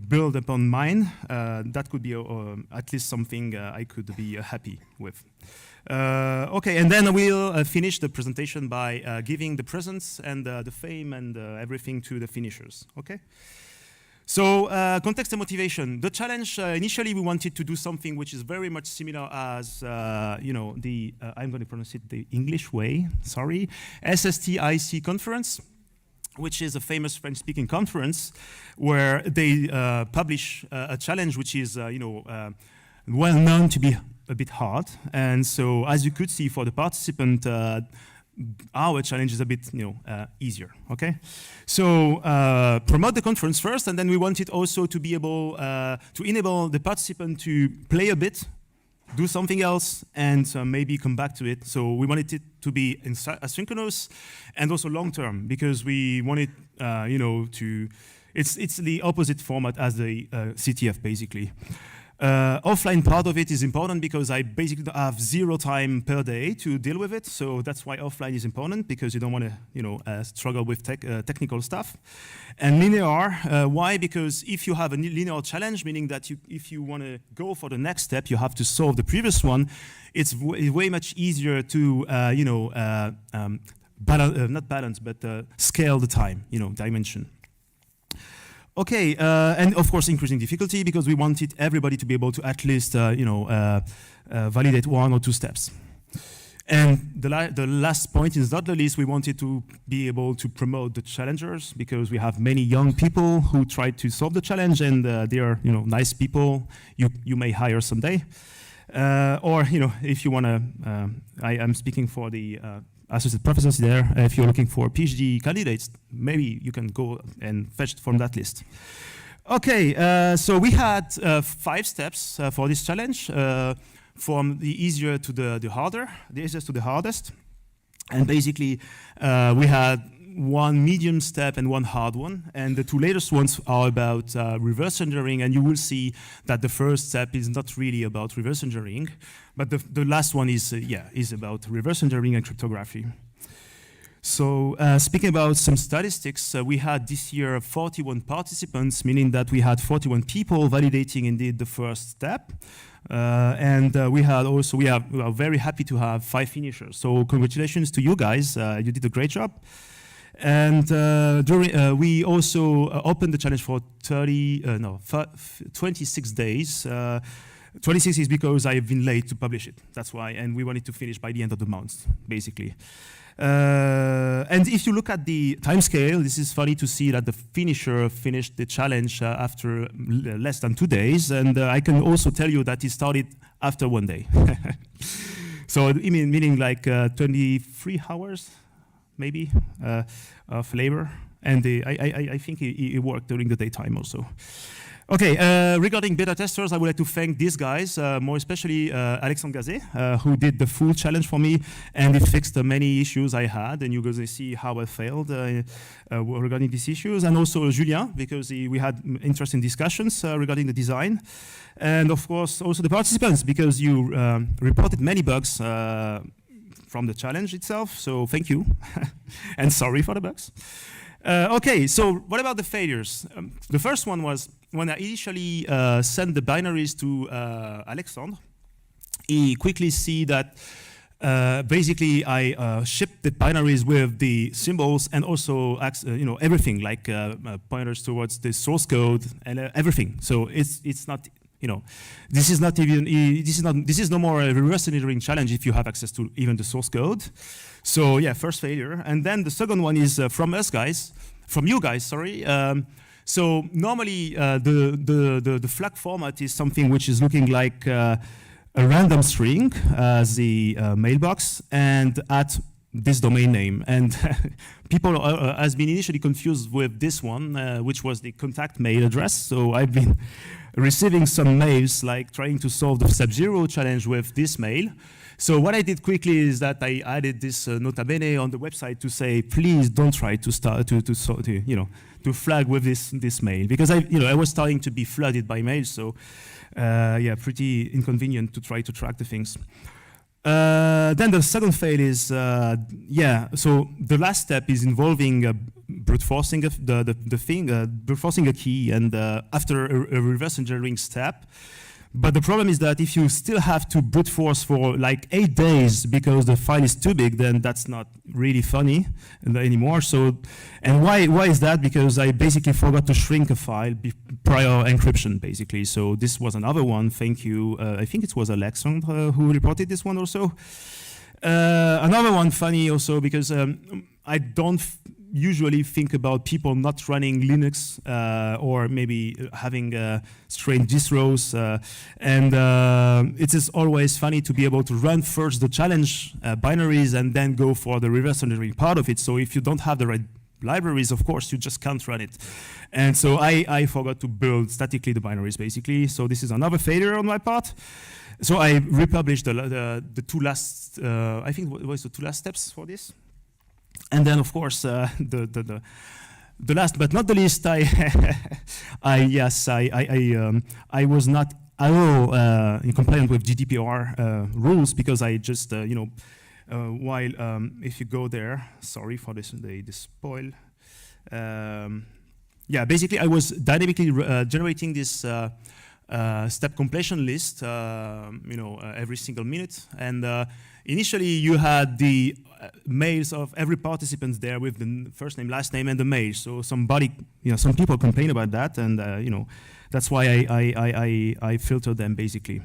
build upon mine, that could be at least something I could be happy with. Okay, and then we'll finish the presentation by giving the presents and the fame and everything to the finishers. Okay. So context and motivation. The challenge initially we wanted to do something which is very much similar as the I'm going to pronounce it the English way. Sorry, SSTIC conference, which is a famous French-speaking conference where they publish a challenge which is well known to be a bit hard. And so, as you could see, for the participant, our challenge is a bit easier. Okay, so promote the conference first, and then we wanted also to be able to enable the participant to play a bit, do something else, and maybe come back to it. So we wanted it to be asynchronous and also long-term, because we wanted, it's the opposite format as the CTF, basically. Offline part of it is important because I basically have 0 time per day to deal with it. So that's why offline is important, because you don't want to struggle with technical stuff. And linear, why? Because if you have a linear challenge, meaning that if you want to go for the next step, you have to solve the previous one. It's way much easier to not balance, but scale the time, dimension. Okay, and of course increasing difficulty, because we wanted everybody to be able to at least validate 1 or 2 steps. And the last point is not the least, we wanted to be able to promote the challengers, because we have many young people who try to solve the challenge, and they are nice people you may hire someday. Or if you want to, I'm speaking for the associate professors there. If you're looking for PhD candidates, maybe you can go and fetch from that list. Okay, so we had 5 steps for this challenge, from the easier to the harder, the easiest to the hardest. And basically, we had 1 medium step and 1 hard one. And the 2 latest ones are about reverse engineering. And you will see that the first step is not really about reverse engineering, but the last one is about reverse engineering and cryptography. So speaking about some statistics, we had this year 41 participants, meaning that we had 41 people validating indeed the first step. And we are very happy to have 5 finishers. So congratulations to you guys. You did a great job. And we also opened the challenge for 26 days. 26 is because I've been late to publish it. That's why. And we wanted to finish by the end of the month, basically. And if you look at the time scale, this is funny to see that the finisher finished the challenge after less than 2 days. And I can also tell you that he started after 1 day. So meaning like 23 hours, maybe, of labor. And I think he worked during the daytime also. Okay, regarding beta testers, I would like to thank these guys, more especially Alexandre Gazet, who did the full challenge for me, and it fixed many issues I had, and you're going to see how I failed regarding these issues, and also Julien, because we had interesting discussions regarding the design, and of course also the participants, because you reported many bugs from the challenge itself, so thank you, and sorry for the bugs. Okay, so what about the failures? The first one was when I initially sent the binaries to Alexandre. He quickly see that basically I shipped the binaries with the symbols and also everything, like pointers towards the source code and everything. So it's not, this is not even this is no more a reverse engineering challenge if you have access to even the source code. So yeah, first failure. And then the second one is from you guys, sorry. So normally the flag format is something which is looking like a random string as the mailbox and at this domain name. And people has been initially confused with this one, which was the contact mail address. So I've been receiving some mails like trying to solve the Sub-Zero challenge with this mail. So what I did quickly is that I added this nota bene on the website to say, please don't try to start to flag with this mail, because I was starting to be flooded by mail. So yeah, pretty inconvenient to try to track the things. Then the second fail is, so the last step is involving brute forcing the thing, brute forcing a key, and after a reverse engineering step. But the problem is that if you still have to brute force for like 8 days because the file is too big, then that's not really funny anymore. So, and why is that? Because I basically forgot to shrink a file prior encryption, basically. So this was another one. Thank you. I think it was Alexandre who reported this one also. Another one funny also because I don't usually think about people not running Linux or maybe having strange distros. And it is always funny to be able to run first the challenge binaries and then go for the reverse engineering part of it. So if you don't have the right libraries, of course, you just can't run it. And so I forgot to build statically the binaries, basically. So this is another failure on my part. So I republished the two last, I think what was the two last steps for this? And then, of course, the last but not the least, I was not at all in compliance with GDPR rules because I just, while if you go there, sorry for this, the spoil. Basically, I was dynamically generating this step completion list, every single minute, and initially you had the mails of every participant there with the first name, last name, and the mail. So somebody, some people complain about that, and that's why I filtered them basically.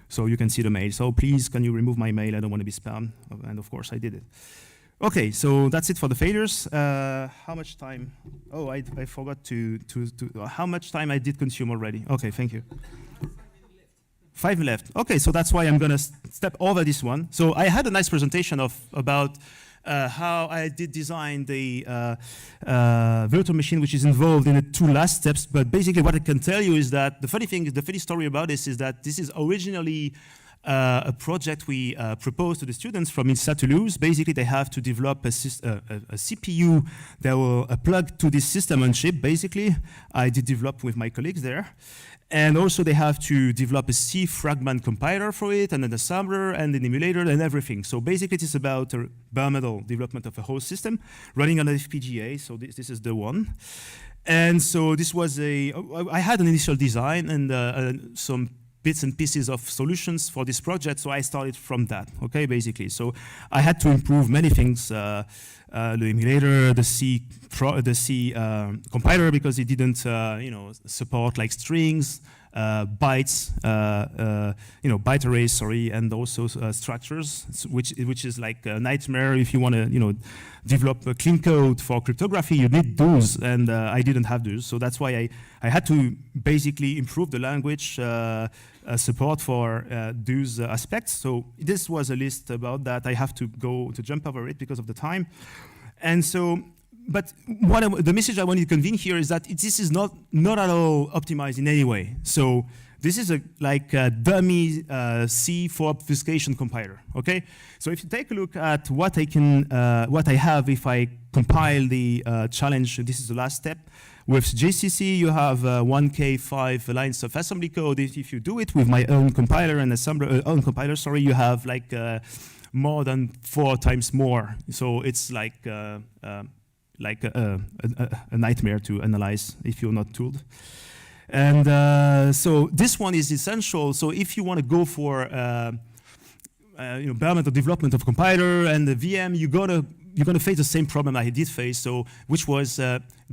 So you can see the mail. So please, can you remove my mail? I don't want to be spammed. And of course I did it. Okay, so that's it for the failures. How much time? Oh, I forgot to how much time I did consume already. Okay, thank you. 5 left. Okay, so that's why I'm gonna step over this one. So I had a nice presentation about how I did design the virtual machine, which is involved in the two last steps. But basically, what I can tell you is that the funny story about this is that this is originally a project we proposed to the students from INSA Toulouse. Basically, they have to develop a CPU that will plug to this system on chip. Basically, I did develop with my colleagues there. And also they have to develop a C fragment compiler for it, and an assembler, and an emulator, and everything. So basically it is about a bare metal development of a whole system running on an FPGA, so this is the one. And so this was I had an initial design and some bits and pieces of solutions for this project, so I started from that, okay, basically. So I had to improve many things, the emulator, the C compiler, because it didn't, support like strings, bytes, byte arrays, sorry, and also structures, which is like a nightmare if you want to, develop a clean code for cryptography. You need those, and I didn't have those, so that's why I had to basically improve the language support for those aspects. So this was a list about that. I have to jump over it because of the time, and so. But the message I want to convey here is that this is not at all optimized in any way. So this is like a dummy C for obfuscation compiler. Okay. So if you take a look at what I have if I compile the challenge, this is the last step. With GCC, you have 1K5 lines of assembly code. If you do it with my own compiler and assembler, you have like more than 4 times more. So it's like a nightmare to analyze if you're not tooled. And so this one is essential. So if you want to go for bare metal development of compiler and the VM, you're gonna face the same problem I did face. So which was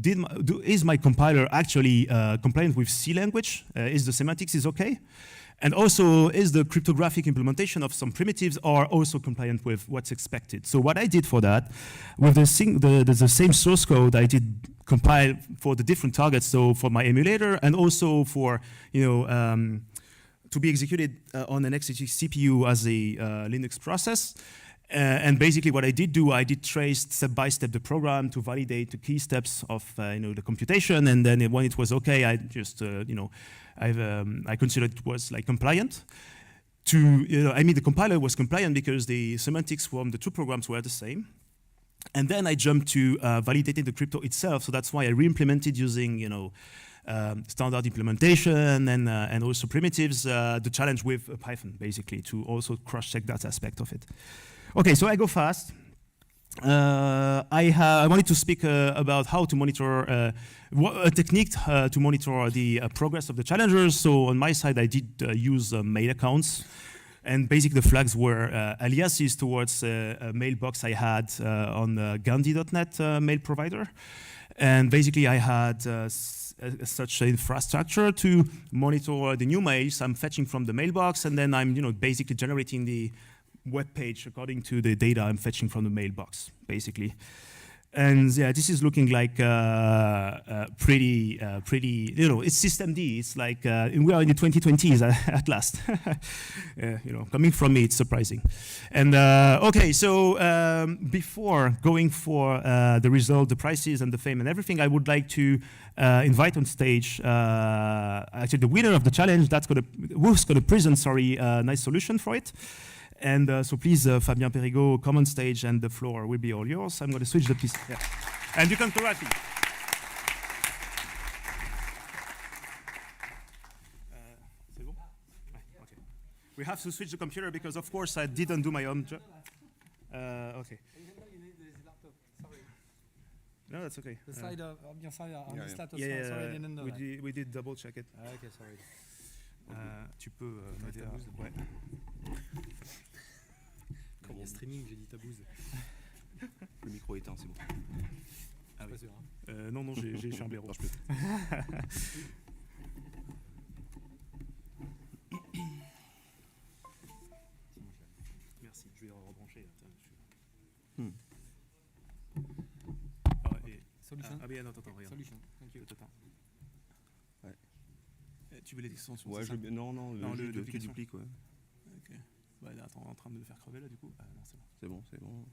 is my compiler actually compliant with C language? Is the semantics is okay? And also, is the cryptographic implementation of some primitives are also compliant with what's expected? So what I did for that, with the same source code, I did compile for the different targets. So for my emulator, and also for to be executed on an x86 CPU as a Linux process. And basically, what I did trace step by step the program to validate the key steps of the computation. And then when it was okay, I just I considered it was like compliant. The compiler was compliant because the semantics from the two programs were the same. And then I jumped to validating the crypto itself. So that's why I re-implemented using standard implementation and also primitives, the challenge with Python, basically, to also cross-check that aspect of it. Okay, so I go fast. I wanted to speak about how to monitor, a technique to monitor the progress of the challengers. So on my side, I did use mail accounts. And basically the flags were aliases towards a mailbox I had on Gandhi.net mail provider. And basically I had such infrastructure to monitor the new mails I'm fetching from the mailbox, and then I'm basically generating the web page according to the data I'm fetching from the mailbox, basically. And yeah, this is looking like pretty, it's systemd. It's like we are in the 2020s at last. Coming from me, it's surprising. And okay, so before going for the result, the prices, and the fame and everything, I would like to invite on stage actually the winner of the challenge. Who's gonna present? A nice solution for it. And so please, Fabien Perigot, come on stage, and the floor will be all yours. I'm going to switch the piece. Yeah. And you can correct me. C'est bon? Okay. We have to switch the computer because, of course, I didn't do my own job. Okay. No, that's okay. The side of your side on this laptop. Yeah, sorry, I didn't know that. We did double check it. Okay, sorry. Tu peux m'aider à... Ouais. Comment streaming, j'ai dit tabouze. Le micro est éteint, c'est bon. Ah oui. Pas sûr, hein. Non, j'ai chambé. Non, je peux. Merci, je vais rebrancher. Solution. Ah oui, attends, regarde. Solution. Thank you. Ouais. Tu veux les extensions? Ouais, non, le duplique, ouais. Ok. Bah, là, attends, en train de me faire crever là, du coup. Ah non, c'est bon. C'est bon.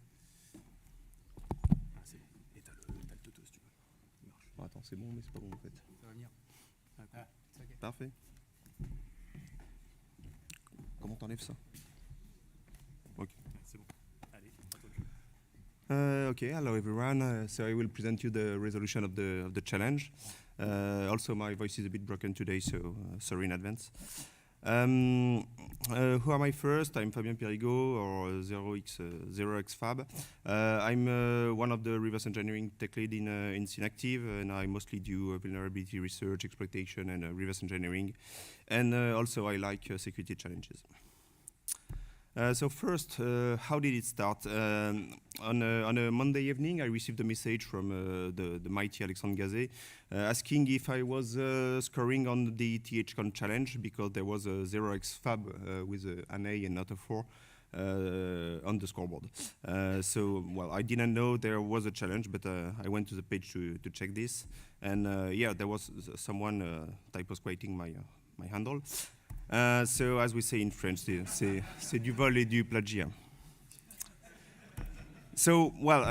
Ah, et t'as le toto, si tu veux. Il marche. Bon, attends, c'est bon, mais c'est pas bon en fait. Ça va venir. Ah, okay. Parfait. Comment t'enlèves ça? Ok. C'est bon. Allez, à toi. Okay, hello everyone. So I will present you the resolution of the challenge. Also, my voice is a bit broken today, so sorry in advance. Who am I first? I'm Fabien Perigot, or 0xFab. I'm one of the reverse engineering tech lead in Synactive, and I mostly do vulnerability research, exploitation, and reverse engineering. And also, I like security challenges. So first, how did it start? On a Monday evening, I received a message from the mighty Alexandre Gazet asking if I was scoring on the THCon challenge, because there was a 0xFab with an A and not a 4 on the scoreboard. So, well, I didn't know there was a challenge, but I went to the page to check this. And yeah, there was someone typo-squating my handle. So, as we say in French, c'est du vol et du plagiat. So, well,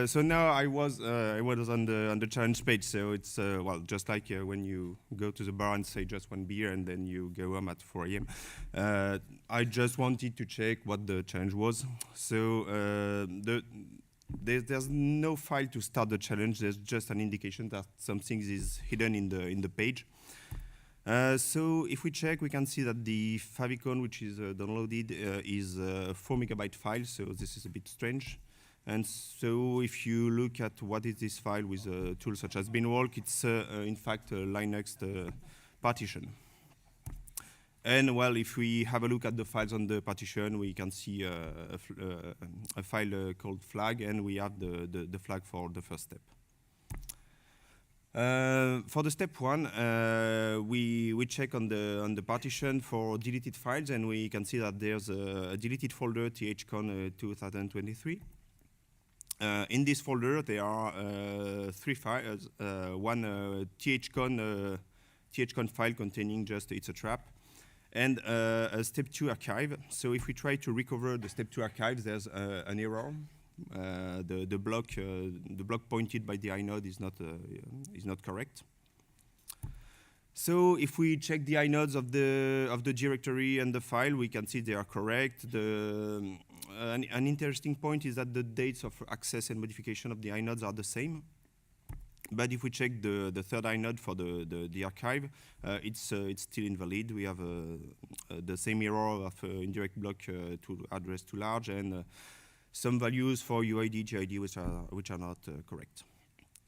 so now I was on the challenge page. So it's well, just like when you go to the bar and say just one beer and then you go home at 4 a.m. I just wanted to check what the challenge was. So there's no file to start the challenge. There's just an indication that something is hidden in the page. So if we check, we can see that the favicon, which is downloaded, is a 4 megabyte file. So this is a bit strange. And so if you look at what is this file with tools such as binwalk, it's in fact a Linux partition. And well, if we have a look at the files on the partition, we can see a file called flag, and we have the flag for the first step. For the step one, we check on the partition for deleted files, and we can see that there's a deleted folder, THCon 2023. In this folder, there are 3 files. One THCon file containing just it's a trap, and a step 2 archive. So if we try to recover the step 2 archives, there's an error. The block pointed by the inode is not correct. So if we check the inodes of the directory and the file, we can see they are correct. An interesting point is that the dates of access and modification of the inodes are the same. But if we check the third inode for the archive, it's still invalid. We have the same error of indirect block to address too large, and some values for UID, GID, which are not correct.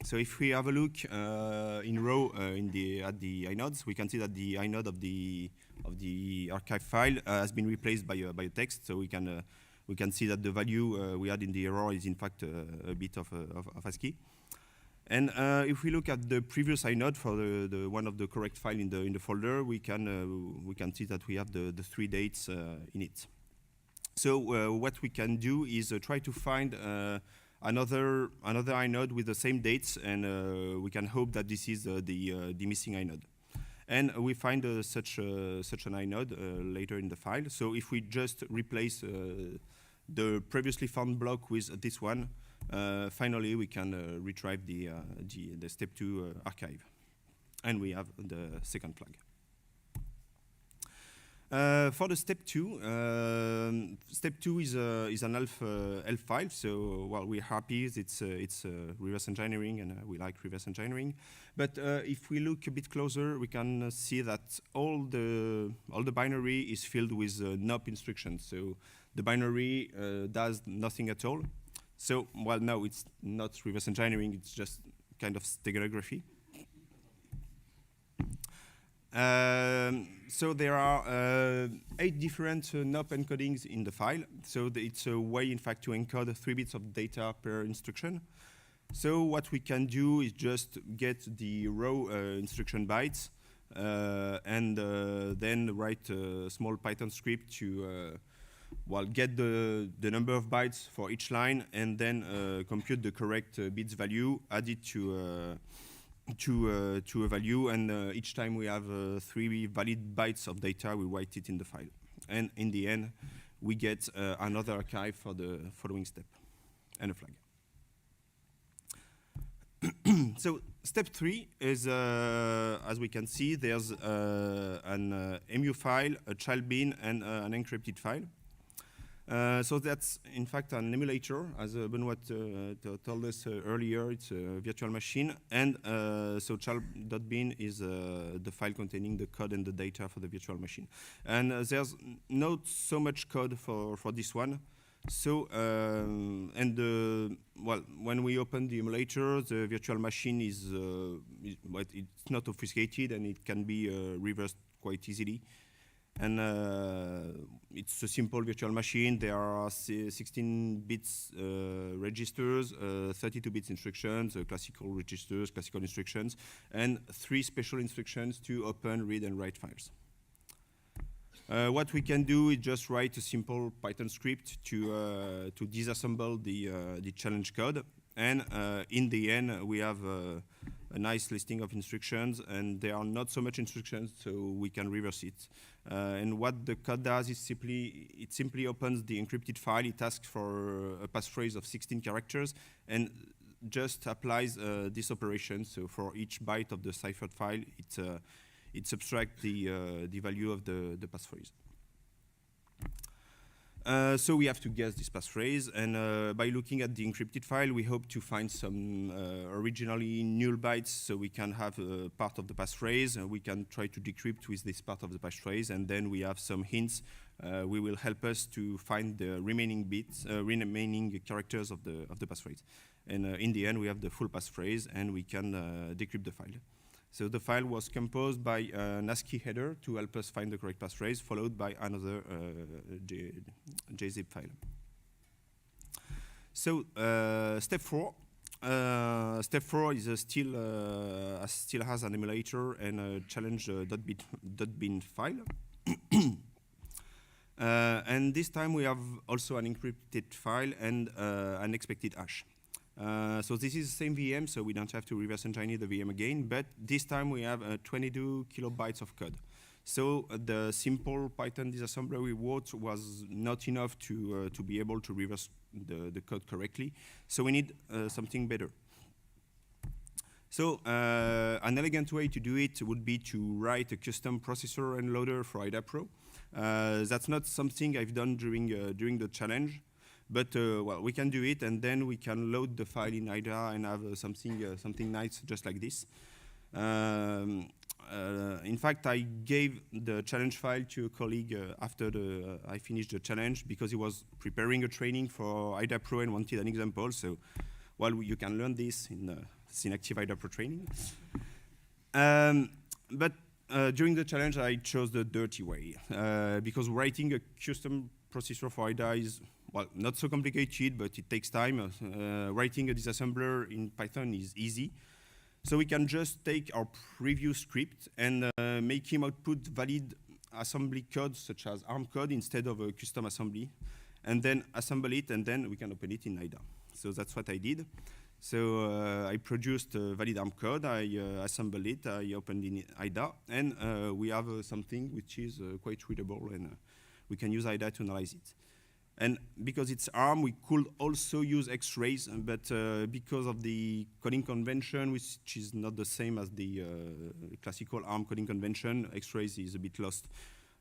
So if we have a look in row at the inodes, we can see that the inode of the archive file has been replaced by a text. So we can see that the value we had in the error is in fact a bit of ASCII. And if we look at the previous inode for the one of the correct file in the folder, we can see that we have the 3 dates in it. So what we can do is try to find another inode with the same dates, and we can hope that this is the missing inode. And we find such an inode later in the file. So if we just replace the previously found block with this one, finally we can retrieve the step 2 archive. And we have the second flag. For the step 2 is an ELF file. So well, we're happy. It's reverse engineering, and we like reverse engineering. But if we look a bit closer, we can see that all the binary is filled with NOP instructions. So the binary does nothing at all. So well, no, it's not reverse engineering. It's just kind of steganography. So there are 8 different NOP encodings in the file. So it's a way, in fact, to encode 3 bits of data per instruction. So what we can do is just get the row instruction bytes and then write a small Python script to well, get the number of bytes for each line, and then compute the correct bits value, add it to a value, and each time we have 3 valid bytes of data, we write it in the file. And in the end, we get another archive for the following step, and a flag. So step 3 is, as we can see, there's an EMU file, a child bin, and an encrypted file. So that's, in fact, an emulator. As Benoit told us earlier, it's a virtual machine. And so child.bin is the file containing the code and the data for the virtual machine. And there's not so much code for this one. So, well, when we open the emulator, the virtual machine is it's not obfuscated, and it can be reversed quite easily. And it's a simple virtual machine. There are 16 bits registers, 32 bits instructions, classical registers, classical instructions, and 3 special instructions to open, read, and write files. What we can do is just write a simple Python script to disassemble the challenge code. And in the end, we have a nice listing of instructions, and there are not so much instructions, so we can reverse it. And what the code does is it simply opens the encrypted file. It asks for a passphrase of 16 characters, and just applies this operation. So for each byte of the ciphered file, it subtracts the value of the passphrase. So we have to guess this passphrase, and by looking at the encrypted file, we hope to find some originally null bytes, so we can have part of the passphrase, and we can try to decrypt with this part of the passphrase, and then we have some hints we will help us to find the remaining bits, remaining characters of the passphrase. And in the end, we have the full passphrase, and we can decrypt the file. So the file was composed by an ASCII header to help us find the correct passphrase, followed by another JZip file. So step 4. Step 4 is still has an emulator and a challenge.bin file. And this time we have also an encrypted file and an expected hash. So this is the same VM, so we don't have to reverse engineer the VM again, but this time we have 22 kilobytes of code. So the simple Python disassembler we wrote was not enough to be able to reverse the code correctly, so we need something better. So an elegant way to do it would be to write a custom processor and loader for IDA Pro. That's not something I've done during the challenge. But well, we can do it, and then we can load the file in IDA and have something nice just like this. In fact, I gave the challenge file to a colleague after I finished the challenge because he was preparing a training for IDA Pro and wanted an example. So, well, you can learn this in Synactive IDA Pro training. But during the challenge, I chose the dirty way because writing a custom processor for IDA is, well, not so complicated, but it takes time. Writing a disassembler in Python is easy. So we can just take our preview script and make him output valid assembly code, such as ARM code, instead of a custom assembly, and then assemble it, and then we can open it in IDA. So that's what I did. So I produced valid ARM code, I assembled it, I opened in IDA, and we have something which is quite readable, and we can use IDA to analyze it. And because it's ARM, we could also use X-rays, but because of the coding convention, which is not the same as the classical ARM coding convention, X-rays is a bit lost.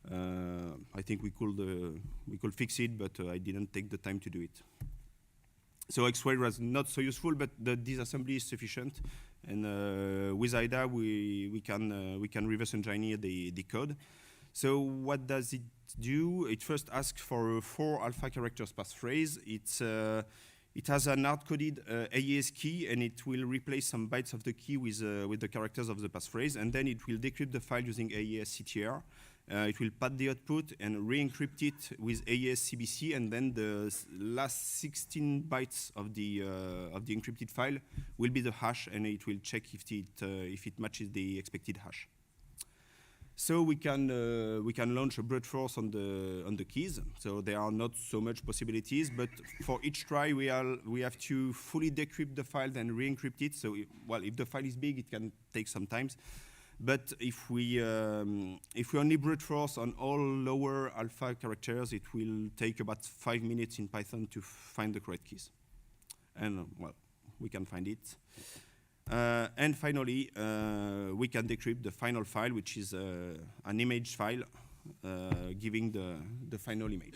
I think we could fix it, but I didn't take the time to do it. So X-ray was not so useful, but the disassembly is sufficient. And with IDA, we can reverse engineer the code. So what does it do? It first asks for a 4 alpha characters passphrase. It has an hard-coded AES key, and it will replace some bytes of the key with the characters of the passphrase, and then it will decrypt the file using AES CTR. It will pad the output and re-encrypt it with AES CBC, and then the last 16 bytes of the encrypted file will be the hash, and it will check if it matches the expected hash. So we can launch a brute force on the keys. So there are not so much possibilities, but for each try we have to fully decrypt the file and re-encrypt it. So if the file is big, it can take some time. But if we only brute force on all lower alpha characters, it will take about 5 minutes in Python to find the correct keys. And well, we can find it. And finally, we can decrypt the final file, which is an image file, giving the final image.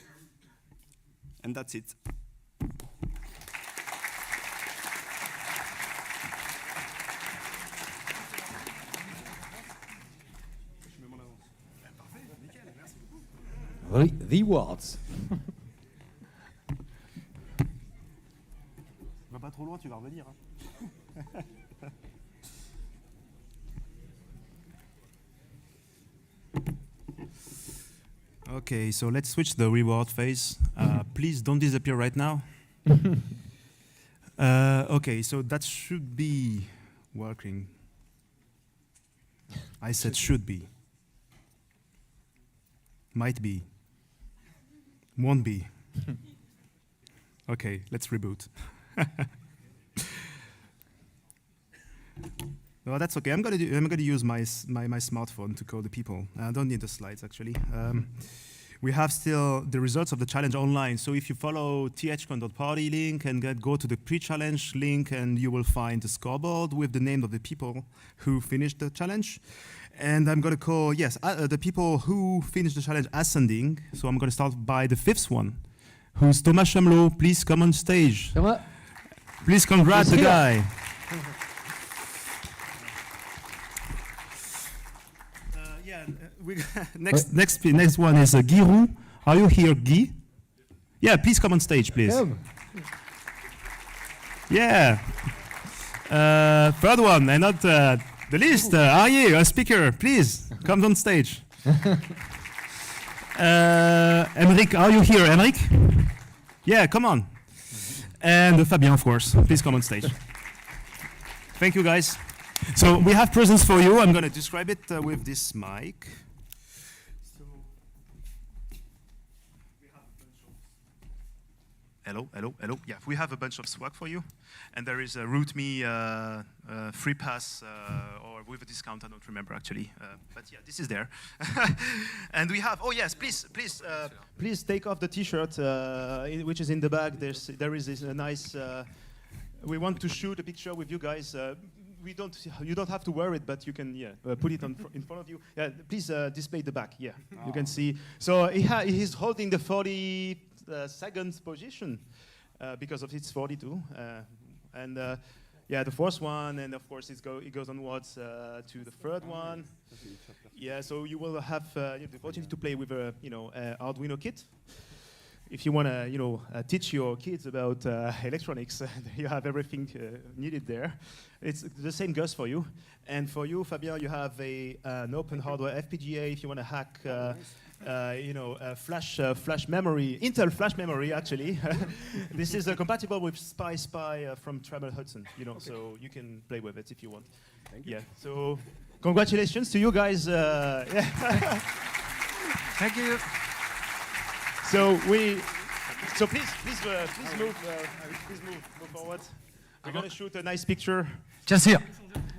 And that's it. The words. Va pas trop loin, tu vas revenir. Hein. Okay, so let's switch the reward phase. Please don't disappear right now. Okay, so that should be working. I said should be. Might be. Won't be. Okay, let's reboot. No, that's okay. I'm gonna use my smartphone to call the people. I don't need the slides actually. We have still the results of the challenge online. So if you follow THCon.party link and go to the pre-challenge link, and you will find the scoreboard with the name of the people who finished the challenge. And I'm gonna call the people who finished the challenge ascending. So I'm gonna start by the 5th one, who's Thomas Chamelot. Please come on stage. Please congrats the guy. Next one is Guy Roux. Are you here, Guy? Yeah, please come on stage, please. Yeah. Third one, and not the least, Arié, a speaker, please come on stage. Emeric, are you here, Emeric? Yeah, come on. And Fabien, of course, please come on stage. Thank you, guys. So we have presents for you. I'm going to describe it with this mic. Hello. Yeah, we have a bunch of swag for you. And there is a RootMe free pass or with a discount, I don't remember actually. But yeah, this is there. And we have, please take off the t-shirt, which is in the bag. There is this nice, we want to shoot a picture with you guys. You don't have to wear it, but you can put it in front of you. Yeah, please display the back. Yeah, you can see. So he's holding the second position because of its 42. Yeah, the fourth one, and of course it goes onwards to the third one. Yeah, so you will have the opportunity to play with a Arduino kit. If you want to teach your kids about electronics, you have everything needed there. It's the same goes for you. And for you, Fabien, you have an open hardware FPGA if you want to hack. Flash memory, Intel flash memory, actually. This is compatible with SPI from Trammell Hudson, so you can play with it if you want. Thank you. Yeah, so congratulations to you guys. Thank you. So please move forward. We're going to shoot a nice picture. Just here.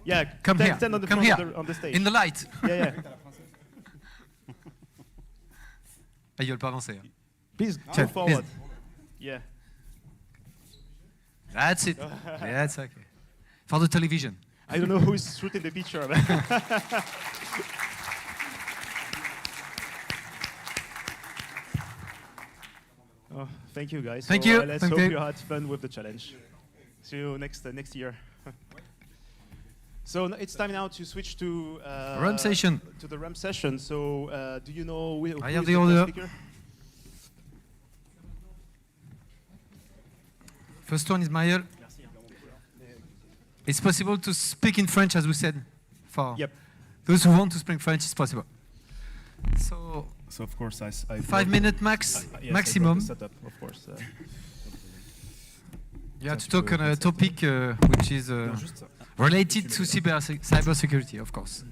Yeah, come here. Stand on the come front here. on the stage. In the light. Yeah. Ah, ils veulent pas avancer. Please move forward. Yeah. That's it. That's okay. For the television. I don't know who's shooting the picture. Oh, thank you, guys. Thank you. Let's hope you had fun with the challenge. See you next year. So it's time now to switch to Rump Session. To the Rump Session. So do you know who I is have the the first order. speaker? First one is Maël. It's possible to speak in French, as we said. For those who want to speak French, it's possible. So of course, I 5 minutes max, yes, maximum. Setup, of course. You have to talk on a topic which is related to cybersecurity, of course.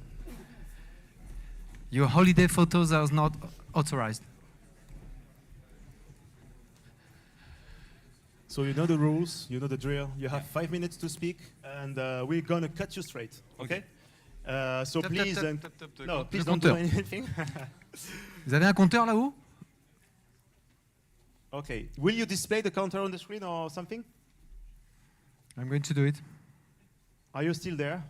Your holiday photos are not authorized. So you know the rules, you know the drill. You have 5 minutes to speak, and we're gonna cut you straight. Okay? So please, no, please don't do anything. Vous avez un compteur là-haut? Okay. Will you display the counter on the screen or something? I'm going to do it. Are you still there?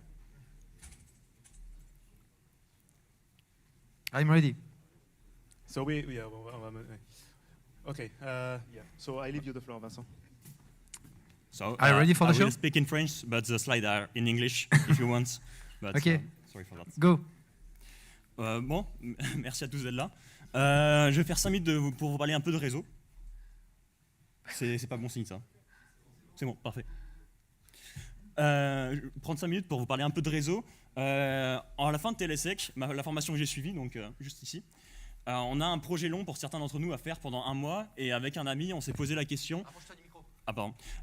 I'm ready. So okay. So I leave you the floor, Vincent. So are you ready for the I show? will speak in French, but the slides are in English if you want. But, okay. Sorry for that. Go. Bon, merci à tous d'être là. Je vais faire 5 minutes pour vous parler un peu de réseau. C'est pas bon signe ça. C'est bon, parfait. Je vais prendre 5 minutes pour vous parler un peu de réseau. À la fin de TLSEC, la formation que j'ai suivie, donc juste ici, on a un projet long pour certains d'entre nous à faire pendant 1 mois, et avec un ami, on s'est posé la question.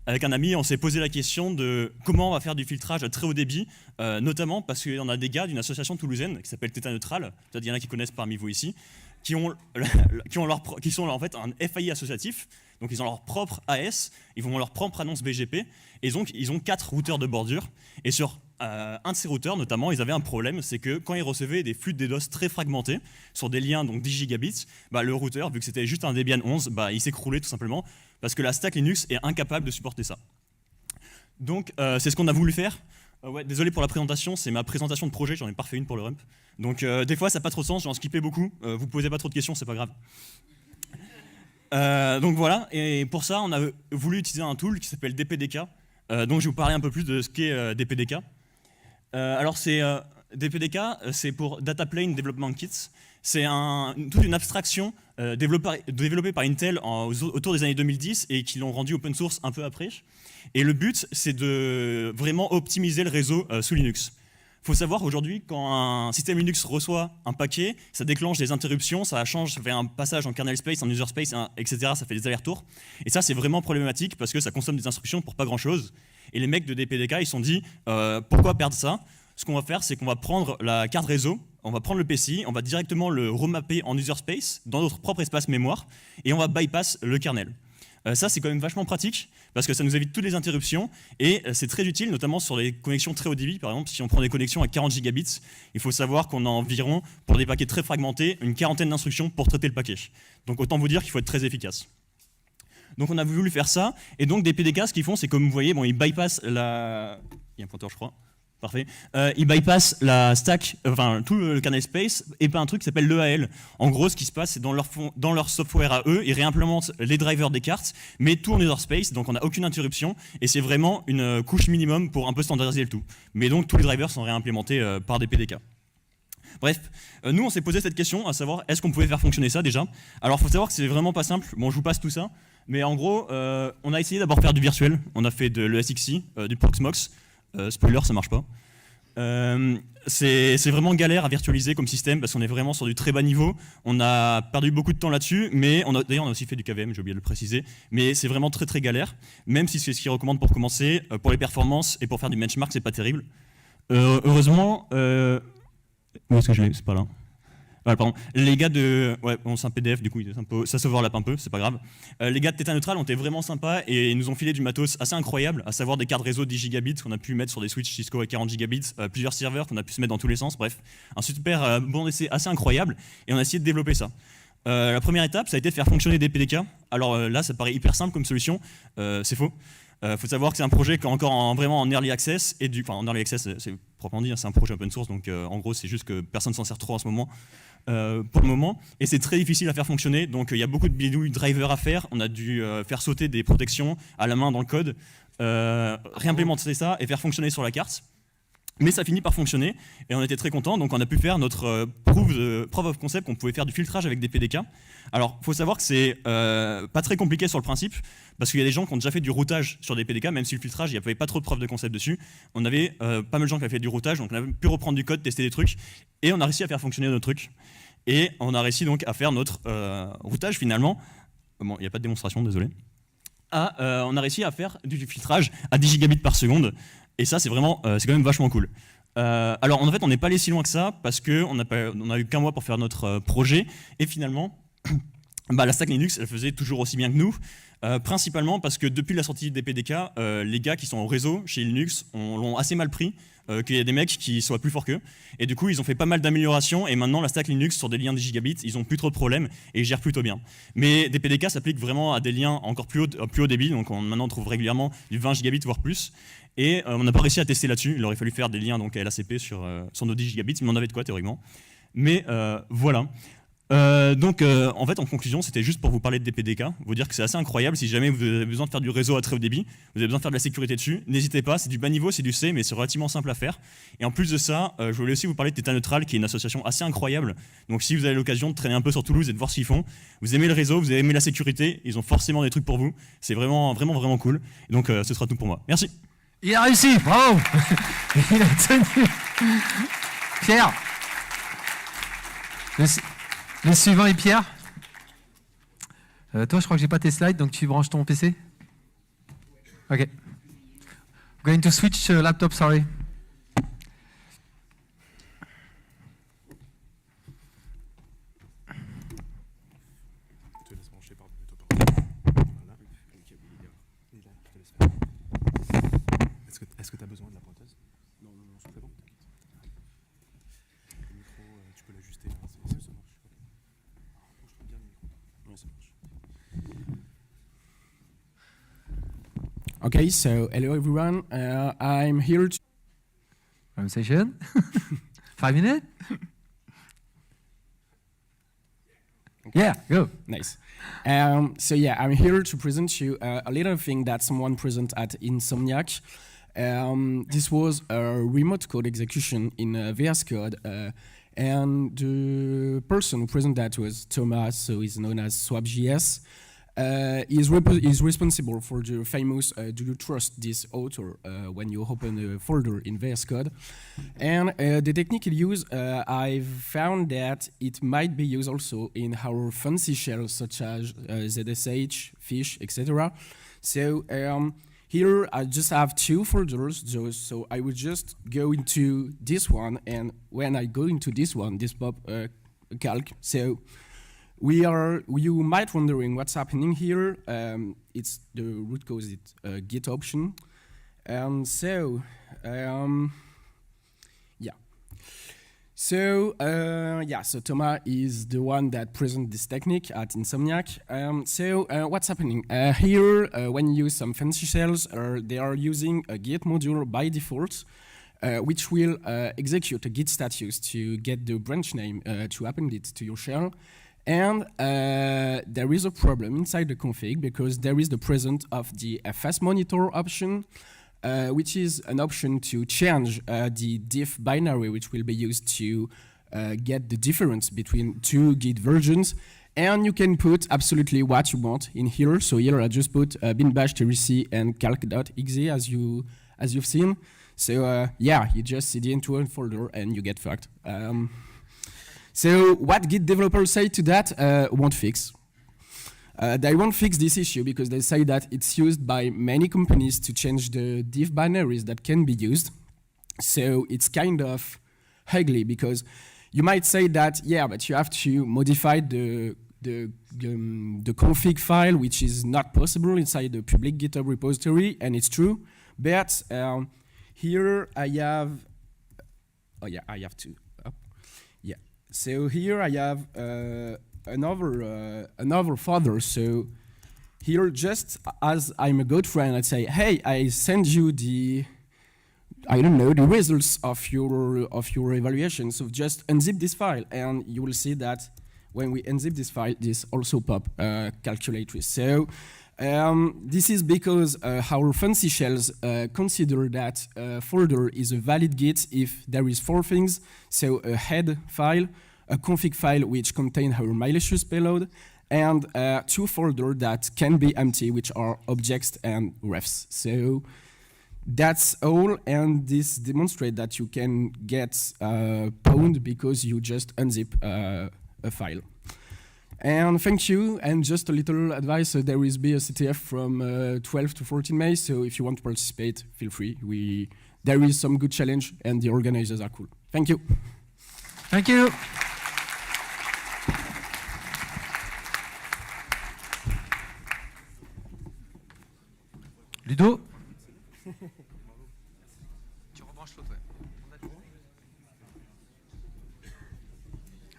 Avec un ami, on s'est posé la question de comment on va faire du filtrage à très haut débit, notamment parce qu'il y en a des gars d'une association toulousaine qui s'appelle Theta Neutral, peut-être il y en a qui connaissent parmi vous ici, qui sont en fait un FAI associatif, donc ils ont leur propre AS, ils ont leur propre annonce BGP, et donc ils ont 4 routeurs de bordure, et sur un de ces routeurs notamment, ils avaient un problème, c'est que quand ils recevaient des flux de DDoS très fragmentés, sur des liens donc 10 gigabits, le routeur, vu que c'était juste un Debian 11, il s'écroulait tout simplement, parce que la stack Linux est incapable de supporter ça. Donc c'est ce qu'on a voulu faire. Ouais, désolé pour la présentation, c'est ma présentation de projet, j'en ai pas refait une pour le Rump. Donc des fois ça n'a pas trop de sens, j'en skippais beaucoup, vous posez pas trop de questions, c'est pas grave. Donc voilà, et pour ça on a voulu utiliser un tool qui s'appelle DPDK, donc je vais vous parler un peu plus de ce qu'est DPDK. Alors DPDK, c'est pour Data Plane Development Kits. C'est toute une abstraction développée par Intel autour des années 2010 et qui l'ont rendu open source un peu après. Et le but, c'est de vraiment optimiser le réseau sous Linux. Il faut savoir aujourd'hui, quand un système Linux reçoit un paquet, ça déclenche des interruptions, ça change, ça fait un passage en kernel space, en user space, etc. Ça fait des allers-retours. Et ça, c'est vraiment problématique parce que ça consomme des instructions pour pas grand-chose. Et les mecs de DPDK, ils se sont dit, pourquoi perdre ça? Ce qu'on va faire, c'est qu'on va prendre la carte réseau, on va prendre le PCI, on va directement le remapper en user space, dans notre propre espace mémoire, et on va bypass le kernel. Ça, c'est quand même vachement pratique, parce que ça nous évite toutes les interruptions, et c'est très utile, notamment sur les connexions très haut débit. Par exemple, si on prend des connexions à 40 gigabits, il faut savoir qu'on a environ, pour des paquets très fragmentés, une quarantaine d'instructions pour traiter le paquet. Donc autant vous dire qu'il faut être très efficace. Donc on a voulu faire ça, et donc des PDK, ce qu'ils font, c'est comme vous voyez, ils bypassent la... Il y a un pointeur, je crois. Parfait. Ils bypassent la stack, enfin tout le kernel space, et pas un truc qui s'appelle l'EAL. En gros, ce qui se passe, c'est dans leur software à eux, ils réimplémentent les drivers des cartes, mais tout en user space, donc on n'a aucune interruption, et c'est vraiment une couche minimum pour un peu standardiser le tout. Mais donc tous les drivers sont réimplémentés par des PDK. Bref, nous on s'est posé cette question, à savoir est-ce qu'on pouvait faire fonctionner ça déjà. Alors il faut savoir que c'est vraiment pas simple, bon je vous passe tout ça, mais en gros, on a essayé d'abord de faire du virtuel, on a fait de l'ESXi, du Proxmox. Spoiler, ça marche pas. C'est vraiment galère à virtualiser comme système parce qu'on est vraiment sur du très bas niveau. On a perdu beaucoup de temps là-dessus, mais d'ailleurs on a aussi fait du KVM, j'ai oublié de le préciser. Mais c'est vraiment très très galère, même si c'est ce qu'ils recommandent pour commencer. Pour les performances et pour faire du benchmark, c'est pas terrible. Heureusement, où est-ce que je l'ai? C'est pas là. Ah, pardon. Les gars de... Ouais, bon, c'est un PDF, du coup, ça s'overlap un peu, c'est pas grave. Les gars de Theta Neutral ont été vraiment sympas et ils nous ont filé du matos assez incroyable, à savoir des cartes réseau de 10 gigabits qu'on a pu mettre sur des switches Cisco à 40 gigabits, plusieurs serveurs qu'on a pu se mettre dans tous les sens, bref. Un super bon essai assez incroyable et on a essayé de développer ça. La première étape, ça a été de faire fonctionner des PDK. Alors là, ça paraît hyper simple comme solution, c'est faux. Faut savoir que c'est un projet qui est encore vraiment en early access, enfin en early access, c'est proprement dit, c'est un projet open source, donc en gros c'est juste que personne s'en sert trop en ce moment. Pour le moment, et c'est très difficile à faire fonctionner, donc il y a beaucoup de bidouilles drivers à faire, on a dû faire sauter des protections à la main dans le code, réimplémenter ça et faire fonctionner sur la carte. Mais ça finit par fonctionner, et on était très contents, donc on a pu faire notre proof of concept qu'on pouvait faire du filtrage avec des PDK. Alors, il faut savoir que c'est pas très compliqué sur le principe, parce qu'il y a des gens qui ont déjà fait du routage sur des PDK, même si le filtrage, il n'y avait pas trop de preuves de concept dessus. On avait pas mal de gens qui avaient fait du routage, donc on a pu reprendre du code, tester des trucs, et on a réussi à faire fonctionner notre truc. Et on a réussi donc à faire notre routage finalement. Bon, il n'y a pas de démonstration, désolé. On a réussi à faire du filtrage à 10 gigabits par seconde. Et ça, c'est quand même vachement cool. Alors en fait, on n'est pas allé si loin que ça parce qu'on a eu qu'un mois pour faire notre projet. Et finalement, la stack Linux, elle faisait toujours aussi bien que nous. Principalement parce que depuis la sortie des PDK, les gars qui sont au réseau chez Linux l'ont assez mal pris. Qu'il y a des mecs qui soient plus forts qu'eux. Et du coup, ils ont fait pas mal d'améliorations. Et maintenant, la stack Linux, sur des liens 10 gigabits, ils n'ont plus trop de problèmes et ils gèrent plutôt bien. Mais des PDK s'appliquent vraiment à des liens encore plus haut débit. Donc maintenant, on trouve régulièrement du 20 gigabits, voire plus. Et on n'a pas réussi à tester là-dessus. Il aurait fallu faire des liens donc, à LACP sur nos 10 gigabits. Mais on avait de quoi, théoriquement. Mais voilà. En fait, en conclusion, c'était juste pour vous parler de DPDK, vous dire que c'est assez incroyable. Si jamais vous avez besoin de faire du réseau à très haut débit, vous avez besoin de faire de la sécurité dessus, n'hésitez pas, c'est du bas niveau, c'est du C, mais c'est relativement simple à faire. Et en plus de ça, je voulais aussi vous parler de Theta Neutral, qui est une association assez incroyable. Donc si vous avez l'occasion de traîner un peu sur Toulouse et de voir ce qu'ils font, vous aimez le réseau, vous aimez la sécurité, ils ont forcément des trucs pour vous. C'est vraiment, vraiment, vraiment cool. Et donc ce sera tout pour moi. Merci. Il a réussi, bravo. Il a tenu. Pierre. Le suivant est Pierre. Toi, je crois que j'ai pas tes slides, donc tu branches ton PC. Ok. I'm going to switch laptop, sorry. Est-ce que tu as besoin de la prothèse? Non, c'est très bon. Le micro, tu peux l'ajuster. Ça marche. Approche-toi bien le micro. Oui, ça marche. Okay, so hello everyone. I'm here to... Rump Session. 5 minutes? Yeah, go. Nice. So yeah, I'm here to present you a little thing that someone present at Insomniac. This was a remote code execution in VS Code, and the person who presented that was Thomas, so he's known as SwapJS. Is responsible for the famous do you trust this author when you open a folder in VS Code. And the technique he used, I've found that it might be used also in our fancy shells such as ZSH, Fish, etc. So here I just have two folders, so I will just go into this one, and when I go into this one, this pop calc. So you might wondering what's happening here. It's the root cause it git option, and so yeah. So so Thomas is the one that presents this technique at Insomniac. So what's happening here? When you use some fancy shells, they are using a git module by default. which will execute a git status to get the branch name to append it to your shell. And there is a problem inside the config because there is the presence of the fast monitor option, which is an option to change the diff binary, which will be used to get the difference between two Git versions. And you can put absolutely what you want in here. So here I just put bin bash trc and calc.exe as you've seen. So yeah, you just cd into a folder and you get fucked. So what Git developers say to that won't fix. They won't fix this issue because they say that it's used by many companies to change the diff binaries that can be used. So it's kind of ugly because you might say that, yeah, but you have to modify the config file, which is not possible inside the public GitHub repository, and it's true. But here I have, oh yeah, I have to. Yeah. So here I have another folder. So here, just as I'm a good friend, I'd say, hey, I send you the, I don't know, the results of your evaluation. So just unzip this file, and you will see that when we unzip this file, this also pop calculatrix. So this is because our fancy shells consider that folder is a valid Git if there is four things. So a head file, a config file which contain our malicious payload, and two folders that can be empty, which are objects and refs. So that's all, and this demonstrates that you can get pwned because you just unzip a file. And thank you, and just a little advice, there will be a CTF from 12 to 14 May, so if you want to participate, feel free. There is some good challenge, and the organizers are cool. Thank you. Thank you. Ludo.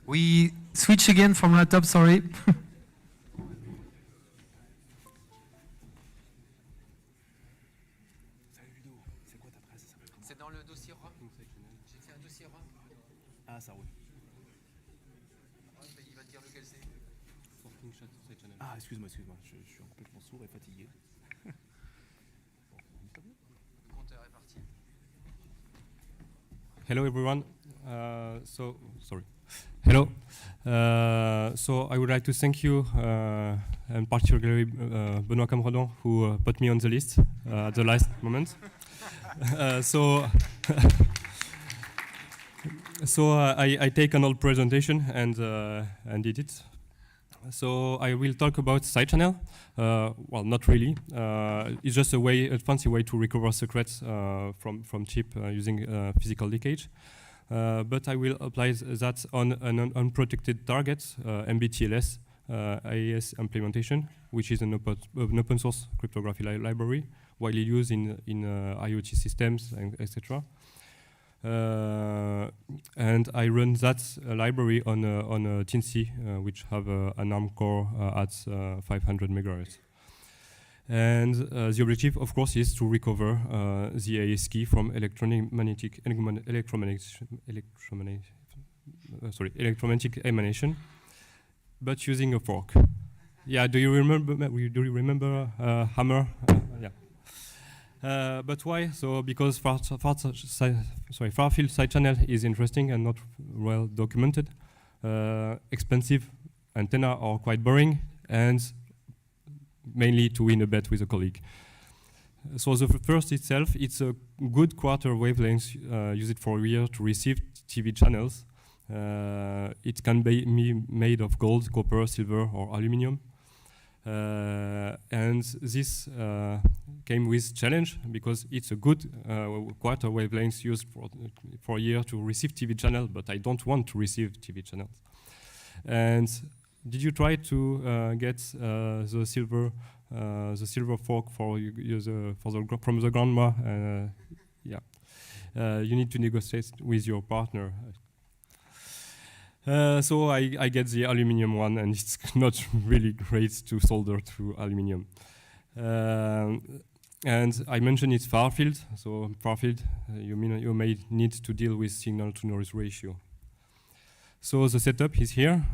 We switch again from laptop, sorry. C'est dans le dossier Rump. J'ai fait un dossier Rump. Ah, ça roule. Il va te dire lequel c'est. Ah, excuse-moi, je suis complètement sourd et fatigué. Le compteur est parti. Hello everyone. Sorry. Hello. So I would like to thank you, and particularly Benoît Camredon, who put me on the list at the last moment. So I take an old presentation and did it. So I will talk about side channel. Well, not really. It's just a fancy way to recover secrets from chip using physical leakage. But I will apply that on an unprotected target, MBTLS IAS implementation, which is an open source cryptography library, widely used in IoT systems, etc. And I run that library on a TNC, which have an ARM core at 500 megahertz. And the objective, of course, is to recover the AES key from electromagnetic emanation, but using a fork. Yeah, do you remember Hammer? Yeah. But why? So because far-field side channel is interesting and not well documented. Expensive antenna are quite boring, and mainly to win a bet with a colleague. So the first itself, it's a good quarter wavelength, use it for a year to receive TV channels. It can be made of gold, copper, silver, or aluminum. And this came with challenge because it's a good quarter wavelength used for a year to receive TV channel, but I don't want to receive TV channels. And did you try to get the silver fork from the grandma? Yeah, you need to negotiate with your partner. So I get the aluminum one, and it's not really great to solder to aluminum. And I mentioned it's far field. So far field, you may need to deal with signal to noise ratio. So the setup is here.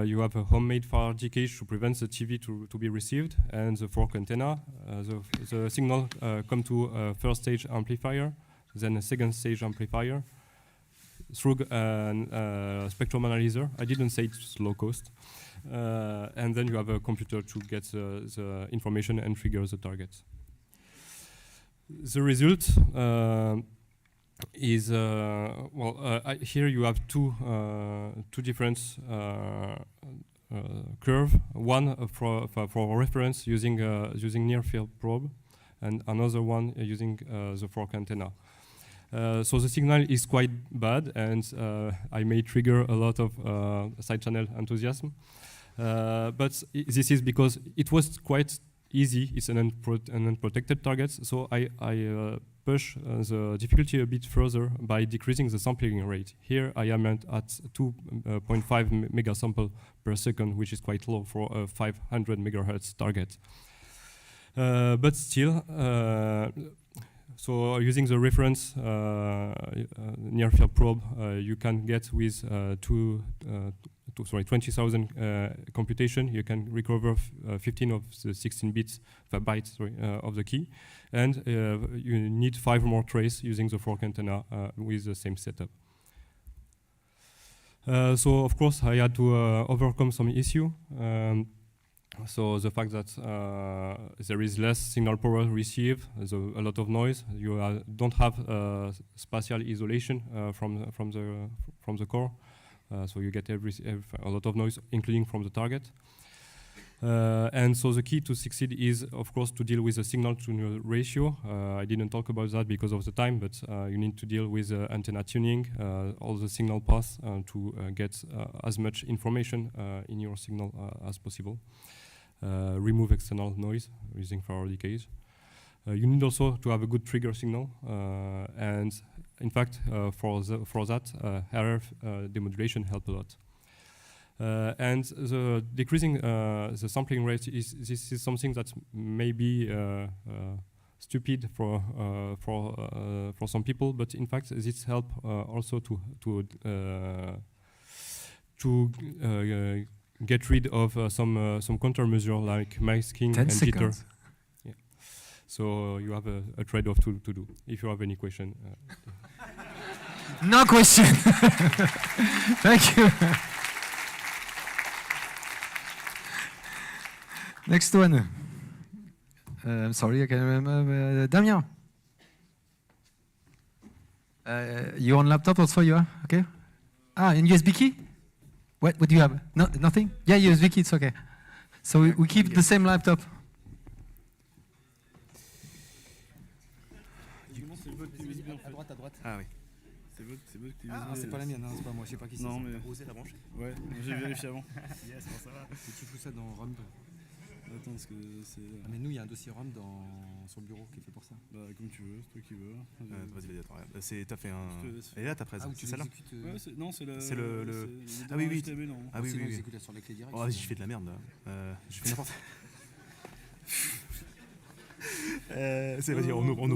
You have a homemade Faraday cage to prevent the TV to be received, and the fork antenna. The signal come to a first stage amplifier, then a second stage amplifier, through a spectrum analyzer. I didn't say it's low cost. And then you have a computer to get the information and trigger the target. The result is here you have two different curve. One for reference using near field probe, and another one using the fork antenna. So the signal is quite bad, and I may trigger a lot of side channel enthusiasm. But this is because it was quite easy. It's an unprotected target, so I push the difficulty a bit further by decreasing the sampling rate. Here I am at 2.5 megasample per second, which is quite low for a 500 megahertz target. But still, so using the reference near field probe, you can get with 20,000 computation, you can recover 15 of the 16 bytes of the key, and you need 5 more traces using the fork antenna with the same setup. So of course I had to overcome some issue. So the fact that there is less signal power received, a lot of noise. You don't have spatial isolation from the core, so you get a lot of noise, including from the target. And so the key to succeed is, of course, to deal with the signal to noise ratio. I didn't talk about that because of the time, but you need to deal with antenna tuning, all the signal paths to get as much information in your signal as possible. Remove external noise using Faraday cage. You need also to have a good trigger signal, and in fact, for that, RF demodulation help a lot. And the decreasing the sampling rate this is something that may be stupid for some people, but in fact, this help also to get rid of some countermeasure like masking and jitter. Yeah. So you have a trade-off to do. If you have any question. No question. Thank you. Next one. I'm sorry, I can't remember. Damien. You on laptop also, you are? Okay. And USB key? What do you have? No, nothing? Yeah, USB key, it's okay. So we keep the same laptop. Ah oui. C'est votre clé USB. Ah, c'est pas la mienne, c'est pas moi, je sais pas qui c'est. Non, mais. Osé la brancher. Ouais, j'ai vérifié avant. Yes, bon, ça va. Et tu fous ça dans Rump. Attends, parce que c'est. Ah, mais nous, il y a un dossier Rump sur le bureau qui est fait pour ça. Bah, comme tu veux, c'est toi qui veux. Vas-y, attends. T'as fait un. Et là, t'as pris. C'est celle-là. Ouais, non, c'est le. C'est le. Ah oui, oui. Ah oui, oui. Sur les clés directes. Oh, je fais de la merde là. Je fais n'importe. Vas-y, on ouvre.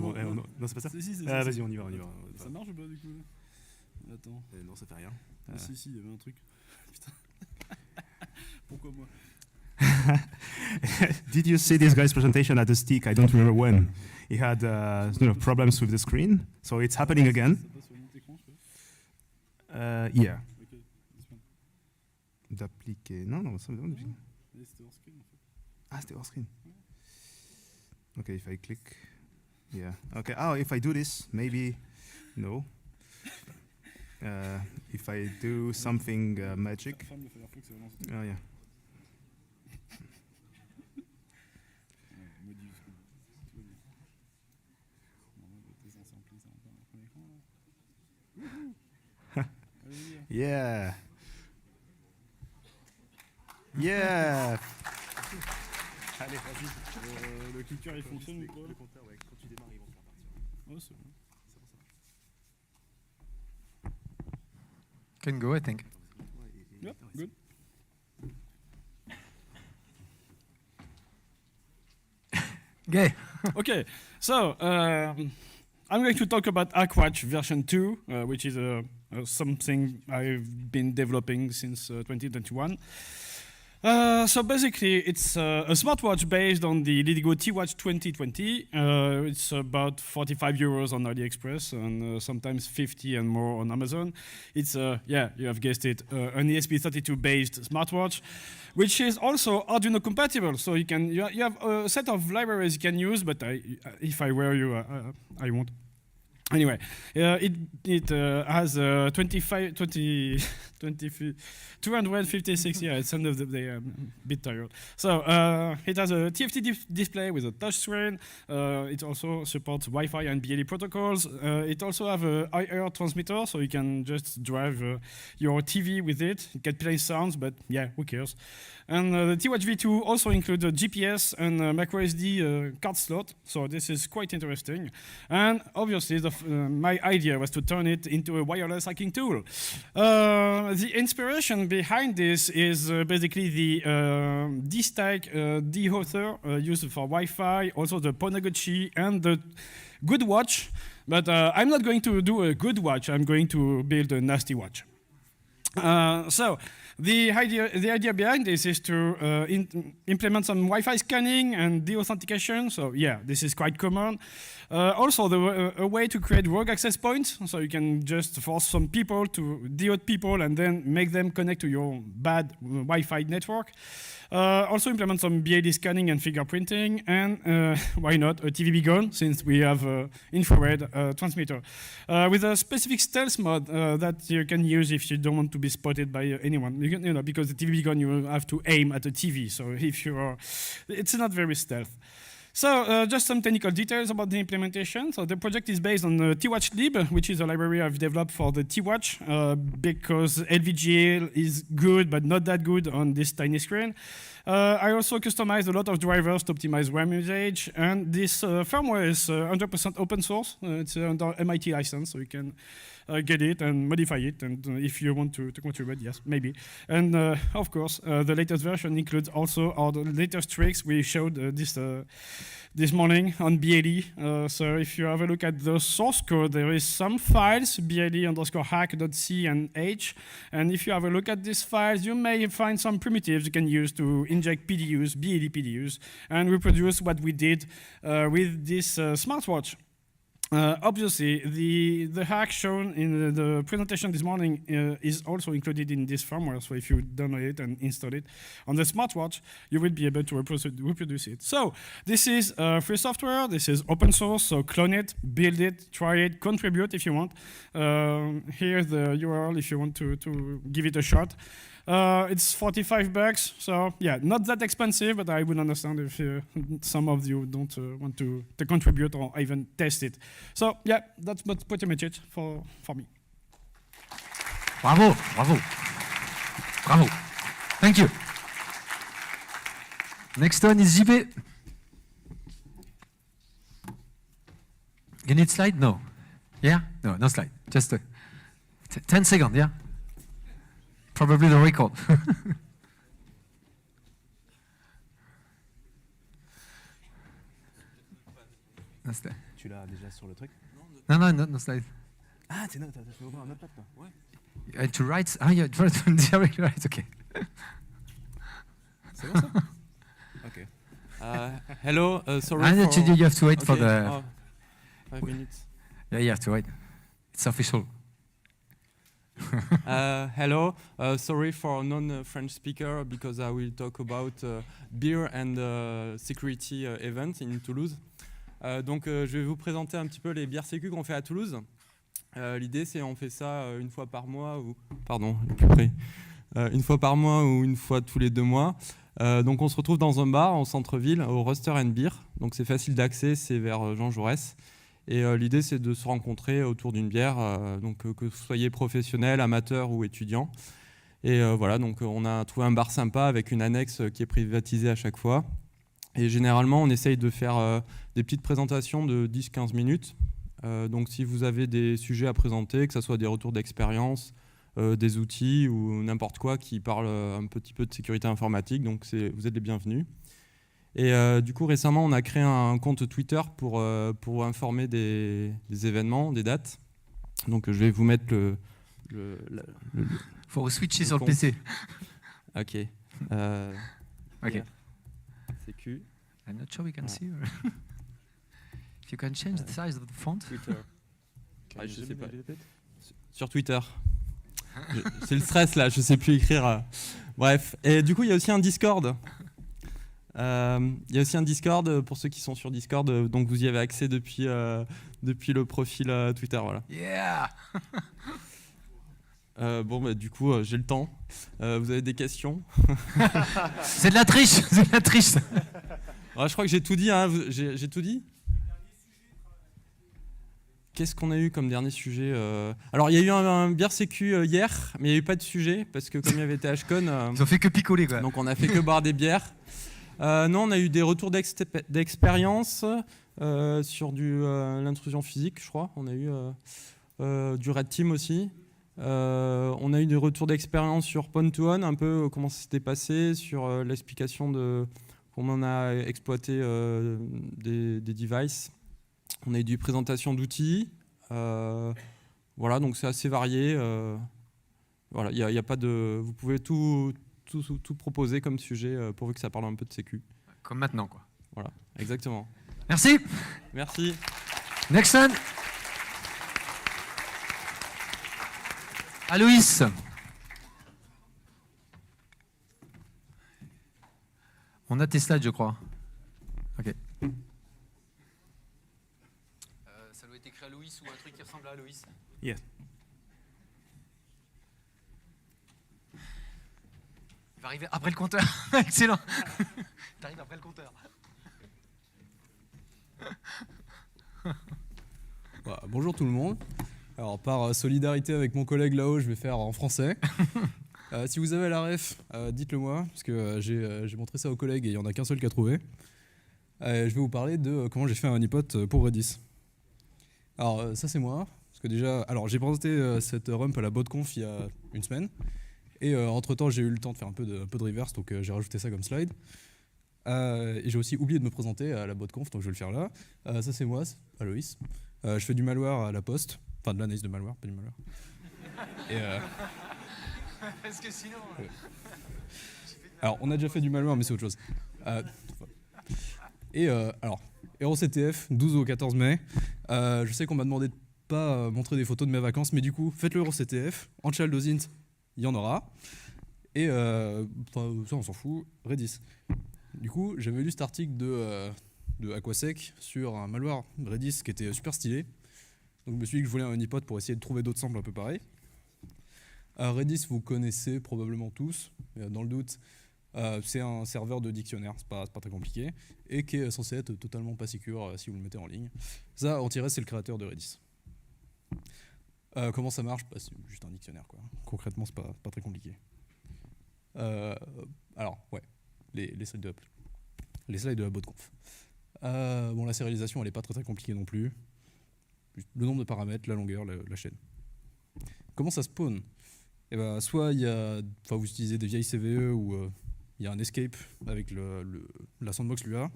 Non, c'est pas ça. Vas-y, on y va. Ça marche ou pas du coup? Attends. Non, ça fait rien. Si, il y avait un truc. Putain. Pourquoi moi? Did you see this guy's presentation at the stick? I don't remember when. He had problems with the screen, so it's happening again. Yeah. D'appliquer. Non, ça me demande d'appliquer. C'était hors screen en fait. Ah, c'était hors screen. Okay, if I click. Yeah. Okay. Oh, if I do this, maybe. No. If I do something magic. Oh, yeah. Yeah. Yeah. Allez, vas-y. Le clicker il fonctionne ou pas? Le compteur, ouais, quand tu démarres, ils vont faire partir. Ouais, c'est bon. Can go, I think. Yep, good. Gay. Okay, so I'm going to talk about Aquatch version 2, which is something I've been developing since 2021. So basically, it's a smartwatch based on the Lidigo TWatch 2020. It's about 45 euros on AliExpress and sometimes 50 and more on Amazon. It's, yeah, you have guessed it, an ESP32 based smartwatch, which is also Arduino compatible. So you have a set of libraries you can use, but if I were you, I won't. Anyway, it has 256, yeah, it's end of the day, I'm a bit tired. So it has a TFT display with a touchscreen. It also supports Wi-Fi and BLE protocols. It also has a IR transmitter, so you can just drive your TV with it. It can play sounds, but yeah, who cares? And the TWatch V2 also includes a GPS and microSD card slot, so this is quite interesting. And obviously, my idea was to turn it into a wireless hacking tool. The inspiration behind this is basically the D-Stack D-Author used for Wi-Fi, also the Ponagochi and the Good Watch. But I'm not going to do a good watch, I'm going to build a nasty watch. So the idea behind this is to implement some Wi-Fi scanning and deauthentication. So yeah, this is quite common. Also, a way to create rogue access points, so you can just force some people to deauth people and then make them connect to your bad Wi-Fi network. Also implement some BLE scanning and fingerprinting, and why not a TVB gun, since we have infrared transmitter. With a specific stealth mode that you can use if you don't want to be spotted by anyone. You know, because the TVB gun you have to aim at the TV, so if you are, it's not very stealth. So just some technical details about the implementation. So the project is based on TWatch lib, which is a library I've developed for the TWatch because LVGL is good, but not that good on this tiny screen. I also customized a lot of drivers to optimize RAM usage, and this firmware is 100% open source. It's under MIT license, so you can get it and modify it, and if you want to contribute, yes, maybe. And of course, the latest version includes also all the latest tricks we showed this morning on BLE. So if you have a look at the source code, there is some files, BLE_hack.c and h, and if you have a look at these files, you may find some primitives you can use to inject PDUs, BLE PDUs, and reproduce what we did with this smartwatch. Obviously, the hack shown in the presentation this morning is also included in this firmware, so if you download it and install it on the smartwatch, you will be able to reproduce it. So this is free software, this is open source, so clone it, build it, try it, contribute if you want. Here's the URL if you want to give it a shot. It's $45, so yeah, not that expensive, but I would understand if some of you don't want to contribute or even test it. So yeah, that's pretty much it for me. Bravo, bravo, bravo. Thank you. Next one is JB. You need slide? No. Yeah? No, no slide. Just 10 seconds, yeah? Probably the record. Tu l'as déjà sur le truc? Non, non, no slide. Ah, t'as fait ouvrir un autre pad, quoi. Ouais. To write, yeah, right, okay. C'est bon ça? Okay. Hello, sorry for... You have to wait okay. for the... 5 minutes. Yeah, you have to wait. It's official. Hello, sorry for non-French speaker because I will talk about beer and security event in Toulouse. Donc je vais vous présenter un petit peu les bières sécu qu'on fait à Toulouse. L'idée c'est on fait ça une fois par mois ou une fois par mois ou une fois tous les 2 mois. Donc on se retrouve dans un bar en centre-ville au Ruster and Beer. Donc c'est facile d'accès, c'est vers Jean Jaurès. Et l'idée, c'est de se rencontrer autour d'une bière, donc que vous soyez professionnel, amateur ou étudiant. Et voilà, donc on a trouvé un bar sympa avec une annexe qui est privatisée à chaque fois. Et généralement, on essaye de faire des petites présentations de 10-15 minutes. Donc si vous avez des sujets à présenter, que ce soit des retours d'expérience, des outils ou n'importe quoi qui parle un petit peu de sécurité informatique, donc vous êtes les bienvenus. Et du coup, récemment, on a créé un compte Twitter pour informer des événements, des dates. Donc, je vais vous mettre faut switcher sur le compte. PC. Ok. Ok. CQ. I'm not sure we can see. If you can change the size of the font. Twitter. Je sais pas. Sur Twitter. C'est le stress là, je sais plus écrire. Bref. Et du coup, il y a aussi un Discord. Il y a aussi un Discord pour ceux qui sont sur Discord. Donc, vous y avez accès depuis le profil Twitter. Voilà. Yeah. Bon, bah, du coup, j'ai le temps. Vous avez des questions? C'est de la triche, c'est de la triche. Ouais, je crois que j'ai tout dit. Hein. J'ai tout dit. Qu'est-ce qu'on a eu comme dernier sujet? Alors, il y a eu un bière sécu hier, mais il n'y a eu pas de sujet, parce que comme il y avait THCon... Ils ont fait que picoler, quoi. Donc, on a fait que boire des bières. Non, on a eu des retours d'expérience sur l'intrusion physique, je crois. On a eu du Red Team aussi. On a eu des retours d'expérience sur Pwn2On, un peu comment ça s'était passé, sur l'explication de comment on a exploité des devices. On a eu des présentations d'outils. Voilà, donc c'est assez varié. Voilà, y a pas de, vous pouvez tout proposer comme sujet pourvu que ça parle un peu de sécu. Comme maintenant, quoi. Voilà, exactement. Merci. Merci. Next one. Aloïs. On a tes slides, je crois. Ok. Ça doit être écrit Aloïs ou un truc qui ressemble à Aloïs. Yes. Il va arriver après le compteur. Excellent. T'arrives après le compteur. Voilà, bonjour tout le monde. Alors par solidarité avec mon collègue là-haut, je vais faire en français. Si vous avez la ref, dites-le moi, parce que j'ai montré ça aux collègues et il n'y en a qu'un seul qui a trouvé. Je vais vous parler de comment j'ai fait un honeypot pour Redis. Alors ça c'est moi, parce que déjà, alors j'ai présenté cette rump à la BotConf il y a une semaine, et entre-temps j'ai eu le temps de faire un peu de reverse, donc j'ai rajouté ça comme slide. Et j'ai aussi oublié de me présenter à la BotConf, donc je vais le faire là. Ça c'est moi, Aloïs. Je fais du malware à la poste, enfin de l'analyse de malware, pas du malware. Et Parce que sinon... Alors on a déjà fait du malware, mais c'est autre chose. Alors, EuroCTF, 12 au 14 mai. Je sais qu'on m'a demandé de pas montrer des photos de mes vacances, mais du coup, faites le EuroCTF. En child dozint, il y en aura. Et ça, on s'en fout. Redis. Du coup, j'avais lu cet article de Aquasec sur un malware Redis qui était super stylé. Donc je me suis dit que je voulais un honeypot pour essayer de trouver d'autres samples un peu pareils. Redis, vous connaissez probablement tous. Dans le doute, c'est un serveur de dictionnaire, c'est pas très compliqué, et qui est censé être totalement pas secure si vous le mettez en ligne. Ça, Antirest, c'est le créateur de Redis. Comment ça marche? C'est juste un dictionnaire, quoi. Concrètement, c'est pas très compliqué. Alors, ouais, les slides de la BotConf. Bon, la sérialisation, elle est pas très compliquée non plus. Le nombre de paramètres, la longueur, la chaîne. Comment ça spawn? Eh ben, soit vous utilisez des vieilles CVE ou il y a un escape avec la sandbox Lua.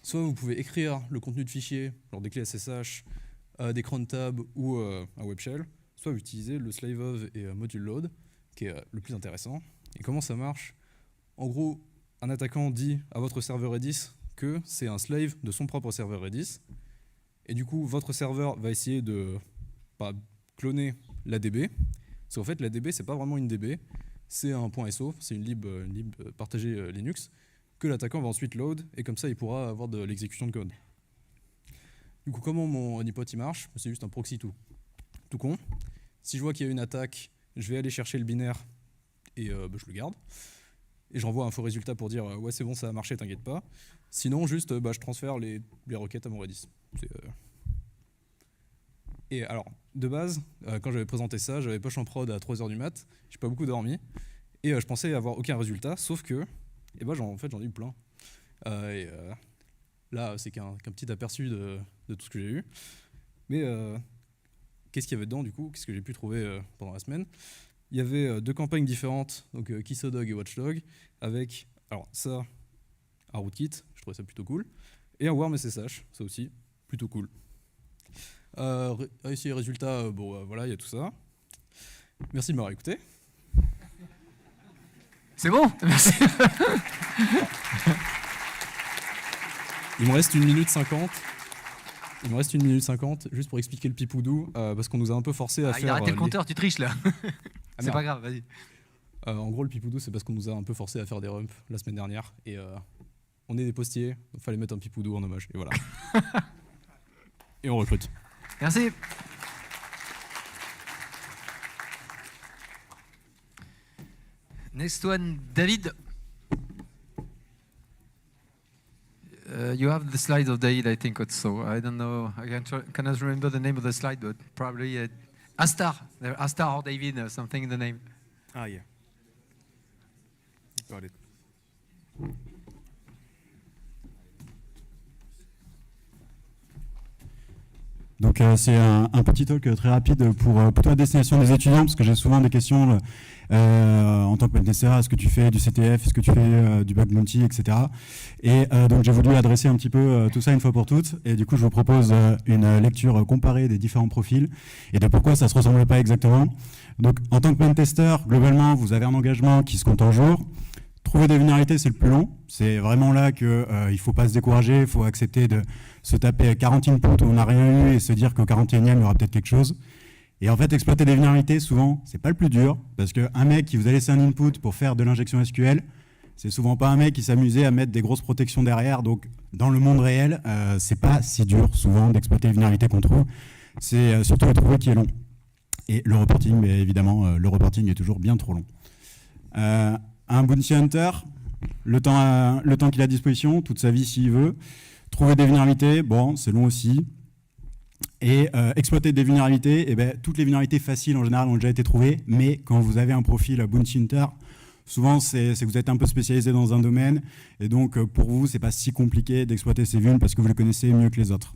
Soit vous pouvez écrire le contenu de fichier, genre des clés SSH, des cron tab ou un web shell. Soit vous utilisez le slave of et module load, qui est le plus intéressant. Et comment ça marche? En gros, un attaquant dit à votre serveur Redis que c'est un slave de son propre serveur Redis. Et du coup, votre serveur va essayer de cloner la DB. Parce qu'en fait, la DB, c'est pas vraiment une DB, c'est un .so, c'est une lib partagée Linux, que l'attaquant va ensuite load, et comme ça, il pourra avoir de l'exécution de code. Du coup, comment mon honeypot il marche? C'est juste un proxy tout con. Si je vois qu'il y a une attaque, je vais aller chercher le binaire, et je le garde. Et j'envoie un faux résultat pour dire ouais, c'est bon, ça a marché, t'inquiète pas. Sinon, juste, je transfère les requêtes à mon Redis. Et alors, de base, quand j'avais présenté ça, j'avais push en prod à 3h du mat, j'ai pas beaucoup dormi, et je pensais avoir aucun résultat, sauf que, en fait, j'en ai eu plein. Là, c'est qu'un petit aperçu de tout ce que j'ai eu. Mais qu'est-ce qu'il y avait dedans, du coup? Qu'est-ce que j'ai pu trouver pendant la semaine? Il y avait deux campagnes différentes, donc Kissodog et Watchdog, avec, alors ça, un rootkit, je trouvais ça plutôt cool. Et un warm SSH, ça aussi, plutôt cool. Ici, résultat, voilà, il y a tout ça. Merci de m'avoir écouté. C'est bon, merci. Il me reste 1 minute 50. Il me reste 1 minute 50 juste pour expliquer le pipoudou, parce qu'on nous a un peu forcé à faire... Il a arrêté le compteur, tu triches là. C'est pas grave, vas-y. En gros, le pipoudou, c'est parce qu'on nous a un peu forcé à faire des rumps la semaine dernière. Et on est des postiers, il fallait mettre un pipoudou en hommage. Et voilà. Et on recrute. Merci. Next one, David. You have the slide of David, I think also. I don't know. I cannot remember the name of the slide, but probably Astar. Astar or David, something in the name. Ah, yeah. Got it. Donc c'est un petit talk très rapide pour plutôt à destination des étudiants, parce que j'ai souvent des questions en tant que pentester, est-ce que tu fais du CTF, est-ce que tu fais du bug bounty, etc. Et donc j'ai voulu adresser un petit peu tout ça une fois pour toutes, et du coup je vous propose une lecture comparée des différents profils et de pourquoi ça ne se ressemble pas exactement. Donc en tant que pentester, globalement vous avez un engagement qui se compte en jours. Trouver des vulnérabilités, c'est le plus long. C'est vraiment là qu'il ne faut pas se décourager, il faut accepter de se taper 40 inputs où on n'a rien eu et se dire qu'au 41e, il y aura peut-être quelque chose. Et en fait, exploiter des vulnérabilités, souvent, c'est pas le plus dur, parce qu'un mec qui vous a laissé un input pour faire de l'injection SQL, c'est souvent pas un mec qui s'amusait à mettre des grosses protections derrière. Donc, dans le monde réel, c'est pas si dur, souvent, d'exploiter les vulnérabilités qu'on trouve. C'est surtout le trouver qui est long. Et le reporting, mais évidemment, le reporting est toujours bien trop long. Un bounty hunter, le temps qu'il a à disposition, toute sa vie s'il veut. Trouver des vulnérabilités, bon, c'est long aussi. Et exploiter des vulnérabilités, eh ben, toutes les vulnérabilités faciles en général ont déjà été trouvées, mais quand vous avez un profil bounty hunter, souvent c'est que vous êtes un peu spécialisé dans un domaine, et donc pour vous, c'est pas si compliqué d'exploiter ces vulnes parce que vous les connaissez mieux que les autres.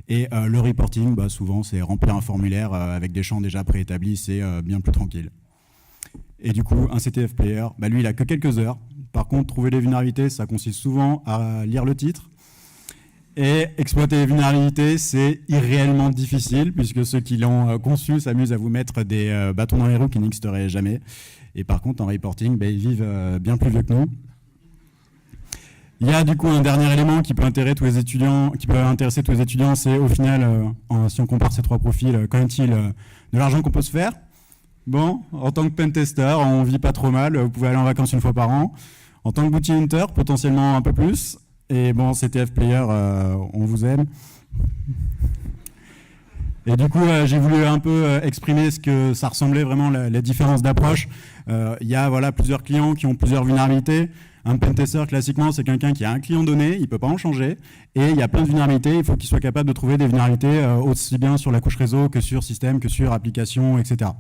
Et le reporting, bah, souvent, c'est remplir un formulaire avec des champs déjà préétablis, c'est bien plus tranquille. Et du coup, un CTF player, bah, lui, il a que quelques heures. Par contre, trouver les vulnérabilités, ça consiste souvent à lire le titre. Et exploiter les vulnérabilités, c'est irréellement difficile, puisque ceux qui l'ont conçu s'amusent à vous mettre des bâtons dans les roues qui n'existeraient jamais. Et par contre, en reporting, bah, ils vivent bien plus vieux que nous. Il y a du coup un dernier élément qui peut intéresser tous les étudiants, c'est au final, si on compare ces trois profils, qu'en est-il de l'argent qu'on peut se faire? Bon, en tant que pentester, on vit pas trop mal, vous pouvez aller en vacances une fois par an. En tant que bounty hunter, potentiellement un peu plus. Et bon, CTF player, on vous aime. Et du coup, j'ai voulu un peu exprimer ce que ça ressemblait vraiment, les différences d'approche. Il y a voilà, plusieurs clients qui ont plusieurs vulnérabilités. Un pentester, classiquement, c'est quelqu'un qui a un client donné, il ne peut pas en changer. Et il y a plein de vulnérabilités, il faut qu'il soit capable de trouver des vulnérabilités aussi bien sur la couche réseau que sur système, que sur application, etc.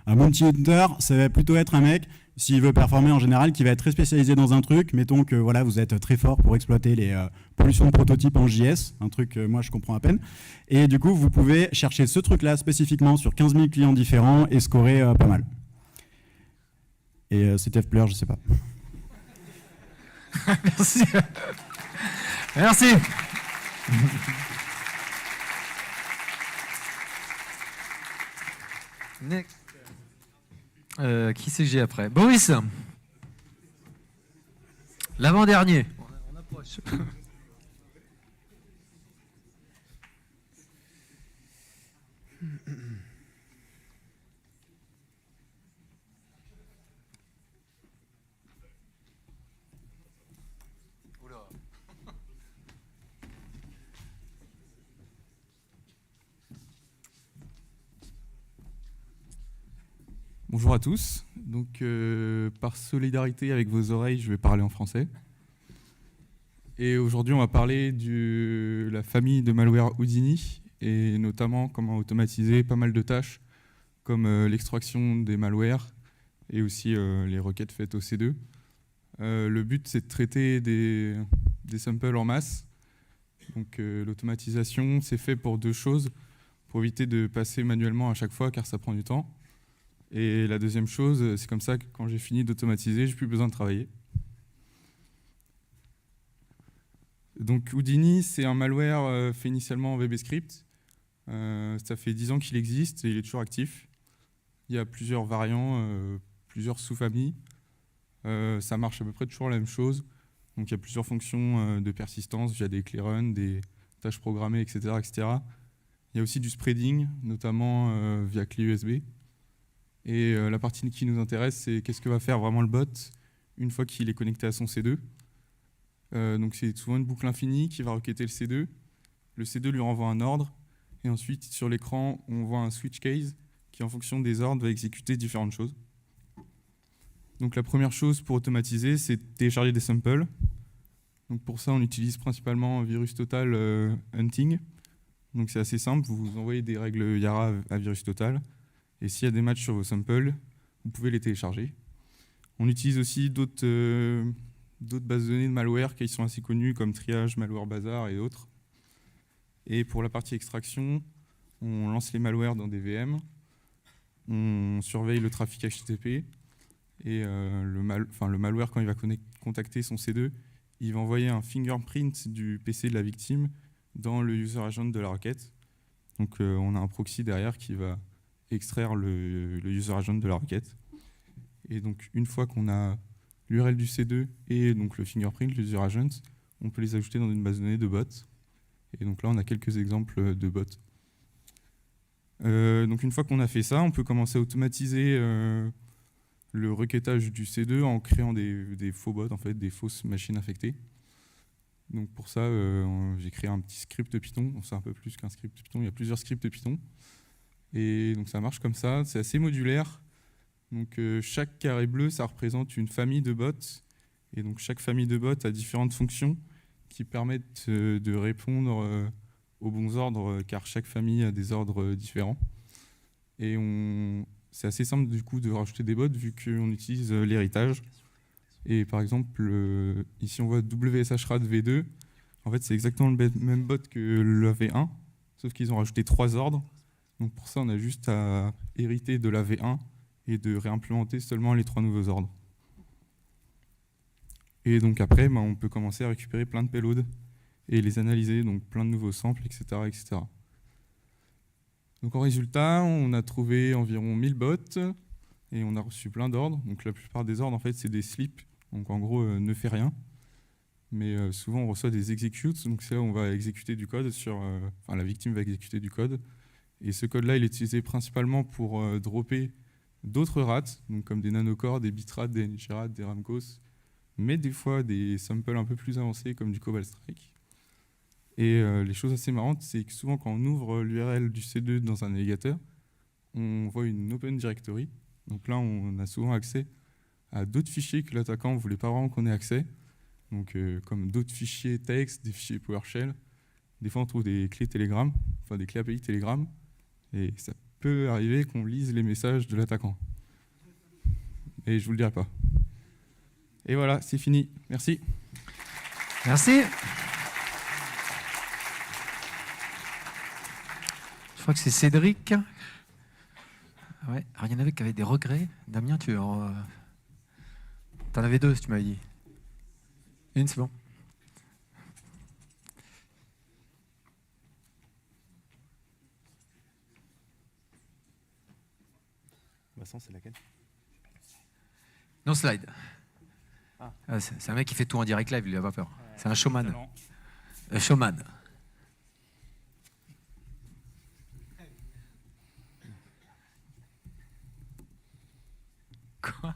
Un bounty hunter, ça va plutôt être un mec, s'il veut performer en général, qui va être très spécialisé dans un truc. Mettons que voilà, vous êtes très fort pour exploiter les pollutions de prototypes en JS, un truc moi je comprends à peine. Et du coup, vous pouvez chercher ce truc-là spécifiquement sur 15 000 clients différents et scorer pas mal. Et CTF player, je sais pas. Merci. Merci. Next. Qui c'est que j'ai après? Boris. L'avant-dernier. On approche. Bonjour à tous. Donc, par solidarité avec vos oreilles, je vais parler en français. Et aujourd'hui, on va parler de la famille de malware Houdini et notamment comment automatiser pas mal de tâches comme l'extraction des malwares et aussi les requêtes faites au C2. Le but, c'est de traiter des samples en masse. Donc, l'automatisation, c'est fait pour deux choses, pour éviter de passer manuellement à chaque fois car ça prend du temps. Et la deuxième chose, c'est comme ça que quand j'ai fini d'automatiser, j'ai plus besoin de travailler. Donc Houdini, c'est un malware fait initialement en VBScript. Ça fait 10 ans qu'il existe et il est toujours actif. Il y a plusieurs variants, plusieurs sous-familles. Ça marche à peu près toujours la même chose. Donc il y a plusieurs fonctions de persistance via des clearruns, des tâches programmées, etc., etc. Il y a aussi du spreading, notamment via clé USB. Et la partie qui nous intéresse, c'est qu'est-ce que va faire vraiment le bot une fois qu'il est connecté à son C2. Donc c'est souvent une boucle infinie qui va requêter le C2. Le C2 lui renvoie un ordre. Et ensuite, sur l'écran, on voit un switch case qui, en fonction des ordres, va exécuter différentes choses. Donc la première chose pour automatiser, c'est télécharger des samples. Donc pour ça, on utilise principalement VirusTotal Hunting. Donc c'est assez simple, vous envoyez des règles Yara à VirusTotal. Et s'il y a des matchs sur vos samples, vous pouvez les télécharger. On utilise aussi d'autres bases de données de malware qui sont assez connues, comme Triage, Malware Bazar et autres. Et pour la partie extraction, on lance les malwares dans des VM, on surveille le trafic HTTP, et le malware, quand il va contacter son C2, il va envoyer un fingerprint du PC de la victime dans le user agent de la requête. Donc on a un proxy derrière qui va extraire le user agent de la requête. Et donc une fois qu'on a l'URL du C2 et donc le fingerprint, le user agent, on peut les ajouter dans une base de données de bots. Et donc là, on a quelques exemples de bots. Donc une fois qu'on a fait ça, on peut commencer à automatiser le requêtage du C2 en créant des faux bots, en fait, des fausses machines infectées. Donc pour ça, j'ai créé un petit script Python. C'est un peu plus qu'un script Python, il y a plusieurs scripts Python. Et donc ça marche comme ça, c'est assez modulaire. Donc chaque carré bleu, ça représente une famille de bots. Et donc chaque famille de bots a différentes fonctions qui permettent de répondre aux bons ordres, car chaque famille a des ordres différents. Et c'est assez simple du coup de rajouter des bots vu qu'on utilise l'héritage. Et par exemple, ici on voit WSHRAD V2. En fait, c'est exactement le même bot que le V1, sauf qu'ils ont rajouté 3 ordres. Donc pour ça, on a juste à hériter de la V1 et de réimplémenter seulement les 3 nouveaux ordres. Et donc après, on peut commencer à récupérer plein de payloads et les analyser, donc plein de nouveaux samples, etc., etc. Donc en résultat, on a trouvé environ 1000 bots et on a reçu plein d'ordres. Donc la plupart des ordres, en fait, c'est des slips. Donc en gros, ne fait rien. Mais souvent, on reçoit des executes. Donc c'est là où on va exécuter du code la victime va exécuter du code. Et ce code-là, il est utilisé principalement pour dropper d'autres rats, donc comme des nanocores, des bitrats, des NG-rats, des ramcos, mais des fois des samples un peu plus avancés comme du Cobalt Strike. Et les choses assez marrantes, c'est que souvent quand on ouvre l'URL du C2 dans un navigateur, on voit une Open Directory. Donc là, on a souvent accès à d'autres fichiers que l'attaquant ne voulait pas vraiment qu'on ait accès. Donc comme d'autres fichiers texte, des fichiers PowerShell. Des fois, on trouve des clés Telegram, enfin des clés API Telegram. Et ça peut arriver qu'on lise les messages de l'attaquant. Et je vous le dirai pas. Et voilà, c'est fini. Merci. Merci. Je crois que c'est Cédric. Ouais. Alors, il y en avait qui avaient des regrets. Damien, t'en avais 2, tu m'avais dit. Une, c'est bon. Vincent, c'est laquelle? No slide. Ah. C'est un mec qui fait tout en direct live, il n'a pas peur. C'est un showman. Un showman. Quoi?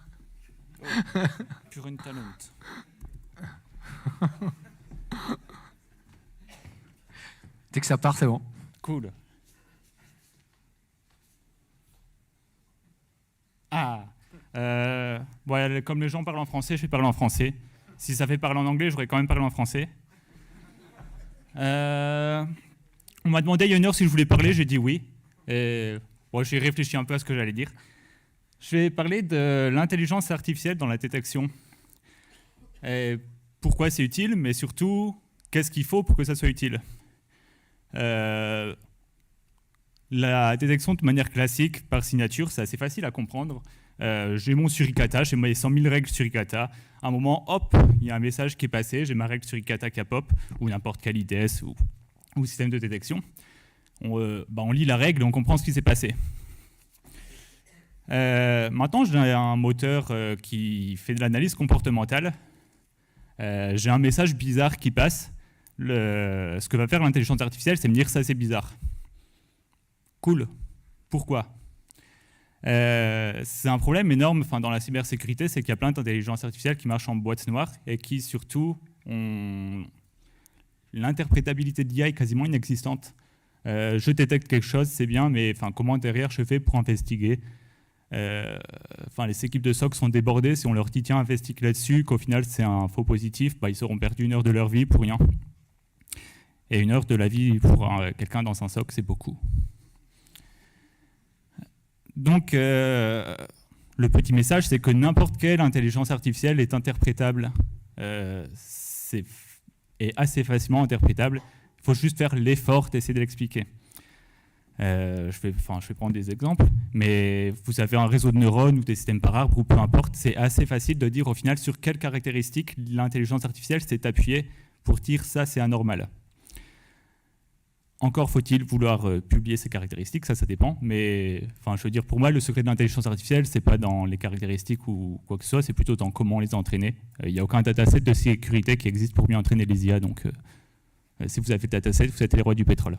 Pure une talent. Dès que ça part, c'est bon. Cool. Ah, ouais, comme les gens parlent en français, je vais parler en français. Si ça fait parler en anglais, j'aurais quand même parlé en français. On m'a demandé il y a une heure si je voulais parler, j'ai dit oui. Et bon, j'ai réfléchi un peu à ce que j'allais dire. Je vais parler de l'intelligence artificielle dans la détection. Et pourquoi c'est utile, mais surtout, qu'est-ce qu'il faut pour que ça soit utile. La détection de manière classique, par signature, c'est assez facile à comprendre. j'ai mon suricata, j'ai mes 100 000 règles suricata. À un moment, hop, il y a un message qui est passé, j'ai ma règle suricata qui a pop, ou n'importe quel IDS ou système de détection. On lit la règle et on comprend ce qui s'est passé. Maintenant, j'ai un moteur qui fait de l'analyse comportementale. J'ai un message bizarre qui passe. Ce que va faire l'intelligence artificielle, c'est me dire ça, c'est bizarre. Cool. Pourquoi ? C'est un problème énorme dans la cybersécurité, c'est qu'il y a plein d'intelligences artificielles qui marchent en boîte noire et qui, surtout, ont l'interprétabilité de l'IA est quasiment inexistante. Je détecte quelque chose, c'est bien, mais comment derrière je fais pour investiguer ? Les équipes de SOC sont débordées. Si on leur dit tiens, investigue là-dessus, qu'au final c'est un faux positif, ils auront perdu 1 heure de leur vie pour rien. Et 1 heure de la vie pour quelqu'un dans un SOC, c'est beaucoup. Donc, le petit message, c'est que n'importe quelle intelligence artificielle est interprétable. Est assez facilement interprétable. Il faut juste faire l'effort d'essayer de l'expliquer. Je vais prendre des exemples, mais vous avez un réseau de neurones ou des systèmes par arbre ou peu importe, c'est assez facile de dire au final sur quelles caractéristiques l'intelligence artificielle s'est appuyée pour dire ça c'est anormal. Encore faut-il vouloir publier ces caractéristiques, ça dépend, mais je veux dire pour moi le secret de l'intelligence artificielle c'est pas dans les caractéristiques ou quoi que ce soit, c'est plutôt dans comment les entraîner. Il n'y a aucun dataset de sécurité qui existe pour bien entraîner les IA, donc si vous avez le dataset, vous êtes les rois du pétrole.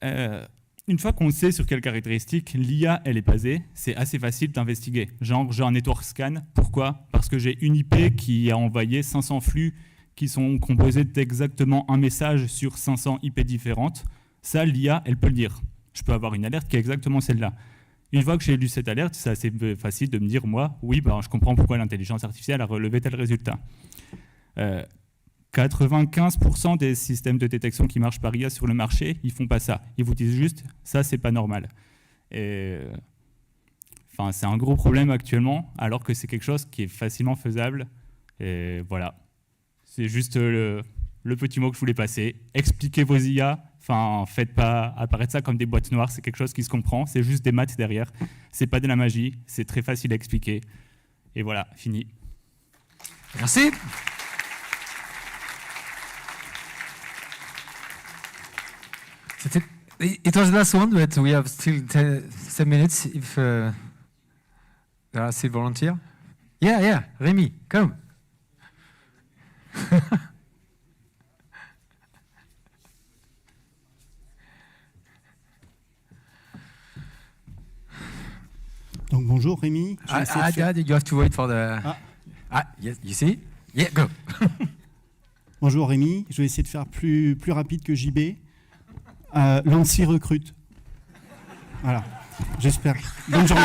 Une fois qu'on sait sur quelles caractéristiques l'IA elle est basée, c'est assez facile d'investiguer. Genre, j'ai un network scan. Pourquoi ? Parce que j'ai une IP qui a envoyé 500 flux qui sont composés d'exactement un message sur 500 IP différentes. Ça, l'IA, elle peut le dire. Je peux avoir une alerte qui est exactement celle-là. Une fois que j'ai lu cette alerte, c'est assez facile de me dire, moi, oui, je comprends pourquoi l'intelligence artificielle a relevé tel résultat. 95% des systèmes de détection qui marchent par IA sur le marché, ils font pas ça. Ils vous disent juste, ça, c'est pas normal. Et, c'est un gros problème actuellement, alors que c'est quelque chose qui est facilement faisable. Et voilà. C'est juste le petit mot que je voulais passer. Expliquez vos IA. Faites pas apparaître ça comme des boîtes noires. C'est quelque chose qui se comprend. C'est juste des maths derrière. C'est pas de la magie. C'est très facile à expliquer. Et voilà, fini. Merci. It was the last one, but we have still 10 minutes if there are still volunteers. Yeah, Rémi, come. Donc bonjour Rémi. You have to wait for the... yes, you see? Yeah, go. Bonjour Rémi, je vais essayer de faire plus rapide que JB. Lancy recrute. Voilà, j'espère. Bonne journée.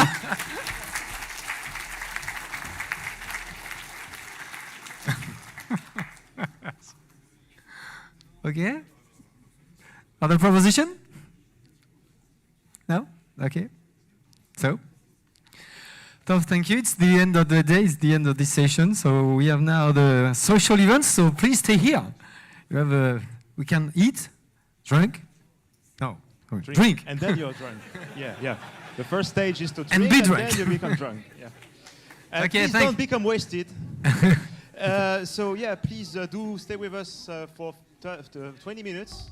Okay. Other proposition? No? Okay. So thank you. It's the end of the day. It's the end of this session. So we have now the social events. So please stay here. You have we can eat, drink. No, drink. And then you're drunk. Yeah. The first stage is to drink and be drunk. Then you become drunk. Yeah. And Okay, please don't become wasted. So yeah, please do stay with us for 20 minutes.